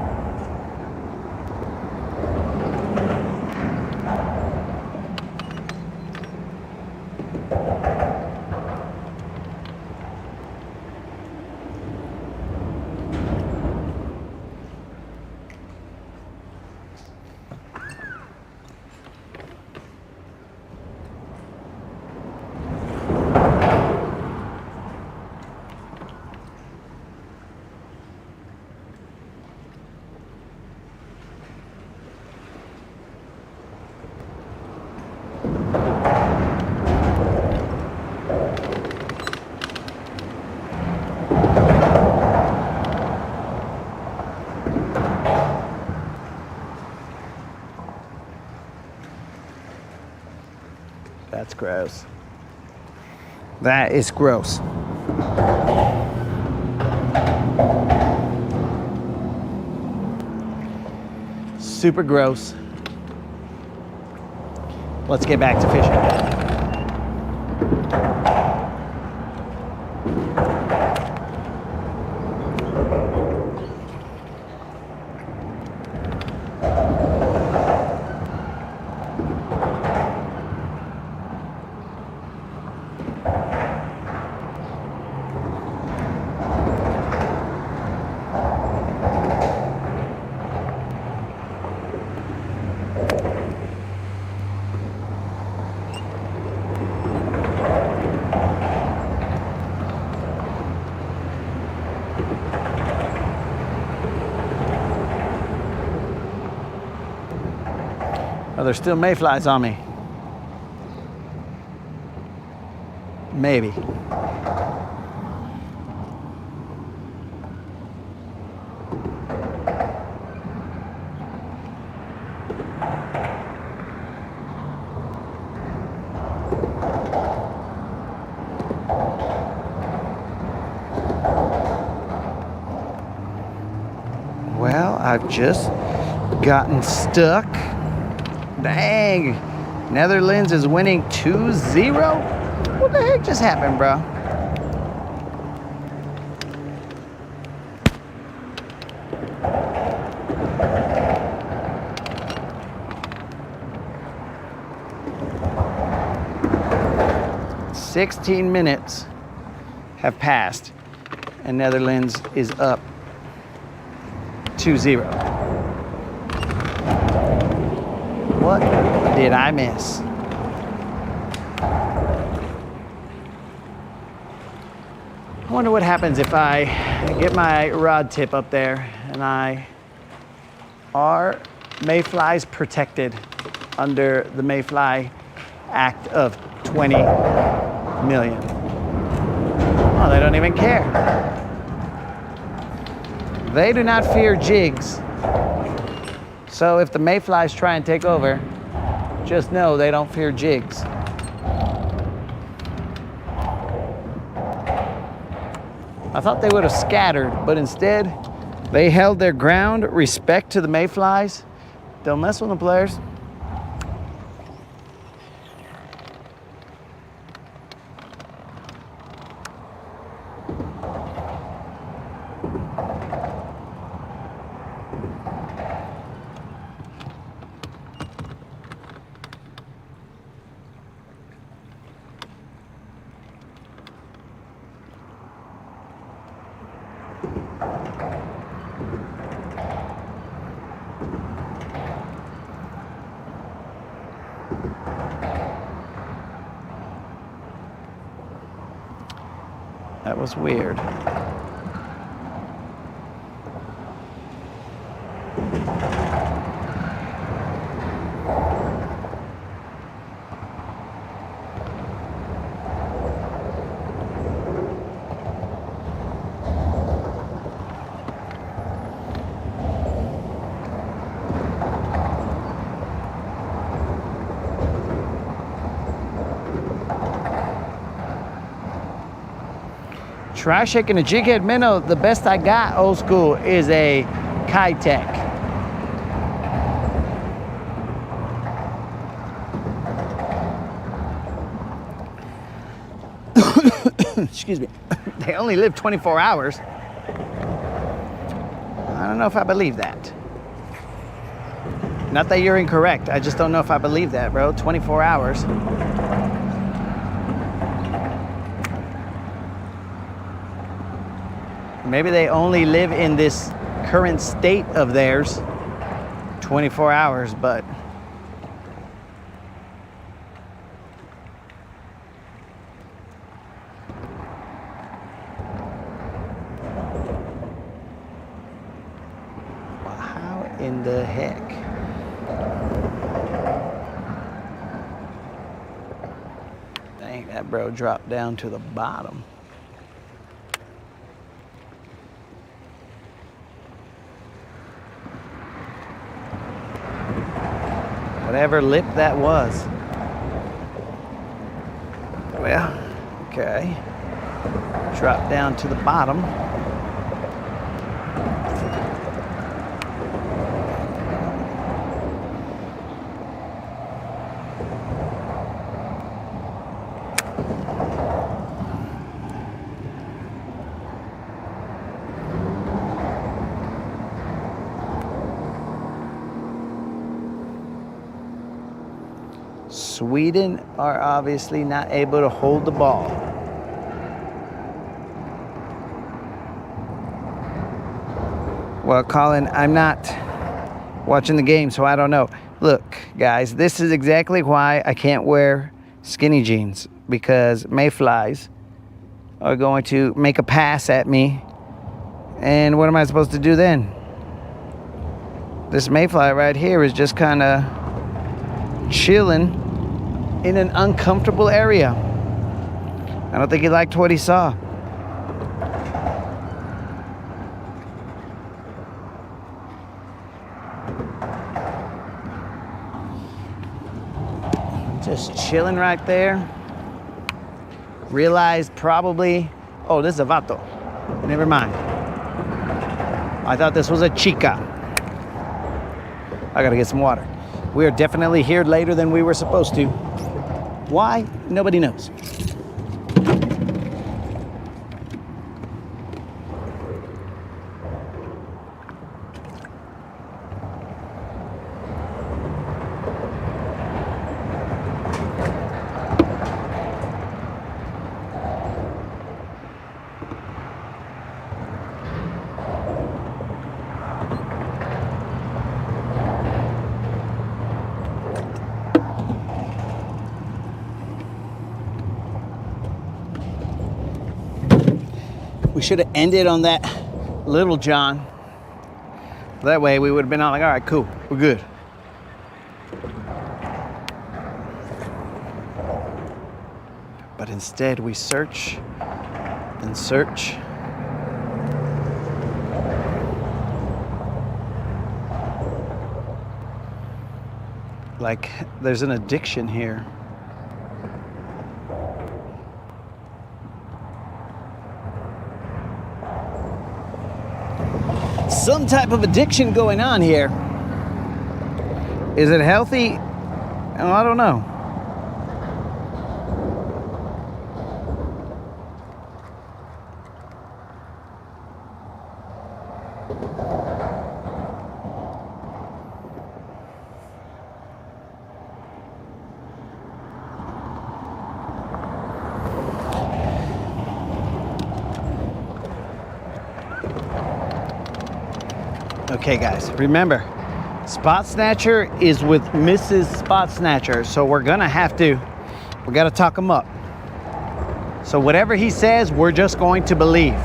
That's gross. That is gross. Super gross. Let's get back to fishing. Oh, there's still mayflies on me. Maybe. Well, I've just gotten stuck. Dang. Netherlands is winning 2-0? What the heck just happened, bro? "16 minutes have passed and Netherlands is up 2-0. What did I miss? I wonder what happens if I get my rod tip up there and are mayflies protected under the Mayfly Act of 20 million? Oh, they don't even care. They do not fear jigs. So if the mayflies try and take over, just know they don't fear jigs. I thought they would have scattered, but instead they held their ground. Respect to the mayflies. Don't mess with the players. That was weird. Try shaking a jighead minnow. The best I got, old school, is a Kitech. Excuse me. They only live 24 hours. I don't know if I believe that. Not that you're incorrect. I just don't know if I believe that, bro. 24 hours. Maybe they only live in this current state of theirs 24 hours, but how in the heck? Dang, that bro dropped down to the bottom. Whatever lip that was. Well, okay. Drop down to the bottom. Sweden are obviously not able to hold the ball. Well, Colin, I'm not watching the game, so I don't know. Look, guys, this is exactly why I can't wear skinny jeans, because mayflies are going to make a pass at me. And what am I supposed to do then? This mayfly right here is just kind of chilling in an uncomfortable area. I don't think he liked what he saw. Just chilling right there. Realized probably, oh, this is a vato. Never mind. I thought this was a chica. I gotta get some water. We are definitely here later than we were supposed to. Why? Nobody knows. We should have ended on that Little John. That way we would have been all like, all right, cool, we're good. But instead we search and search. Like there's an addiction here. Some type of addiction going on here. Is it healthy? Oh, I don't know. Okay guys, remember, Spot Snatcher is with Mrs. Spot Snatcher, so we gotta talk him up. So whatever he says, we're just going to believe.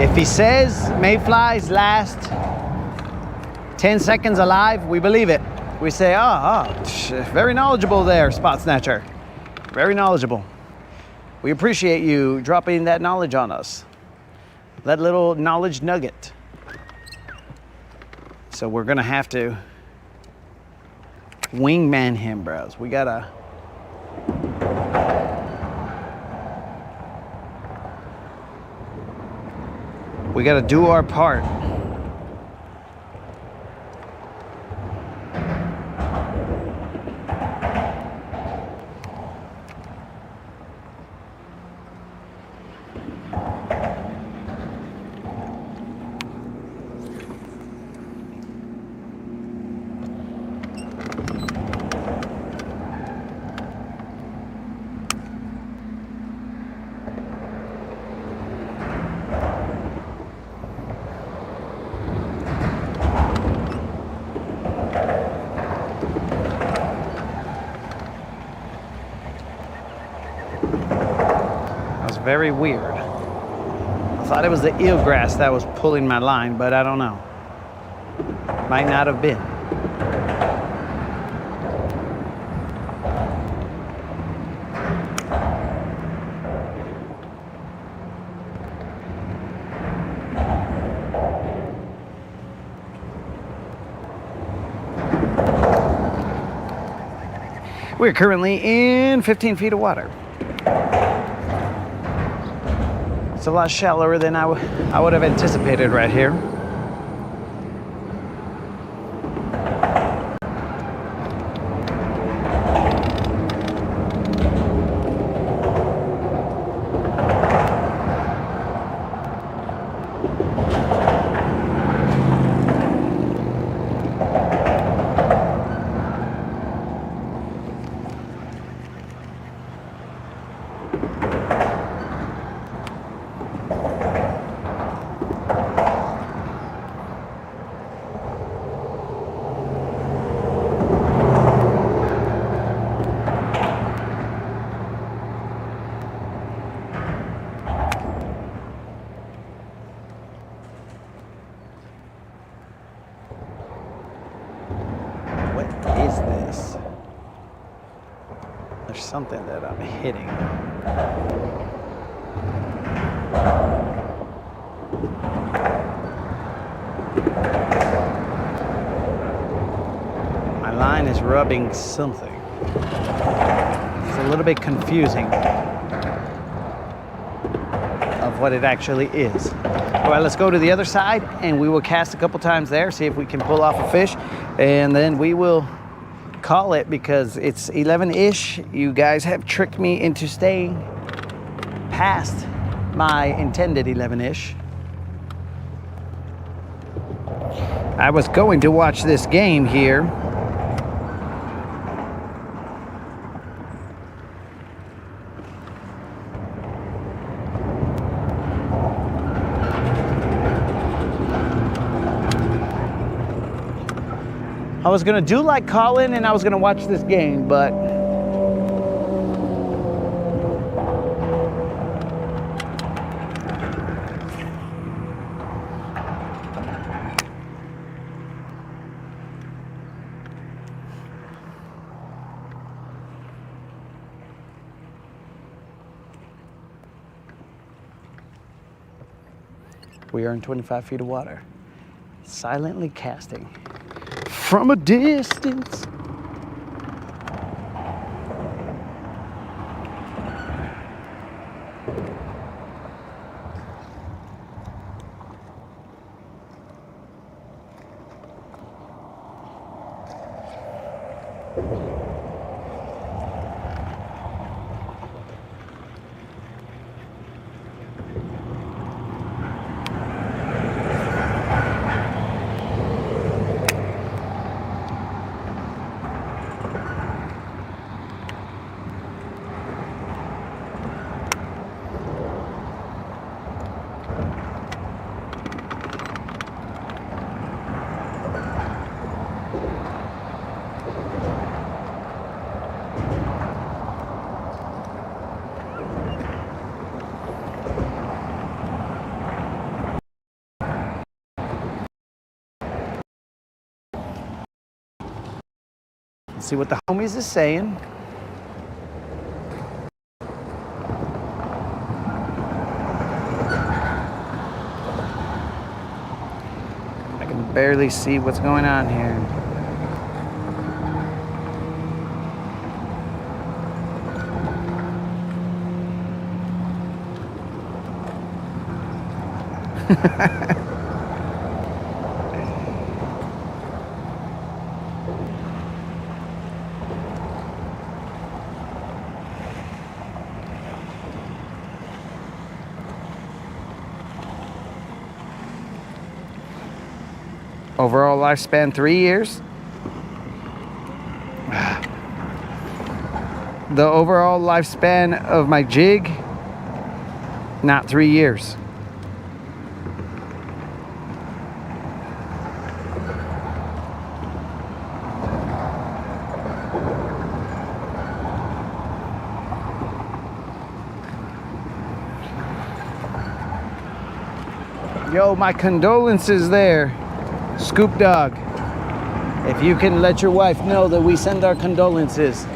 If he says mayflies last 10 seconds alive, we believe it. We say, very knowledgeable there, Spot Snatcher. Very knowledgeable. We appreciate you dropping that knowledge on us. That little knowledge nugget. So we're gonna have to wingman him, bros. We gotta We got to do our part. Very weird. I thought it was the eelgrass that was pulling my line, but I don't know. Might not have been. We're currently in 15 feet of water. It's a lot shallower than I would have anticipated right here. There's something that I'm hitting. My line is rubbing something. It's a little bit confusing of what it actually is. All right, let's go to the other side and we will cast a couple times there, see if we can pull off a fish, and then we will call it because it's 11-ish. You guys have tricked me into staying past my intended 11-ish. I was going to watch this game here. I was gonna do like Colin and I was gonna watch this game, but we are in 25 feet of water, silently casting from a distance. See what the homies is saying. I can barely see what's going on here. Overall lifespan, 3 years. The overall lifespan of my jig, not 3 years. Yo, my condolences there, Scoop Dog. If you can let your wife know that we send our condolences.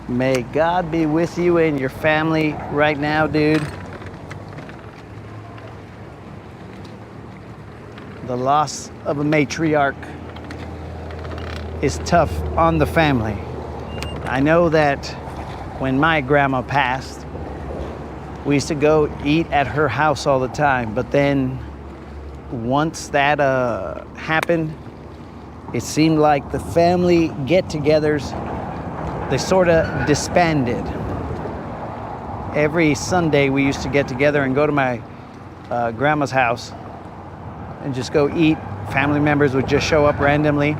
May God be with you and your family right now, dude. The loss of a matriarch is tough on the family. I know that when my grandma passed, we used to go eat at her house all the time, but then once that happened, it seemed like the family get-togethers, they sort of disbanded. Every Sunday we used to get together and go to my grandma's house and just go eat. Family members would just show up randomly.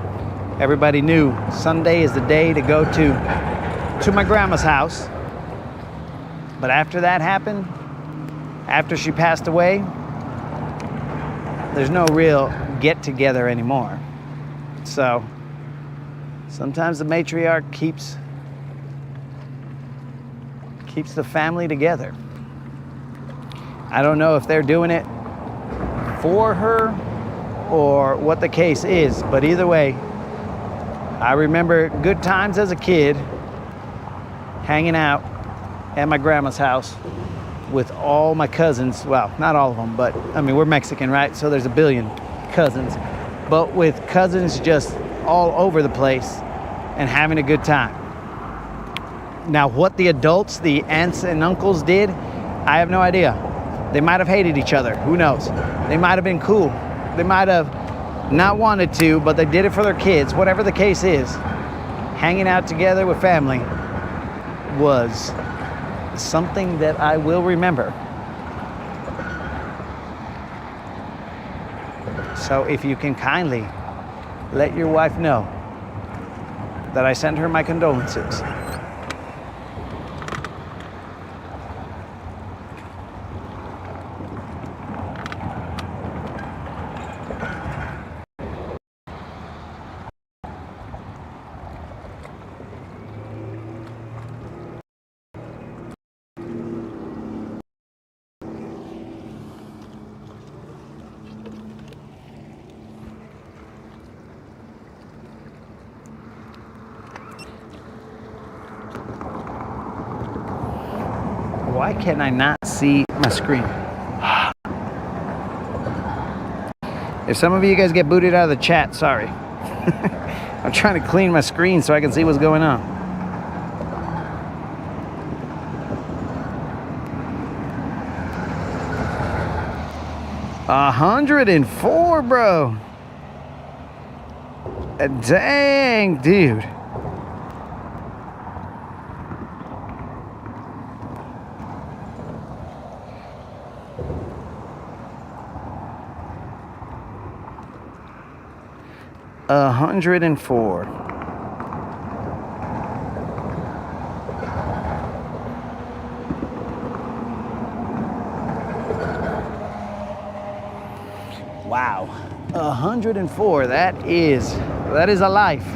Everybody knew Sunday is the day to go to my grandma's house. But after that happened, after she passed away, there's no real get-together anymore. So sometimes the matriarch keeps the family together. I don't know if they're doing it for her or what the case is, but either way, I remember good times as a kid hanging out at my grandma's house with all my cousins. Well, not all of them, but I mean, we're Mexican, right? So there's a billion cousins, but with cousins just all over the place and having a good time. Now, what the adults, the aunts and uncles did, I have no idea. They might have hated each other. Who knows? They might have been cool. They might have not wanted to, but they did it for their kids. Whatever the case is, hanging out together with family was something that I will remember. So if you can kindly let your wife know that I send her my condolences. Why can I not see my screen? If some of you guys get booted out of the chat, sorry. I'm trying to clean my screen so I can see what's going on. $104, bro. Dang, dude. $104. Wow, 104. That is a life.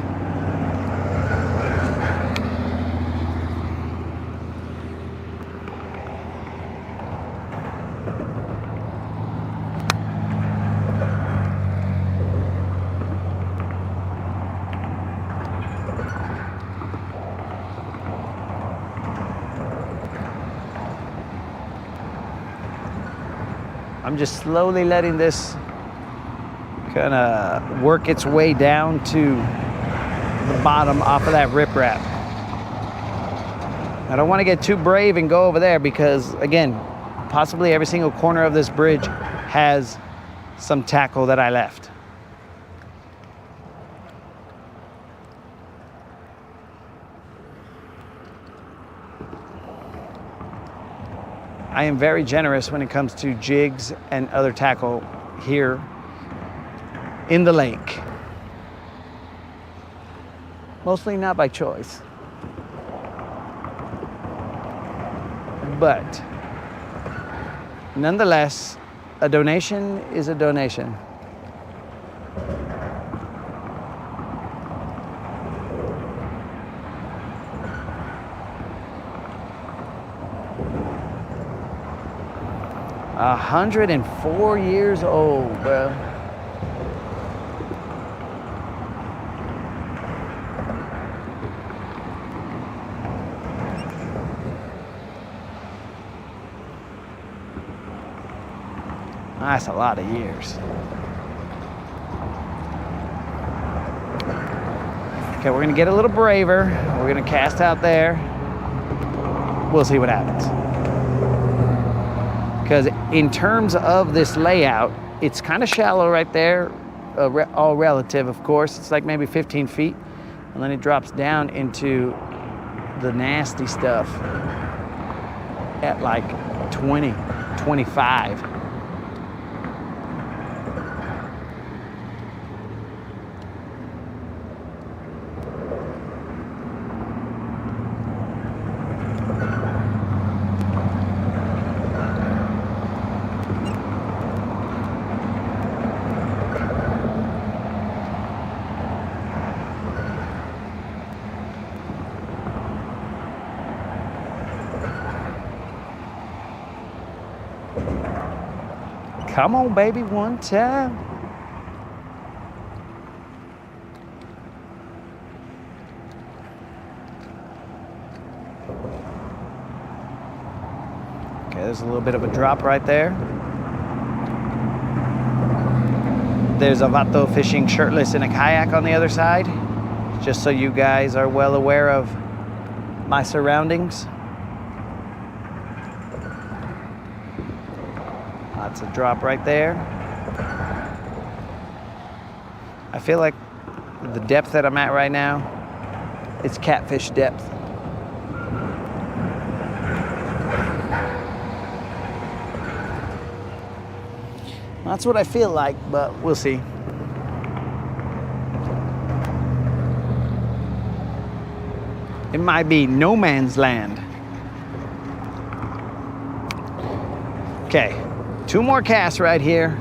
I'm just slowly letting this Gonna work its way down to the bottom off of that riprap. I don't want to get too brave and go over there because, again, possibly every single corner of this bridge has some tackle that I left. I am very generous when it comes to jigs and other tackle here in the lake. Mostly not by choice. But nonetheless, a donation is a donation. A 104 years old, bro. That's a lot of years. Okay, we're gonna get a little braver. We're gonna cast out there. We'll see what happens. Because in terms of this layout, it's kind of shallow right there, all relative, of course. It's like maybe 15 feet, and then it drops down into the nasty stuff at like 20, 25. Come on, baby, one time. Okay, there's a little bit of a drop right there. There's a Vato fishing shirtless in a kayak on the other side, just so you guys are well aware of my surroundings. That's a drop right there. I feel like the depth that I'm at right now, it's catfish depth. That's what I feel like, but we'll see. It might be no man's land. Okay, 2 more casts right here.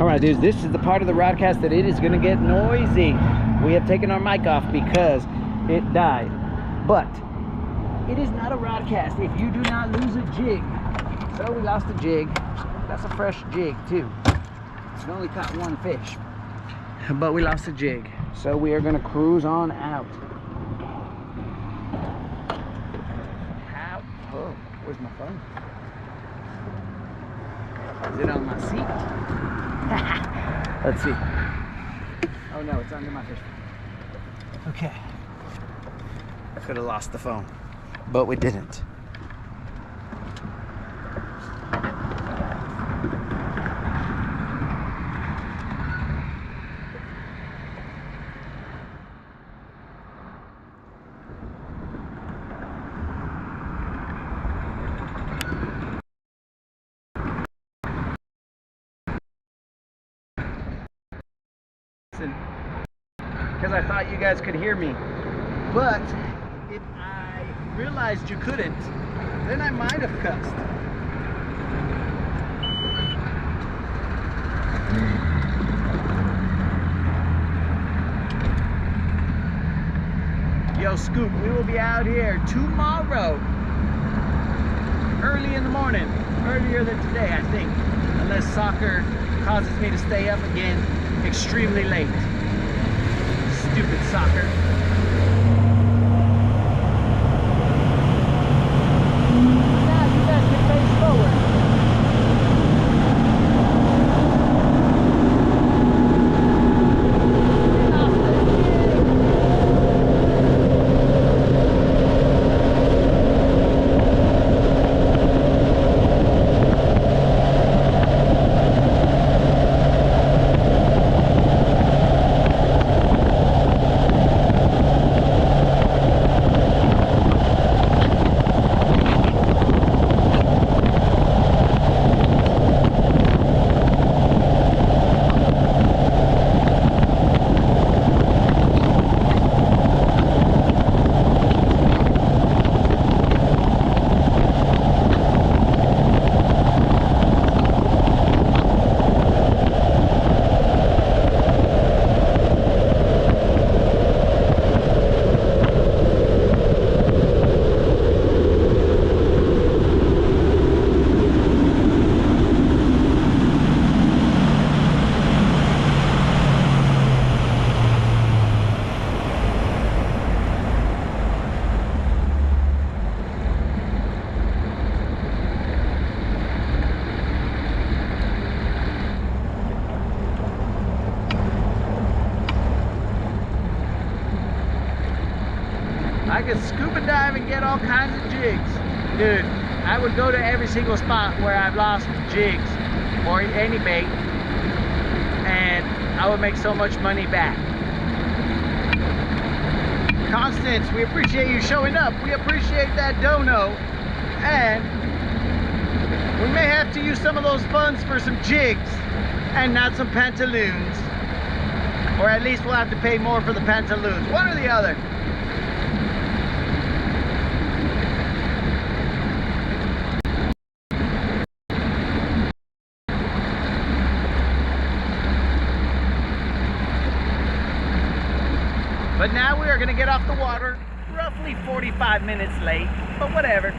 All right, dudes, this is the part of the broadcast that it is going to get noisy. We have taken our mic off because it died. But it is not a broadcast if you do not lose a jig. So we lost a jig. That's a fresh jig, too. We only caught one fish. But we lost a jig. So we are going to cruise on out. Oh, where's my phone? Is it on my seat? Let's see. Oh no, it's under my fish. Okay. Could have lost the phone, but we didn't. Because I thought you guys could hear me, but if I realized you couldn't, then I might have cussed. Yo, Scoop, we will be out here tomorrow, early in the morning, earlier than today, I think, unless soccer causes me to stay up again extremely late. Stupid soccer. Now you guys can face forward. I could scuba dive and get all kinds of jigs. Dude, I would go to every single spot where I've lost jigs or any bait, and I would make so much money back. Constance, we appreciate you showing up. We appreciate that dono. And we may have to use some of those funds for some jigs and not some pantaloons. Or at least we'll have to pay more for the pantaloons. One or the other. But now we are going to get off the water, roughly 45 minutes late, but whatever.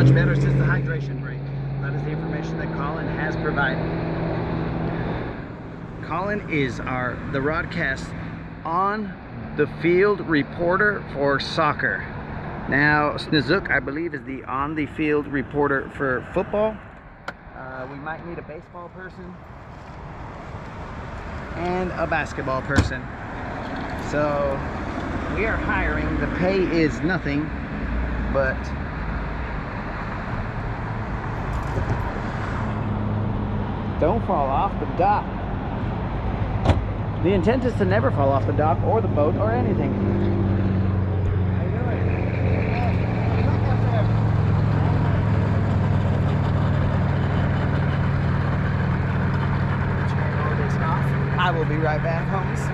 much better since the hydration break. That is the information that Colin has provided. Colin is the broadcast on the field reporter for soccer. Now Snizook, I believe, is the on the field reporter for football. We might need a baseball person and a basketball person. So we are hiring. The pay is nothing, but don't fall off the dock. The intent is to never fall off the dock or the boat or anything. How you doing? I will be right back, homies.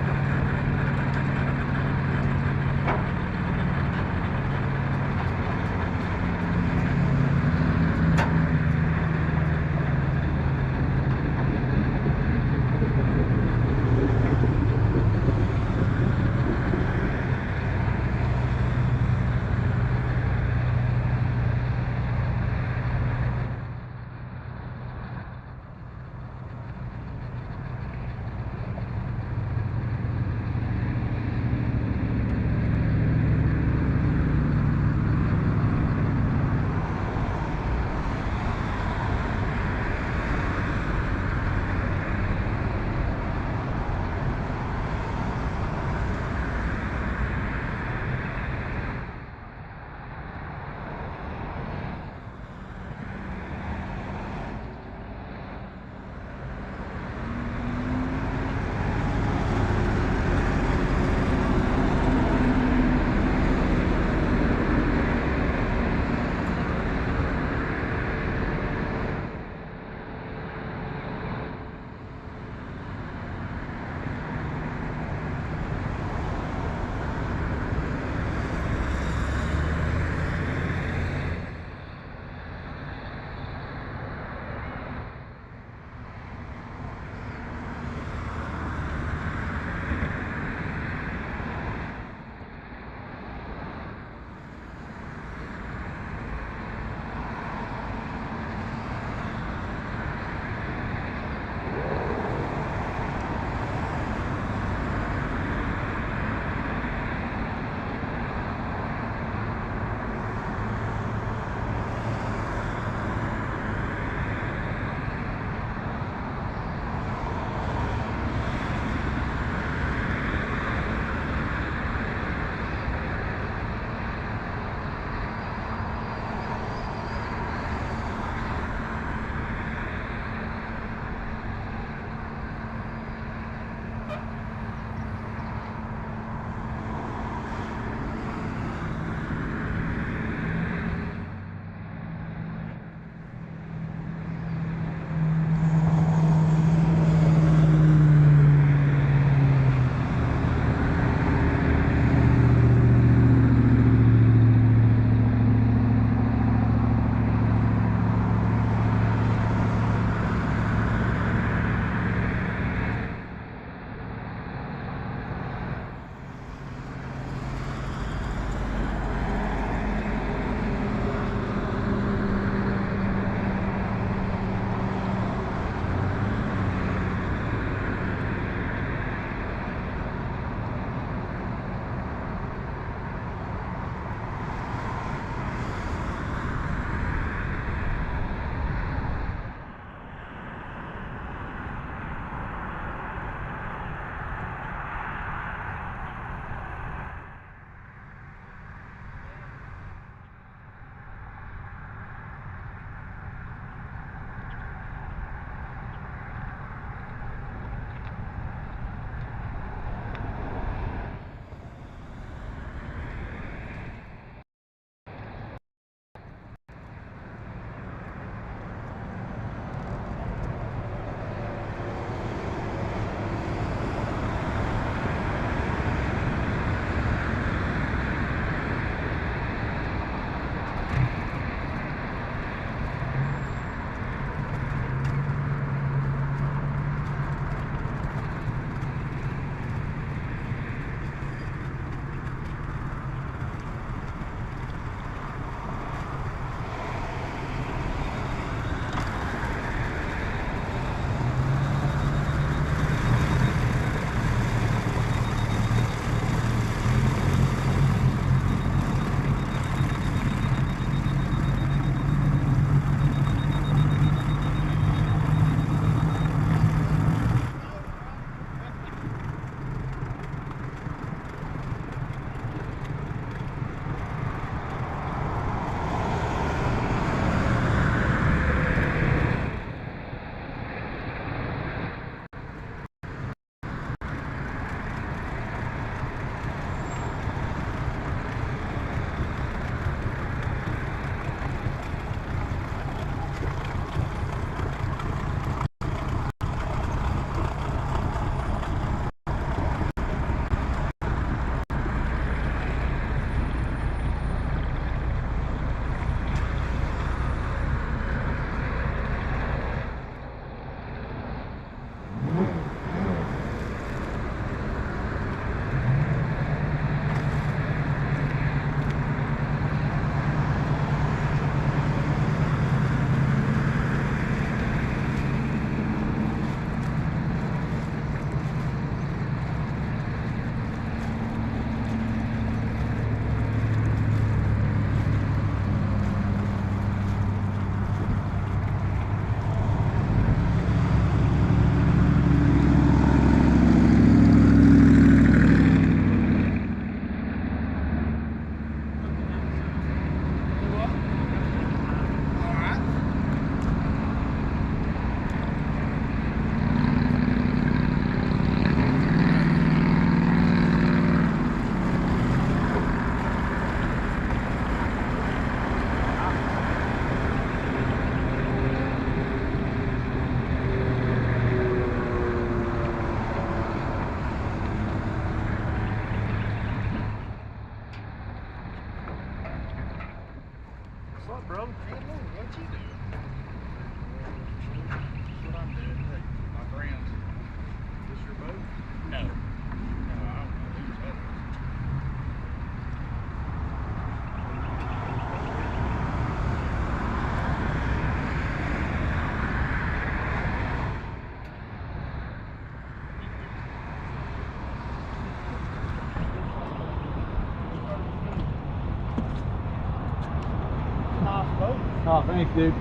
Oh, thanks, dude.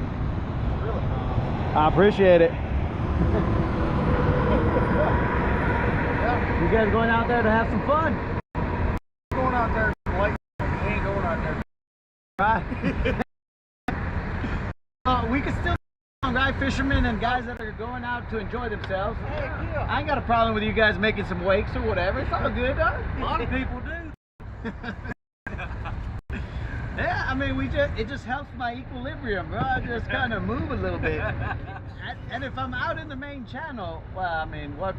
Really? I appreciate it. Yeah. You guys going out there to have some fun? Going out there late. We ain't going out there. Right. We can still, right, fishermen and guys that are going out to enjoy themselves. Heck yeah. I ain't got a problem with you guys making some wakes or whatever. It's all good, dog. A lot of people do. Yeah, I mean, it just helps my equilibrium, bro. I just kind of move a little bit. And if I'm out in the main channel, well, I mean, what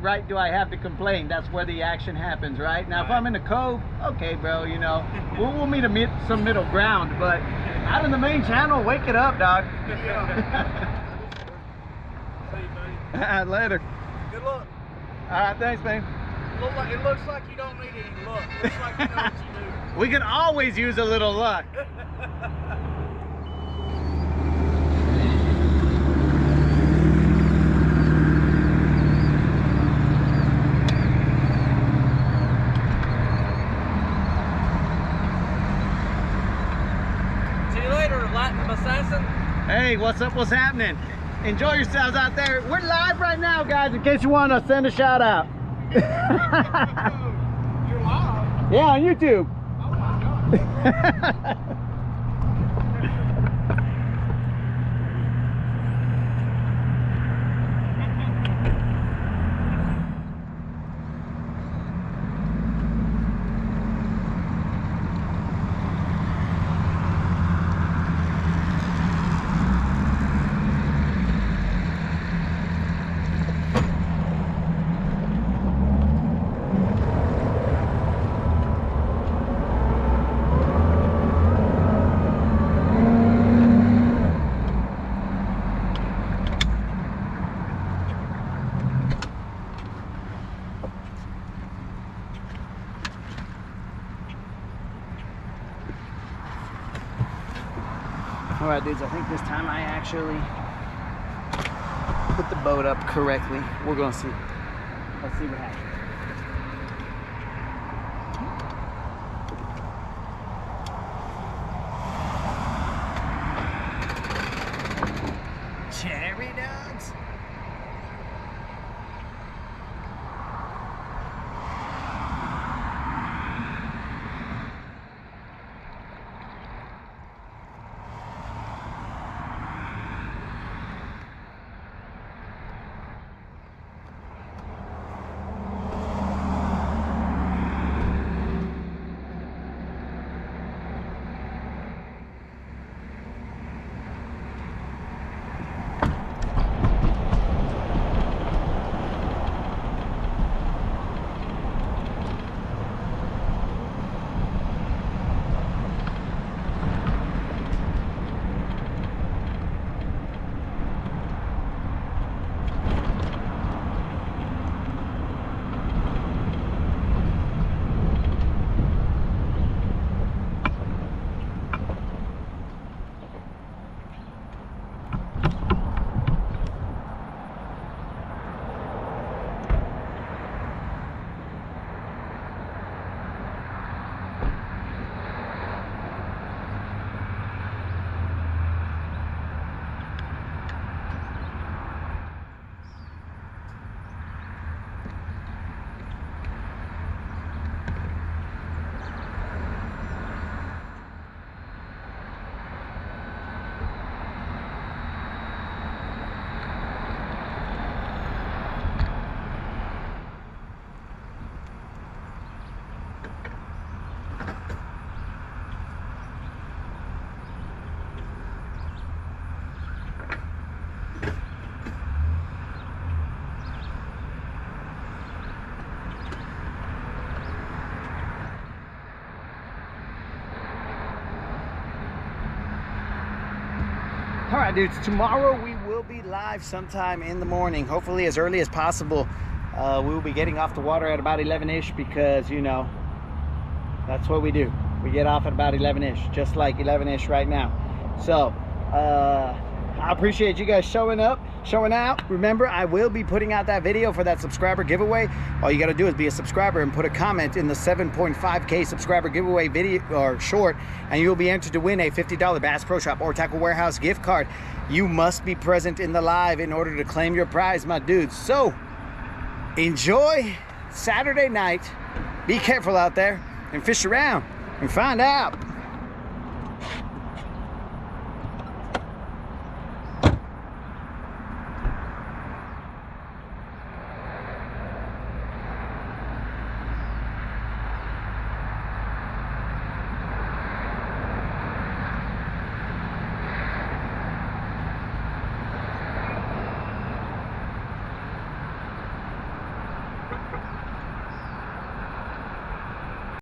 right do I have to complain? That's where the action happens, right? Now, if I'm in the cove, okay, bro, you know, we'll meet some middle ground. But out in the main channel, wake it up, dog. Yeah. See you, buddy. Later. Good luck. All right, thanks, man. It looks like you don't need any luck. It looks like you know what you do. We can always use a little luck. See you later, Latin Assassin. Hey, what's up? What's happening? Enjoy yourselves out there. We're live right now, guys, in case you want to send a shout out. You're live? Yeah, on YouTube. Oh my God. All right, dudes, I think this time I actually put the boat up correctly. We're gonna see. Let's see what happens. Cherry dogs. All right, dudes, tomorrow we will be live sometime in the morning, hopefully as early as possible. We will be getting off the water at about 11-ish because, you know, that's what we do. We get off at about 11-ish, just like 11-ish right now. So, I appreciate you guys showing up, showing out. Remember, I will be putting out that video for that subscriber giveaway. All you got to do is be a subscriber and put a comment in the 7.5K subscriber giveaway video or short, and you'll be entered to win a $50 Bass Pro Shop or Tackle Warehouse gift card. You must be present in the live in order to claim your prize, my dudes. So enjoy Saturday night. Be careful out there and fish around and find out.